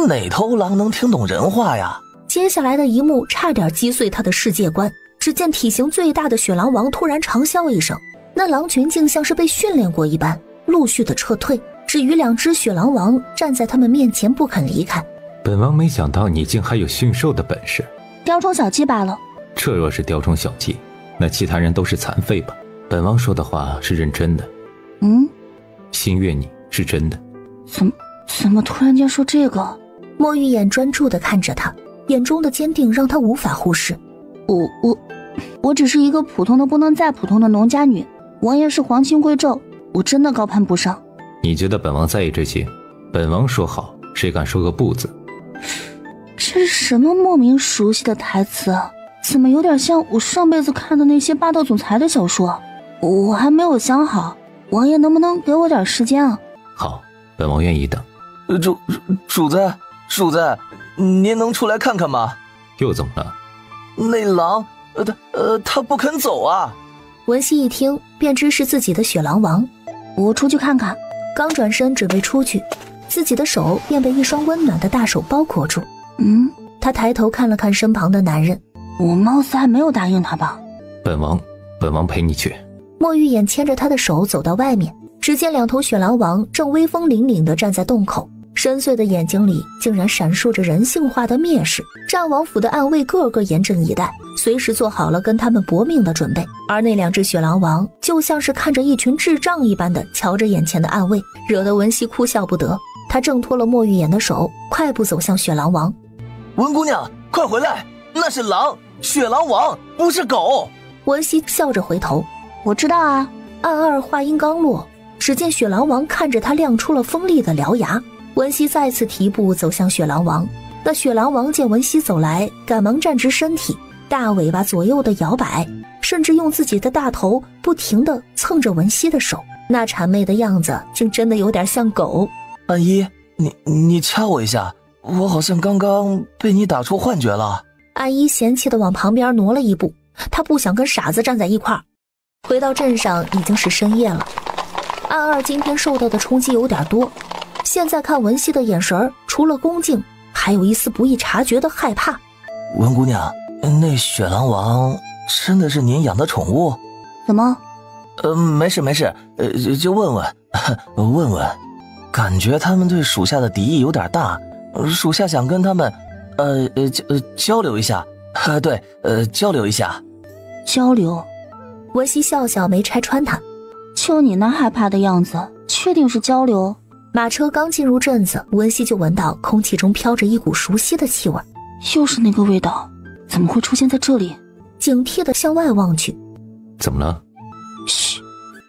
哪头狼能听懂人话呀？接下来的一幕差点击碎他的世界观。只见体型最大的雪狼王突然长啸一声，那狼群竟像是被训练过一般，陆续的撤退，只余2只雪狼王站在他们面前不肯离开。本王没想到你竟还有驯兽的本事。雕虫小技罢了。这若是雕虫小技，那其他人都是残废吧？本王说的话是认真的。心悦你是真的。怎么突然间说这个？莫玉眼专注地看着他，眼中的坚定让他无法忽视。我只是一个普通的不能再普通的农家女，王爷是皇亲贵胄，我真的高攀不上。你觉得本王在意这些？本王说好，谁敢说个不字？这是什么莫名熟悉的台词啊？怎么有点像我上辈子看的那些霸道总裁的小说？我还没有想好，王爷能不能给我点时间啊？好，本王愿意等。主子，您能出来看看吗？又怎么了？那狼，他不肯走啊！文熙一听便知是自己的雪狼王。我出去看看。刚转身准备出去，自己的手便被一双温暖的大手包裹住。他抬头看了看身旁的男人，我貌似还没有答应他吧？本王陪你去。莫玉眼牵着他的手走到外面，只见2头雪狼王正威风凛凛地站在洞口，深邃的眼睛里竟然闪烁着人性化的蔑视。战王府的暗卫个个严阵以待，随时做好了跟他们搏命的准备，而那2只雪狼王就像是看着一群智障一般的瞧着眼前的暗卫，惹得文熙哭笑不得。他挣脱了莫玉眼的手，快步走向雪狼王。文姑娘，快回来，那是狼，雪狼王，不是狗。文熙笑着回头，我知道啊。暗二话音刚落，只见雪狼王看着他亮出了锋利的獠牙。文熙再次提步走向雪狼王，那雪狼王见文熙走来，赶忙站直身体，大尾巴左右的摇摆，甚至用自己的大头不停地蹭着文熙的手，那谄媚的样子竟真的有点像狗。暗一，你掐我一下，我好像刚刚被你打出幻觉了。安一嫌弃地往旁边挪了一步，他不想跟傻子站在一块儿。回到镇上已经是深夜了，安二今天受到的冲击有点多，现在看文熙的眼神，除了恭敬，还有一丝不易察觉的害怕。文姑娘，那雪狼王真的是您养的宠物？怎么？没事，就问问，感觉他们对属下的敌意有点大，属下想跟他们，交流一下。对，交流一下。交流？文熙笑笑没拆穿他。就你那害怕的样子，确定是交流？马车刚进入镇子，文熙就闻到空气中飘着一股熟悉的气味。又是那个味道，怎么会出现在这里？警惕地向外望去。怎么了？嘘，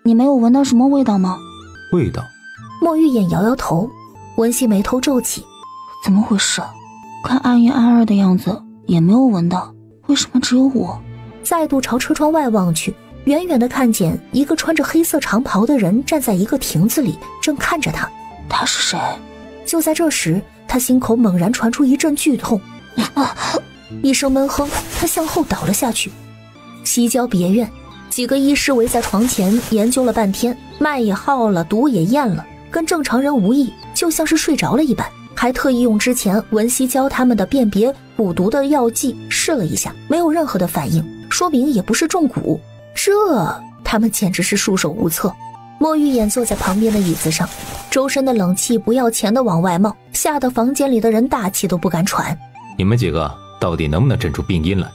你没有闻到什么味道吗？味道？莫玉眼摇摇头。文熙眉头皱起。怎么回事？看安一安二的样子也没有闻到，为什么只有我？再度朝车窗外望去，远远地看见一个穿着黑色长袍的人站在一个亭子里，正看着他。他是谁？就在这时，他心口猛然传出一阵剧痛，一声闷哼，他向后倒了下去。西郊别院，几个医师围在床前研究了半天，脉也号了，毒也验了，跟正常人无异，就像是睡着了一般。还特意用之前文熙教他们的辨别蛊毒的药剂试了一下，没有任何的反应，说明也不是中蛊。他们简直是束手无策。莫玉眼坐在旁边的椅子上，周身的冷气不要钱的往外冒，吓得房间里的人大气都不敢喘。你们几个到底能不能诊出病因来？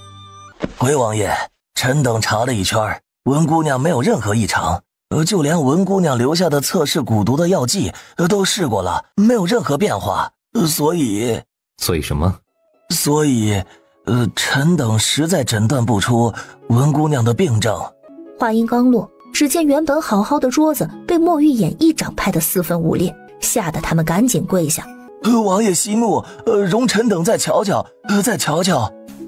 回王爷，臣等查了一圈，文姑娘没有任何异常，就连文姑娘留下的测试蛊毒的药剂都试过了，没有任何变化，所以什么？所以臣等实在诊断不出文姑娘的病症。话音刚落，只见原本好好的桌子被莫玉眼一掌拍得四分五裂，吓得他们赶紧跪下。王爷息怒，容臣等再瞧瞧。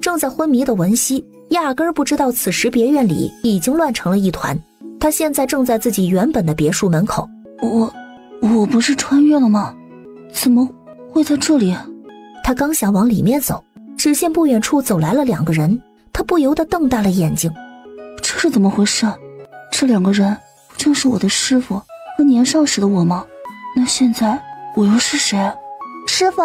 正在昏迷的文熙压根儿不知道此时别院里已经乱成了一团，他现在正在自己原本的别墅门口。我不是穿越了吗？怎么会在这里？他刚想往里面走，只见不远处走来了两个人，他不由得瞪大了眼睛。这是怎么回事？这两个人不正是我的师傅和年少时的我吗？那现在我又是谁？师傅，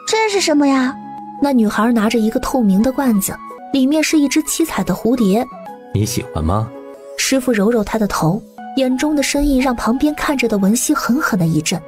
这是什么呀？那女孩拿着一个透明的罐子，里面是一只七彩的蝴蝶。你喜欢吗？师傅揉揉她的头，眼中的深意让旁边看着的文熙狠狠的一震。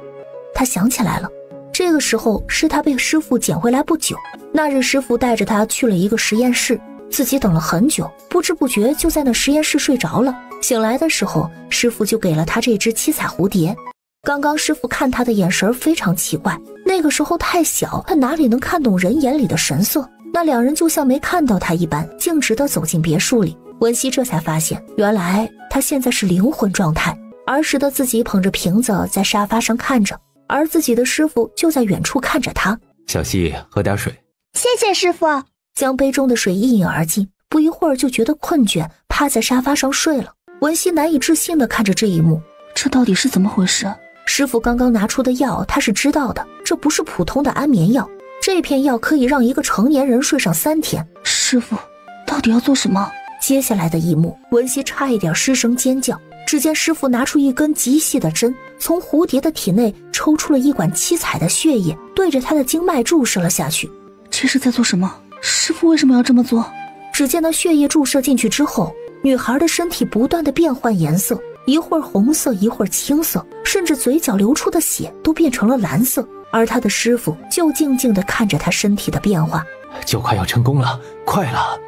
他想起来了，这个时候是他被师傅捡回来不久，那日师傅带着他去了一个实验室，自己等了很久，不知不觉就在那实验室睡着了。醒来的时候，师傅就给了他这只七彩蝴蝶。刚刚师傅看他的眼神非常奇怪，那个时候太小，他哪里能看懂人眼里的神色？那两人就像没看到他一般，径直地走进别墅里。文熙这才发现，原来他现在是灵魂状态，儿时的自己捧着瓶子在沙发上看着，而自己的师傅就在远处看着他。小溪，喝点水。谢谢师傅。将杯中的水一饮而尽，不一会儿就觉得困倦，趴在沙发上睡了。文熙难以置信地看着这一幕，这到底是怎么回事？师傅刚刚拿出的药他是知道的，这不是普通的安眠药，这片药可以让一个成年人睡上3天。师傅到底要做什么？接下来的一幕，文熙差一点失声尖叫。只见师傅拿出一根极细的针，从蝴蝶的体内抽出了一管七彩的血液，对着他的经脉注射了下去。这是在做什么？师傅为什么要这么做？只见那血液注射进去之后，女孩的身体不断的变换颜色，一会儿红色，一会儿青色，甚至嘴角流出的血都变成了蓝色。而他的师傅就静静地看着她身体的变化。就快要成功了，快了！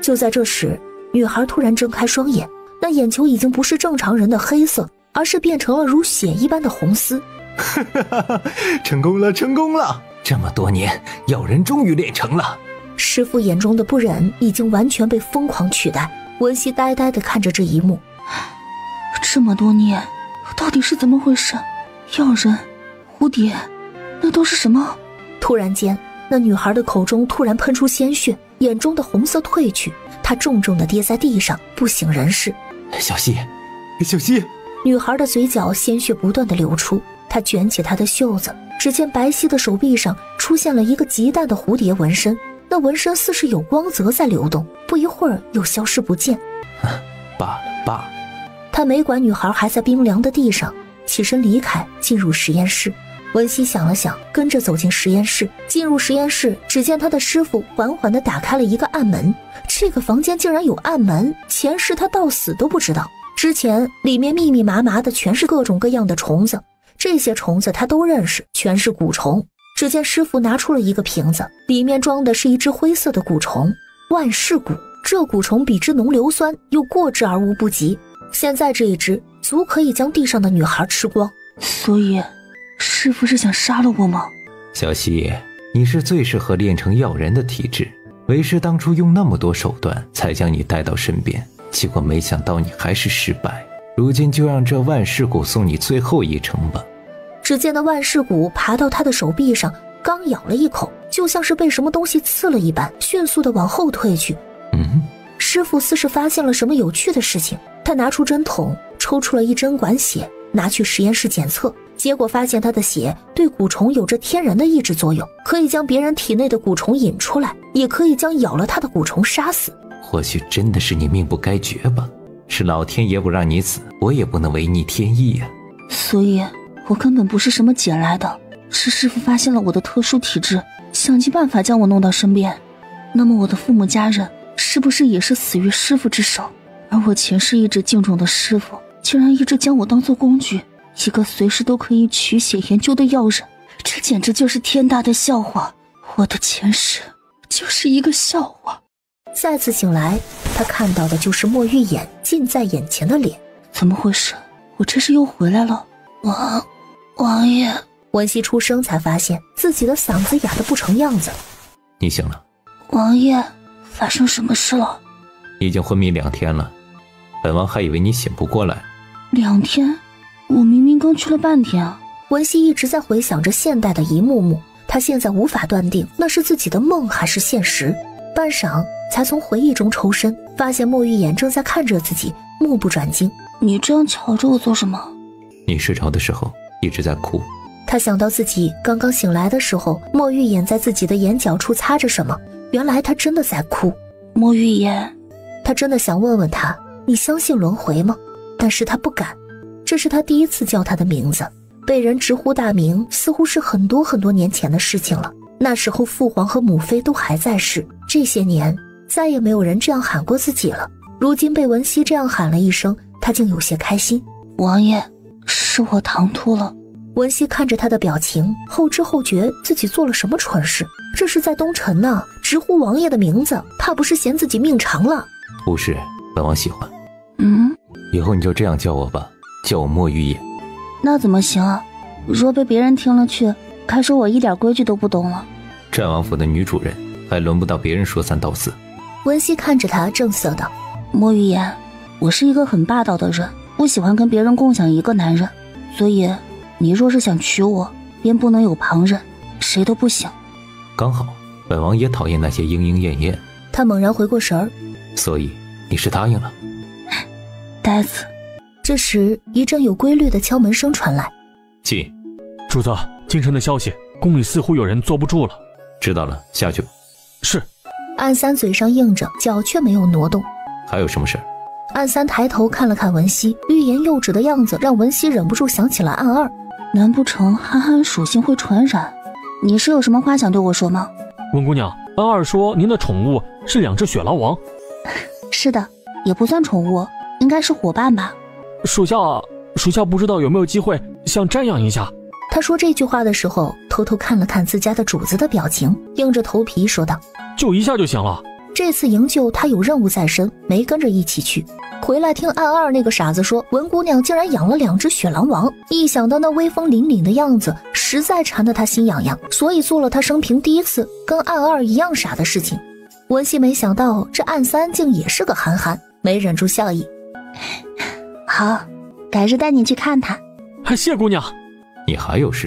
就在这时，女孩突然睁开双眼，那眼球已经不是正常人的黑色，而是变成了如血一般的红丝。成功了，成功了！这么多年，药人终于练成了。师父眼中的不忍已经完全被疯狂取代。文熙呆呆地看着这一幕，这么多年，到底是怎么回事？药人、蝴蝶，那都是什么？突然间，那女孩的口中突然喷出鲜血，眼中的红色褪去，她重重地跌在地上，不省人事。小溪，小溪！女孩的嘴角鲜血不断地流出，她卷起她的袖子，只见白皙的手臂上出现了一个极淡的蝴蝶纹身，那那纹身似是有光泽在流动，不一会儿又消失不见。罢了。他没管女孩还在冰凉的地上，起身离开，进入实验室。文熙想了想，跟着走进实验室。进入实验室，只见他的师傅缓缓地打开了一个暗门。这个房间竟然有暗门，前世他到死都不知道。之前里面密密麻麻的全是各种各样的虫子，这些虫子他都认识，全是蛊虫。只见师傅拿出了一个瓶子，里面装的是一只灰色的蛊虫，万世蛊。这蛊虫比之浓硫酸，又过之而无不及。现在这一只足可以将地上的女孩吃光。所以师傅是想杀了我吗？小希，你是最适合炼成药人的体质，为师当初用那么多手段才将你带到身边，结果没想到你还是失败，如今就让这万世蛊送你最后一程吧。只见那万世蛊爬到他的手臂上，刚咬了一口，就像是被什么东西刺了一般，迅速地往后退去。师傅似是发现了什么有趣的事情，他拿出针筒，抽出了一针管血，拿去实验室检测，结果发现他的血对蛊虫有着天然的抑制作用，可以将别人体内的蛊虫引出来，也可以将咬了他的蛊虫杀死。或许真的是你命不该绝吧，是老天爷不让你死，我也不能违逆天意呀。所以我根本不是什么捡来的，是师傅发现了我的特殊体质，想尽办法将我弄到身边。那么我的父母家人是不是也是死于师傅之手？而我前世一直敬重的师傅，竟然一直将我当作工具，一个随时都可以取血研究的药人，这简直就是天大的笑话！我的前世就是一个笑话。再次醒来，他看到的就是莫玉眼近在眼前的脸。怎么回事？我这是又回来了？王爷。文熙出声才发现自己的嗓子哑得不成样子。你醒了。王爷，发生什么事了？你已经昏迷2天了，本王还以为你醒不过来。2天？我明明刚去了半天啊。文熙一直在回想着现代的一幕幕，他现在无法断定那是自己的梦还是现实。半晌才从回忆中抽身，发现莫玉眼正在看着自己，目不转睛。你这样瞧着我做什么？你睡着的时候一直在哭。他想到自己刚刚醒来的时候，莫玉眼在自己的眼角处擦着什么，原来他真的在哭。莫玉眼，他真的想问问他，你相信轮回吗？但是他不敢，这是他第一次叫他的名字，被人直呼大名似乎是很多很多年前的事情了。那时候父皇和母妃都还在世，这些年再也没有人这样喊过自己了。如今被文熙这样喊了一声，他竟有些开心。王爷，是我唐突了。文熙看着他的表情，后知后觉自己做了什么蠢事。这是在东城呢，直呼王爷的名字，怕不是嫌自己命长了？不是，本王喜欢。以后你就这样叫我吧，叫我莫玉眼。那怎么行啊？若被别人听了去，该说我一点规矩都不懂了。战王府的女主人，还轮不到别人说三道四。文熙看着他正色道：莫玉言，我是一个很霸道的人，不喜欢跟别人共享一个男人，所以你若是想娶我，便不能有旁人，谁都不行。刚好本王也讨厌那些莺莺燕燕。他猛然回过神儿，所以你是答应了？呆子。这时一阵有规律的敲门声传来。进。主子，京城的消息，宫里似乎有人坐不住了。知道了，下去吧。是。暗三嘴上应着，脚却没有挪动。还有什么事？暗三抬头看了看文熙，欲言又止的样子让文熙忍不住想起了暗二。难不成憨憨属性会传染？你是有什么话想对我说吗？温姑娘，暗二说您的宠物是2只雪狼王。是的，也不算宠物，应该是伙伴吧。属下不知道有没有机会想瞻仰一下。他说这句话的时候，偷偷看了看自家的主子的表情，硬着头皮说道：救一下就行了。这次营救他有任务在身，没跟着一起去。回来听暗二那个傻子说文姑娘竟然养了2只雪狼王，一想到那威风凛凛的样子，实在馋得他心痒痒，所以做了他生平第一次跟暗二一样傻的事情。文熙没想到这暗三竟也是个憨憨，没忍住笑意。好，改日带你去看他。谢姑娘。你还有事？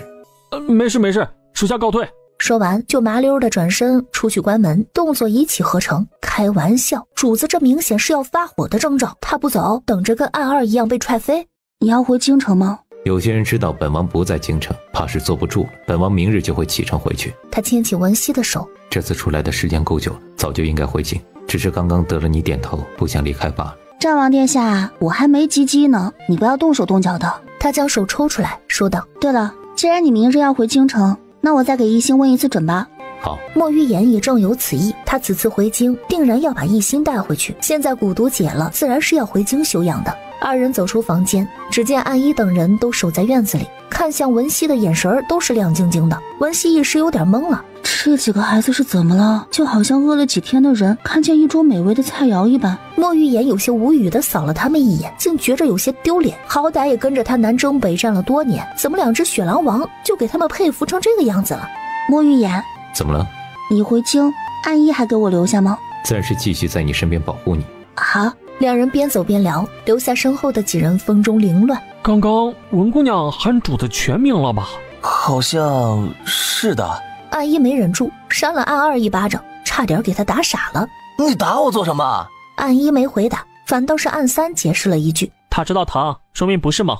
没事，属下告退。说完就麻溜的转身出去关门，动作一气呵成。开玩笑，主子这明显是要发火的征兆，他不走，等着跟暗二一样被踹飞。你要回京城吗？有些人知道本王不在京城，怕是坐不住了，本王明日就会启程回去。他牵起文熙的手，这次出来的时间够久了，早就应该回京，只是刚刚得了你点头，不想离开罢了。战王殿下，我还没及笄呢，你不要动手动脚的。他将手抽出来说道。对了，既然你明日要回京城，那我再给一心问一次准吧。好。莫玉言也正有此意，他此次回京定然要把一心带回去，现在蛊毒解了，自然是要回京休养的。二人走出房间，只见暗一等人都守在院子里，看向文熙的眼神都是亮晶晶的。文熙一时有点懵了，这几个孩子是怎么了？就好像饿了几天的人看见一桌美味的菜肴一般。莫玉言有些无语地扫了他们一眼，竟觉着有些丢脸。好歹也跟着他南征北战了多年，怎么两只雪狼王就给他们佩服成这个样子了？莫玉言，怎么了？你回京，暗一还给我留下吗？自然是继续在你身边保护你。好。两人边走边聊，留下身后的几人风中凌乱。刚刚文姑娘喊主子全名了吧？好像是的。暗一没忍住，扇了暗二一巴掌，差点给他打傻了。你打我做什么？暗一没回答，反倒是暗三解释了一句。他知道疼，说明不是吗？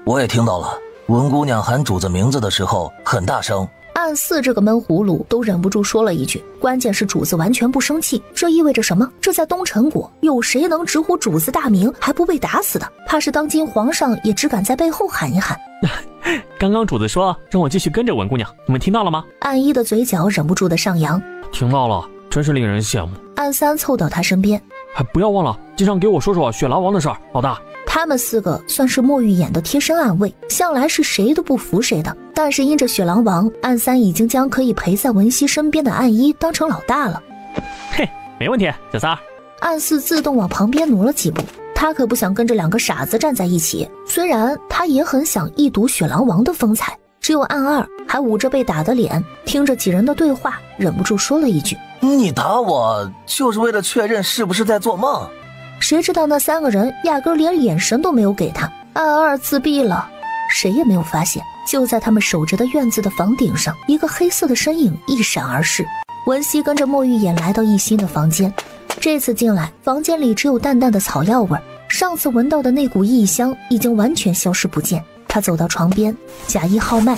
我也听到了。文姑娘喊主子名字的时候很大声。暗四这个闷葫芦都忍不住说了一句，关键是主子完全不生气，这意味着什么？这在东陈国有谁能直呼主子大名还不被打死的？怕是当今皇上也只敢在背后喊一喊。刚刚主子说让我继续跟着文姑娘，你们听到了吗？暗一的嘴角忍不住的上扬。听到了，真是令人羡慕。暗三凑到他身边，还不要忘了经常给我说说雪狼王的事儿，老大。他们四个算是莫玉眼的贴身暗卫，向来是谁都不服谁的。但是因着雪狼王，暗三已经将可以陪在文熙身边的暗一当成老大了。嘿，没问题，小三儿。暗四自动往旁边挪了几步，他可不想跟这两个傻子站在一起。虽然他也很想一睹雪狼王的风采，只有暗二还捂着被打的脸，听着几人的对话，忍不住说了一句：你打我就是为了确认是不是在做梦？谁知道那三个人压根连眼神都没有给他。暗二自闭了，谁也没有发现，就在他们守着的院子的房顶上，一个黑色的身影一闪而逝。文熙跟着莫玉眼来到一心的房间，这次进来，房间里只有淡淡的草药味，上次闻到的那股异香已经完全消失不见。他走到床边，假意号脉，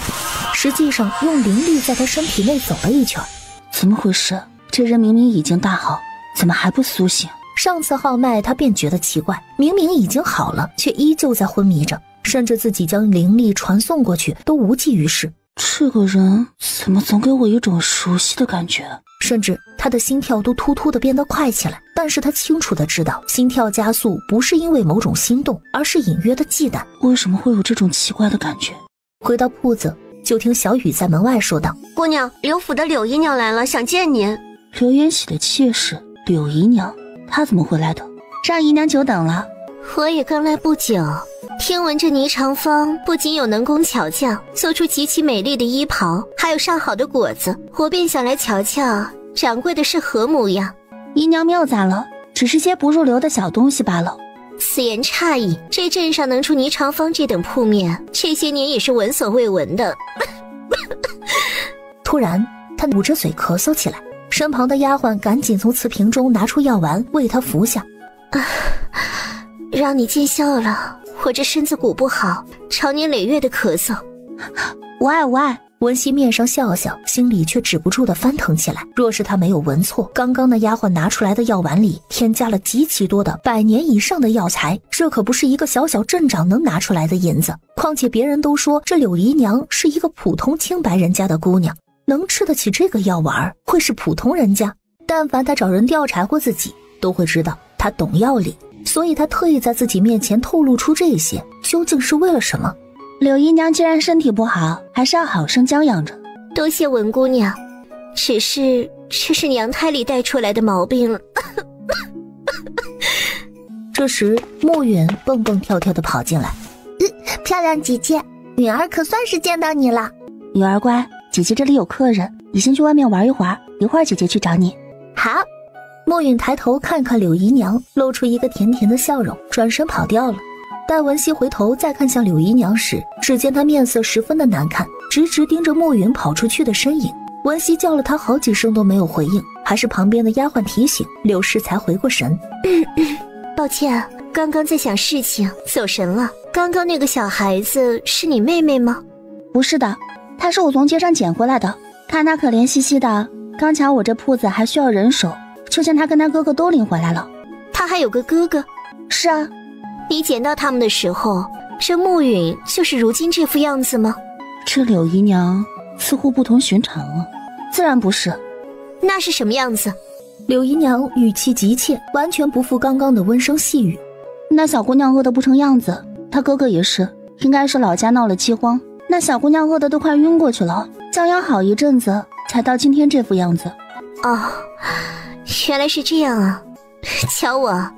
实际上用灵力在他身体内走了一圈。怎么回事？这人明明已经大好，怎么还不苏醒？上次号脉他便觉得奇怪，明明已经好了，却依旧在昏迷着，甚至自己将灵力传送过去都无济于事。这个人怎么总给我一种熟悉的感觉？甚至他的心跳都突突地变得快起来，但是他清楚地知道，心跳加速不是因为某种心动，而是隐约的忌惮。为什么会有这种奇怪的感觉？回到铺子，就听小雨在门外说道：姑娘，刘府的柳姨娘来了，想见您。刘元喜的妾室柳姨娘，她怎么会来的？让姨娘久等了。我也刚来不久，听闻这霓裳坊不仅有能工巧匠做出极其美丽的衣袍，还有上好的果子，我便想来瞧瞧掌柜的是何模样。姨娘谬赞了，只是些不入流的小东西罢了。此言差矣，这镇上能出霓裳坊这等铺面，这些年也是闻所未闻的。突然他捂着嘴咳嗽起来，身旁的丫鬟赶紧从瓷瓶中拿出药丸为他服下。让你见笑了，我这身子骨不好，常年累月的咳嗽。无碍无碍。文熙面上笑笑，心里却止不住的翻腾起来。若是他没有闻错，刚刚那丫鬟拿出来的药丸里添加了极其多的100年以上的药材，这可不是一个小小镇长能拿出来的银子。况且别人都说这柳姨娘是一个普通清白人家的姑娘，能吃得起这个药丸，会是普通人家？但凡他找人调查过自己，都会知道他懂药理，所以他特意在自己面前透露出这些，究竟是为了什么？柳姨娘既然身体不好，还是要好生将养着。多谢文姑娘，只是这是娘胎里带出来的毛病。这时暮云蹦蹦跳跳地跑进来。漂亮姐姐，女儿可算是见到你了。女儿乖，姐姐这里有客人，你先去外面玩一会儿，一会儿姐姐去找你。好。暮云抬头看看柳姨娘，露出一个甜甜的笑容，转身跑掉了。待文熙回头再看向柳姨娘时，只见她面色十分的难看，直直盯着暮云跑出去的身影。文熙叫了她好几声都没有回应，还是旁边的丫鬟提醒，柳氏才回过神。抱歉，刚刚在想事情，走神了。刚刚那个小孩子是你妹妹吗？不是的，她是我从街上捡回来的。看她可怜兮兮的，刚巧我这铺子还需要人手，就将她跟她哥哥都领回来了。她还有个哥哥？是啊。你捡到他们的时候，这暮允就是如今这副样子吗？这柳姨娘似乎不同寻常啊。自然不是。那是什么样子？柳姨娘语气急切，完全不复刚刚的温声细语。那小姑娘饿得不成样子，她哥哥也是，应该是老家闹了饥荒，那小姑娘饿得都快晕过去了，将养好一阵子，才到今天这副样子。哦，原来是这样啊！瞧我，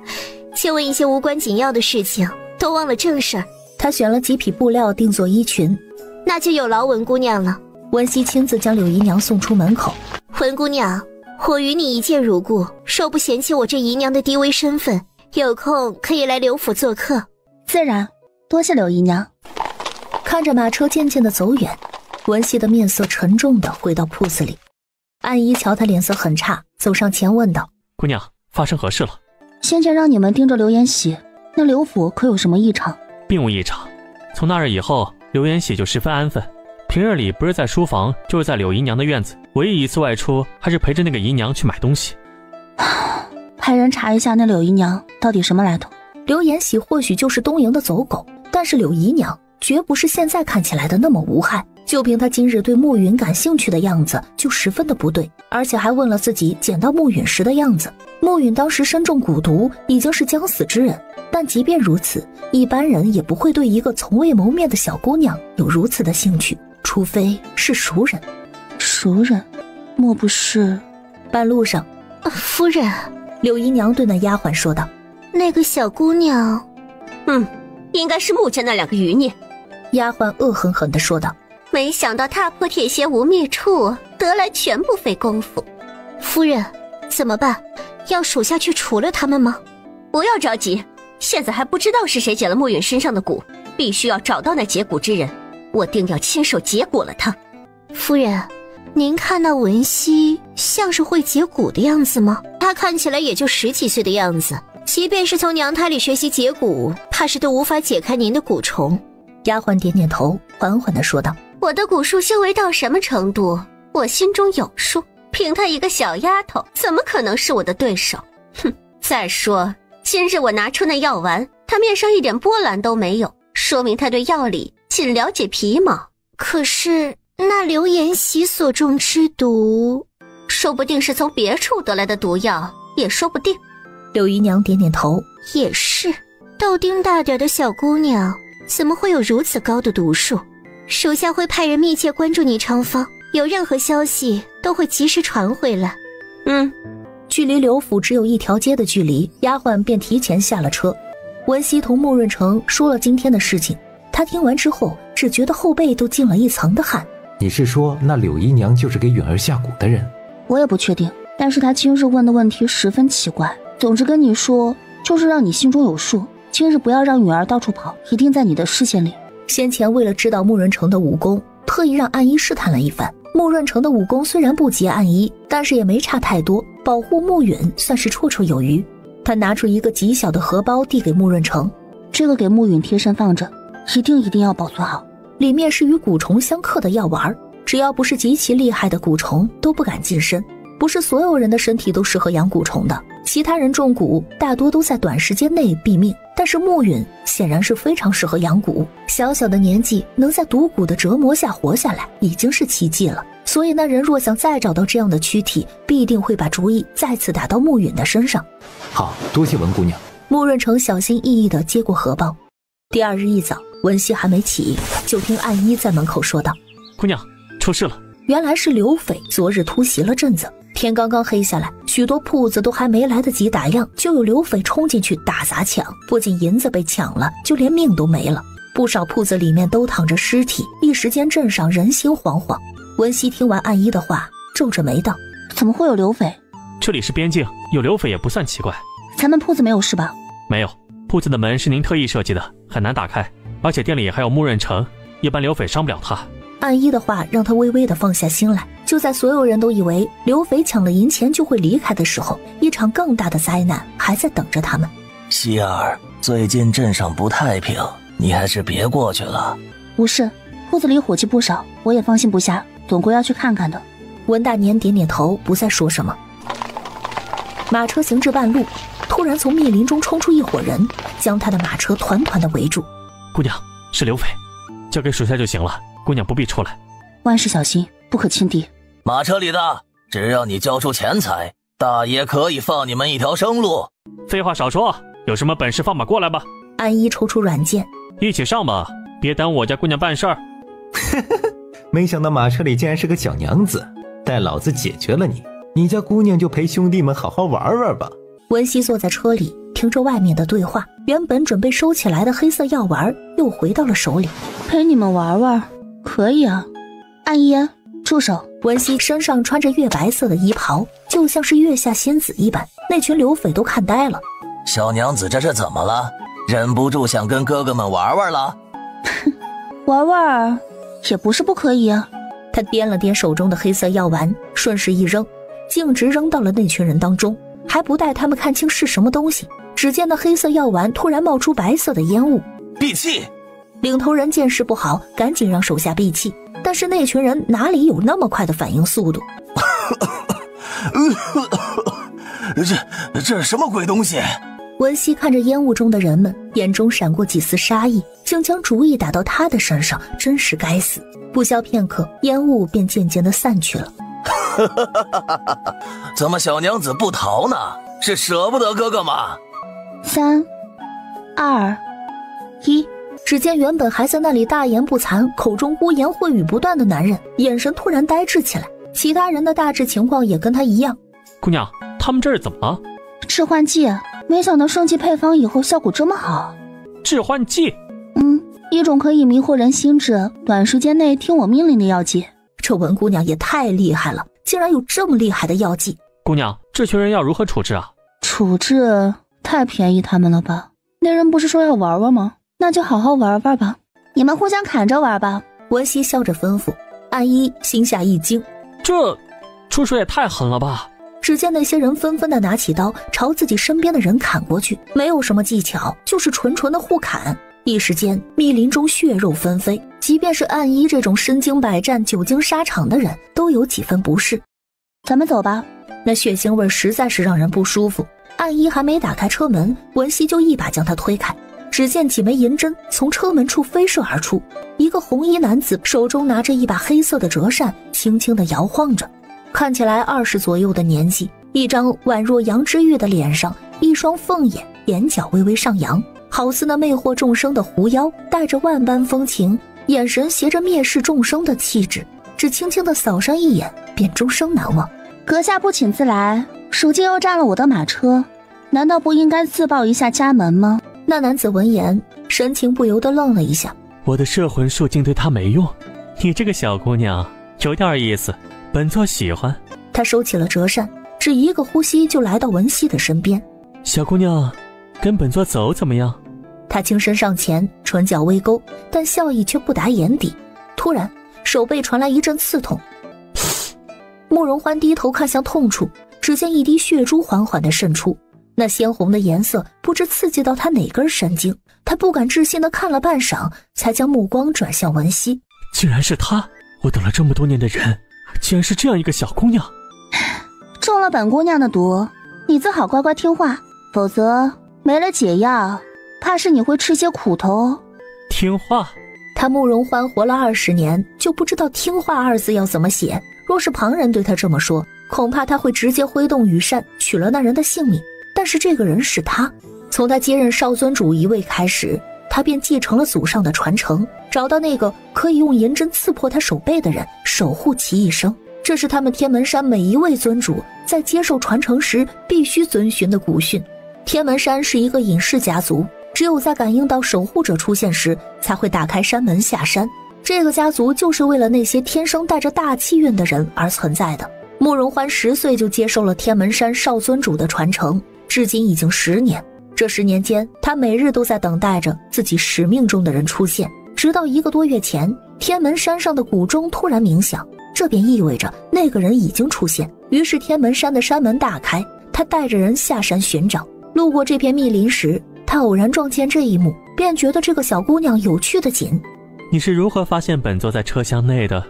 就问一些无关紧要的事情，都忘了正事儿。她选了几匹布料定做衣裙，那就有劳文姑娘了。温熙亲自将柳姨娘送出门口。文姑娘，我与你一见如故，若不嫌弃我这姨娘的低微身份，有空可以来刘府做客。自然，多谢柳姨娘。看着马车渐渐的走远，文熙的面色沉重的回到铺子里。安姨瞧她脸色很差，走上前问道：姑娘，发生何事了？先前让你们盯着刘延喜，那刘府可有什么异常？并无异常，从那日以后，刘延喜就十分安分，平日里不是在书房，就是在柳姨娘的院子，唯一一次外出还是陪着那个姨娘去买东西。派人查一下那柳姨娘到底什么来头。刘延喜或许就是东营的走狗，但是柳姨娘绝不是现在看起来的那么无害，就凭她今日对暮允感兴趣的样子就十分的不对，而且还问了自己捡到暮允时的样子。暮允当时身中蛊毒，已经是将死之人，但即便如此，一般人也不会对一个从未谋面的小姑娘有如此的兴趣，除非是熟人。熟人？莫不是……半路上，夫人，柳姨娘对那丫鬟说道：那个小姑娘，应该是穆家那两个余孽。丫鬟恶狠狠地说道：没想到踏破铁鞋无觅处，得来全不费功夫。夫人，怎么办？要属下去除了他们吗？不要着急，现在还不知道是谁捡了暮允身上的蛊，必须要找到那解蛊之人，我定要亲手解蛊了他。夫人，您看那文熙像是会解蛊的样子吗？她看起来也就10几岁的样子，即便是从娘胎里学习解蛊，怕是都无法解开您的蛊虫。丫鬟点点头，缓缓地说道：我的蛊术修为到什么程度，我心中有数，凭她一个小丫头，怎么可能是我的对手？哼！再说今日我拿出那药丸，她面上一点波澜都没有，说明她对药理仅了解皮毛。可是那刘延喜所中之毒，说不定是从别处得来的毒药，也说不定。柳姨娘点点头，也是，豆丁大点的小姑娘怎么会有如此高的毒术？属下会派人密切关注倪昌芳，有任何消息都会及时传回来。距离刘府只有一条街的距离，丫鬟便提前下了车。文熙同穆润成说了今天的事情，他听完之后只觉得后背都进了一层的汗。你是说那柳姨娘就是给允儿下蛊的人？我也不确定，但是他今日问的问题十分奇怪。总之跟你说，就是让你心中有数，今日不要让允儿到处跑，一定在你的视线里。先前为了知道穆润成的武功，特意让暗一试探了一番。穆润成的武功虽然不及暗一，但是也没差太多，保护穆允算是绰绰有余。他拿出一个极小的荷包递给穆润成，这个给穆允贴身放着，一定要保存好。里面是与蛊虫相克的药丸，只要不是极其厉害的蛊虫都不敢近身。不是所有人的身体都适合养蛊虫的，其他人中蛊大多都在短时间内毙命，但是穆允显然是非常适合养蛊，小小的年纪能在毒蛊的折磨下活下来已经是奇迹了。所以那人若想再找到这样的躯体，必定会把主意再次打到穆允的身上。好，多谢文姑娘。穆润成小心翼翼地接过荷包。第二日一早，文熙还没起，就听暗一在门口说道：姑娘，出事了。原来是刘匪昨日突袭了镇子，天刚刚黑下来，许多铺子都还没来得及打烊，就有刘匪冲进去大砸抢，不仅银子被抢了，就连命都没了。不少铺子里面都躺着尸体，一时间镇上人心惶惶。文熙听完暗一的话，皱着眉道：怎么会有刘匪？这里是边境，有刘匪也不算奇怪。咱们铺子没有事吧？没有，铺子的门是您特意设计的，很难打开，而且店里还有穆润成，一般刘匪伤不了他。暗一的话让他微微的放下心来。就在所有人都以为刘匪抢了银钱就会离开的时候，一场更大的灾难还在等着他们。希儿，最近镇上不太平，你还是别过去了。不是，铺子里火气不少，我也放心不下，总归要去看看的。文大年点点头，不再说什么。马车行至半路，突然从密林中冲出一伙人，将他的马车团团的围住。姑娘，是刘匪，交给属下就行了，姑娘不必出来。万事小心，不可轻敌。马车里的，只要你交出钱财，大爷可以放你们一条生路。废话少说，有什么本事放马过来吧。安一抽出软剑，一起上吧，别耽误我家姑娘办事儿。没想到马车里竟然是个小娘子，待老子解决了你，你家姑娘就陪兄弟们好好玩玩吧。文熙坐在车里听着外面的对话，原本准备收起来的黑色药丸又回到了手里。陪你们玩玩可以啊。安一，住手。文熙身上穿着月白色的衣袍，就像是月下仙子一般，那群刘匪都看呆了。小娘子这是怎么了？忍不住想跟哥哥们玩玩了？玩玩也不是不可以啊。他掂了掂手中的黑色药丸，顺势一扔，径直扔到了那群人当中，还不待他们看清是什么东西，只见那黑色药丸突然冒出白色的烟雾。闭气！领头人见势不好，赶紧让手下闭气，但是那群人哪里有那么快的反应速度？这是什么鬼东西？文熙看着烟雾中的人们，眼中闪过几丝杀意，竟将主意打到他的身上，真是该死。不消片刻，烟雾便渐渐地散去了。怎么小娘子不逃呢？是舍不得哥哥吗？3、2、1。只见原本还在那里大言不惭，口中污言秽语不断的男人，眼神突然呆滞起来。其他人的大致情况也跟他一样。姑娘，他们这是怎么了？致幻剂，没想到升级配方以后效果这么好。致幻剂？一种可以迷惑人心智，短时间内听我命令的药剂。这文姑娘也太厉害了，竟然有这么厉害的药剂。姑娘，这群人要如何处置啊？处置？太便宜他们了吧？那人不是说要玩玩吗？那就好好玩玩吧，你们互相砍着玩吧。文熙笑着吩咐。安一心下一惊，这出手也太狠了吧。只见那些人纷纷的拿起刀朝自己身边的人砍过去，没有什么技巧，就是纯纯的互砍。一时间密林中血肉纷飞，即便是安一这种身经百战久经沙场的人都有几分不适。咱们走吧。那血腥味实在是让人不舒服。安一还没打开车门，文熙就一把将他推开。只见几枚银针从车门处飞射而出，一个红衣男子手中拿着一把黑色的折扇，轻轻地摇晃着，看起来20左右的年纪，一张宛若杨之玉的脸上，一双凤眼，眼角微微上扬，好似那魅惑众生的狐妖，带着万般风情，眼神携着蔑视众生的气质，只轻轻地扫上一眼，便终生难忘。阁下不请自来，如今又占了我的马车，难道不应该自报一下家门吗？那男子闻言，神情不由得愣了一下。我的摄魂术竟对他没用，你这个小姑娘有点意思，本座喜欢。他收起了折扇，只一个呼吸就来到文熙的身边。小姑娘，跟本座走怎么样？他轻身上前，唇角微勾，但笑意却不达眼底。突然手背传来一阵刺痛，慕容欢低头看向痛处，只见一滴血珠缓缓地渗出，那鲜红的颜色不知刺激到他哪根神经，他不敢置信地看了半晌，才将目光转向文熙。竟然是她，我等了这么多年的人，竟然是这样一个小姑娘。中了本姑娘的毒，你最好乖乖听话，否则没了解药，怕是你会吃些苦头哦。听话？他慕容欢活了20年，就不知道听话2字要怎么写。若是旁人对他这么说，恐怕他会直接挥动羽扇取了那人的性命。但是这个人是他，从他接任少尊主一位开始，他便继承了祖上的传承，找到那个可以用银针刺破他手背的人，守护其一生。这是他们天门山每一位尊主在接受传承时必须遵循的古训。天门山是一个隐世家族，只有在感应到守护者出现时，才会打开山门下山。这个家族就是为了那些天生带着大气运的人而存在的。慕容欢10岁就接受了天门山少尊主的传承，至今已经10年。这10年间，他每日都在等待着自己使命中的人出现，直到1个多月前，天门山上的鼓钟突然鸣响，这便意味着那个人已经出现。于是天门山的山门大开，他带着人下山寻找。路过这片密林时，他他偶然撞见这一幕，便觉得这个小姑娘有趣的紧。你是如何发现本座在车厢内的？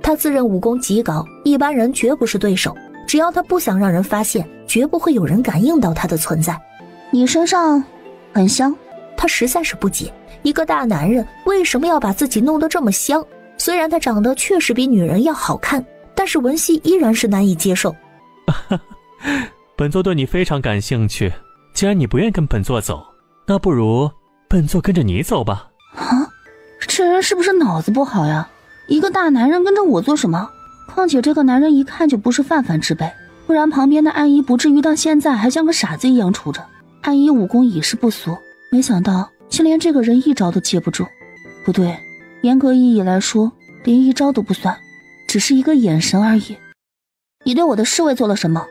他自认武功极高，一般人绝不是对手，只要他不想让人发现，绝不会有人感应到他的存在。你身上很香。他实在是不解，一个大男人为什么要把自己弄得这么香？虽然他长得确实比女人要好看，但是文熙依然是难以接受。本座对你非常感兴趣，既然你不愿跟本座走，那不如本座跟着你走吧。啊，这人是不是脑子不好呀？一个大男人跟着我做什么？况且这个男人一看就不是泛泛之辈，不然旁边的安姨不至于到现在还像个傻子一样杵着。安姨武功已是不俗，没想到却连这个人一招都接不住。不对，严格意义来说，连一招都不算，只是一个眼神而已。你对我的侍卫做了什么？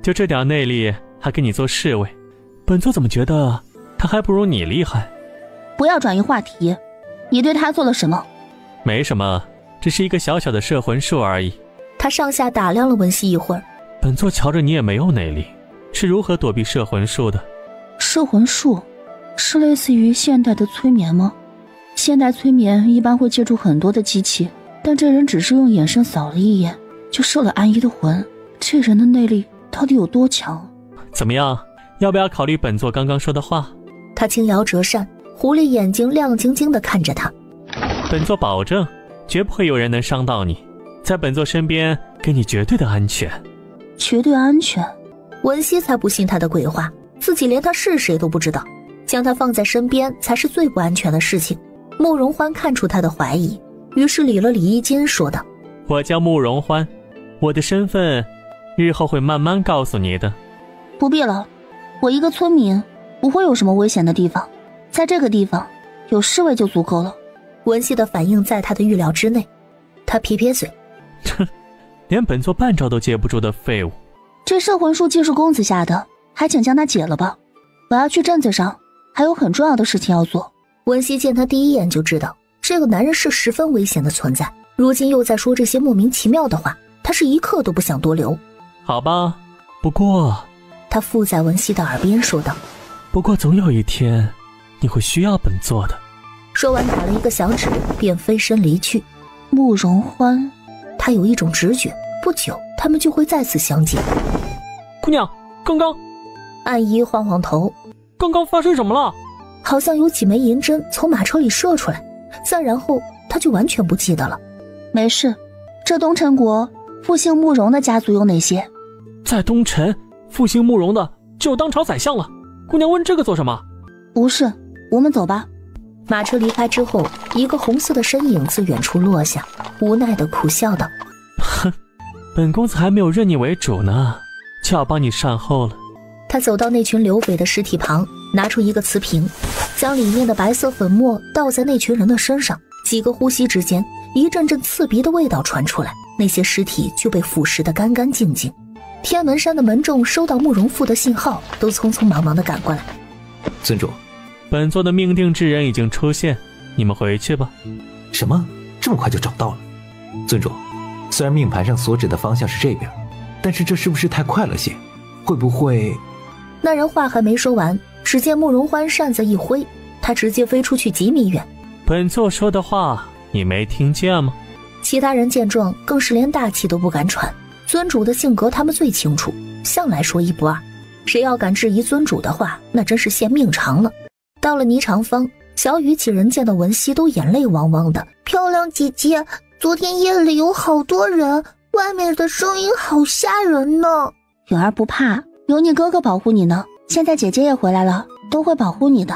就这点内力还给你做侍卫，本座怎么觉得他还不如你厉害？不要转移话题，你对他做了什么？没什么，只是一个小小的摄魂术而已。他上下打量了文熙一会儿。本座瞧着你也没有内力，是如何躲避摄魂术的？摄魂术是类似于现代的催眠吗？现代催眠一般会借助很多的机器，但这人只是用眼神扫了一眼就摄了安姨的魂，这人的内力到底有多强？怎么样，要不要考虑本座刚刚说的话？他轻摇折扇，狐狸眼睛亮晶晶地看着他。本座保证绝不会有人能伤到你，在本座身边给你绝对的安全。绝对安全？文熙才不信他的鬼话，自己连他是谁都不知道，将他放在身边才是最不安全的事情。慕容欢看出他的怀疑，于是理了理衣襟说道：我叫慕容欢，我的身份日后会慢慢告诉你的。不必了，我一个村民，不会有什么危险的地方，在这个地方有侍卫就足够了。文熙的反应在他的预料之内，他撇撇嘴：哼，连本座半招都接不住的废物。这摄魂术既是公子下的，还请将他解了吧，我要去镇子上，还有很重要的事情要做。文熙见他第一眼就知道这个男人是十分危险的存在，如今又在说这些莫名其妙的话，他是一刻都不想多留。好吧，不过他附在文熙的耳边说道：不过总有一天你会需要本座的。说完打了一个小指，便飞身离去。慕容欢，他有一种直觉，不久他们就会再次相见。姑娘，刚刚……安姨晃晃头，刚刚发生什么了？好像有几枚银针从马车里射出来，再然后他就完全不记得了。没事，这东陈国复姓慕容的家族有哪些？在东陈复姓慕容的只有当朝宰相了。姑娘问这个做什么？不是，我们走吧。马车离开之后，一个红色的身影自远处落下，无奈地苦笑道：哼，本公子还没有认你为主呢，就要帮你善后了。他走到那群刘匪的尸体旁，拿出一个瓷瓶，将里面的白色粉末倒在那群人的身上，几个呼吸之间，一阵阵刺鼻的味道传出来，那些尸体就被腐蚀得干干净净。天门山的门众收到慕容复的信号，都匆匆忙忙地赶过来。尊主，本座的命定之人已经出现，你们回去吧。什么？这么快就找到了？尊主，虽然命盘上所指的方向是这边，但是这是不是太快了些？会不会……那人话还没说完，只见慕容欢扇子一挥，他直接飞出去几米远。本座说的话你没听见吗？其他人见状更是连大气都不敢喘。尊主的性格他们最清楚，向来说一不二，谁要敢质疑尊主的话，那真是现命长了。到了霓裳坊，小雨几人见到文熙都眼泪汪汪的。漂亮姐姐，昨天夜里有好多人，外面的声音好吓人呢。允儿不怕，有你哥哥保护你呢，现在姐姐也回来了，都会保护你的。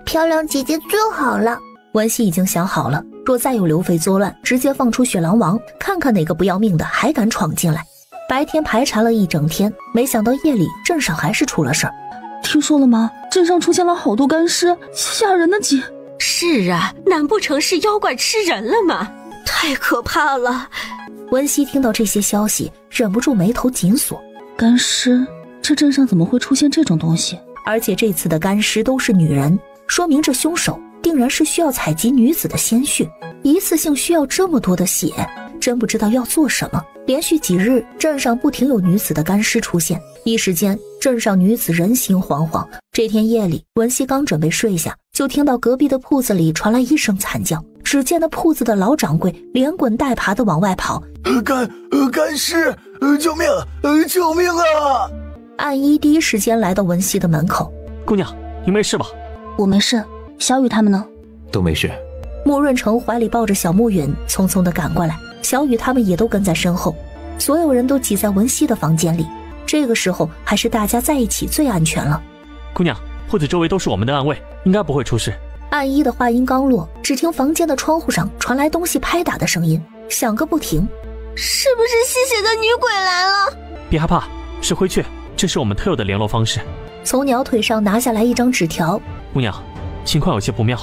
漂亮姐姐最好了。文熙已经想好了，若再有刘匪作乱，直接放出雪狼王，看看哪个不要命的还敢闯进来。白天排查了一整天，没想到夜里镇上还是出了事儿。听说了吗？镇上出现了好多干尸，吓人的紧。是啊，难不成是妖怪吃人了吗？太可怕了。文熙听到这些消息，忍不住眉头紧锁。干尸？这镇上怎么会出现这种东西？而且这次的干尸都是女人，说明这凶手定然是需要采集女子的鲜血，一次性需要这么多的血，真不知道要做什么。连续几日，镇上不停有女子的干尸出现，一时间镇上女子人心惶惶。这天夜里，文熙刚准备睡下，就听到隔壁的铺子里传来一声惨叫。只见那铺子的老掌柜连滚带爬的往外跑，干尸，救命，救命啊！暗一第一时间来到文熙的门口。姑娘，你没事吧？我没事，小雨他们呢？都没事。穆润成怀里抱着小暮允匆匆地赶过来，小雨他们也都跟在身后，所有人都挤在文熙的房间里。这个时候还是大家在一起最安全了。姑娘，铺子周围都是我们的暗卫，应该不会出事。暗一的话音刚落，只听房间的窗户上传来东西拍打的声音，响个不停。是不是吸血的女鬼来了？别害怕，是灰雀，这是我们特有的联络方式。从鸟腿上拿下来一张纸条。姑娘，情况有些不妙。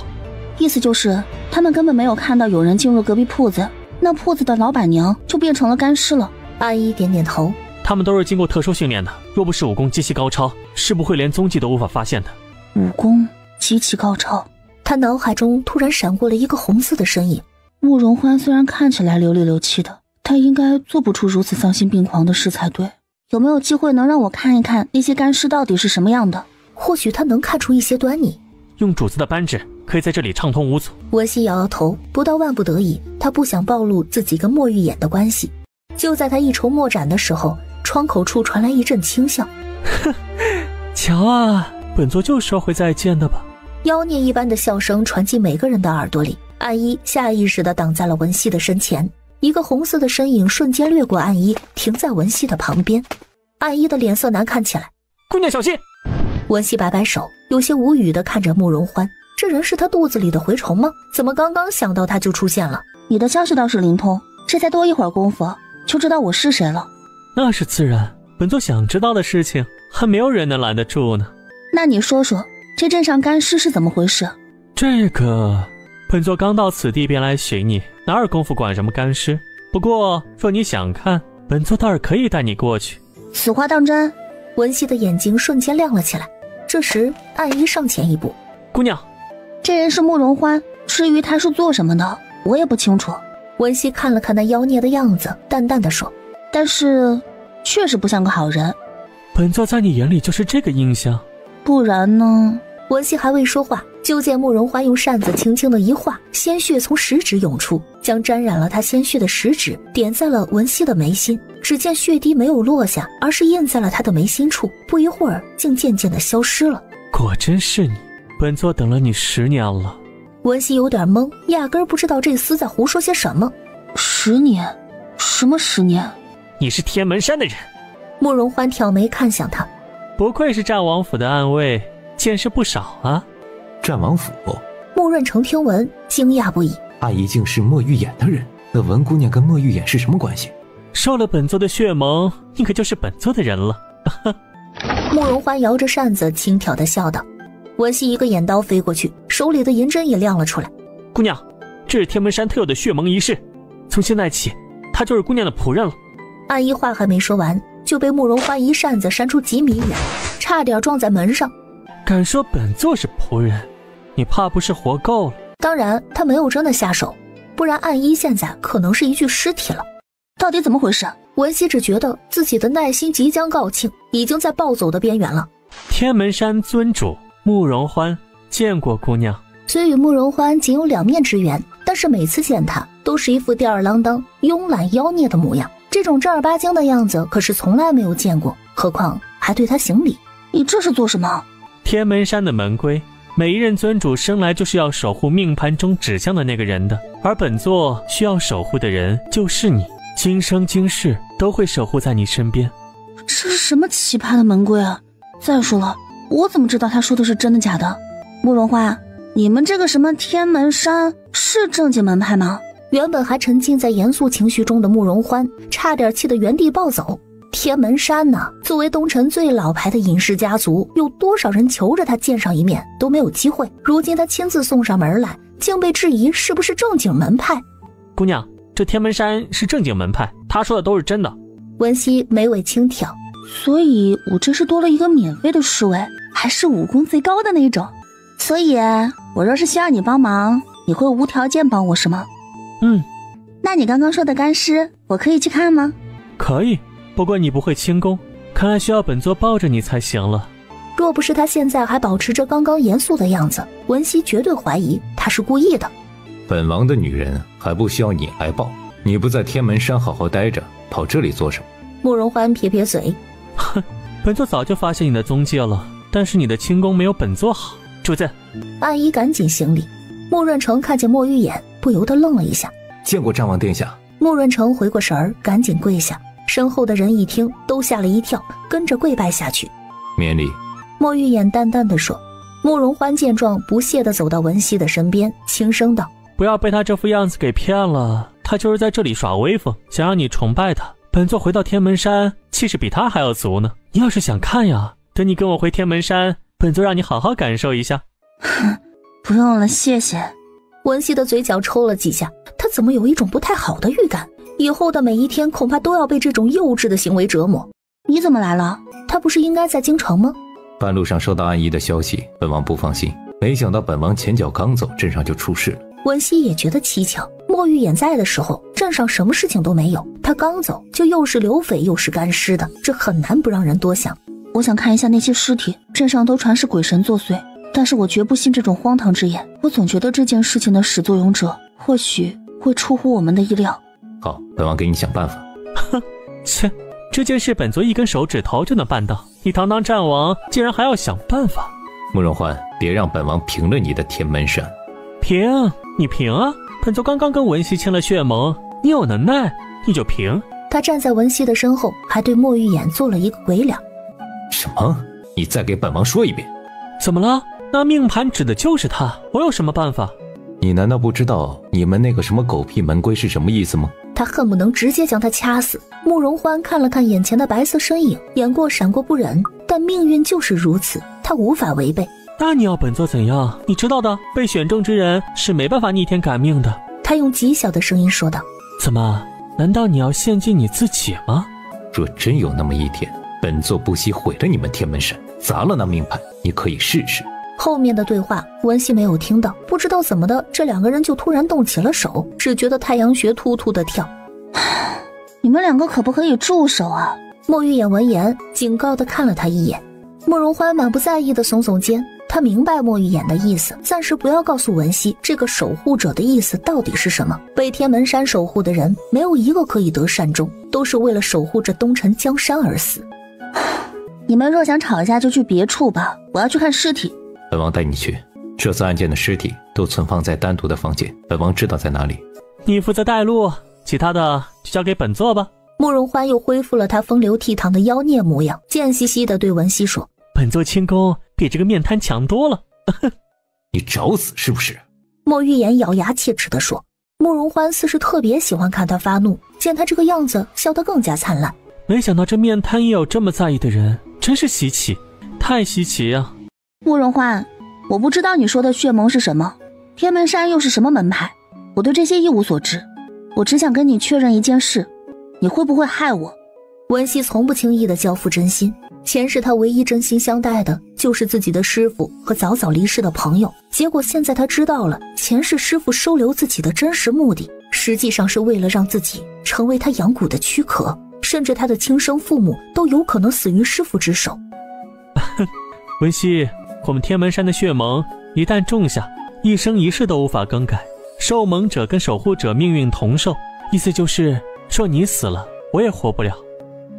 意思就是他们根本没有看到有人进入隔壁铺子，那铺子的老板娘就变成了干尸了。暗一点点头。他们都是经过特殊训练的，若不是武功极其高超，是不会连踪迹都无法发现的。武功极其高超。他脑海中突然闪过了一个红色的身影。慕容欢虽然看起来流里流气的，他应该做不出如此丧心病狂的事才对。有没有机会能让我看一看那些干尸到底是什么样的？或许他能看出一些端倪。用主子的扳指可以在这里畅通无阻。文熙摇摇头，不到万不得已，他不想暴露自己跟莫玉眼的关系。就在他一筹莫展的时候，窗口处传来一阵轻笑。瞧啊，本座就说会再见的吧。妖孽一般的笑声传进每个人的耳朵里。暗一下意识地挡在了文熙的身前，一个红色的身影瞬间掠过暗一，停在文熙的旁边。暗一的脸色难看起来。姑娘小心！文熙摆摆手，有些无语地看着慕容欢。这人是他肚子里的蛔虫吗？怎么刚刚想到他就出现了？你的消息倒是灵通，这才多一会儿功夫就知道我是谁了。那是自然，本座想知道的事情还没有人能拦得住呢。那你说说，这镇上干尸是怎么回事？这个，本座刚到此地便来寻你，哪有功夫管什么干尸？不过若你想看，本座倒是可以带你过去。此话当真？文熙的眼睛瞬间亮了起来。这时暗一上前一步。姑娘，这人是慕容欢，至于他是做什么的，我也不清楚。文熙看了看那妖孽的样子，淡淡的说，但是确实不像个好人。本座在你眼里就是这个印象？不然呢？文熙还未说话，就见慕容欢用扇子轻轻的一划，鲜血从食指涌出，将沾染了他鲜血的食指点在了文熙的眉心。只见血滴没有落下，而是印在了他的眉心处，不一会儿竟渐渐的消失了。果真是你，本座等了你10年了。文熙有点懵，压根不知道这厮在胡说些什么。10年？什么10年？你是天门山的人。慕容欢挑眉看向他。不愧是战王府的暗卫，见识不少啊。战王府？穆润成听闻惊讶不已。阿姨竟是莫玉眼的人，那文姑娘跟莫玉眼是什么关系？受了本座的血盟，你可就是本座的人了。慕容欢摇着扇子轻佻地笑道。文熙一个眼刀飞过去，手里的银针也亮了出来。姑娘，这是天门山特有的血盟仪式，从现在起他就是姑娘的仆人了。暗一话还没说完，就被慕容欢一扇子扇出几米远，差点撞在门上。敢说本座是仆人，你怕不是活够了？当然他没有真的下手，不然暗一现在可能是一具尸体了。到底怎么回事？文熙只觉得自己的耐心即将告罄，已经在暴走的边缘了。天门山尊主慕容欢，见过姑娘。虽与慕容欢仅有2面之缘，但是每次见他都是一副吊儿郎当、慵懒妖孽的模样，这种正儿八经的样子可是从来没有见过，何况还对他行礼。你这是做什么？天门山的门规，每一任尊主生来就是要守护命盘中指向的那个人的，而本座需要守护的人就是你，今生今世都会守护在你身边。这是什么奇葩的门规啊？再说了，我怎么知道他说的是真的假的？慕容花，你们这个什么天门山是正经门派吗？原本还沉浸在严肃情绪中的慕容欢差点气得原地暴走。天门山呢，作为东城最老牌的隐士家族，有多少人求着他见上一面都没有机会，如今他亲自送上门来，竟被质疑是不是正经门派。姑娘，这天门山是正经门派，他说的都是真的。文熙眉尾轻挑。所以我这是多了一个免费的侍卫，还是武功最高的那种。所以我若是需要你帮忙，你会无条件帮我是吗？嗯。那你刚刚说的干尸我可以去看吗？可以，不过你不会轻功，看来需要本座抱着你才行了。若不是他现在还保持着刚刚严肃的样子，文熙绝对怀疑他是故意的。本王的女人还不需要你来抱，你不在天门山好好待着，跑这里做什么？慕容欢撇撇嘴，哼，本座早就发现你的踪迹了，但是你的轻功没有本座好。主子，阿姨赶紧行礼。慕润成看见墨玉眼，不由得愣了一下。见过战王殿下。慕润成回过神儿，赶紧跪下。身后的人一听，都吓了一跳，跟着跪拜下去。免礼。墨玉眼淡淡地说。慕容欢见状，不屑地走到文熙的身边，轻声道：不要被他这副样子给骗了，他就是在这里耍威风，想让你崇拜他。本座回到天门山，气势比他还要足呢。你要是想看呀，等你跟我回天门山，本座让你好好感受一下。哼，不用了，谢谢。文熙的嘴角抽了几下，他怎么有一种不太好的预感？以后的每一天恐怕都要被这种幼稚的行为折磨。你怎么来了？他不是应该在京城吗？半路上收到安姨的消息，本王不放心，没想到本王前脚刚走，镇上就出事了。文熙也觉得蹊跷，墨玉眼在的时候，镇上什么事情都没有，他刚走就又是流匪又是干尸的，这很难不让人多想。我想看一下那些尸体，镇上都传是鬼神作祟，但是我绝不信这种荒唐之言。我总觉得这件事情的始作俑者或许会出乎我们的意料。好，本王给你想办法。哼，切，这件事本座一根手指头就能办到，你堂堂战王竟然还要想办法。慕容欢，别让本王平了你的天门山。平？你平啊？本座刚刚跟文熙签了血盟，你有能耐你就平。他站在文熙的身后，还对墨玉眼做了一个鬼脸。什么？你再给本王说一遍。怎么了？那命盘指的就是他，我有什么办法？你难道不知道你们那个什么狗屁门规是什么意思吗？他恨不能直接将他掐死。慕容欢看了看眼前的白色身影，眼过闪过不忍，但命运就是如此，他无法违背。那你要本座怎样？你知道的，被选中之人是没办法逆天改命的。他用极小的声音说道。怎么？难道你要献祭你自己吗？若真有那么一天，本座不惜毁了你们天门山，砸了那命盘，你可以试试。后面的对话文熙没有听到，不知道怎么的，这两个人就突然动起了手，只觉得太阳穴突突的跳。你们两个可不可以住手啊？墨玉眼闻言警告地看了他一眼。慕容欢满不在意地耸耸肩，他明白墨玉眼的意思，暂时不要告诉文熙这个守护者的意思到底是什么。被天门山守护的人没有一个可以得善终，都是为了守护着东尘江山而死。你们若想吵架就去别处吧，我要去看尸体。本王带你去，这次案件的尸体都存放在单独的房间，本王知道在哪里。你负责带路，其他的就交给本座吧。慕容欢又恢复了他风流倜傥的妖孽模样，贱兮兮地对文熙说：本座轻功比这个面瘫强多了。你找死是不是？墨玉眼咬牙切齿地说。慕容欢似是特别喜欢看他发怒，见他这个样子，笑得更加灿烂。没想到这面瘫也有这么在意的人，真是稀奇，太稀奇啊。慕容欢，我不知道你说的血盟是什么，天门山又是什么门派，我对这些一无所知。我只想跟你确认一件事，你会不会害我？文熙从不轻易地交付真心，前世他唯一真心相待的就是自己的师父和早早离世的朋友，结果现在他知道了，前世师父收留自己的真实目的，实际上是为了让自己成为他养蛊的躯壳，甚至他的亲生父母都有可能死于师父之手。文熙，我们天门山的血盟一旦种下，一生一世都无法更改，受盟者跟守护者命运同寿，意思就是说你死了我也活不了。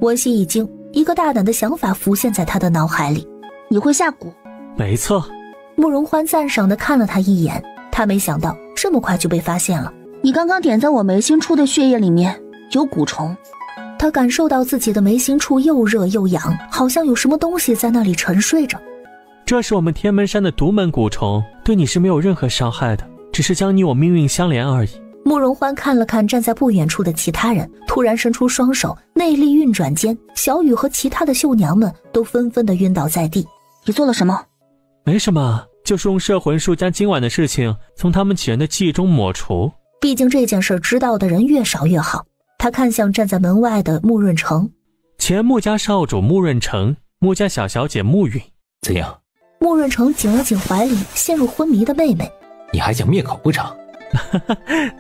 文熙一惊，一个大胆的想法浮现在他的脑海里。你会下蛊？没错。慕容欢赞赏地看了他一眼，他没想到这么快就被发现了。你刚刚点在我眉心处的血液里面有蛊虫。他感受到自己的眉心处又热又痒，好像有什么东西在那里沉睡着。这是我们天门山的独门蛊虫，对你是没有任何伤害的，只是将你我命运相连而已。慕容欢看了看站在不远处的其他人，突然伸出双手，内力运转间，小雨和其他的绣娘们都纷纷地晕倒在地。你做了什么？没什么，就是用摄魂术将今晚的事情从他们几人的记忆中抹除。毕竟这件事知道的人越少越好。他看向站在门外的慕润成，前穆家少主穆润成，穆家小小姐穆允。怎样？慕润成紧了紧怀里陷入昏迷的妹妹。你还想灭口不成？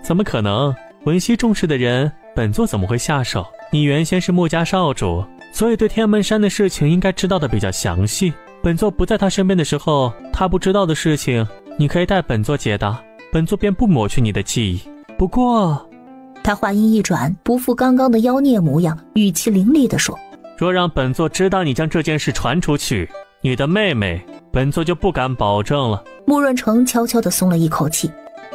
怎么可能？文熙重视的人，本座怎么会下手？你原先是穆家少主，所以对天门山的事情应该知道的比较详细。本座不在他身边的时候，他不知道的事情，你可以代本座解答，本座便不抹去你的记忆。不过，他话音一转，不复刚刚的妖孽模样，语气凌厉地说：若让本座知道你将这件事传出去，你的妹妹，本座就不敢保证了。慕润成悄悄地松了一口气。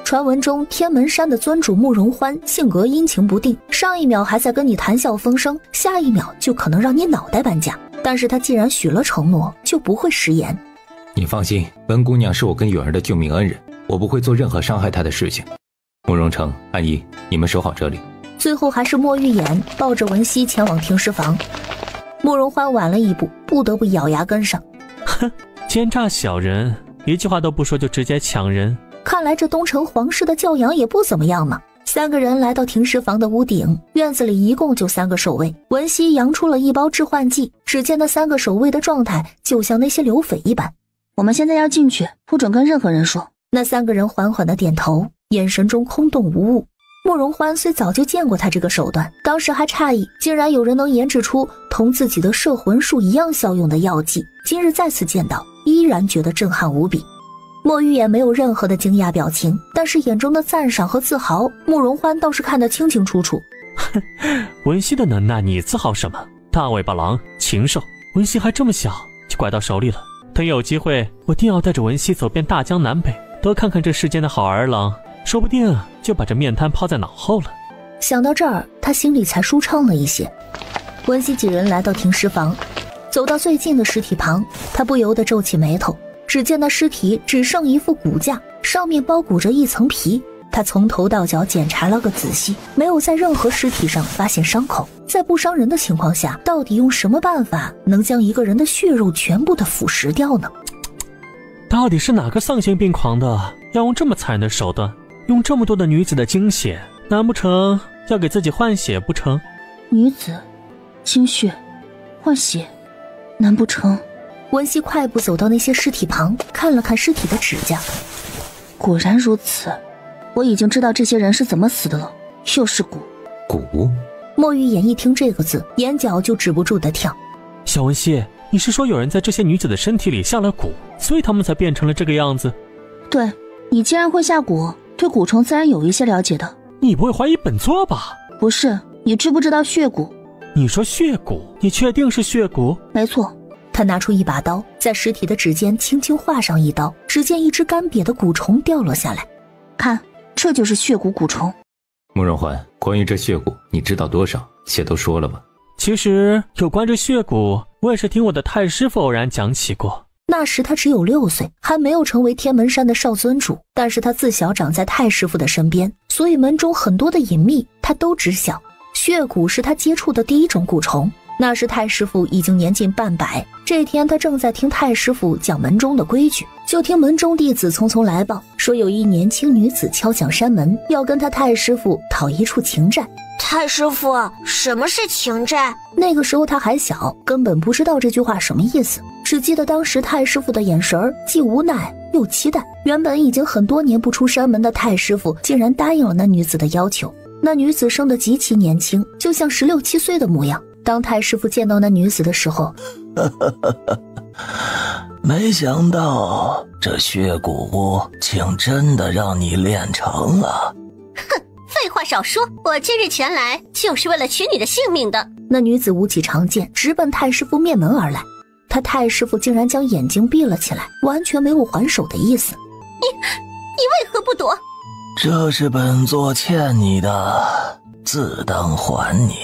传闻中天门山的尊主慕容欢性格阴晴不定，上一秒还在跟你谈笑风生，下一秒就可能让你脑袋搬家。但是他既然许了承诺，就不会食言。你放心，文姑娘是我跟允儿的救命恩人，我不会做任何伤害她的事情。慕容成、安逸，你们守好这里。最后还是莫玉言抱着文熙前往停尸房。慕容欢晚了一步，不得不咬牙跟上。哼，奸诈小人，一句话都不说就直接抢人。看来这东城皇室的教养也不怎么样嘛。三个人来到停尸房的屋顶，院子里一共就3个守卫。文熙扬出了一包致幻剂，只见那3个守卫的状态就像那些流匪一般。我们现在要进去，不准跟任何人说。那3个人缓缓地点头，眼神中空洞无物。慕容欢虽早就见过他这个手段，当时还诧异竟然有人能研制出同自己的摄魂术一样效用的药剂，今日再次见到，依然觉得震撼无比。莫玉也没有任何的惊讶表情，但是眼中的赞赏和自豪，慕容欢倒是看得清清楚楚。文熙的能耐你自豪什么？大尾巴狼、禽兽，文熙还这么小就拐到手里了。等有机会，我定要带着文熙走遍大江南北，多看看这世间的好儿郎，说不定就把这面瘫抛在脑后了。想到这儿，他心里才舒畅了一些。文熙几人来到停尸房，走到最近的尸体旁，他不由得皱起眉头。只见那尸体只剩一副骨架，上面包裹着一层皮。他从头到脚检查了个仔细，没有在任何尸体上发现伤口。在不伤人的情况下，到底用什么办法能将一个人的血肉全部的腐蚀掉呢？到底是哪个丧心病狂的要用这么残忍的手段，用这么多的女子的精血？难不成要给自己换血不成？女子精血换血，难不成？文熙快步走到那些尸体旁，看了看尸体的指甲。果然如此，我已经知道这些人是怎么死的了。又是蛊。蛊？莫玉言一听这个字，眼角就止不住的跳。小文熙，你是说有人在这些女子的身体里下了蛊，所以她们才变成了这个样子？对，你既然会下蛊，对蛊虫自然有一些了解的。你不会怀疑本座吧？不是，你知不知道血蛊？你说血蛊？你确定是血蛊？没错。他拿出一把刀，在尸体的指尖轻轻划上一刀，只见一只干瘪的蛊虫掉落下来。看，这就是血蛊蛊虫。慕容欢，关于这血蛊你知道多少？且都说了吧。其实有关这血蛊，我也是听我的太师傅偶然讲起过。那时他只有6岁，还没有成为天门山的少尊主，但是他自小长在太师傅的身边，所以门中很多的隐秘他都知晓。血蛊是他接触的第一种蛊虫。那时太师傅已经年近半百，这天他正在听太师傅讲门中的规矩，就听门中弟子匆匆来报，说有一年轻女子敲响山门，要跟他太师傅讨一处情债。太师傅，什么是情债？那个时候他还小，根本不知道这句话什么意思，只记得当时太师傅的眼神既无奈又期待。原本已经很多年不出山门的太师傅竟然答应了那女子的要求。那女子生得极其年轻，就像16、17岁的模样。当太师傅见到那女子的时候，没想到这血蛊竟真的让你练成了。哼，废话少说，我今日前来就是为了取你的性命的。那女子舞起长剑，直奔太师傅面门而来。他太师傅竟然将眼睛闭了起来，完全没有还手的意思。你为何不躲？这是本座欠你的，自当还你。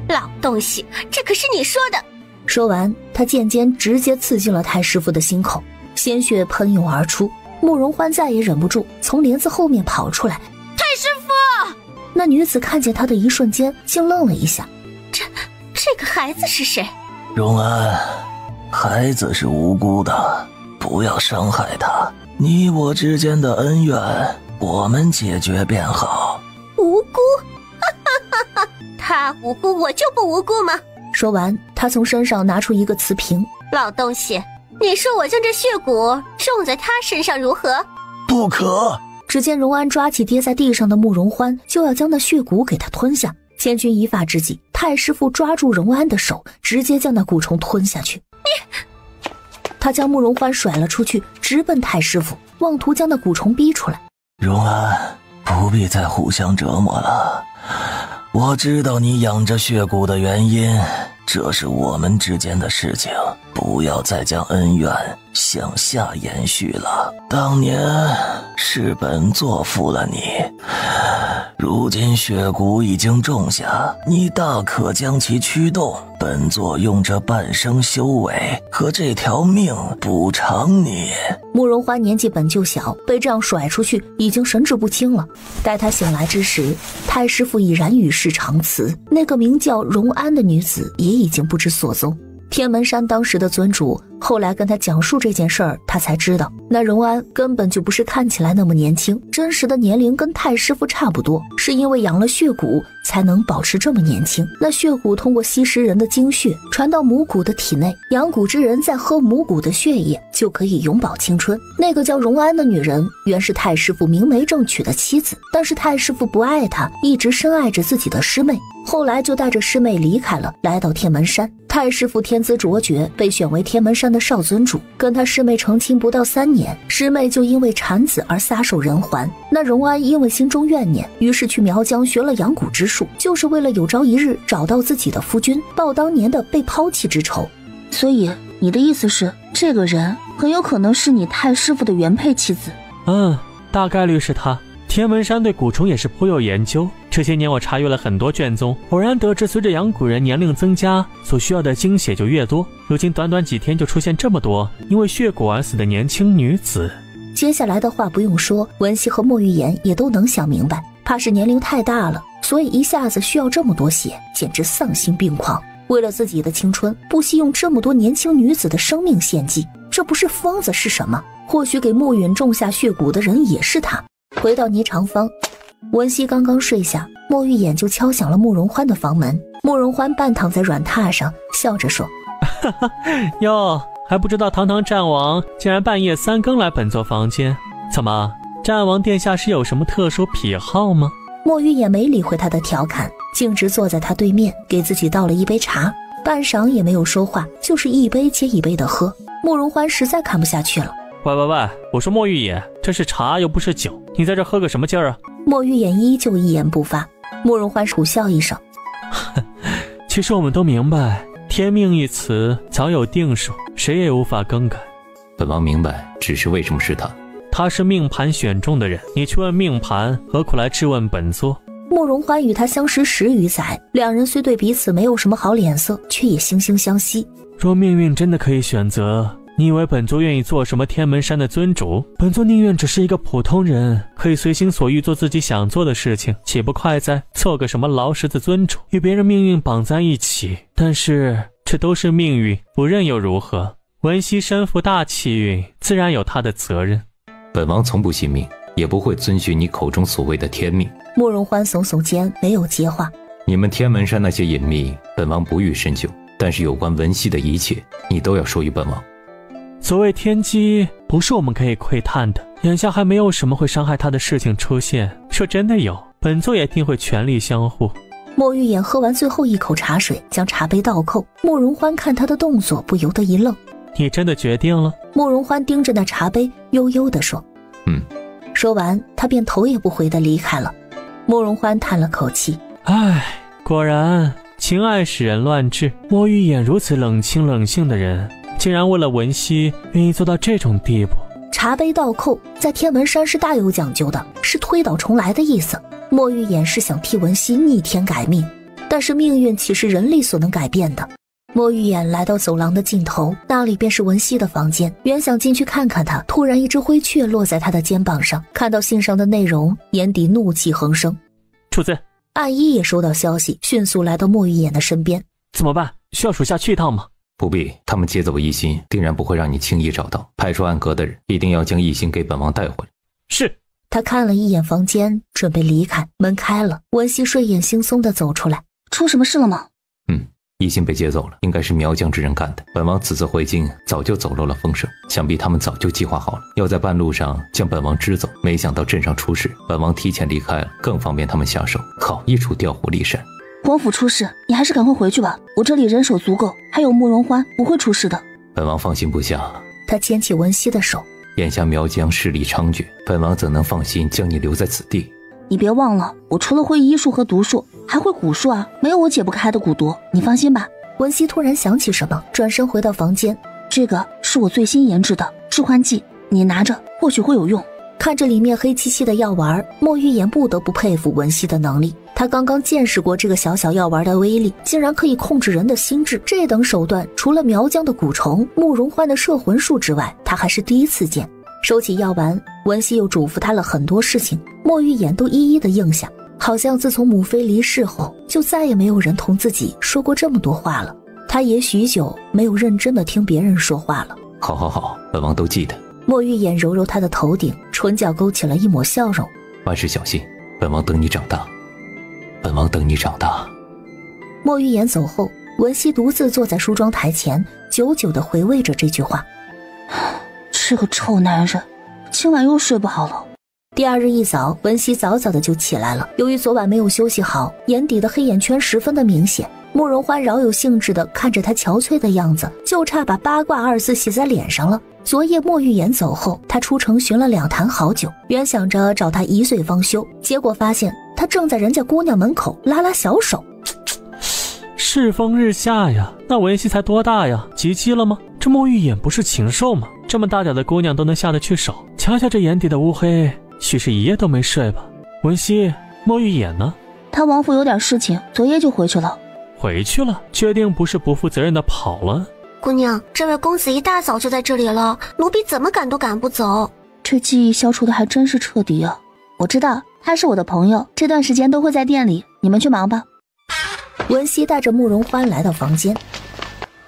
老东西，这可是你说的。说完，他剑尖直接刺进了太师傅的心口，鲜血喷涌而出。慕容欢再也忍不住，从帘子后面跑出来。太师傅！那女子看见他的一瞬间，竟愣了一下。这个孩子是谁？荣安，孩子是无辜的，不要伤害他。你我之间的恩怨，我们解决便好。无辜？他无辜，我就不无辜吗？说完，他从身上拿出一个瓷瓶。老东西，你说我将这血蛊种在他身上如何？不可！只见荣安抓起跌在地上的慕容欢，就要将那血蛊给他吞下。千钧一发之际，太师傅抓住荣安的手，直接将那蛊虫吞下去。他将慕容欢甩了出去，直奔太师傅，妄图将那蛊虫逼出来。荣安，不必再互相折磨了。我知道你养着血蛊的原因，这是我们之间的事情，不要再将恩怨向下延续了。当年是本座负了你，如今血蛊已经种下，你大可将其驱动，本座用这半生修为和这条命补偿你。慕容欢年纪本就小，被这样甩出去，已经神志不清了。待他醒来之时，太师傅已然与世长辞，那个名叫荣安的女子也已经不知所踪。天门山当时的尊主后来跟他讲述这件事儿，他才知道那荣安根本就不是看起来那么年轻，真实的年龄跟太师傅差不多，是因为养了血蛊才能保持这么年轻。那血蛊通过吸食人的精血传到母蛊的体内，养蛊之人再喝母蛊的血液就可以永葆青春。那个叫荣安的女人原是太师傅明媒正娶的妻子，但是太师傅不爱她，一直深爱着自己的师妹，后来就带着师妹离开了，来到天门山。太师傅天资卓绝，被选为天门山的少尊主，跟他师妹成亲不到3年，师妹就因为产子而撒手人寰。那荣安因为心中怨念，于是去苗疆学了养蛊之术，就是为了有朝一日找到自己的夫君，报当年的被抛弃之仇。所以你的意思是，这个人很有可能是你太师傅的原配妻子？大概率是他。天门山对蛊虫也是颇有研究，这些年我查阅了很多卷宗，偶然得知随着养蛊人年龄增加，所需要的精血就越多，如今短短几天就出现这么多因为血蛊而死的年轻女子。接下来的话不用说，文熙和莫玉言也都能想明白，怕是年龄太大了，所以一下子需要这么多血，简直丧心病狂。为了自己的青春，不惜用这么多年轻女子的生命献祭，这不是疯子是什么？或许给暮云种下血蛊的人也是他。回到霓裳坊，文熙刚刚睡下，莫玉眼就敲响了慕容欢的房门。慕容欢半躺在软榻上，笑着说：哟，还不知道堂堂战王竟然半夜3更来本座房间，怎么，战王殿下是有什么特殊癖好吗？莫玉也没理会他的调侃，径直坐在他对面，给自己倒了一杯茶，半晌也没有说话，就是一杯接一杯的喝。慕容欢实在看不下去了。喂，我说莫玉野，这是茶又不是酒，你在这喝个什么劲儿啊？莫玉眼依旧一言不发。慕容欢苦笑一声：其实我们都明白，天命一词早有定数，谁也无法更改。本王明白，只是为什么是他？他是命盘选中的人，你去问命盘，何苦来质问本座？慕容欢与他相识10余载，两人虽对彼此没有什么好脸色，却也惺惺相惜。若命运真的可以选择，你以为本座愿意做什么天门山的尊主？本座宁愿只是一个普通人，可以随心所欲做自己想做的事情，岂不快哉做个什么劳什子尊主，与别人命运绑在一起？但是这都是命运，不认又如何？文熙身负大气运，自然有他的责任。本王从不信命，也不会遵循你口中所谓的天命。慕容欢耸耸肩，没有接话。你们天门山那些隐秘，本王不予深究，但是有关文熙的一切，你都要说与本王。所谓天机，不是我们可以窥探的，眼下还没有什么会伤害他的事情出现，说真的有，本座也定会全力相护。莫玉眼喝完最后一口茶水，将茶杯倒扣。慕容欢看他的动作，不由得一愣。你真的决定了？慕容欢盯着那茶杯，悠悠地说：说完，他便头也不回地离开了。慕容欢叹了口气：果然情爱使人乱智。莫玉眼如此冷清冷性的人，竟然为了文熙愿意做到这种地步。茶杯倒扣在天门山是大有讲究的，是推倒重来的意思。莫玉眼是想替文熙逆天改命，但是命运岂是人力所能改变的？莫玉眼来到走廊的尽头，那里便是文熙的房间。原想进去看看他，突然一只灰雀落在他的肩膀上，看到信上的内容，眼底怒气横生。楚子，暗一也收到消息，迅速来到莫玉眼的身边。怎么办？需要属下去一趟吗？不必，他们劫走一心，定然不会让你轻易找到。派出暗阁的人，一定要将一心给本王带回来。是。他看了一眼房间，准备离开，门开了，文熙睡眼惺忪地走出来。出什么事了吗？一心被劫走了，应该是苗疆之人干的。本王此次回京，早就走漏了风声，想必他们早就计划好了，要在半路上将本王支走。没想到镇上出事，本王提前离开了，更方便他们下手。好一出调虎离山。皇府出事，你还是赶快回去吧。我这里人手足够，还有慕容欢，不会出事的。本王放心不下。他牵起文熙的手。眼下苗疆势力猖獗，本王怎能放心将你留在此地？你别忘了，我除了会医术和毒术，还会蛊术啊，没有我解不开的蛊毒。你放心吧。文熙突然想起什么，转身回到房间。这个是我最新研制的致幻剂，你拿着，或许会有用。看着里面黑漆漆的药丸，莫玉言不得不佩服文熙的能力。他刚刚见识过这个小小药丸的威力，竟然可以控制人的心智。这等手段，除了苗疆的蛊虫、慕容欢的摄魂术之外，他还是第一次见。收起药丸，文熙又嘱咐他了很多事情，莫玉言都一一的应下。好像自从母妃离世后，就再也没有人同自己说过这么多话了。他也许久没有认真的听别人说话了。好，本王都记得。莫玉眼揉揉他的头顶，唇角勾起了一抹笑容。万事小心，本王等你长大。本王等你长大。莫玉言走后，文熙独自坐在梳妆台前，久久地回味着这句话。这个臭男人，今晚又睡不好了。第二日一早，文熙早早的就起来了。由于昨晚没有休息好，眼底的黑眼圈十分的明显。慕容欢饶有兴致地看着他憔悴的样子，就差把八卦二字写在脸上了。昨夜莫玉言走后，他出城寻了2坛好酒，原想着找他一醉方休，结果发现他正在人家姑娘门口拉拉小手。世风日下呀，那文熙才多大呀？及笄了吗？这莫玉眼不是禽兽吗？这么大点的姑娘都能下得去手，瞧瞧这眼底的乌黑，许是一夜都没睡吧？文熙，莫玉眼呢？他王府有点事情，昨夜就回去了。回去了？确定不是不负责任的跑了？姑娘，这位公子一大早就在这里了，奴婢怎么赶都赶不走。这记忆消除的还真是彻底啊！我知道他是我的朋友，这段时间都会在店里，你们去忙吧。文熙带着慕容欢来到房间。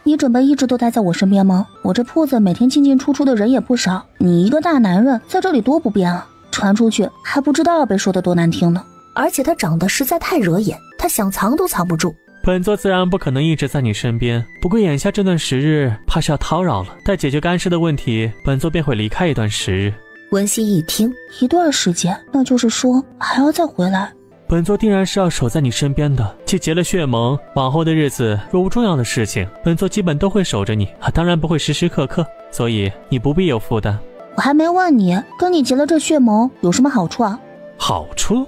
你准备一直都待在我身边吗？我这铺子每天进进出出的人也不少，你一个大男人在这里多不便啊！传出去还不知道要被说得多难听呢。而且他长得实在太惹眼，他想藏都藏不住。本座自然不可能一直在你身边，不过眼下这段时日怕是要叨扰了。待解决干尸的问题，本座便会离开一段时日。文熙一听，一段时间，那就是说还要再回来？本座定然是要守在你身边的，既结了血盟，往后的日子若无重要的事情，本座基本都会守着你，当然不会时时刻刻，所以你不必有负担。我还没问你，跟你结了这血盟有什么好处啊？好处？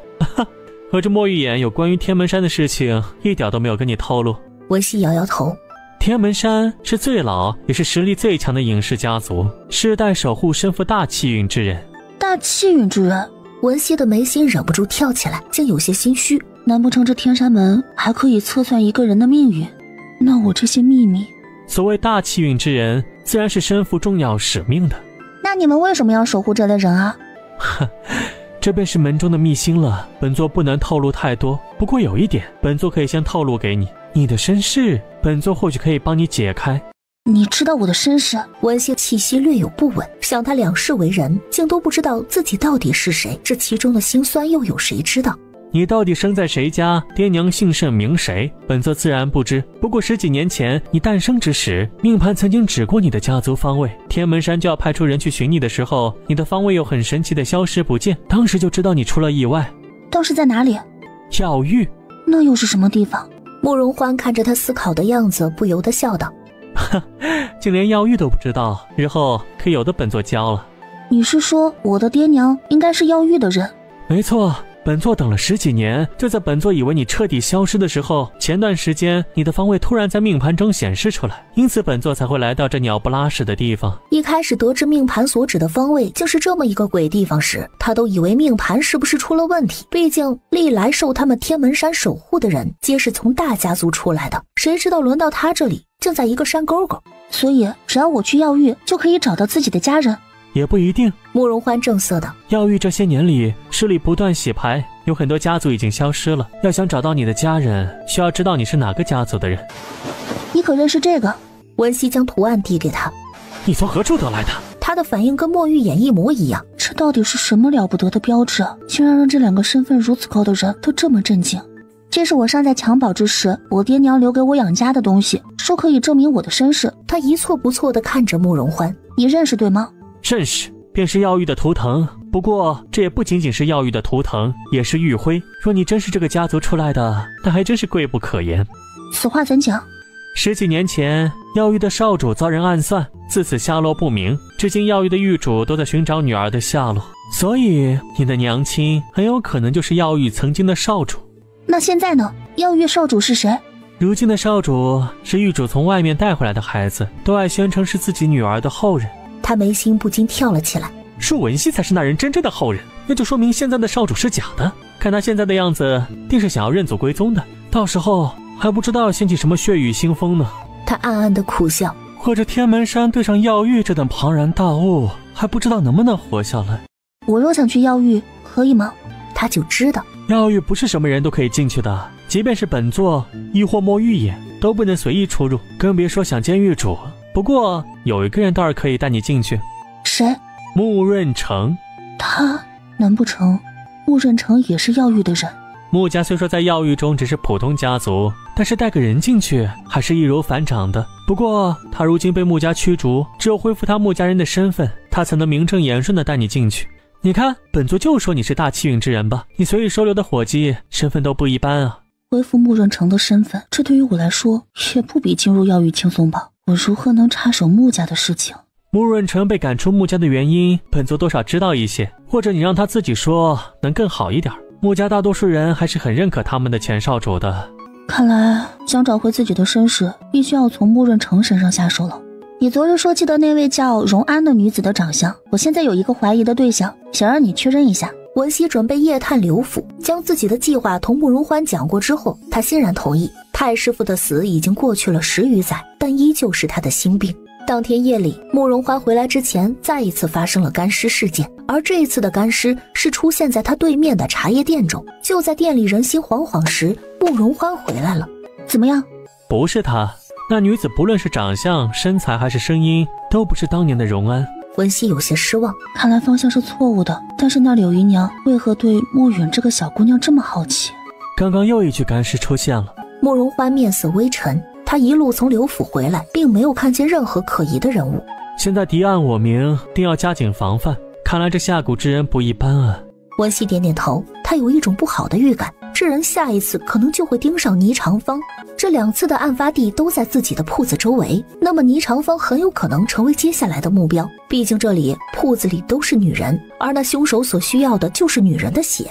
和这莫玉眼有关于天门山的事情，一点都没有跟你透露。文熙摇摇头。天门山是最老也是实力最强的隐士家族，世代守护身负大气运之人。大气运之人？文熙的眉心忍不住跳起来，竟有些心虚。难不成这天山门还可以测算一个人的命运？那我这些秘密……所谓大气运之人，自然是身负重要使命的。那你们为什么要守护这类人啊？这便是门中的秘辛了，本座不能透露太多。不过有一点，本座可以先透露给你，你的身世，本座或许可以帮你解开。你知道我的身世？文熙气息略有不稳，想他两世为人，竟都不知道自己到底是谁，这其中的辛酸又有谁知道？你到底生在谁家，爹娘姓甚名谁，本座自然不知。不过10几年前你诞生之时，命盘曾经指过你的家族方位，天门山就要派出人去寻你的时候，你的方位又很神奇的消失不见，当时就知道你出了意外。当时在哪里？药域。那又是什么地方？慕容欢看着他思考的样子，不由得笑道：竟连药域都不知道，日后可有的本座教了。你是说我的爹娘应该是药域的人？没错，本座等了10几年，就在本座以为你彻底消失的时候，前段时间你的方位突然在命盘中显示出来，因此本座才会来到这鸟不拉屎的地方。一开始得知命盘所指的方位竟是这么一个鬼地方时，他都以为命盘是不是出了问题，毕竟历来受他们天门山守护的人皆是从大家族出来的，谁知道轮到他这里竟在一个山沟沟。所以只要我去药域就可以找到自己的家人？也不一定。慕容欢正色道：药域这些年里势力不断洗牌，有很多家族已经消失了，要想找到你的家人，需要知道你是哪个家族的人。你可认识这个？文熙将图案递给他。你从何处得来的？他的反应跟墨玉眼一模一样。这到底是什么了不得的标志啊，竟然让这2个身份如此高的人都这么震惊。这是我尚在襁褓之时，我爹娘留给我养家的东西，说可以证明我的身世。他一错不错地看着慕容欢。你认识对吗？认识，便是药域的图腾，不过这也不仅仅是药玉的图腾，也是玉辉。若你真是这个家族出来的，那还真是贵不可言。此话怎讲？10几年前，药玉的少主遭人暗算，自此下落不明。至今药玉的玉主都在寻找女儿的下落，所以你的娘亲很有可能就是药玉曾经的少主。那现在呢？药玉少主是谁？如今的少主是玉主从外面带回来的孩子，都爱宣称是自己女儿的后人。他眉心不禁跳了起来。舒文熙才是那人真正的后人，那就说明现在的少主是假的。看他现在的样子，定是想要认祖归宗的，到时候还不知道掀起什么血雨腥风呢。他暗暗的苦笑，或者天门山对上药玉这等庞然大物，还不知道能不能活下来。我若想去药玉，可以吗？他就知道药玉不是什么人都可以进去的，即便是本座亦或莫玉也都不能随意出入，更别说想见玉主。不过有一个人倒是可以带你进去。谁？穆润成。他？难不成穆润成也是药玉的人？穆家虽说在药玉中只是普通家族，但是带个人进去还是易如反掌的。不过他如今被穆家驱逐，只有恢复他穆家人的身份，他才能名正言顺地带你进去。你看，本座就说你是大气运之人吧，你随意收留的伙计身份都不一般啊。恢复穆润成的身份，这对于我来说也不比进入药玉轻松吧？我如何能插手穆家的事情？穆润成被赶出穆家的原因，本座多少知道一些，或者你让他自己说，能更好一点。穆家大多数人还是很认可他们的前少主的。看来想找回自己的身世，必须要从穆润成身上下手了。你昨日说起的那位叫荣安的女子的长相，我现在有一个怀疑的对象，想让你确认一下。文熙准备夜探刘府，将自己的计划同慕容欢讲过之后，他欣然同意。太师傅的死已经过去了10余载，但依旧是他的心病。当天夜里，慕容欢回来之前，再一次发生了干尸事件，而这一次的干尸是出现在他对面的茶叶店中。就在店里人心惶惶时，慕容欢回来了。怎么样？不是他，那女子不论是长相、身材还是声音，都不是当年的荣安。文熙有些失望，看来方向是错误的。但是那柳姨娘为何对慕允这个小姑娘这么好奇？刚刚又一具干尸出现了。慕容欢面色微沉，他一路从刘府回来，并没有看见任何可疑的人物。现在敌暗我明，定要加紧防范。看来这下蛊之人不一般啊。文熙点点头，他有一种不好的预感，这人下一次可能就会盯上倪长芳。这2次的案发地都在自己的铺子周围，那么倪长芳很有可能成为接下来的目标。毕竟这里铺子里都是女人，而那凶手所需要的就是女人的血。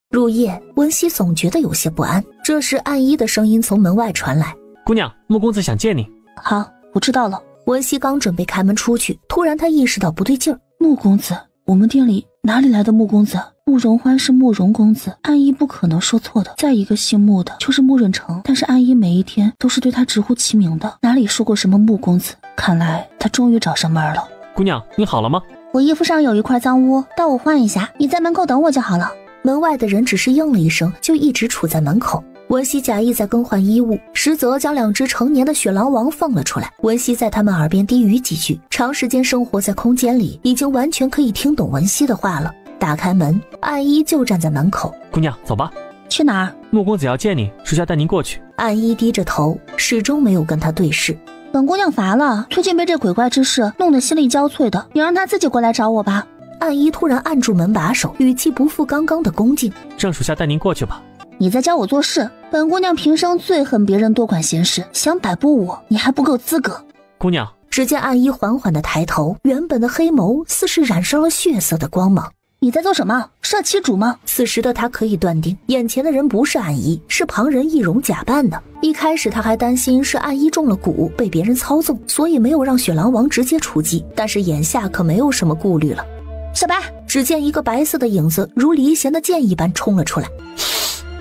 入夜，文熙总觉得有些不安。这时暗衣的声音从门外传来：姑娘，穆公子想见你。好，我知道了。文熙刚准备开门出去，突然他意识到不对劲儿。穆公子？我们店里哪里来的穆公子？慕容欢是慕容公子，暗衣不可能说错的。再一个姓穆的就是穆润成，但是暗衣每一天都是对他直呼其名的，哪里说过什么穆公子？看来他终于找上门了。姑娘，你好了吗？我衣服上有一块脏污，待我换一下，你在门口等我就好了。门外的人只是应了一声，就一直杵在门口。文熙假意在更换衣物，实则将2只成年的雪狼王放了出来。文熙在他们耳边低语几句，长时间生活在空间里，已经完全可以听懂文熙的话了。打开门，暗衣就站在门口。姑娘，走吧。去哪儿？穆公子要见你，属下带您过去。暗衣低着头，始终没有跟他对视。本姑娘乏了，最近被这鬼怪之事弄得心力交瘁的，你让她自己过来找我吧。暗衣突然按住门把手，语气不复刚刚的恭敬。让属下带您过去吧。你在教我做事？本姑娘平生最恨别人多管闲事，想摆布我，你还不够资格。姑娘，只见暗衣缓缓的抬头，原本的黑眸似是染上了血色的光芒。你在做什么？设欺主吗？此时的他可以断定，眼前的人不是暗衣，是旁人易容假扮的。一开始他还担心是暗衣中了蛊，被别人操纵，所以没有让雪狼王直接出击。但是眼下可没有什么顾虑了。小白，只见一个白色的影子如离弦的箭一般冲了出来。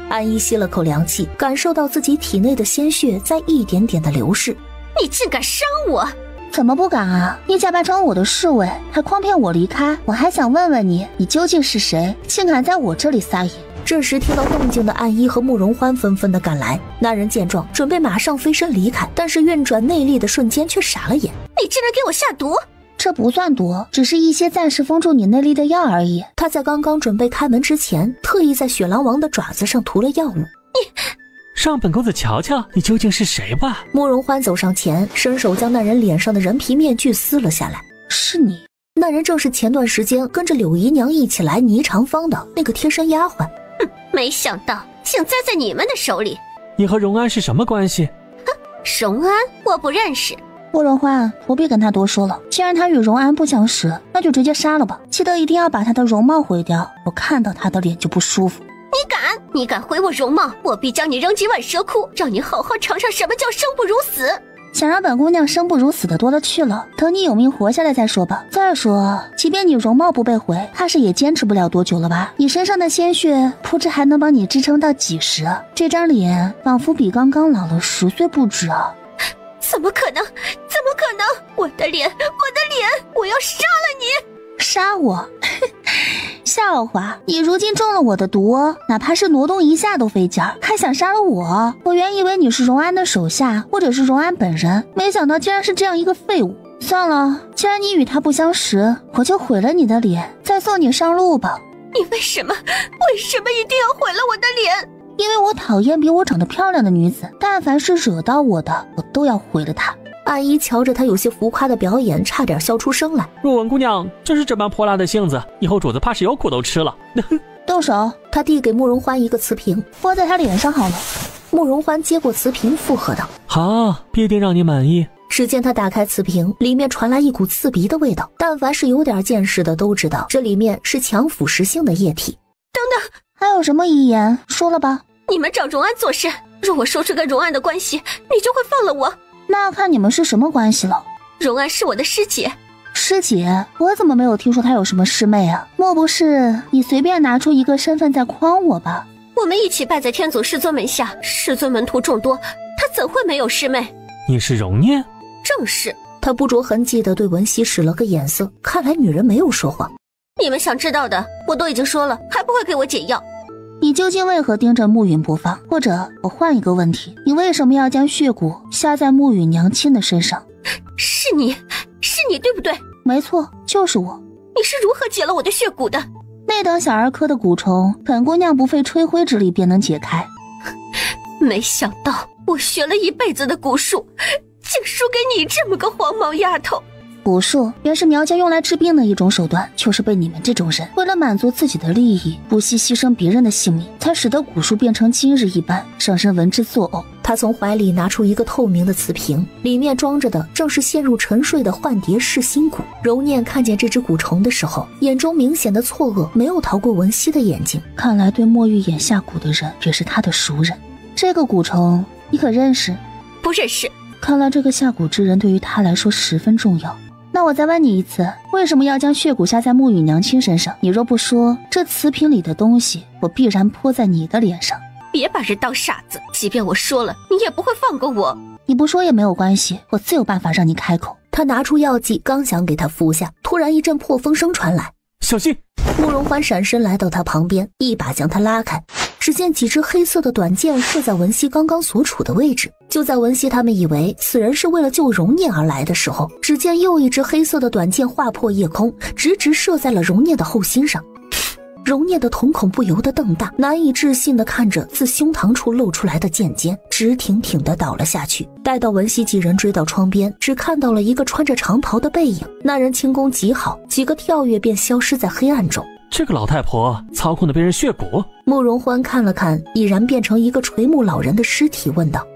暗衣吸了口凉气，感受到自己体内的鲜血在一点点的流逝。你竟敢伤我！怎么不敢啊？你假扮成我的侍卫，还诓骗我离开。我还想问问你，你究竟是谁？竟敢在我这里撒野？这时听到动静的暗衣和慕容欢纷纷的赶来，那人见状准备马上飞身离开，但是运转内力的瞬间却傻了眼。你竟然给我下毒！这不算毒，只是一些暂时封住你内力的药而已。他在刚刚准备开门之前，特意在雪狼王的爪子上涂了药物。你让本公子瞧瞧你究竟是谁吧。慕容欢走上前，伸手将那人脸上的人皮面具撕了下来。是你？那人正是前段时间跟着柳姨娘一起来霓裳坊的那个贴身丫鬟。没想到竟栽在你们的手里。你和荣安是什么关系？哼，荣安我不认识。慕容欢，不必跟他多说了。既然他与荣安不相识，那就直接杀了吧。记得一定要把他的容貌毁掉，我看到他的脸就不舒服。你敢毁我容貌，我必将你扔进万蛇窟，让你好好尝尝什么叫生不如死。想让本姑娘生不如死的多了去了，等你有命活下来再说吧。再说，即便你容貌不被毁，怕是也坚持不了多久了吧？你身上的鲜血，不知还能帮你支撑到几时啊？这张脸仿佛比刚刚老了10岁不止啊！怎么可能？怎么可能？我的脸，我要杀了你！杀我？笑话！你如今中了我的毒，哪怕是挪动一下都费劲儿，还想杀了我？我原以为你是荣安的手下，或者是荣安本人，没想到竟然是这样一个废物。算了，既然你与他不相识，我就毁了你的脸，再送你上路吧。你为什么一定要毁了我的脸？因为我讨厌比我长得漂亮的女子，但凡是惹到我的，我都要毁了她。阿姨瞧着她有些浮夸的表演，差点笑出声来。若文姑娘真是这般泼辣的性子，以后主子怕是有苦都吃了。动手！他递给慕容欢一个瓷瓶，泼在他脸上好了。慕容欢接过瓷瓶，附和道：“好，必定让你满意。”只见他打开瓷瓶，里面传来一股刺鼻的味道。但凡是有点见识的都知道，这里面是强腐蚀性的液体。等等，还有什么遗言？说了吧。你们找荣安做事，若我说出跟荣安的关系，你就会放了我。那要看你们是什么关系了。荣安是我的师姐。师姐？我怎么没有听说她有什么师妹啊？莫不是你随便拿出一个身份在诓我吧？我们一起拜在天祖师尊门下，师尊门徒众多，她怎会没有师妹？你是荣念？正是。他不着痕迹地对文熙使了个眼色，看来女人没有说谎。你们想知道的我都已经说了，还不会给我解药？你究竟为何盯着暮云不放？或者我换一个问题，你为什么要将血蛊下在暮云娘亲的身上？是你对不对？没错，就是我。你是如何解了我的血蛊的？那等小儿科的蛊虫，本姑娘不费吹灰之力便能解开。没想到我学了一辈子的蛊术，竟输给你这么个黄毛丫头。蛊术原是苗家用来治病的一种手段，就是被你们这种人为了满足自己的利益，不惜牺牲别人的性命，才使得蛊术变成今日一般，让人闻之作呕。他从怀里拿出一个透明的瓷瓶，里面装着的正是陷入沉睡的幻蝶噬心蛊。柔念看见这只蛊虫的时候，眼中明显的错愕没有逃过文熙的眼睛。看来对墨玉眼下蛊的人也是他的熟人。这个蛊虫你可认识？不认识。看来这个下蛊之人对于他来说十分重要。那我再问你一次，为什么要将血蛊下在暮雨娘亲身上？你若不说，这瓷瓶里的东西我必然泼在你的脸上。别把人当傻子，即便我说了，你也不会放过我。你不说也没有关系，我自有办法让你开口。他拿出药剂，刚想给他服下，突然一阵破风声传来，小心！慕容欢闪身来到他旁边，一把将他拉开。只见几支黑色的短剑射在文熙刚刚所处的位置。就在文熙他们以为此人是为了救荣念而来的时候，只见又一支黑色的短剑划破夜空，直直射在了荣念的后心上。荣念的瞳孔不由得瞪大，难以置信地看着自胸膛处露出来的剑尖，直挺挺地倒了下去。待到文熙几人追到窗边，只看到了一个穿着长袍的背影。那人轻功极好，几个跳跃便消失在黑暗中。这个老太婆操控的别人血蛊。慕容欢看了看已然变成一个垂暮老人的尸体，问道：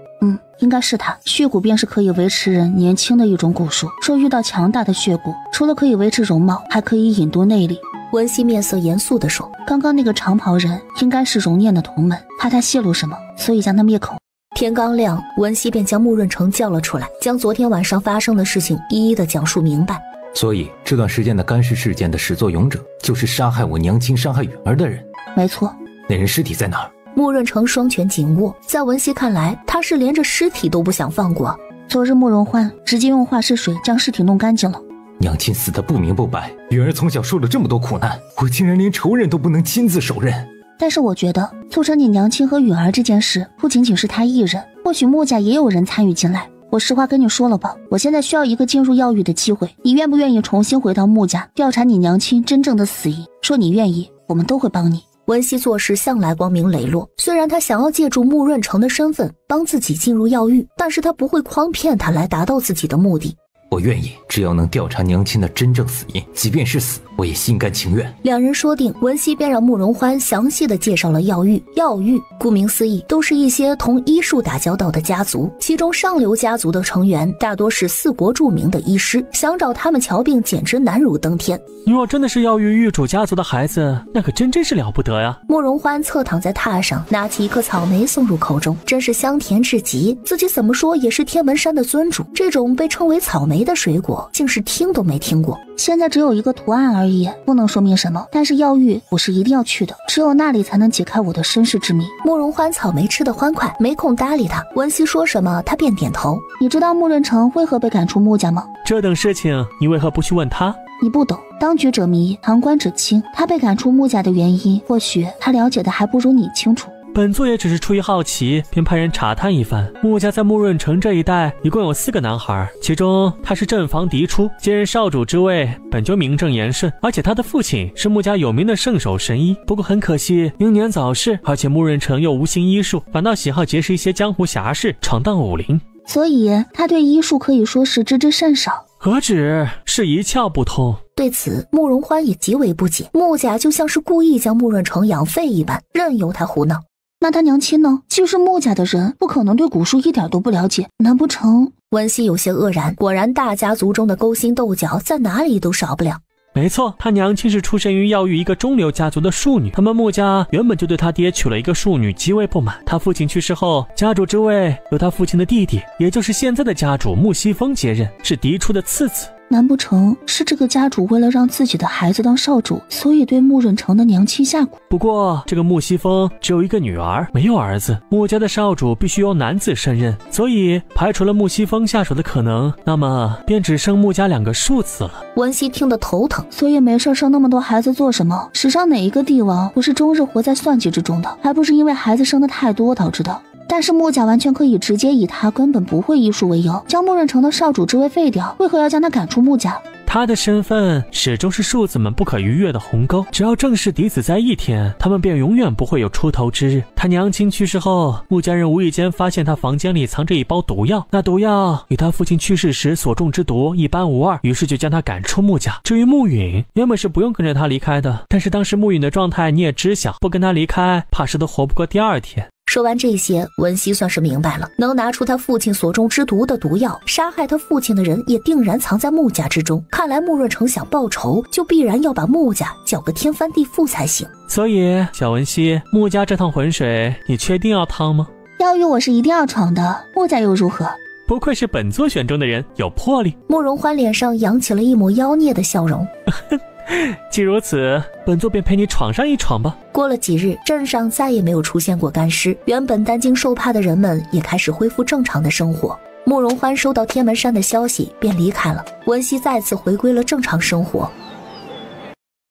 应该是他。血蛊便是可以维持人年轻的一种蛊术，若遇到强大的血蛊，除了可以维持容貌，还可以引渡内力。文熙面色严肃地说：刚刚那个长袍人应该是荣念的同门，怕他泄露什么，所以将他灭口。天刚亮，文熙便将慕润成叫了出来，将昨天晚上发生的事情一一的讲述明白。所以这段时间的干尸事件的始作俑者就是杀害我娘亲、伤害允儿的人。没错。那人尸体在哪儿？慕润成双拳紧握，在文熙看来，他是连着尸体都不想放过。昨日慕容欢直接用化尸水将尸体弄干净了。娘亲死得不明不白，允儿从小受了这么多苦难，我竟然连仇人都不能亲自手刃。但是我觉得促成你娘亲和允儿这件事不仅仅是他一人，或许穆家也有人参与进来。我实话跟你说了吧，我现在需要一个进入药狱的机会，你愿不愿意重新回到穆家调查你娘亲真正的死因？说你愿意，我们都会帮你。文熙做事向来光明磊落，虽然他想要借助慕润成的身份帮自己进入药狱，但是他不会诓骗他来达到自己的目的。我愿意，只要能调查娘亲的真正死因，即便是死，我也心甘情愿。两人说定，文熙便让慕容欢详细的介绍了药狱。药狱顾名思义，都是一些同医术打交道的家族，其中上流家族的成员大多是4国著名的医师，想找他们瞧病简直难如登天。你若真的是药狱狱主家族的孩子，那可真是了不得呀！慕容欢侧躺在榻上，拿起一颗草莓送入口中，真是香甜至极。自己怎么说也是天门山的尊主，这种被称为草莓的水果，竟是听都没听过。现在只有一个图案而已，不能说明什么。但是药狱我是一定要去的，只有那里才能解开我的身世之谜。慕容欢草莓吃得欢快，没空搭理他。文熙说什么，他便点头。你知道穆润成为何被赶出穆家吗？这等事情，你为何不去问他？你不懂，当局者迷，旁观者清。他被赶出穆家的原因，或许他了解的还不如你清楚。本座也只是出于好奇，便派人查探一番。穆家在穆润城这一带一共有4个男孩，其中他是阵防嫡出，接任少主之位本就名正言顺，而且他的父亲是穆家有名的圣手神医。不过很可惜，英年早逝，而且穆润城又无心医术，反倒喜好结识一些江湖侠士，闯荡武林。所以他对医术可以说是知之甚少，何止是一窍不通。对此，慕容欢也极为不解，穆家就像是故意将穆润成养废一般，任由他胡闹。那他娘亲呢？既是穆家的人，不可能对古术一点都不了解，难不成……文熙有些愕然，果然大家族中的勾心斗角在哪里都少不了。没错，他娘亲是出身于药狱一个中流家族的庶女，他们穆家原本就对他爹娶了一个庶女极为不满。他父亲去世后，家主之位由他父亲的弟弟，也就是现在的家主穆西风接任，是嫡出的次子。难不成是这个家主为了让自己的孩子当少主，所以对穆润成的娘亲下蛊？不过这个穆西风只有一个女儿，没有儿子，穆家的少主必须由男子胜任，所以排除了穆西风下手的可能，那么便只剩穆家2个庶子了。文熙听得头疼，所以没事生那么多孩子做什么？史上哪一个帝王不是终日活在算计之中的？还不是因为孩子生的太多导致的。但是穆家完全可以直接以他根本不会医术为由，将穆润成的少主之位废掉，为何要将他赶出穆家？他的身份始终是庶子们不可逾越的鸿沟，只要正式嫡子在一天，他们便永远不会有出头之日。他娘亲去世后，穆家人无意间发现他房间里藏着一包毒药，那毒药与他父亲去世时所中之毒一般无二，于是就将他赶出穆家。至于穆允，原本是不用跟着他离开的，但是当时穆允的状态你也知晓，不跟他离开，怕是都活不过第2天。说完这些，文熙算是明白了，能拿出他父亲所中之毒的毒药，杀害他父亲的人也定然藏在穆家之中。看来穆润成想报仇，就必然要把穆家搅个天翻地覆才行。所以小文熙，穆家这趟浑水你确定要趟吗？药狱我是一定要闯的，穆家又如何？不愧是本座选中的人，有魄力。慕容欢脸上扬起了一抹妖孽的笑容。既如此，本座便陪你闯上一闯吧。过了几日，镇上再也没有出现过干尸，原本担惊受怕的人们也开始恢复正常的生活。慕容欢收到天门山的消息，便离开了。文熙再次回归了正常生活。